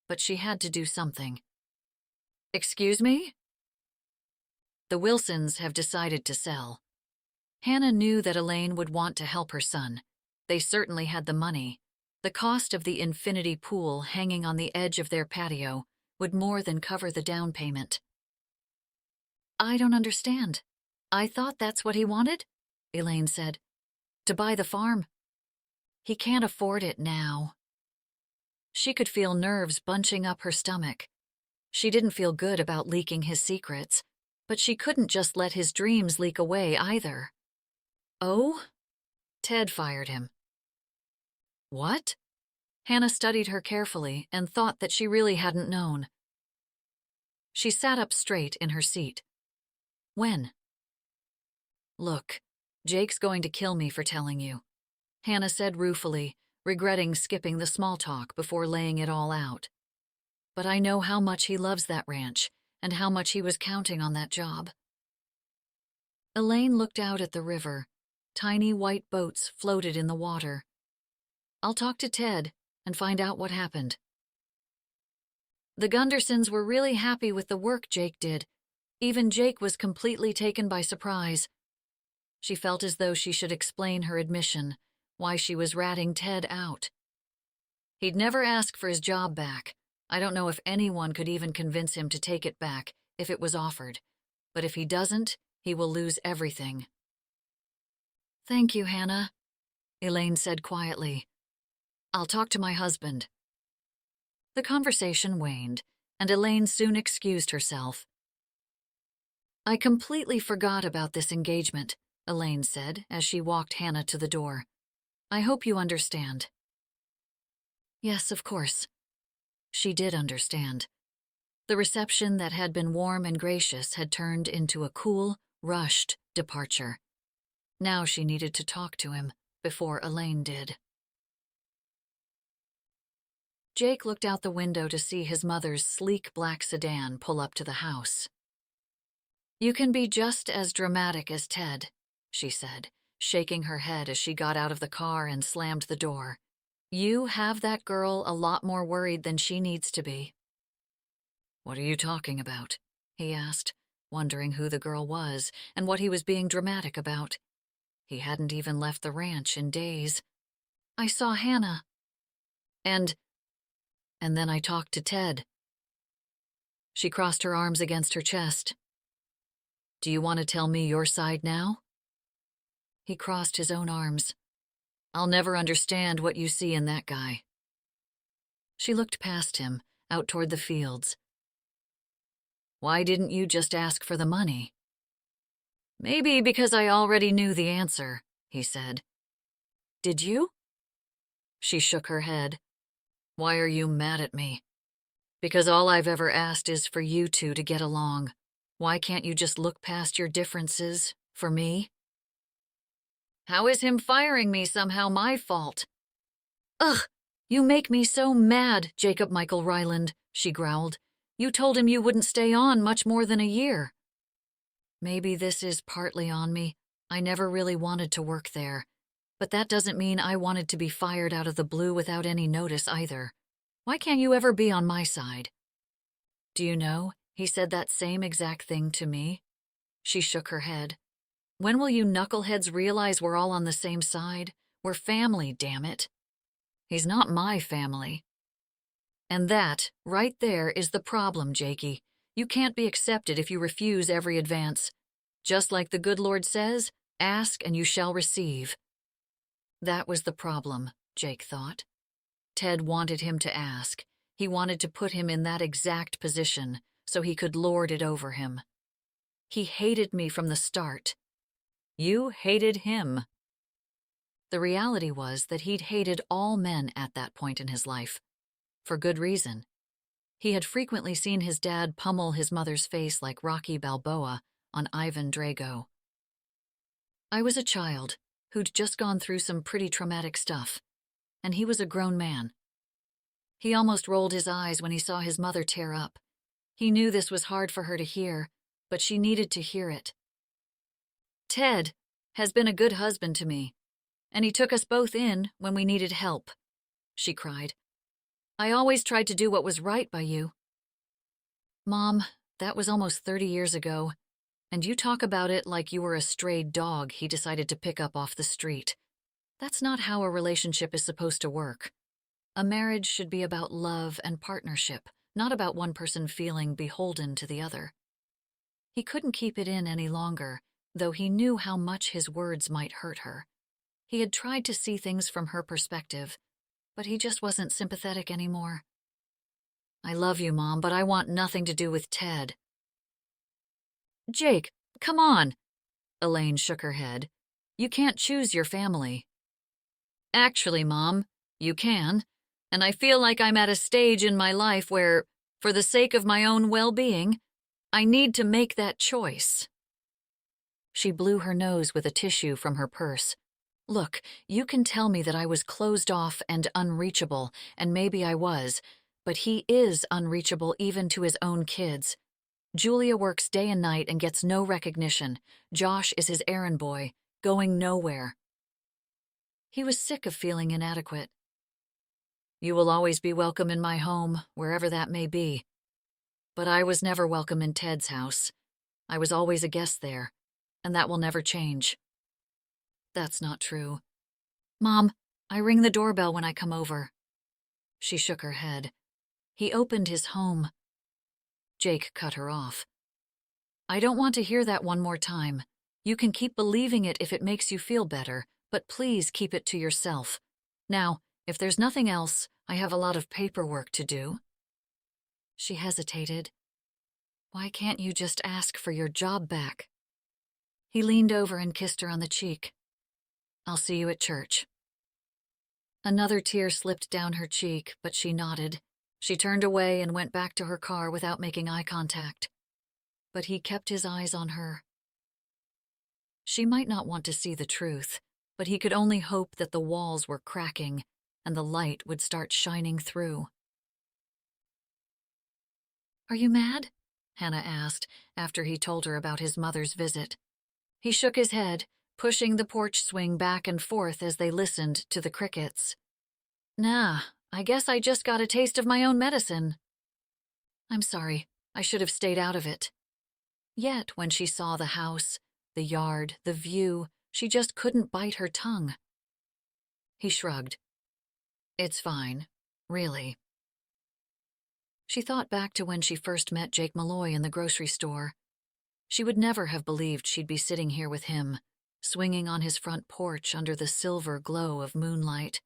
but she had to do something. Excuse me? The Wilsons have decided to sell. Hannah knew that Elaine would want to help her son. They certainly had the money. The cost of the infinity pool hanging on the edge of their patio would more than cover the down payment. I don't understand. I thought that's what he wanted, Elaine said. To buy the farm. He can't afford it now. She could feel nerves bunching up her stomach. She didn't feel good about leaking his secrets, but she couldn't just let his dreams leak away either. Oh? Ted fired him. What? Hannah studied her carefully and thought that she really hadn't known. She sat up straight in her seat. When? Look, Jake's going to kill me for telling you, Hannah said ruefully, regretting skipping the small talk before laying it all out. But I know how much he loves that ranch and how much he was counting on that job. Elaine looked out at the river. Tiny white boats floated in the water. I'll talk to Ted and find out what happened. The Gundersons were really happy with the work Jake did. Even Jake was completely taken by surprise. She felt as though she should explain her admission, why she was ratting Ted out. He'd never ask for his job back. I don't know if anyone could even convince him to take it back if it was offered. But if he doesn't, he will lose everything. Thank you, Hannah, Elaine said quietly. I'll talk to my husband. The conversation waned, and Elaine soon excused herself. I completely forgot about this engagement, Elaine said as she walked Hannah to the door. I hope you understand. Yes, of course. She did understand. The reception that had been warm and gracious had turned into a cool, rushed departure. Now she needed to talk to him before Elaine did. Jake looked out the window to see his mother's sleek black sedan pull up to the house. You can be just as dramatic as Ted, she said, shaking her head as she got out of the car and slammed the door. You have that girl a lot more worried than she needs to be. What are you talking about? He asked, wondering who the girl was and what he was being dramatic about. He hadn't even left the ranch in days. I saw Hannah. And then I talked to Ted. She crossed her arms against her chest. Do you want to tell me your side now? He crossed his own arms. I'll never understand what you see in that guy. She looked past him, out toward the fields. Why didn't you just ask for the money? Maybe because I already knew the answer, he said. Did you? She shook her head. Why are you mad at me? Because all I've ever asked is for you two to get along. Why can't you just look past your differences for me? How is him firing me somehow my fault? Ugh, you make me so mad, Jacob Michael Ryland, she growled. You told him you wouldn't stay on much more than a year. Maybe this is partly on me. I never really wanted to work there. But that doesn't mean I wanted to be fired out of the blue without any notice either. Why can't you ever be on my side? Do you know, he said that same exact thing to me. She shook her head. When will you knuckleheads realize we're all on the same side? We're family, damn it. He's not my family. And that, right there, is the problem, Jakey. You can't be accepted if you refuse every advance. Just like the good Lord says, ask and you shall receive. That was the problem, Jake thought. Ted wanted him to ask. He wanted to put him in that exact position so he could lord it over him. He hated me from the start. You hated him. The reality was that he'd hated all men at that point in his life. For good reason. He had frequently seen his dad pummel his mother's face like Rocky Balboa on Ivan Drago. I was a child who'd just gone through some pretty traumatic stuff, and he was a grown man. He almost rolled his eyes when he saw his mother tear up. He knew this was hard for her to hear, but she needed to hear it. Ted has been a good husband to me, and he took us both in when we needed help, she cried. I always tried to do what was right by you. Mom, that was almost 30 years ago, and you talk about it like you were a stray dog he decided to pick up off the street. That's not how a relationship is supposed to work. A marriage should be about love and partnership, not about one person feeling beholden to the other. He couldn't keep it in any longer, though he knew how much his words might hurt her. He had tried to see things from her perspective, but he just wasn't sympathetic anymore. I love you, Mom, but I want nothing to do with Ted. Jake, come on. Elaine shook her head. You can't choose your family. Actually, Mom, you can, and I feel like I'm at a stage in my life where, for the sake of my own well-being, I need to make that choice. She blew her nose with a tissue from her purse. Look, you can tell me that I was closed off and unreachable, and maybe I was, but he is unreachable even to his own kids. Julia works day and night and gets no recognition. Josh is his errand boy, going nowhere. He was sick of feeling inadequate. You will always be welcome in my home, wherever that may be. But I was never welcome in Ted's house. I was always a guest there, and that will never change. That's not true. Mom, I ring the doorbell when I come over. She shook her head. He opened his home. Jake cut her off. I don't want to hear that one more time. You can keep believing it if it makes you feel better, but please keep it to yourself. Now, if there's nothing else, I have a lot of paperwork to do. She hesitated. Why can't you just ask for your job back? He leaned over and kissed her on the cheek. I'll see you at church. Another tear slipped down her cheek, but she nodded. She turned away and went back to her car without making eye contact. But he kept his eyes on her. She might not want to see the truth, but he could only hope that the walls were cracking and the light would start shining through. Are you mad? Hannah asked after he told her about his mother's visit. He shook his head, pushing the porch swing back and forth as they listened to the crickets. Nah, I guess I just got a taste of my own medicine. I'm sorry, I should have stayed out of it. Yet when she saw the house, the yard, the view, she just couldn't bite her tongue. He shrugged. It's fine, really. She thought back to when she first met Jake Malloy in the grocery store. She would never have believed she'd be sitting here with him, swinging on his front porch under the silver glow of moonlight.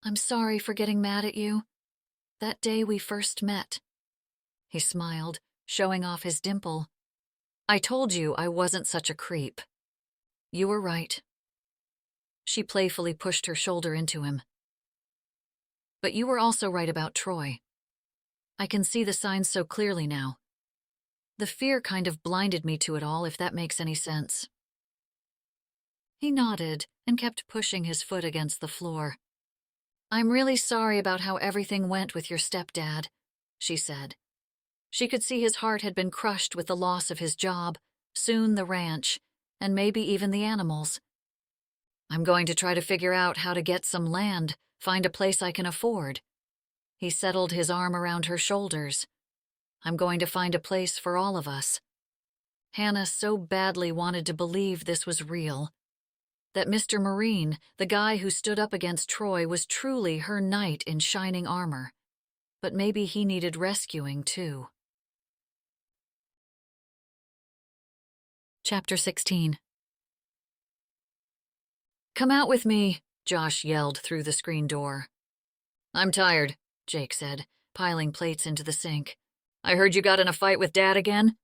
I'm sorry for getting mad at you. That day we first met. He smiled, showing off his dimple. I told you I wasn't such a creep. You were right. She playfully pushed her shoulder into him. But you were also right about Troy. I can see the signs so clearly now. The fear kind of blinded me to it all, if that makes any sense. He nodded and kept pushing his foot against the floor. I'm really sorry about how everything went with your stepdad, she said. She could see his heart had been crushed with the loss of his job, soon the ranch, and maybe even the animals. I'm going to try to figure out how to get some land, find a place I can afford. He settled his arm around her shoulders. I'm going to find a place for all of us. Hannah so badly wanted to believe this was real. That Mr. Marine, the guy who stood up against Troy, was truly her knight in shining armor. But maybe he needed rescuing, too. Chapter 16. Come out with me, Josh yelled through the screen door. I'm tired, Jake said, piling plates into the sink. I heard you got in a fight with Dad again?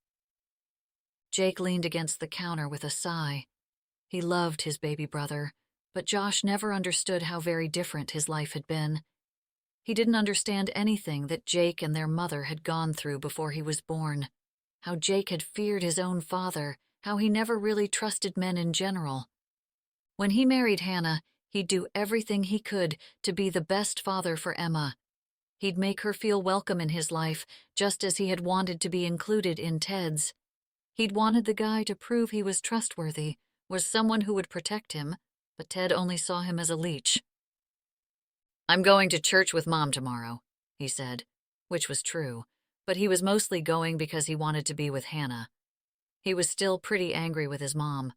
Jake leaned against the counter with a sigh. He loved his baby brother, but Josh never understood how very different his life had been. He didn't understand anything that Jake and their mother had gone through before he was born. How Jake had feared his own father, how he never really trusted men in general. When he married Hannah, he'd do everything he could to be the best father for Emma. He'd make her feel welcome in his life, just as he had wanted to be included in Ted's. He'd wanted the guy to prove he was trustworthy, was someone who would protect him, but Ted only saw him as a leech. "I'm going to church with Mom tomorrow," he said, which was true, but he was mostly going because he wanted to be with Hannah. He was still pretty angry with his mom.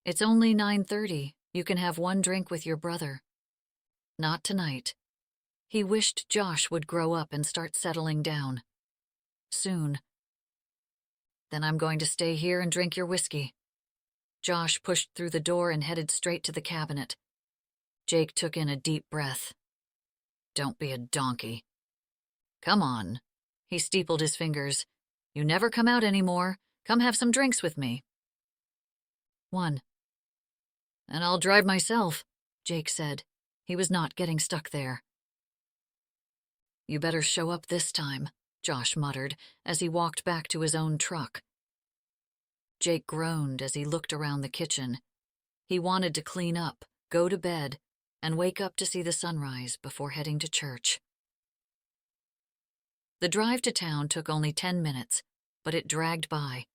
"It's only 9:30. You can have one drink with your brother." Not tonight. He wished Josh would grow up and start settling down. Soon. "Then I'm going to stay here and drink your whiskey." Josh pushed through the door and headed straight to the cabinet. Jake took in a deep breath. "Don't be a donkey." "Come on." He steepled his fingers. "You never come out anymore. Come have some drinks with me." "One." "And I'll drive myself," Jake said. He was not getting stuck there. "You better show up this time," Josh muttered as he walked back to his own truck. Jake groaned as he looked around the kitchen. He wanted to clean up, go to bed, and wake up to see the sunrise before heading to church. The drive to town took only 10 minutes, but it dragged by,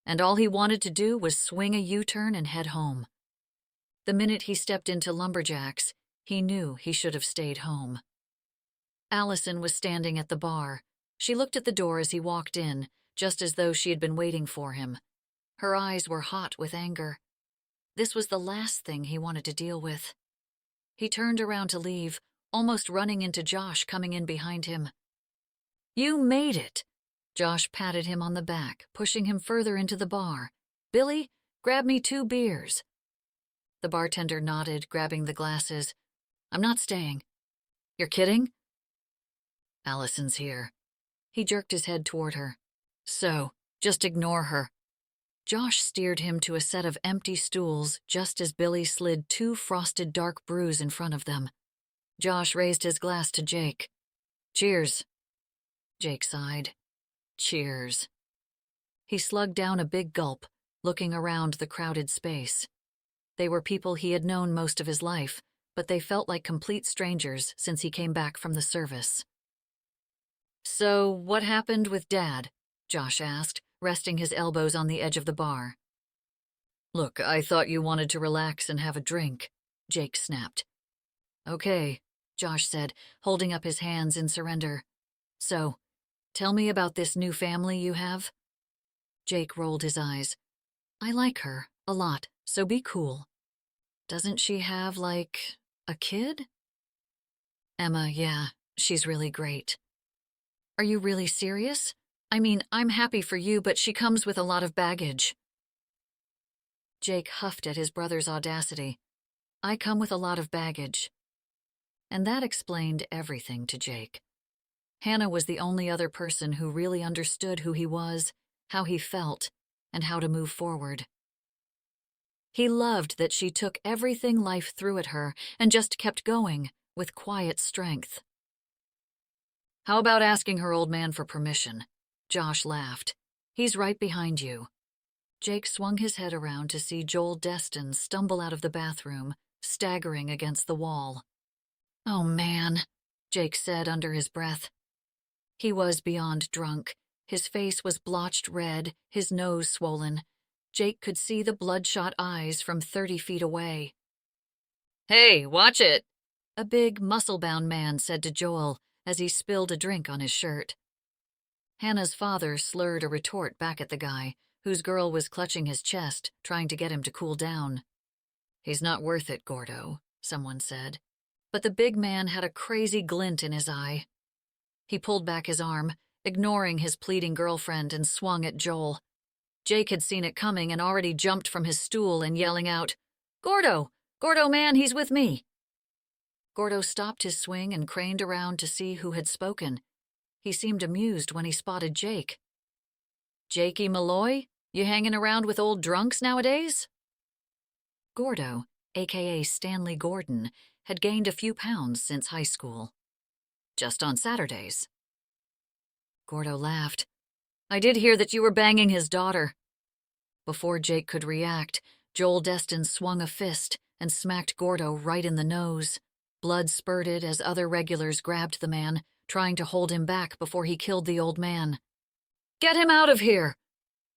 and all he wanted to do was swing a U-turn and head home. The minute he stepped into Lumberjack's, he knew he should have stayed home. Allison was standing at the bar. She looked at the door as he walked in, just as though she had been waiting for him. Her eyes were hot with anger. This was the last thing he wanted to deal with. He turned around to leave, almost running into Josh coming in behind him. "You made it!" Josh patted him on the back, pushing him further into the bar. "Billy, grab me 2 beers." The bartender nodded, grabbing the glasses. "I'm not staying." "You're kidding?" "Allison's here." He jerked his head toward her. "So, just ignore her." Josh steered him to a set of empty stools just as Billy slid 2 frosted dark brews in front of them. Josh raised his glass to Jake. "Cheers." Jake sighed. "Cheers." He slugged down a big gulp, looking around the crowded space. They were people he had known most of his life, but they felt like complete strangers since he came back from the service. "So, what happened with Dad?" Josh asked, resting his elbows on the edge of the bar. "Look, I thought you wanted to relax and have a drink," Jake snapped. "Okay," Josh said, holding up his hands in surrender. "So, tell me about this new family you have." Jake rolled his eyes. "I like her a lot, so be cool." "Doesn't she have, like, a kid?" "Emma, yeah, she's really great." "Are you really serious? I mean, I'm happy for you, but she comes with a lot of baggage." Jake huffed at his brother's audacity. "I come with a lot of baggage." And that explained everything to Jake. Hannah was the only other person who really understood who he was, how he felt, and how to move forward. He loved that she took everything life threw at her and just kept going, with quiet strength. "How about asking her old man for permission?" Josh laughed. "He's right behind you." Jake swung his head around to see Joel Destin stumble out of the bathroom, staggering against the wall. "Oh, man," Jake said under his breath. He was beyond drunk. His face was blotched red, his nose swollen. Jake could see the bloodshot eyes from 30 feet away. "Hey, watch it," a big, muscle-bound man said to Joel as he spilled a drink on his shirt. Hannah's father slurred a retort back at the guy, whose girl was clutching his chest, trying to get him to cool down. "He's not worth it, Gordo," someone said. But the big man had a crazy glint in his eye. He pulled back his arm, ignoring his pleading girlfriend, and swung at Joel. Jake had seen it coming and already jumped from his stool and yelling out, "Gordo! Gordo, man, he's with me!" Gordo stopped his swing and craned around to see who had spoken. He seemed amused when he spotted Jake. "Jakey Malloy, you hanging around with old drunks nowadays?" Gordo, a.k.a. Stanley Gordon, had gained a few pounds since high school. just on Saturdays. Gordo laughed. I did hear that you were banging his daughter. Before Jake could react, Joel Destin swung a fist and smacked Gordo right in the nose. Blood spurted as other regulars grabbed the man, trying to hold him back before he killed the old man. Get him out of here!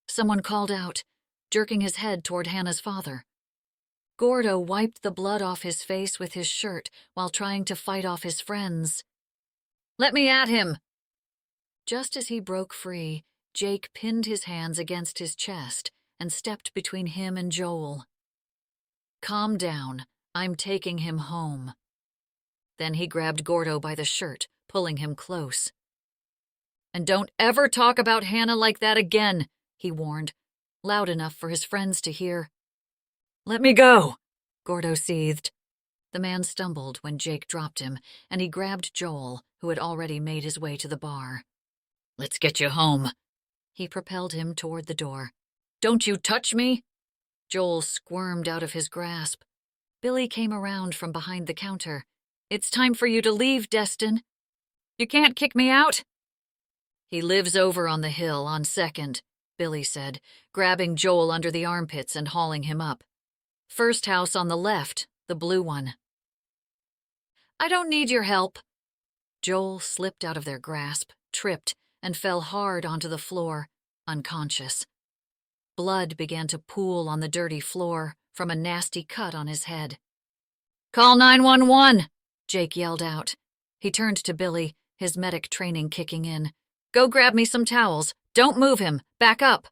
Someone called out, jerking his head toward Hannah's father. Gordo wiped the blood off his face with his shirt while trying to fight off his friends. Let me at him! Just as he broke free, Jake pinned his hands against his chest and stepped between him and Joel. Calm down. I'm taking him home. Then he grabbed Gordo by the shirt, pulling him close. And don't ever talk about Hannah like that again, he warned, loud enough for his friends to hear. Let me go, Gordo seethed. The man stumbled when Jake dropped him, and he grabbed Joel, who had already made his way to the bar. Let's get you home. He propelled him toward the door. Don't you touch me! Joel squirmed out of his grasp. Billy came around from behind the counter. It's time for you to leave, Destin. You can't kick me out? He lives over on the hill on 2nd, Billy said, grabbing Joel under the armpits and hauling him up. First house on the left, the blue one. I don't need your help. Joel slipped out of their grasp, tripped, and fell hard onto the floor, unconscious. Blood began to pool on the dirty floor from a nasty cut on his head. Call 911, Jake yelled out. He turned to Billy, his medic training kicking in. Go grab me some towels. Don't move him. Back up.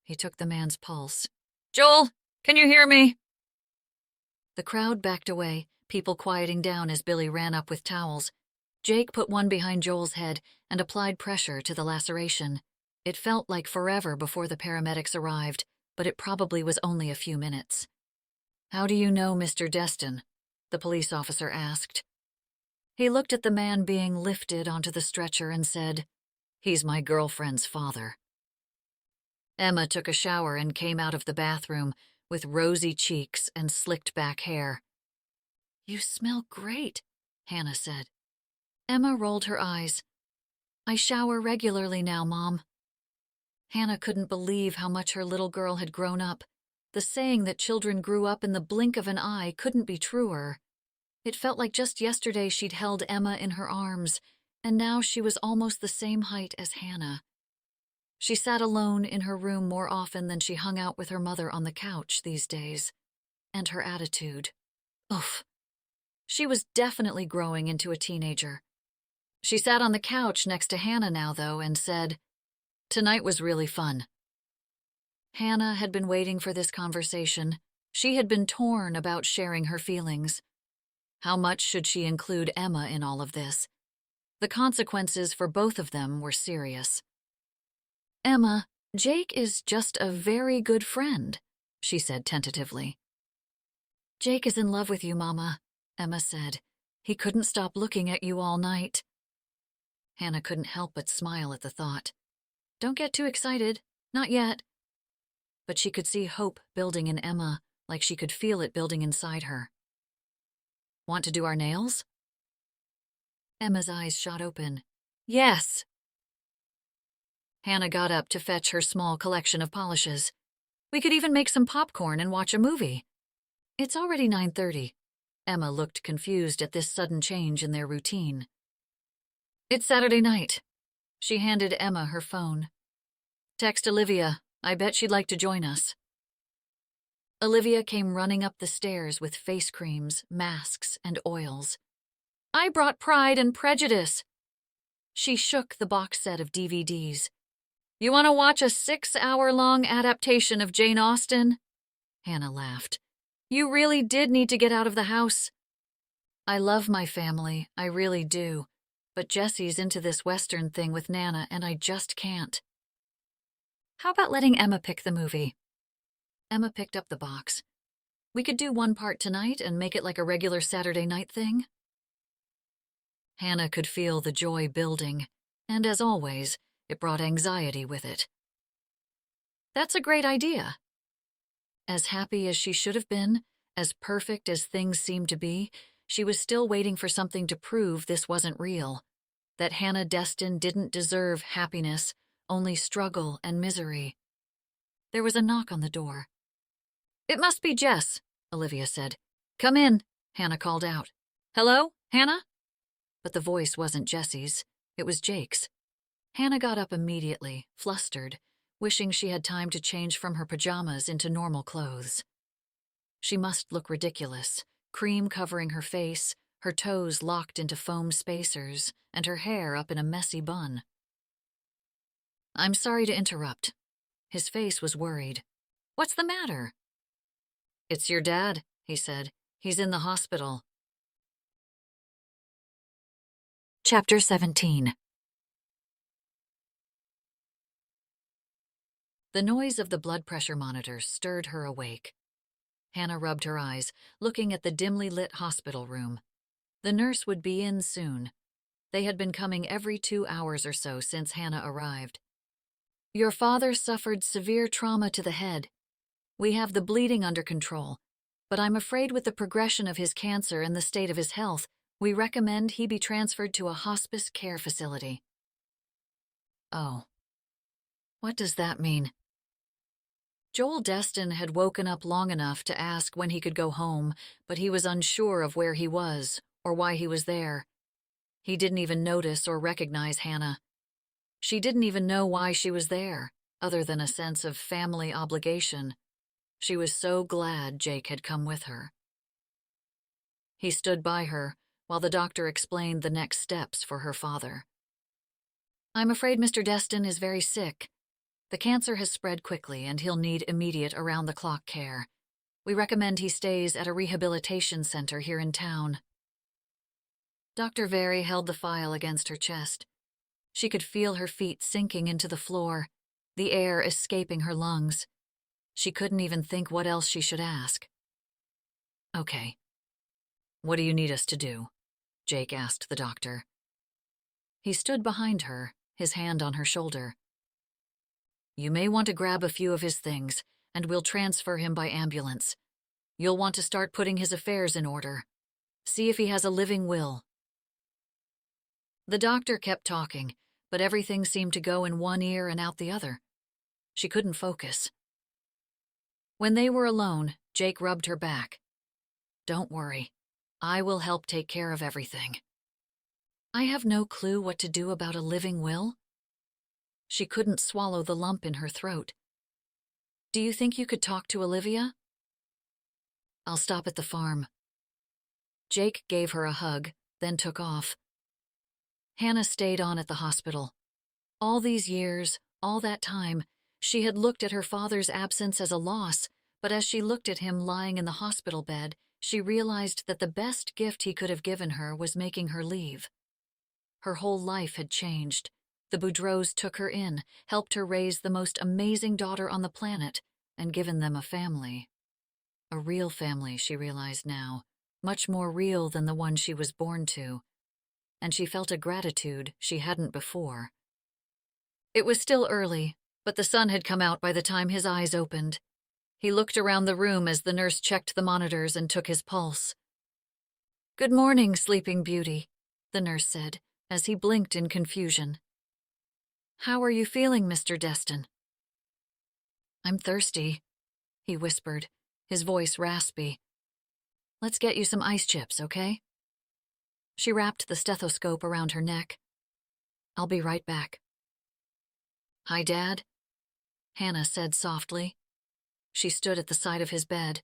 He took the man's pulse. Joel, can you hear me? The crowd backed away, people quieting down as Billy ran up with towels. Jake put one behind Joel's head and applied pressure to the laceration. It felt like forever before the paramedics arrived, but it probably was only a few minutes. How do you know Mr. Destin? The police officer asked. He looked at the man being lifted onto the stretcher and said, He's my girlfriend's father. Emma took a shower and came out of the bathroom with rosy cheeks and slicked back hair. You smell great, Hannah said. Emma rolled her eyes. I shower regularly now, Mom. Hannah couldn't believe how much her little girl had grown up. The saying that children grew up in the blink of an eye couldn't be truer. It felt like just yesterday she'd held Emma in her arms, and now she was almost the same height as Hannah. She sat alone in her room more often than she hung out with her mother on the couch these days. And her attitude. Oof. She was definitely growing into a teenager. She sat on the couch next to Hannah now, though, and said, Tonight was really fun. Hannah had been waiting for this conversation. She had been torn about sharing her feelings. How much should she include Emma in all of this? The consequences for both of them were serious. Emma, Jake is just a very good friend, she said tentatively. Jake is in love with you, Mama, Emma said. He couldn't stop looking at you all night. Hannah couldn't help but smile at the thought. Don't get too excited. Not yet. But she could see hope building in Emma, like she could feel it building inside her. Want to do our nails? Emma's eyes shot open. Yes. Hannah got up to fetch her small collection of polishes. We could even make some popcorn and watch a movie. It's already 9:30. Emma looked confused at this sudden change in their routine. It's Saturday night. She handed Emma her phone. Text Olivia. I bet she'd like to join us. Olivia came running up the stairs with face creams, masks, and oils. I brought Pride and Prejudice. She shook the box set of DVDs. You want to watch a 6-hour-long adaptation of Jane Austen? Hannah laughed. You really did need to get out of the house. I love my family, I really do. But Jessie's into this Western thing with Nana, and I just can't. How about letting Emma pick the movie? Emma picked up the box. We could do one part tonight and make it like a regular Saturday night thing. Hannah could feel the joy building, and as always, it brought anxiety with it. That's a great idea. As happy as she should have been, as perfect as things seemed to be, She was still waiting for something to prove this wasn't real, that Hannah Destin didn't deserve happiness, only struggle and misery. There was a knock on the door. "It must be Jess," Olivia said. "Come in," Hannah called out. "Hello, Hannah?" But the voice wasn't Jessie's, it was Jake's. Hannah got up immediately, flustered, wishing she had time to change from her pajamas into normal clothes. She must look ridiculous, cream covering her face, her toes locked into foam spacers, and her hair up in a messy bun. "I'm sorry to interrupt." His face was worried. "What's the matter?" "It's your dad," he said. "He's in the hospital." Chapter 17. The noise of the blood pressure monitor stirred her awake. Hannah rubbed her eyes, looking at the dimly lit hospital room. The nurse would be in soon. They had been coming every 2 hours or so since Hannah arrived. "Your father suffered severe trauma to the head. We have the bleeding under control, but I'm afraid with the progression of his cancer and the state of his health, we recommend he be transferred to a hospice care facility." "Oh. What does that mean?" Joel Destin had woken up long enough to ask when he could go home, but he was unsure of where he was or why he was there. He didn't even notice or recognize Hannah. She didn't even know why she was there, other than a sense of family obligation. She was so glad Jake had come with her. He stood by her while the doctor explained the next steps for her father. "I'm afraid Mr. Destin is very sick. The cancer has spread quickly and he'll need immediate around-the-clock care. We recommend he stays at a rehabilitation center here in town." Dr. Very held the file against her chest. She could feel her feet sinking into the floor, the air escaping her lungs. She couldn't even think what else she should ask. "Okay. What do you need us to do?" Jake asked the doctor. He stood behind her, his hand on her shoulder. "You may want to grab a few of his things, and we'll transfer him by ambulance. You'll want to start putting his affairs in order. See if he has a living will." The doctor kept talking, but everything seemed to go in one ear and out the other. She couldn't focus. When they were alone, Jake rubbed her back. "Don't worry. I will help take care of everything." "I have no clue what to do about a living will." She couldn't swallow the lump in her throat. "Do you think you could talk to Olivia?" "I'll stop at the farm." Jake gave her a hug, then took off. Hannah stayed on at the hospital. All these years, all that time, she had looked at her father's absence as a loss, but as she looked at him lying in the hospital bed, she realized that the best gift he could have given her was making her leave. Her whole life had changed. The Boudreaux took her in, helped her raise the most amazing daughter on the planet, and given them a family. A real family, she realized now, much more real than the one she was born to. And she felt a gratitude she hadn't before. It was still early, but the sun had come out by the time his eyes opened. He looked around the room as the nurse checked the monitors and took his pulse. "Good morning, Sleeping Beauty," the nurse said, as he blinked in confusion. "How are you feeling, Mr. Destin?" "I'm thirsty," he whispered, his voice raspy. "Let's get you some ice chips, okay?" She wrapped the stethoscope around her neck. "I'll be right back." "Hi, Dad," Hannah said softly. She stood at the side of his bed.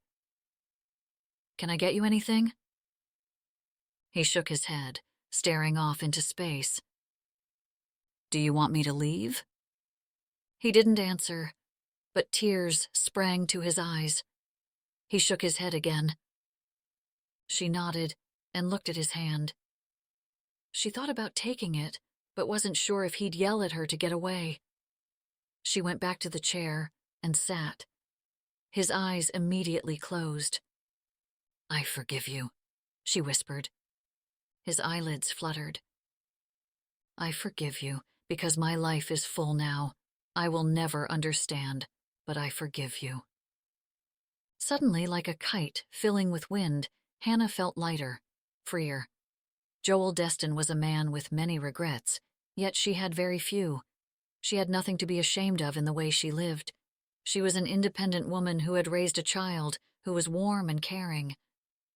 "Can I get you anything?" He shook his head, staring off into space. "Do you want me to leave?" He didn't answer, but tears sprang to his eyes. He shook his head again. She nodded and looked at his hand. She thought about taking it, but wasn't sure if he'd yell at her to get away. She went back to the chair and sat. His eyes immediately closed. "I forgive you," she whispered. His eyelids fluttered. "I forgive you, because my life is full now. I will never understand, but I forgive you." Suddenly, like a kite filling with wind, Hannah felt lighter. freer. Joel Destin was a man with many regrets, yet she had very few. She had nothing to be ashamed of in the way she lived. She was an independent woman who had raised a child who was warm and caring.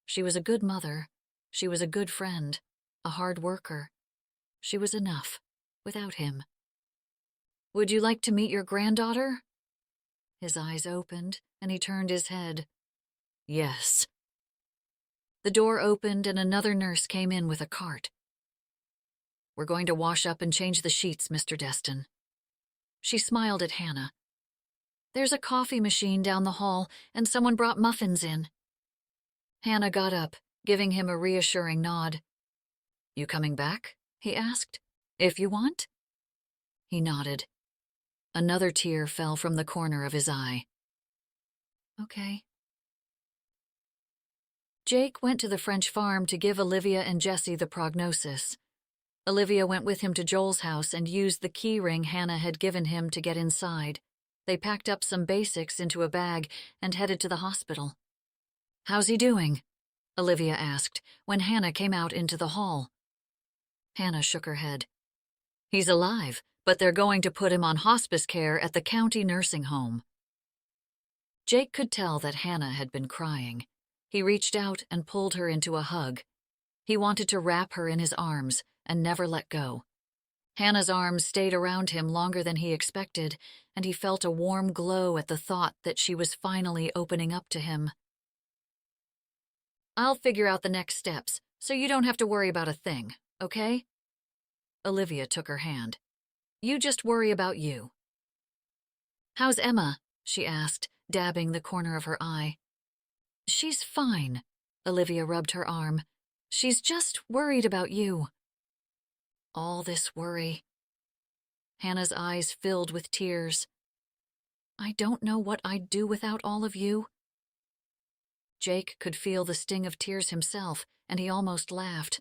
She was a good mother. She was a good friend, a hard worker. She was enough, without him. "Would you like to meet your granddaughter?" His eyes opened, and he turned his head. "Yes." The door opened, and another nurse came in with a cart. "We're going to wash up and change the sheets, Mr. Destin." She smiled at Hannah. "There's a coffee machine down the hall, and someone brought muffins in." Hannah got up, giving him a reassuring nod. "You coming back?" he asked. "If you want?" He nodded. Another tear fell from the corner of his eye. "Okay." Jake went to the French farm to give Olivia and Jesse the prognosis. Olivia went with him to Joel's house and used the key ring Hannah had given him to get inside. They packed up some basics into a bag and headed to the hospital. "How's he doing?" Olivia asked when Hannah came out into the hall. Hannah shook her head. "He's alive, but they're going to put him on hospice care at the county nursing home." Jake could tell that Hannah had been crying. He reached out and pulled her into a hug. He wanted to wrap her in his arms and never let go. Hannah's arms stayed around him longer than he expected, and he felt a warm glow at the thought that she was finally opening up to him. "I'll figure out the next steps, so you don't have to worry about a thing, okay?" Olivia took her hand. "You just worry about you." "How's Emma?" she asked, dabbing the corner of her eye. "She's fine." Olivia rubbed her arm. "She's just worried about you." All this worry. Hannah's eyes filled with tears. "I don't know what I'd do without all of you." Jake could feel the sting of tears himself, and he almost laughed.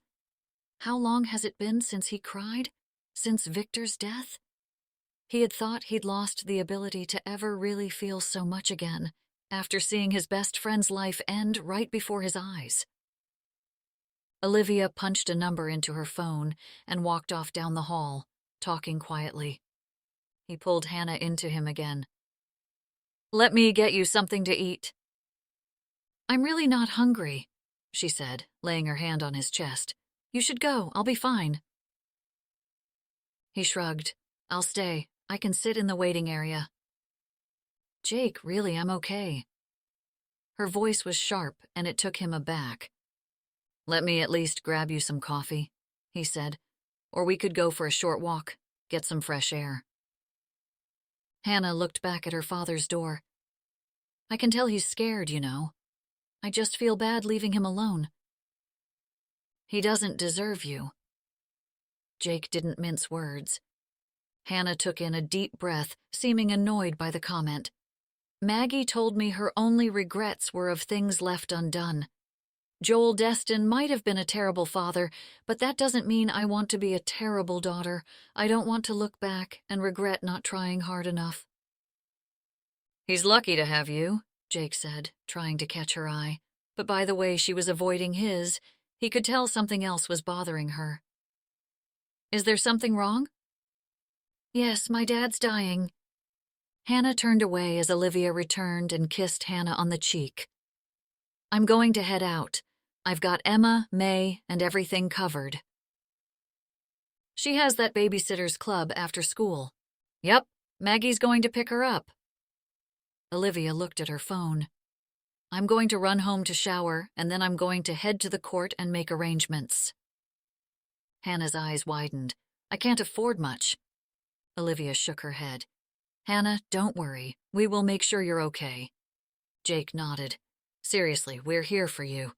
How long has it been since he cried? Since Victor's death? He had thought he'd lost the ability to ever really feel so much again, after seeing his best friend's life end right before his eyes. Olivia punched a number into her phone and walked off down the hall, talking quietly. He pulled Hannah into him again. "Let me get you something to eat." "I'm really not hungry," she said, laying her hand on his chest. "You should go. I'll be fine." He shrugged. "I'll stay. I can sit in the waiting area." "Jake, really, I'm okay." Her voice was sharp, and it took him aback. "Let me at least grab you some coffee," he said. "Or we could go for a short walk, get some fresh air." Hannah looked back at her father's door. "I can tell he's scared, you know. I just feel bad leaving him alone." "He doesn't deserve you." Jake didn't mince words. Hannah took in a deep breath, seeming annoyed by the comment. "Maggie told me her only regrets were of things left undone. Joel Destin might have been a terrible father, but that doesn't mean I want to be a terrible daughter. I don't want to look back and regret not trying hard enough." "He's lucky to have you," Jake said, trying to catch her eye. But by the way she was avoiding his, he could tell something else was bothering her. "Is there something wrong?" "Yes, my dad's dying." Hannah turned away as Olivia returned and kissed Hannah on the cheek. "I'm going to head out. I've got Emma, May, and everything covered." "She has that babysitter's club after school." "Yep, Maggie's going to pick her up." Olivia looked at her phone. "I'm going to run home to shower, and then I'm going to head to the court and make arrangements." Hannah's eyes widened. "I can't afford much." Olivia shook her head. "Hannah, don't worry. We will make sure you're okay." Jake nodded. "Seriously, we're here for you."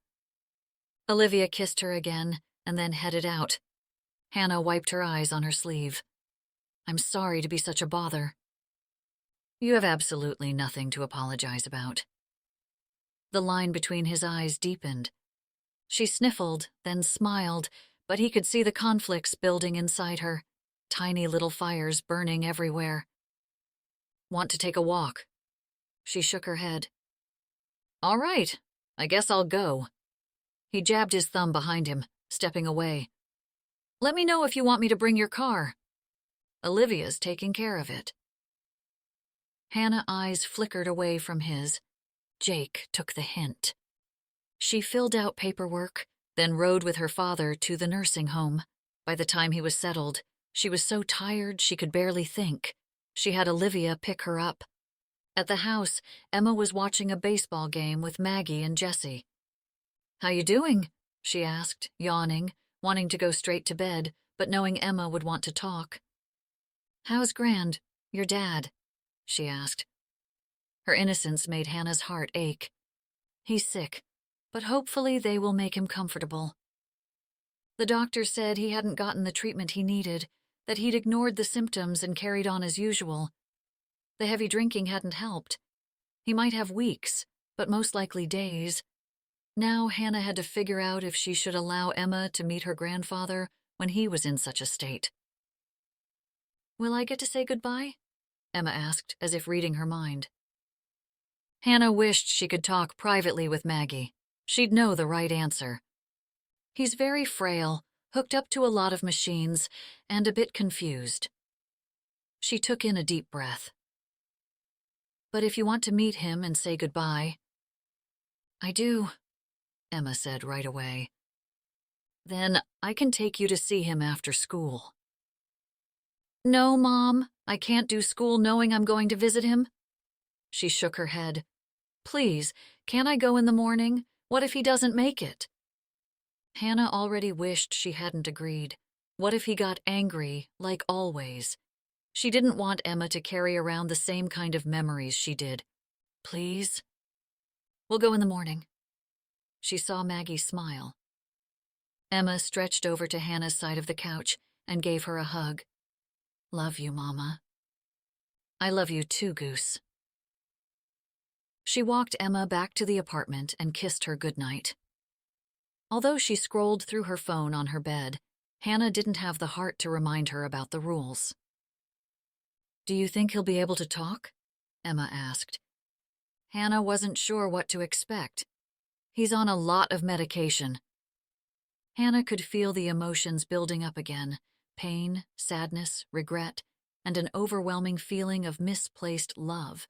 Olivia kissed her again, and then headed out. Hannah wiped her eyes on her sleeve. "I'm sorry to be such a bother." "You have absolutely nothing to apologize about." The line between his eyes deepened. She sniffled, then smiled, but he could see the conflicts building inside her, tiny little fires burning everywhere. "Want to take a walk?" She shook her head. "All right, I guess I'll go." He jabbed his thumb behind him, stepping away. "Let me know if you want me to bring your car. Olivia's taking care of it." Hannah's eyes flickered away from his. Jake took the hint. She filled out paperwork, then rode with her father to the nursing home. By the time he was settled, she was so tired she could barely think. She had Olivia pick her up. At the house, Emma was watching a baseball game with Maggie and Jesse. "How you doing?" she asked, yawning, wanting to go straight to bed, but knowing Emma would want to talk. "How's Grand, your dad?" she asked. Her innocence made Hannah's heart ache. "He's sick, but hopefully they will make him comfortable. The doctor said he hadn't gotten the treatment he needed, that he'd ignored the symptoms and carried on as usual. The heavy drinking hadn't helped. He might have weeks, but most likely days." Now Hannah had to figure out if she should allow Emma to meet her grandfather when he was in such a state. "Will I get to say goodbye?" Emma asked, as if reading her mind. Hannah wished she could talk privately with Maggie. She'd know the right answer. "He's very frail, hooked up to a lot of machines, and a bit confused." She took in a deep breath. "But if you want to meet him and say goodbye—" "I do," Emma said right away. "Then I can take you to see him after school." "No, Mom, I can't do school knowing I'm going to visit him." She shook her head. "Please, can't I go in the morning? What if he doesn't make it?" Hannah already wished she hadn't agreed. What if he got angry, like always? She didn't want Emma to carry around the same kind of memories she did. "Please?" "We'll go in the morning." She saw Maggie smile. Emma stretched over to Hannah's side of the couch and gave her a hug. "Love you, Mama." "I love you too, Goose." She walked Emma back to the apartment and kissed her goodnight. Although she scrolled through her phone on her bed, Hannah didn't have the heart to remind her about the rules. "Do you think he'll be able to talk?" Emma asked. Hannah wasn't sure what to expect. "He's on a lot of medication." Hannah could feel the emotions building up again: pain, sadness, regret, and an overwhelming feeling of misplaced love.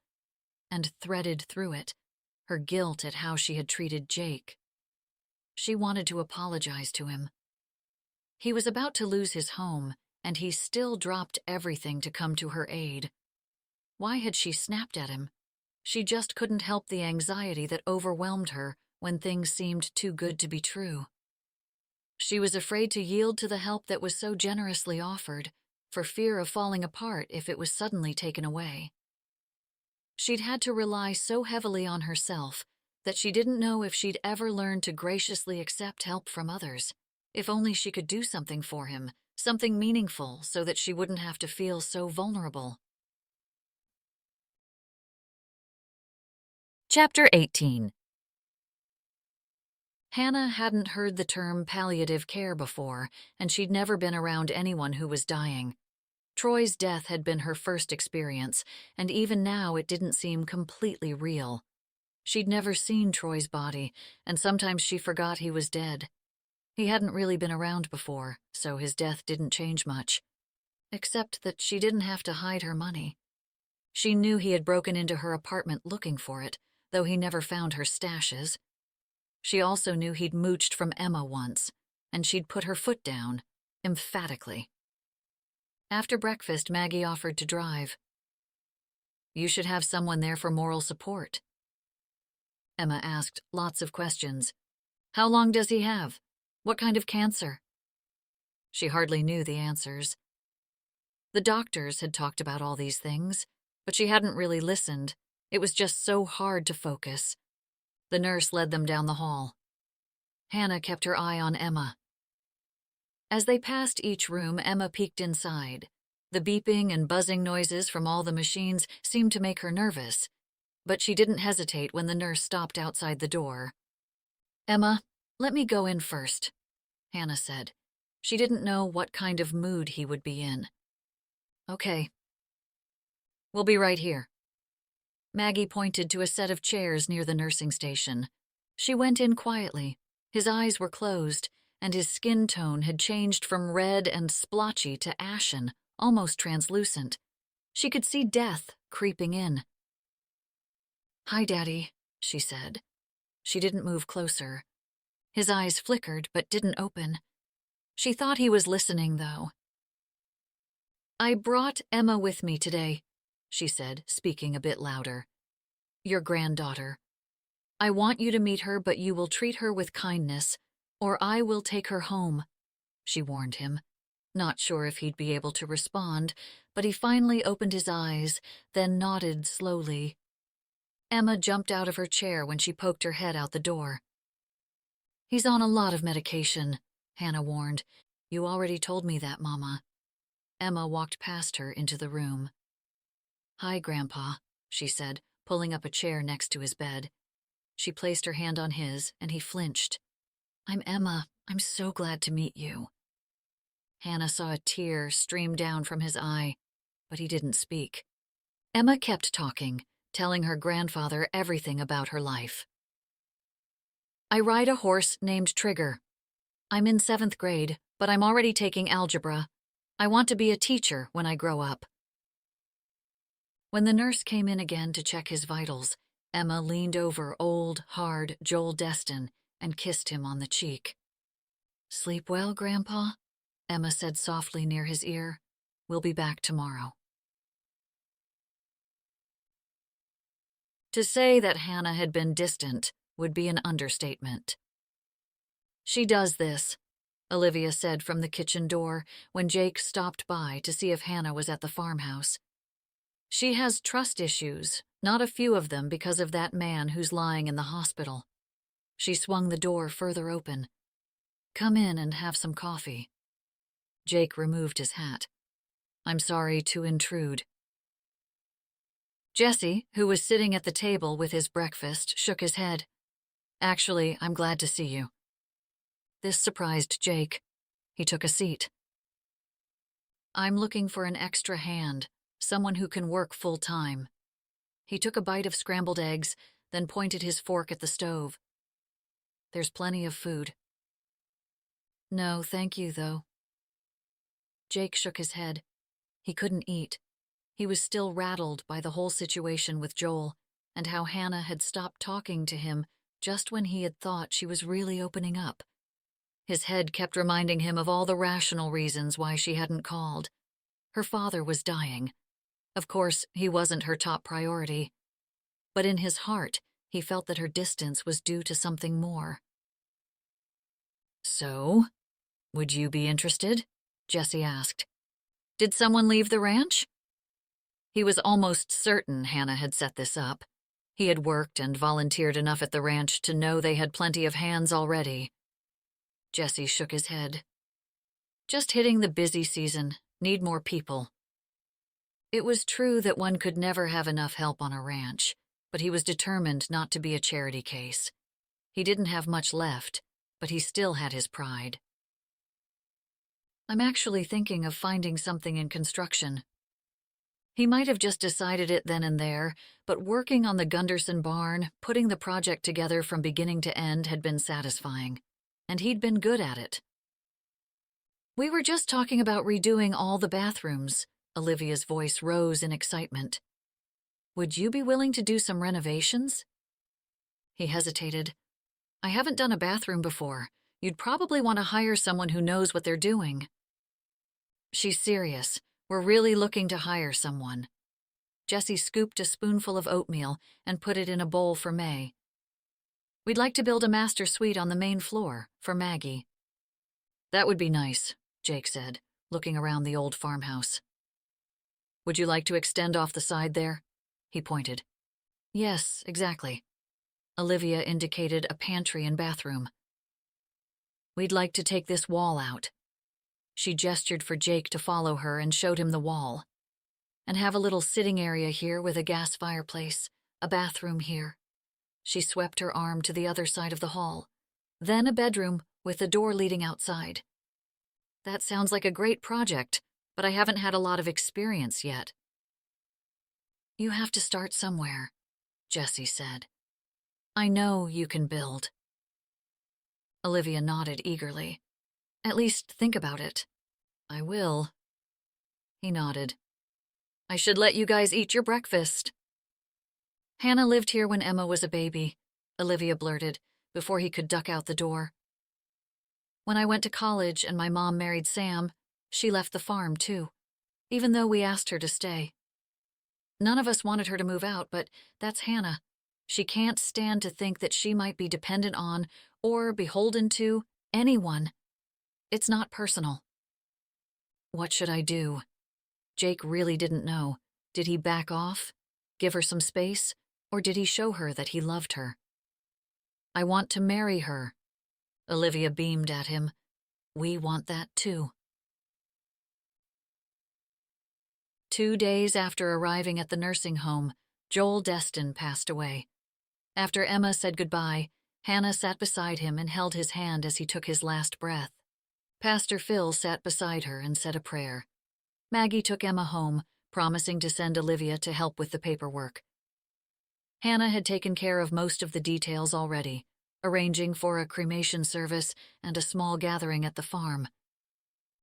And threaded through it, her guilt at how she had treated Jake. She wanted to apologize to him. He was about to lose his home, and he still dropped everything to come to her aid. Why had she snapped at him? She just couldn't help the anxiety that overwhelmed her when things seemed too good to be true. She was afraid to yield to the help that was so generously offered, for fear of falling apart if it was suddenly taken away. She'd had to rely so heavily on herself that she didn't know if she'd ever learn to graciously accept help from others. If only she could do something for him, something meaningful, so that she wouldn't have to feel so vulnerable. Chapter 18. Hannah hadn't heard the term palliative care before, and she'd never been around anyone who was dying. Troy's death had been her first experience, and even now it didn't seem completely real. She'd never seen Troy's body, and sometimes she forgot he was dead. He hadn't really been around before, so his death didn't change much. Except that she didn't have to hide her money. She knew he had broken into her apartment looking for it, though he never found her stashes. She also knew he'd mooched from Emma once, and she'd put her foot down, emphatically. After breakfast, Maggie offered to drive. "You should have someone there for moral support." Emma asked lots of questions. "How long does he have? What kind of cancer?" She hardly knew the answers. The doctors had talked about all these things, but she hadn't really listened. It was just so hard to focus. The nurse led them down the hall. Hannah kept her eye on Emma. As they passed each room, Emma peeked inside. The beeping and buzzing noises from all the machines seemed to make her nervous, but she didn't hesitate when the nurse stopped outside the door. "Emma, let me go in first," Hannah said. She didn't know what kind of mood he would be in. "Okay. We'll be right here." Maggie pointed to a set of chairs near the nursing station. She went in quietly, His eyes were closed, and his skin tone had changed from red and splotchy to ashen, almost translucent. She could see death creeping in. "Hi, Daddy," she said. She didn't move closer. His eyes flickered but didn't open. She thought he was listening, though. "I brought Emma with me today," she said, speaking a bit louder. "Your granddaughter. I want you to meet her, but you will treat her with kindness, or I will take her home," she warned him. Not sure if he'd be able to respond, but he finally opened his eyes, then nodded slowly. Emma jumped out of her chair when she poked her head out the door. "He's on a lot of medication," Hannah warned. "You already told me that, Mama." Emma walked past her into the room. "Hi, Grandpa," she said, pulling up a chair next to his bed. She placed her hand on his, and he flinched. "I'm Emma. I'm so glad to meet you." Hannah saw a tear stream down from his eye, but he didn't speak. Emma kept talking, telling her grandfather everything about her life. "I ride a horse named Trigger. I'm in 7th grade, but I'm already taking algebra. I want to be a teacher when I grow up." When the nurse came in again to check his vitals, Emma leaned over old, hard Joel Destin and kissed him on the cheek. "Sleep well, Grandpa," Emma said softly near his ear. "We'll be back tomorrow." To say that Hannah had been distant would be an understatement. "She does this," Olivia said from the kitchen door when Jake stopped by to see if Hannah was at the farmhouse. "She has trust issues, not a few of them because of that man who's lying in the hospital." She swung the door further open. "Come in and have some coffee." Jake removed his hat. "I'm sorry to intrude." Jesse, who was sitting at the table with his breakfast, shook his head. "Actually, I'm glad to see you." This surprised Jake. He took a seat. "I'm looking for an extra hand, someone who can work full-time." He took a bite of scrambled eggs, then pointed his fork at the stove. "There's plenty of food." "No, thank you, though." Jake shook his head. He couldn't eat. He was still rattled by the whole situation with Joel, and how Hannah had stopped talking to him just when he had thought she was really opening up. His head kept reminding him of all the rational reasons why she hadn't called. Her father was dying. Of course, he wasn't her top priority. But in his heart, he felt that her distance was due to something more. "So, would you be interested?" Jesse asked. "Did someone leave the ranch?" He was almost certain Hannah had set this up. He had worked and volunteered enough at the ranch to know they had plenty of hands already. Jesse shook his head. "Just hitting the busy season. Need more people." It was true that one could never have enough help on a ranch, but he was determined not to be a charity case. He didn't have much left, but he still had his pride. "I'm actually thinking of finding something in construction." He might have just decided it then and there, but working on the Gunderson barn, putting the project together from beginning to end had been satisfying, and he'd been good at it. "We were just talking about redoing all the bathrooms." Olivia's voice rose in excitement. "Would you be willing to do some renovations?" He hesitated. "I haven't done a bathroom before. You'd probably want to hire someone who knows what they're doing." "She's serious. We're really looking to hire someone." Jesse scooped a spoonful of oatmeal and put it in a bowl for May. "We'd like to build a master suite on the main floor, for Maggie." "That would be nice," Jake said, looking around the old farmhouse. "Would you like to extend off the side there?" He pointed. "Yes, exactly." Olivia indicated a pantry and bathroom. "We'd like to take this wall out." She gestured for Jake to follow her and showed him the wall. "And have a little sitting area here with a gas fireplace, a bathroom here." She swept her arm to the other side of the hall. "Then a bedroom with a door leading outside." "That sounds like a great project, but I haven't had a lot of experience yet." "You have to start somewhere," Jesse said. "I know you can build." Olivia nodded eagerly. At least think about it. I will. He nodded. I should let you guys eat your breakfast. Hannah lived here when Emma was a baby, Olivia blurted, before he could duck out the door. When I went to college and my mom married Sam, she left the farm too, even though we asked her to stay. None of us wanted her to move out, but that's Hannah. She can't stand to think that she might be dependent on or beholden to anyone. It's not personal. What should I do? Jake really didn't know. Did he back off, give her some space, or did he show her that he loved her? I want to marry her. Olivia beamed at him. We want that too. 2 days after arriving at the nursing home, Joel Destin passed away. After Emma said goodbye, Hannah sat beside him and held his hand as he took his last breath. Pastor Phil sat beside her and said a prayer. Maggie took Emma home, promising to send Olivia to help with the paperwork. Hannah had taken care of most of the details already, arranging for a cremation service and a small gathering at the farm.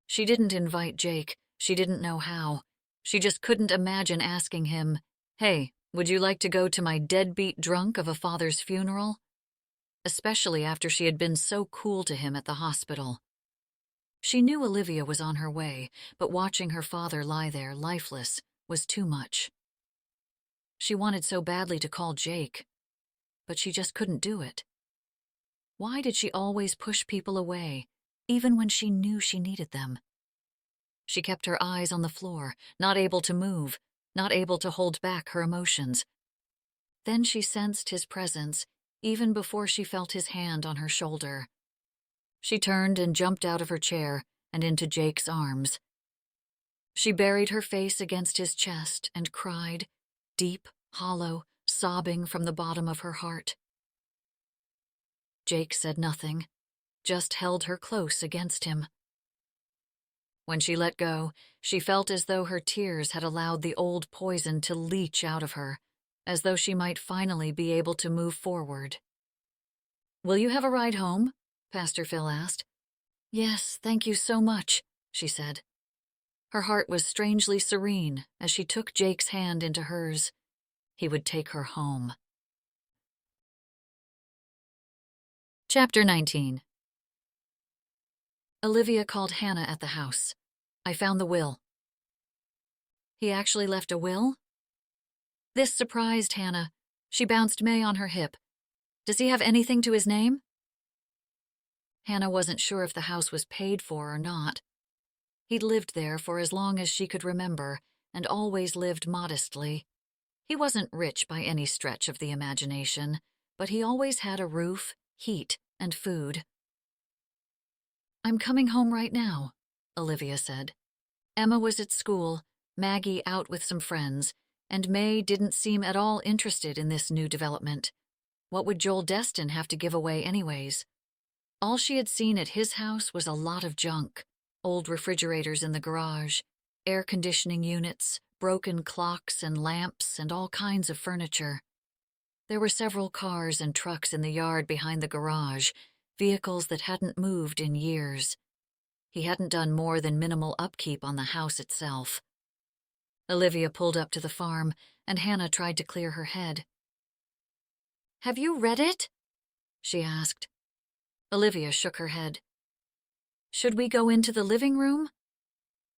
She didn't invite Jake. She didn't know how. She just couldn't imagine asking him, "Hey, would you like to go to my deadbeat drunk of a father's funeral?" Especially after she had been so cool to him at the hospital. She knew Olivia was on her way, but watching her father lie there, lifeless, was too much. She wanted so badly to call Jake, but she just couldn't do it. Why did she always push people away, even when she knew she needed them? She kept her eyes on the floor, not able to move, not able to hold back her emotions. Then she sensed his presence, even before she felt his hand on her shoulder. She turned and jumped out of her chair and into Jake's arms. She buried her face against his chest and cried, deep, hollow, sobbing from the bottom of her heart. Jake said nothing, just held her close against him. When she let go, she felt as though her tears had allowed the old poison to leach out of her, as though she might finally be able to move forward. "Will you have a ride home?" Pastor Phil asked. "Yes, thank you so much," she said. Her heart was strangely serene as she took Jake's hand into hers. He would take her home. Chapter 19. Olivia called Hannah at the house. "I found the will." He actually left a will? This surprised Hannah. She bounced May on her hip. "Does he have anything to his name?" Hannah wasn't sure if the house was paid for or not. He'd lived there for as long as she could remember, and always lived modestly. He wasn't rich by any stretch of the imagination, but he always had a roof, heat, and food. "I'm coming home right now," Olivia said. Emma was at school, Maggie out with some friends, and May didn't seem at all interested in this new development. What would Joel Destin have to give away anyways? All she had seen at his house was a lot of junk. Old refrigerators in the garage, air conditioning units, broken clocks and lamps, and all kinds of furniture. There were several cars and trucks in the yard behind the garage, vehicles that hadn't moved in years. He hadn't done more than minimal upkeep on the house itself. Olivia pulled up to the farm, and Hannah tried to clear her head. "Have you read it?" she asked. Olivia shook her head. "Should we go into the living room?"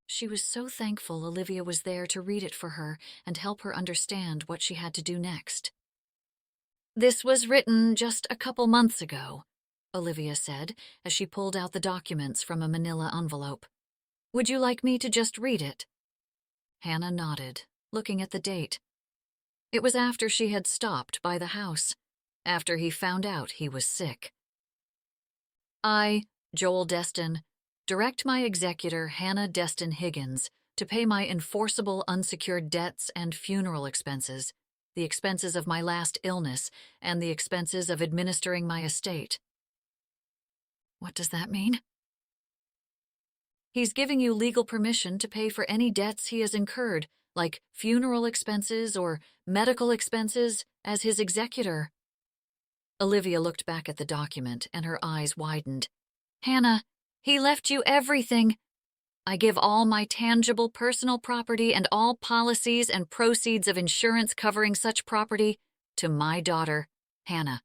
She was so thankful Olivia was there to read it for her and help her understand what she had to do next. "This was written just a couple months ago," Olivia said as she pulled out the documents from a manila envelope. "Would you like me to just read it?" Hannah nodded, looking at the date. It was after she had stopped by the house, after he found out he was sick. "I, Joel Destin, direct my executor, Hannah Destin Higgins, to pay my enforceable unsecured debts and funeral expenses, the expenses of my last illness, and the expenses of administering my estate." What does that mean? "He's giving you legal permission to pay for any debts he has incurred, like funeral expenses or medical expenses, as his executor." Olivia looked back at the document and her eyes widened. Hannah, he left you everything. I give all my tangible personal property and all policies and proceeds of insurance covering such property to my daughter, Hannah.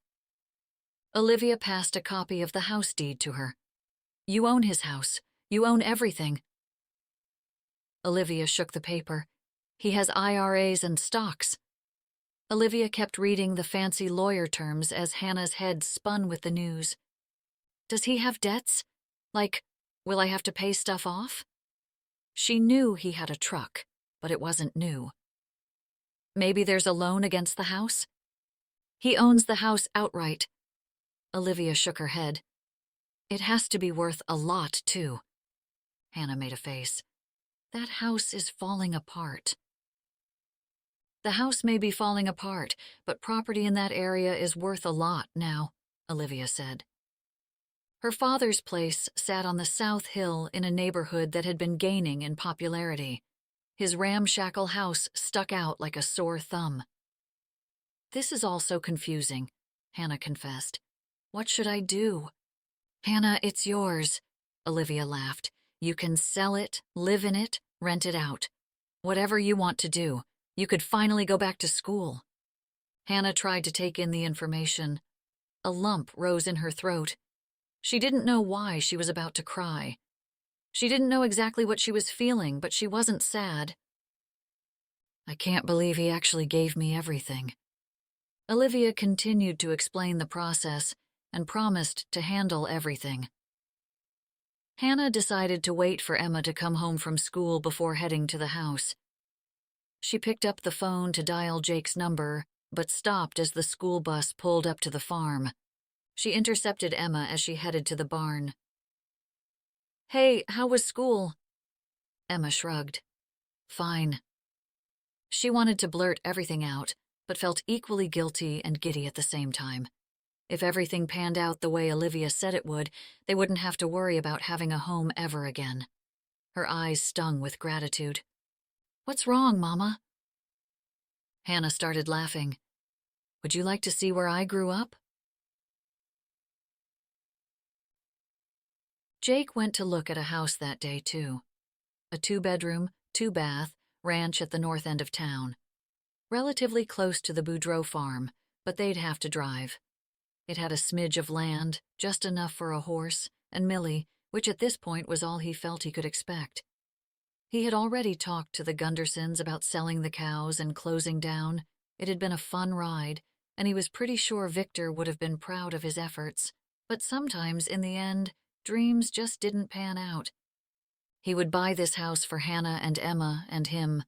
Olivia passed a copy of the house deed to her. You own his house. You own everything. Olivia shook the paper. He has IRAs and stocks. Olivia kept reading the fancy lawyer terms as Hannah's head spun with the news. Does he have debts? Like, will I have to pay stuff off? She knew he had a truck, but it wasn't new. Maybe there's a loan against the house? He owns the house outright. Olivia shook her head. It has to be worth a lot, too. Hannah made a face. That house is falling apart. The house may be falling apart, but property in that area is worth a lot now, Olivia said. Her father's place sat on the South Hill in a neighborhood that had been gaining in popularity. His ramshackle house stuck out like a sore thumb. This is all so confusing, Hannah confessed. What should I do? Hannah, it's yours, Olivia laughed. You can sell it, live in it, rent it out. Whatever you want to do. You could finally go back to school. Hannah tried to take in the information. A lump rose in her throat. She didn't know why she was about to cry. She didn't know exactly what she was feeling, but she wasn't sad. I can't believe he actually gave me everything. Olivia continued to explain the process and promised to handle everything. Hannah decided to wait for Emma to come home from school before heading to the house. She picked up the phone to dial Jake's number, but stopped as the school bus pulled up to the farm. She intercepted Emma as she headed to the barn. Hey, how was school? Emma shrugged. Fine. She wanted to blurt everything out, but felt equally guilty and giddy at the same time. If everything panned out the way Olivia said it would, they wouldn't have to worry about having a home ever again. Her eyes stung with gratitude. What's wrong, Mama? Hannah started laughing. Would you like to see where I grew up? Jake went to look at a house that day, too. A 2-bedroom, 2-bath ranch at the north end of town. Relatively close to the Boudreau farm, but they'd have to drive. It had a smidge of land, just enough for a horse, and Millie, which at this point was all he felt he could expect. He had already talked to the Gundersons about selling the cows and closing down. It had been a fun ride, and he was pretty sure Victor would have been proud of his efforts. But sometimes, in the end, dreams just didn't pan out. He would buy this house for Hannah and Emma and him.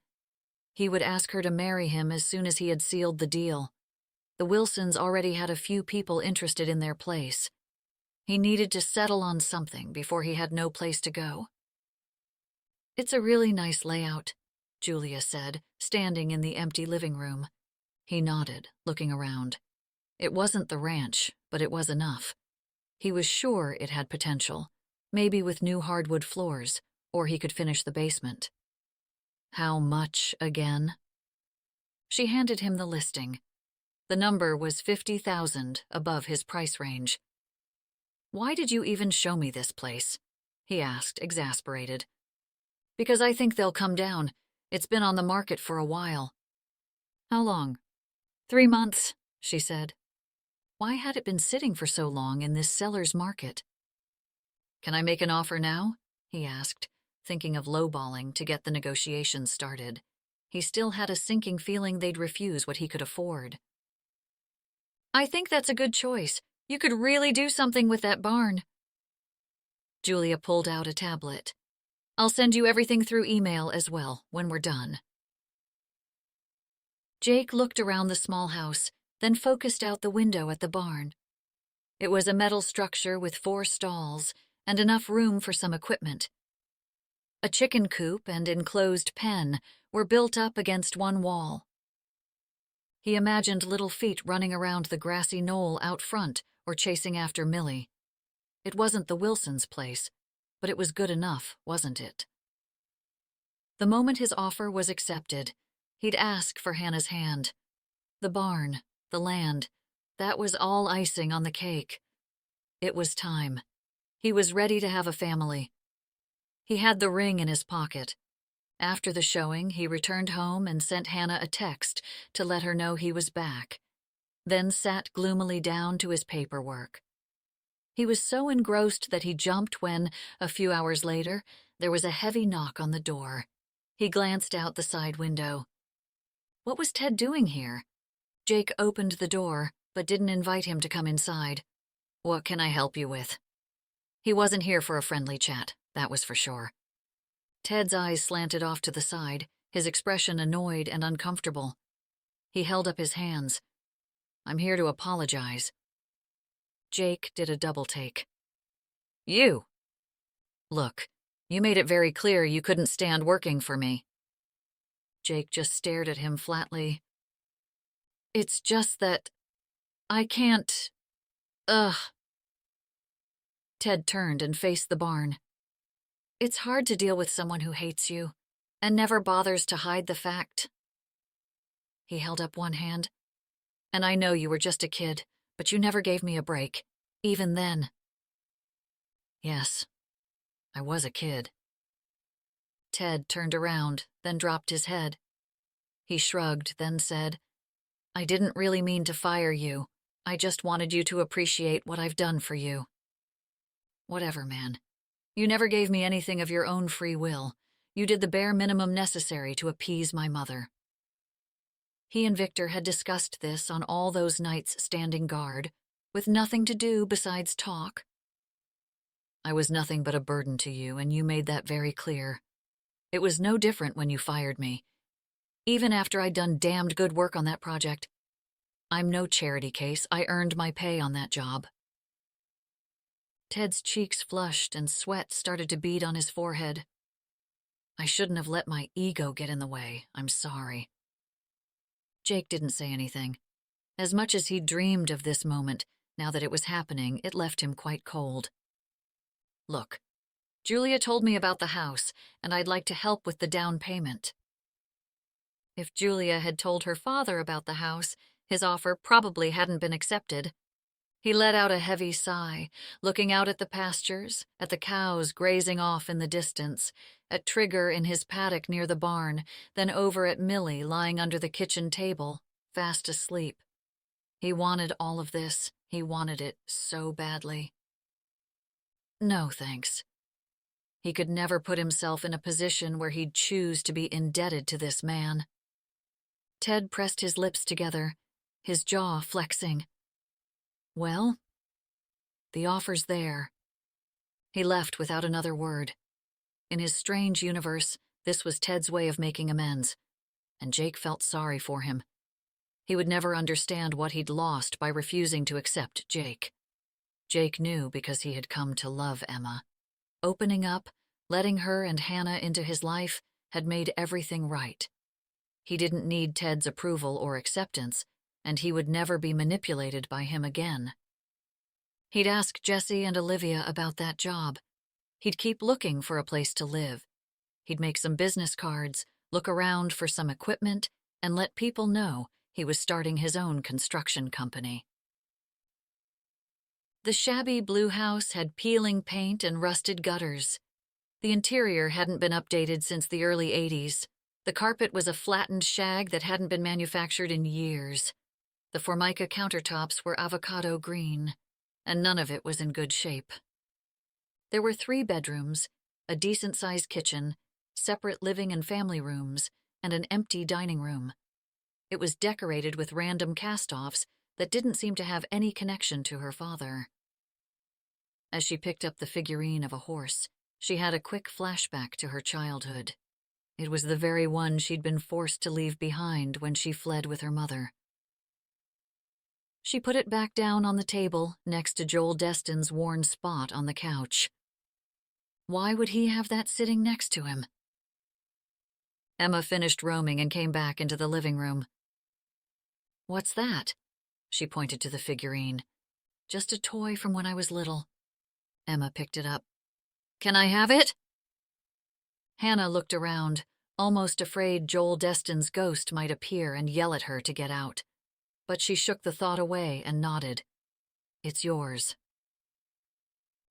He would ask her to marry him as soon as he had sealed the deal. The Wilsons already had a few people interested in their place. He needed to settle on something before he had no place to go. It's a really nice layout, Julia said, standing in the empty living room. He nodded, looking around. It wasn't the ranch, but it was enough. He was sure it had potential, maybe with new hardwood floors, or he could finish the basement. How much again? She handed him the listing. The number was $50,000 above his price range. Why did you even show me this place? He asked, exasperated. Because I think they'll come down. It's been on the market for a while. How long? 3 months, she said. Why had it been sitting for so long in this seller's market? Can I make an offer now? He asked, thinking of lowballing to get the negotiations started. He still had a sinking feeling they'd refuse what he could afford. I think that's a good choice. You could really do something with that barn. Julia pulled out a tablet. I'll send you everything through email as well when we're done. Jake looked around the small house, then focused out the window at the barn. It was a metal structure with 4 stalls and enough room for some equipment. A chicken coop and enclosed pen were built up against one wall. He imagined little feet running around the grassy knoll out front or chasing after Millie. It wasn't the Wilsons' place, but it was good enough, wasn't it? The moment his offer was accepted, he'd ask for Hannah's hand. The barn, the land, that was all icing on the cake. It was time. He was ready to have a family. He had the ring in his pocket. After the showing, he returned home and sent Hannah a text to let her know he was back, then sat gloomily down to his paperwork. He was so engrossed that he jumped when, a few hours later, there was a heavy knock on the door. He glanced out the side window. What was Ted doing here? Jake opened the door, but didn't invite him to come inside. "What can I help you with?" He wasn't here for a friendly chat, that was for sure. Ted's eyes slanted off to the side, his expression annoyed and uncomfortable. He held up his hands. "I'm here to apologize." Jake did a double take. "You? Look, you made it very clear you couldn't stand working for me." Jake just stared at him flatly. "It's just that I can't... Ugh." Ted turned and faced the barn. "It's hard to deal with someone who hates you and never bothers to hide the fact." He held up one hand. "And I know you were just a kid, but you never gave me a break, even then." "Yes, I was a kid." Ted turned around, then dropped his head. He shrugged, then said, "I didn't really mean to fire you. I just wanted you to appreciate what I've done for you." "Whatever, man. You never gave me anything of your own free will. You did the bare minimum necessary to appease my mother." He and Victor had discussed this on all those nights standing guard, with nothing to do besides talk. "I was nothing but a burden to you, and you made that very clear. It was no different when you fired me, even after I'd done damned good work on that project. I'm no charity case. I earned my pay on that job." Ted's cheeks flushed and sweat started to bead on his forehead. "I shouldn't have let my ego get in the way. I'm sorry." Jake didn't say anything. As much as he dreamed of this moment, now that it was happening, it left him quite cold. "Look, Julia told me about the house, and I'd like to help with the down payment." If Julia had told her father about the house, his offer probably hadn't been accepted. He let out a heavy sigh, looking out at the pastures, at the cows grazing off in the distance, at Trigger in his paddock near the barn, then over at Millie lying under the kitchen table, fast asleep. He wanted all of this. He wanted it so badly. No, thanks. He could never put himself in a position where he'd choose to be indebted to this man. Ted pressed his lips together, his jaw flexing. "Well, the offer's there." He left without another word. In his strange universe, this was Ted's way of making amends, and Jake felt sorry for him. He would never understand what he'd lost by refusing to accept Jake. Jake knew because he had come to love Emma. Opening up, letting her and Hannah into his life, had made everything right. He didn't need Ted's approval or acceptance, and he would never be manipulated by him again. He'd ask Jesse and Olivia about that job. He'd keep looking for a place to live. He'd make some business cards, look around for some equipment, and let people know he was starting his own construction company. The shabby blue house had peeling paint and rusted gutters. The interior hadn't been updated since the early 80s. The carpet was a flattened shag that hadn't been manufactured in years. The Formica countertops were avocado green, and none of it was in good shape. There were 3 bedrooms, a decent-sized kitchen, separate living and family rooms, and an empty dining room. It was decorated with random cast-offs that didn't seem to have any connection to her father. As she picked up the figurine of a horse, she had a quick flashback to her childhood. It was the very one she'd been forced to leave behind when she fled with her mother. She put it back down on the table next to Joel Destin's worn spot on the couch. Why would he have that sitting next to him? Emma finished roaming and came back into the living room. "What's that?" She pointed to the figurine. "Just a toy from when I was little." Emma picked it up. "Can I have it?" Hannah looked around, almost afraid Joel Destin's ghost might appear and yell at her to get out. but she shook the thought away and nodded. It's yours.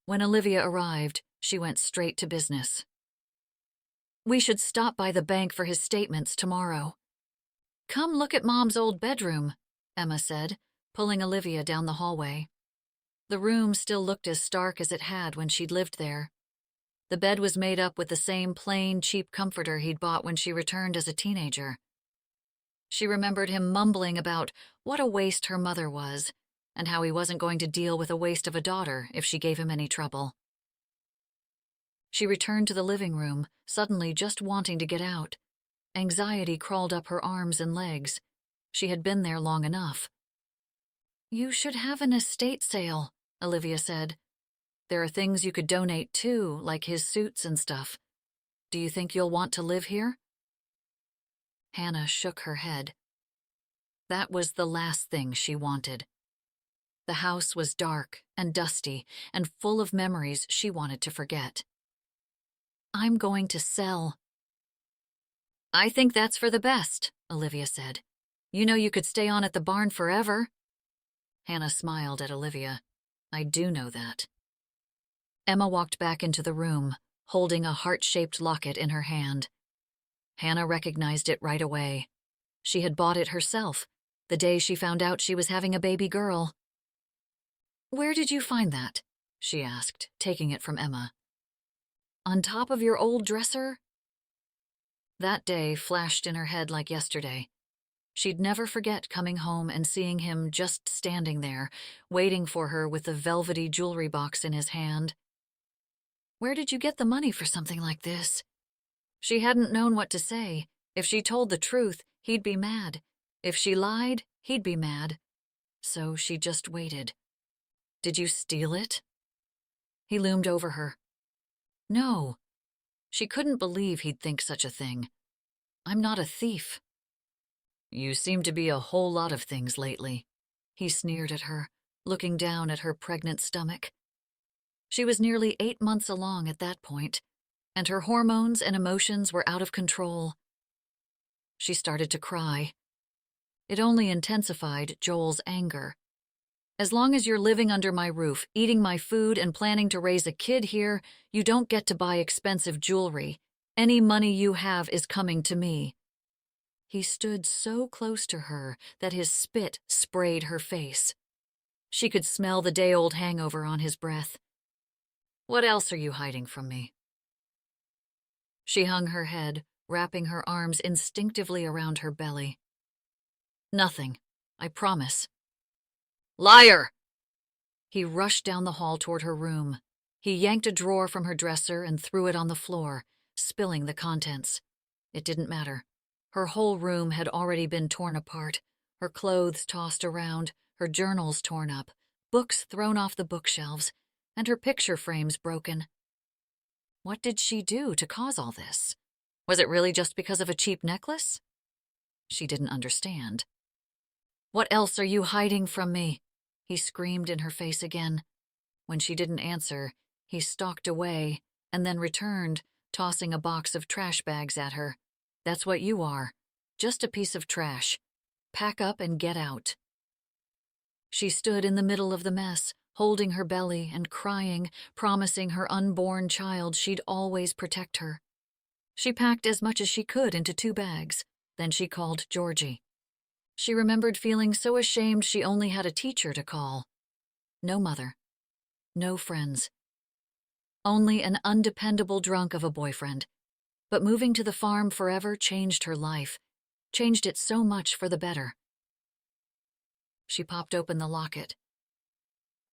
When Olivia arrived, she went straight to business. We should stop by the bank for his statements tomorrow. Come look at Mom's old bedroom, Emma said, pulling Olivia down the hallway. The room still looked as stark as it had when she'd lived there. The bed was made up with the same plain, cheap comforter he'd bought when she returned as a teenager. She remembered him mumbling about what a waste her mother was, and how he wasn't going to deal with a waste of a daughter if she gave him any trouble. She returned to the living room, suddenly just wanting to get out. Anxiety crawled up her arms and legs. She had been there long enough. You should have an estate sale, Olivia said. There are things you could donate too, like his suits and stuff. Do you think you'll want to live here? Hannah shook her head. That was the last thing she wanted. The house was dark and dusty and full of memories she wanted to forget. I'm going to sell. I think that's for the best, Olivia said. You know you could stay on at the barn forever. Hannah smiled at Olivia. I do know that. Emma walked back into the room, holding a heart-shaped locket in her hand. Hannah recognized it right away. She had bought it herself, the day she found out she was having a baby girl. Where did you find that? She asked, taking it from Emma. On top of your old dresser? That day flashed in her head like yesterday. She'd never forget coming home and seeing him just standing there, waiting for her with the velvety jewelry box in his hand. Where did you get the money for something like this? She hadn't known what to say. If she told the truth, he'd be mad. If she lied, he'd be mad. So she just waited. Did you steal it? He loomed over her. No. She couldn't believe he'd think such a thing. I'm not a thief. You seem to be a whole lot of things lately, he sneered at her, looking down at her pregnant stomach. She was nearly 8 months along at that point, and her hormones and emotions were out of control. She started to cry. It only intensified Joel's anger. As long as you're living under my roof, eating my food, and planning to raise a kid here, you don't get to buy expensive jewelry. Any money you have is coming to me. He stood so close to her that his spit sprayed her face. She could smell the day-old hangover on his breath. What else are you hiding from me? She hung her head, wrapping her arms instinctively around her belly. Nothing, I promise. Liar! He rushed down the hall toward her room. He yanked a drawer from her dresser and threw it on the floor, spilling the contents. It didn't matter. Her whole room had already been torn apart, her clothes tossed around, her journals torn up, books thrown off the bookshelves, and her picture frames broken. What did she do to cause all this? Was it really just because of a cheap necklace? She didn't understand. What else are you hiding from me? He screamed in her face again. When she didn't answer, he stalked away and then returned, tossing a box of trash bags at her. That's what you are. Just a piece of trash. Pack up and get out. She stood in the middle of the mess, holding her belly and crying, promising her unborn child she'd always protect her. She packed as much as she could into 2 bags. Then she called Georgie. She remembered feeling so ashamed she only had a teacher to call. No mother. No friends. Only an undependable drunk of a boyfriend. But moving to the farm forever changed her life. Changed it so much for the better. She popped open the locket.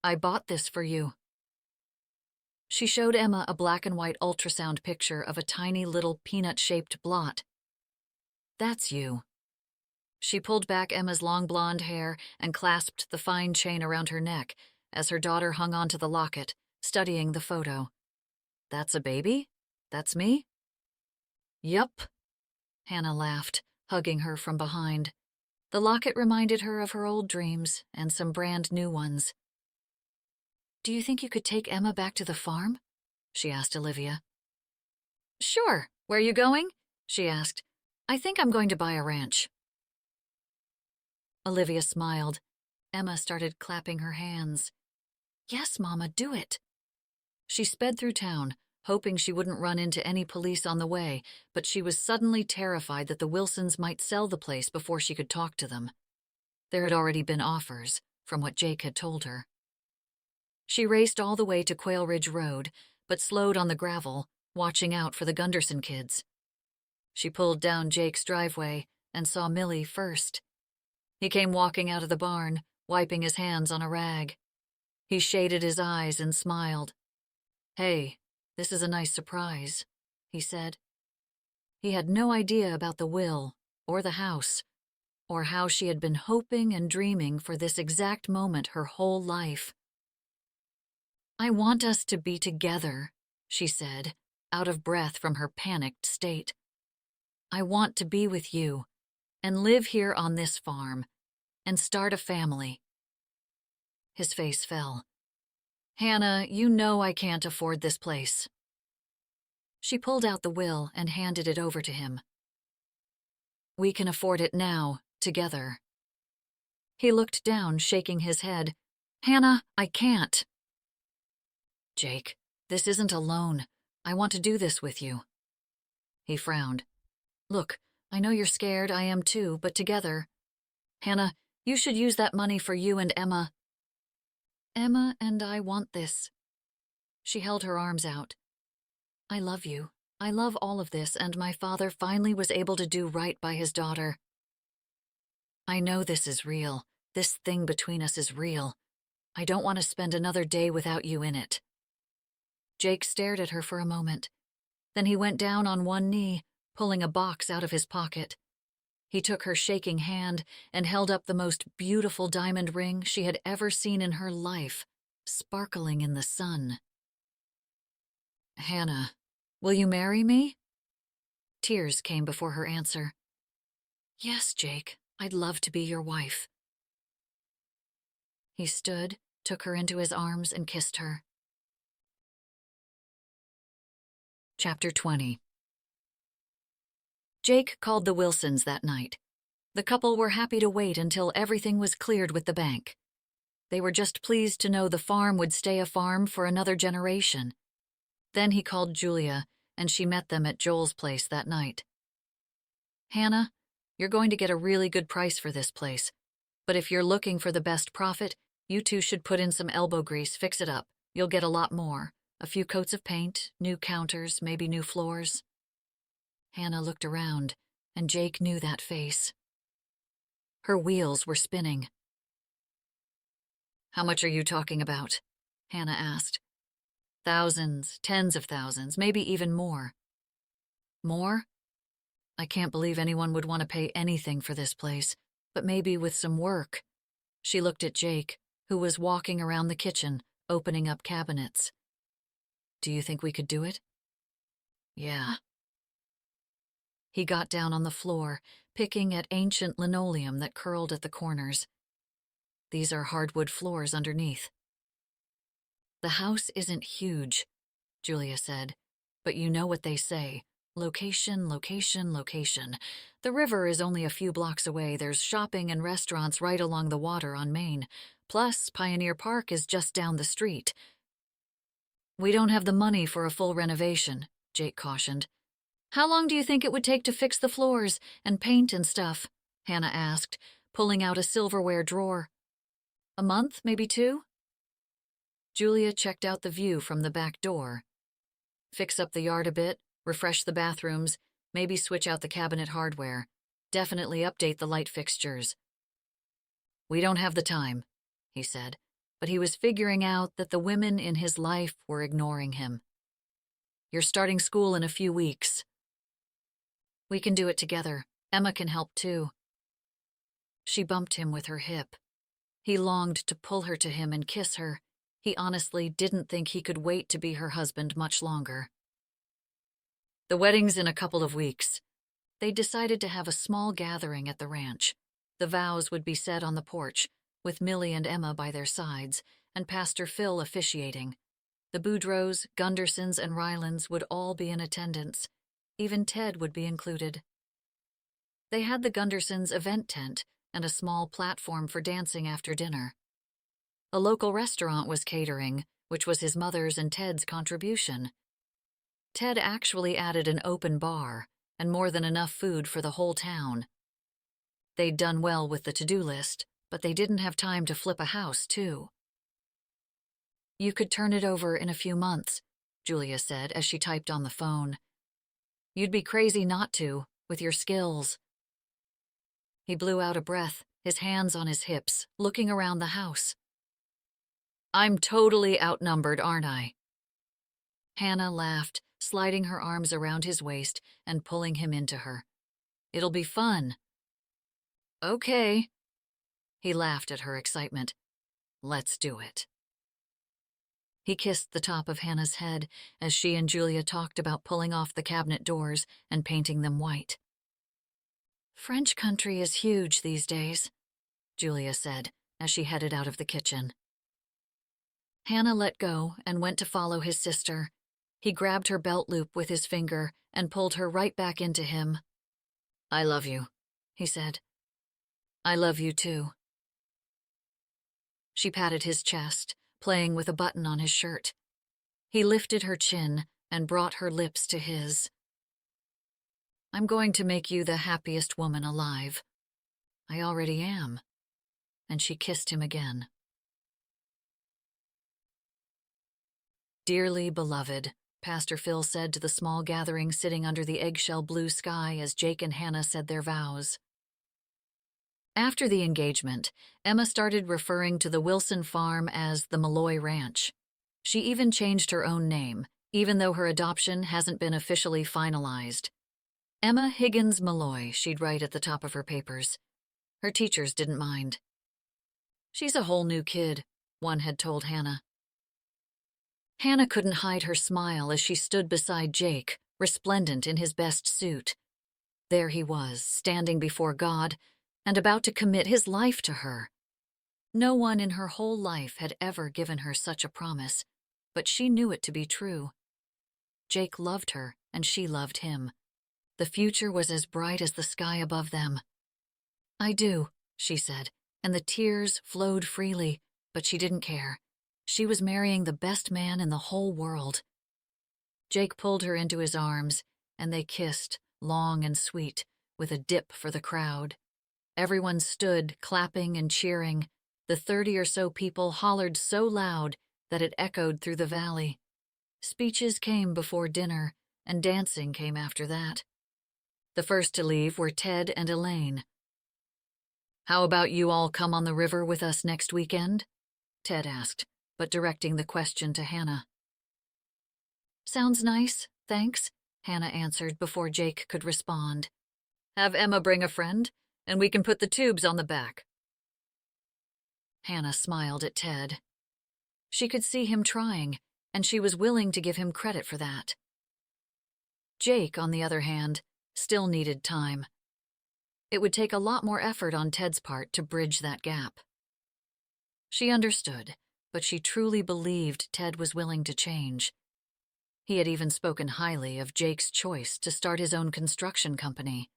I bought this for you. She showed Emma a black and white ultrasound picture of a tiny little peanut-shaped blot. That's you. She pulled back Emma's long blonde hair and clasped the fine chain around her neck as her daughter hung onto the locket, studying the photo. That's a baby? That's me? Yup. Hannah laughed, hugging her from behind. The locket reminded her of her old dreams and some brand new ones. Do you think you could take Emma back to the farm? She asked Olivia. Sure. Where are you going? She asked. I think I'm going to buy a ranch. Olivia smiled. Emma started clapping her hands. Yes, Mama, do it. She sped through town, hoping she wouldn't run into any police on the way, but she was suddenly terrified that the Wilsons might sell the place before she could talk to them. There had already been offers, from what Jake had told her. She raced all the way to Quail Ridge Road, but slowed on the gravel, watching out for the Gunderson kids. She pulled down Jake's driveway and saw Millie first. He came walking out of the barn, wiping his hands on a rag. He shaded his eyes and smiled. Hey, this is a nice surprise, he said. He had no idea about the will, or the house, or how she had been hoping and dreaming for this exact moment her whole life. I want us to be together, she said, out of breath from her panicked state. I want to be with you, and live here on this farm, and start a family. His face fell. Hannah, you know I can't afford this place. She pulled out the will and handed it over to him. We can afford it now, together. He looked down, shaking his head. Hannah, I can't. Jake, this isn't a loan. I want to do this with you. He frowned. Look, I know you're scared, I am too, but together. Hannah, you should use that money for you and Emma. Emma and I want this. She held her arms out. I love you. I love all of this, and my father finally was able to do right by his daughter. I know this is real. This thing between us is real. I don't want to spend another day without you in it. Jake stared at her for a moment. Then he went down on one knee, pulling a box out of his pocket. He took her shaking hand and held up the most beautiful diamond ring she had ever seen in her life, sparkling in the sun. Hannah, will you marry me? Tears came before her answer. Yes, Jake, I'd love to be your wife. He stood, took her into his arms, and kissed her. Chapter 20. Jake called the Wilsons that night. The couple were happy to wait until everything was cleared with the bank. They were just pleased to know the farm would stay a farm for another generation. Then he called Julia, and she met them at Joel's place that night. Hannah, you're going to get a really good price for this place, but if you're looking for the best profit, you two should put in some elbow grease, fix it up. You'll get a lot more. A few coats of paint, new counters, maybe new floors. Hannah looked around, and Jake knew that face. Her wheels were spinning. How much are you talking about? Hannah asked. Thousands, tens of thousands, maybe even more. More? I can't believe anyone would want to pay anything for this place, but maybe with some work. She looked at Jake, who was walking around the kitchen, opening up cabinets. Do you think we could do it? Yeah. He got down on the floor, picking at ancient linoleum that curled at the corners. These are hardwood floors underneath. The house isn't huge, Julia said, but you know what they say. Location, location, location. The river is only a few blocks away. There's shopping and restaurants right along the water on Main. Plus, Pioneer Park is just down the street. We don't have the money for a full renovation, Jake cautioned. How long do you think it would take to fix the floors and paint and stuff? Hannah asked, pulling out a silverware drawer. A month, maybe 2? Julia checked out the view from the back door. Fix up the yard a bit, refresh the bathrooms, maybe switch out the cabinet hardware. Definitely update the light fixtures. We don't have the time, he said, but he was figuring out that the women in his life were ignoring him. You're starting school in a few weeks. We can do it together. Emma can help too. She bumped him with her hip. He longed to pull her to him and kiss her. He honestly didn't think he could wait to be her husband much longer. The wedding's in a couple of weeks. They decided to have a small gathering at the ranch. The vows would be said on the porch, with Millie and Emma by their sides, and Pastor Phil officiating. The Boudreaux, Gundersons, and Rylands would all be in attendance. Even Ted would be included. They had the Gundersons' event tent, and a small platform for dancing after dinner. A local restaurant was catering, which was his mother's and Ted's contribution. Ted actually added an open bar and more than enough food for the whole town. They'd done well with the to-do list, but they didn't have time to flip a house, too. "You could turn it over in a few months," Julia said as she typed on the phone. "You'd be crazy not to, with your skills." He blew out a breath, his hands on his hips, looking around the house. "I'm totally outnumbered, aren't I?" Hannah laughed, sliding her arms around his waist and pulling him into her. "It'll be fun." "Okay." He laughed at her excitement. "Let's do it." He kissed the top of Hannah's head as she and Julia talked about pulling off the cabinet doors and painting them white. "French country is huge these days," Julia said as she headed out of the kitchen. Hannah let go and went to follow his sister. He grabbed her belt loop with his finger and pulled her right back into him. "I love you," he said. "I love you too." She patted his chest, playing with a button on his shirt. He lifted her chin and brought her lips to his. "I'm going to make you the happiest woman alive. I already am." And she kissed him again. "Dearly beloved," Pastor Phil said to the small gathering sitting under the eggshell blue sky as Jake and Hannah said their vows. After the engagement, Emma started referring to the Wilson farm as the Malloy Ranch. She even changed her own name, even though her adoption hasn't been officially finalized. Emma Higgins Malloy, she'd write at the top of her papers. Her teachers didn't mind. "She's a whole new kid," one had told Hannah. Hannah couldn't hide her smile as she stood beside Jake, resplendent in his best suit. There he was, standing before God, and about to commit his life to her. No one in her whole life had ever given her such a promise, but she knew it to be true. Jake loved her, and she loved him. The future was as bright as the sky above them. "I do," she said, and the tears flowed freely, but she didn't care. She was marrying the best man in the whole world. Jake pulled her into his arms, and they kissed, long and sweet, with a dip for the crowd. Everyone stood, clapping and cheering. The 30 or so people hollered so loud that it echoed through the valley. Speeches came before dinner, and dancing came after that. The first to leave were Ted and Elaine. "How about you all come on the river with us next weekend?" Ted asked, but directing the question to Hannah. "Sounds nice, thanks," Hannah answered before Jake could respond. "Have Emma bring a friend, and we can put the tubes on the back." Hannah smiled at Ted. She could see him trying, and she was willing to give him credit for that. Jake, on the other hand, still needed time. It would take a lot more effort on Ted's part to bridge that gap. She understood, but she truly believed Ted was willing to change. He had even spoken highly of Jake's choice to start his own construction company.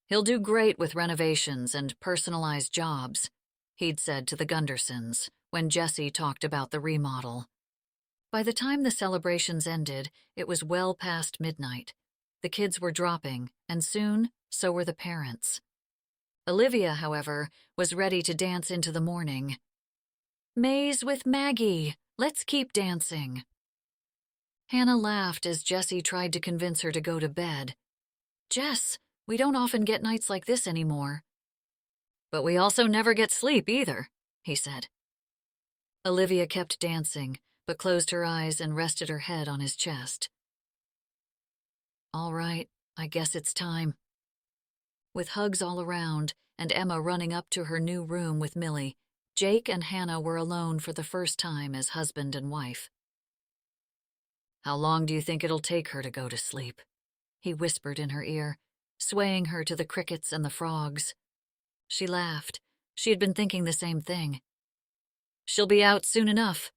"He'll do great with renovations and personalized jobs," he'd said to the Gundersons when Jesse talked about the remodel. By the time the celebrations ended, it was well past midnight. The kids were dropping, and soon, so were the parents. Olivia, however, was ready to dance into the morning. "Maze with Maggie! Let's keep dancing!" Hannah laughed as Jesse tried to convince her to go to bed. "Jess, we don't often get nights like this anymore." "But we also never get sleep either," he said. Olivia kept dancing, but closed her eyes and rested her head on his chest. "All right, I guess it's time." With hugs all around and Emma running up to her new room with Millie, Jake and Hannah were alone for the first time as husband and wife. "How long do you think it'll take her to go to sleep?" he whispered in her ear, swaying her to the crickets and the frogs. She laughed. She had been thinking the same thing. "She'll be out soon enough."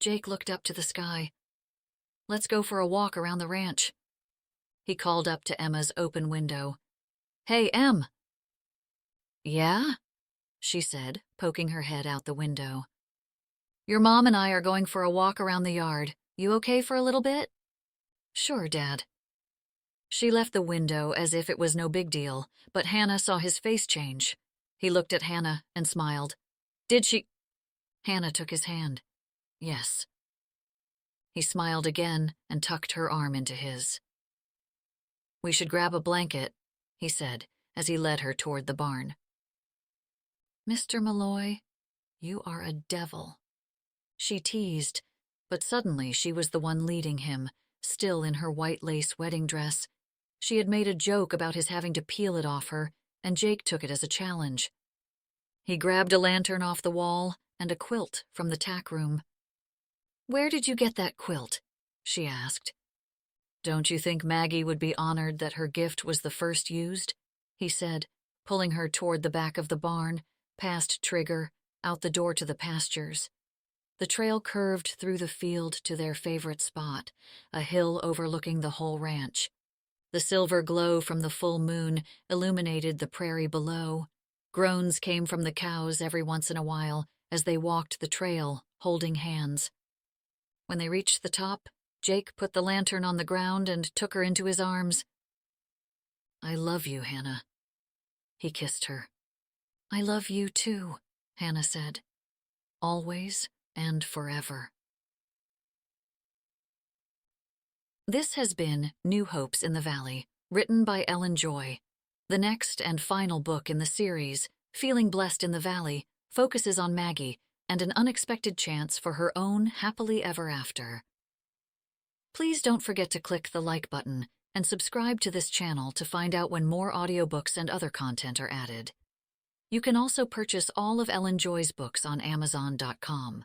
Jake looked up to the sky. "Let's go for a walk around the ranch." He called up to Emma's open window. Hey, Em. Yeah? She said, poking her head out the window. Your mom and I are going for a walk around the yard. You okay for a little bit? Sure, Dad. She left the window as if it was no big deal, but Hannah saw his face change. He looked at Hannah and smiled. Did she? Hannah took his hand. Yes. He smiled again and tucked her arm into his. We should grab a blanket, he said as he led her toward the barn. Mr. Malloy, you are a devil. She teased, but suddenly she was the one leading him, still in her white lace wedding dress. She had made a joke about his having to peel it off her, and Jake took it as a challenge. He grabbed a lantern off the wall and a quilt from the tack room. Where did you get that quilt? She asked. Don't you think Maggie would be honored that her gift was the first used? He said, pulling her toward the back of the barn, past Trigger, out the door to the pastures. The trail curved through the field to their favorite spot, a hill overlooking the whole ranch. The silver glow from the full moon illuminated the prairie below. Groans came from the cows every once in a while as they walked the trail, holding hands. When they reached the top, Jake put the lantern on the ground and took her into his arms. I love you, Hannah. He kissed her. I love you too, Hannah said. Always and forever. This has been New Hopes in the Valley, written by Ellen Joy. The next and final book in the series, Feeling Blessed in the Valley, focuses on Maggie and an unexpected chance for her own happily ever after. Please don't forget to click the like button and subscribe to this channel to find out when more audiobooks and other content are added. You can also purchase all of Ellen Joy's books on Amazon.com.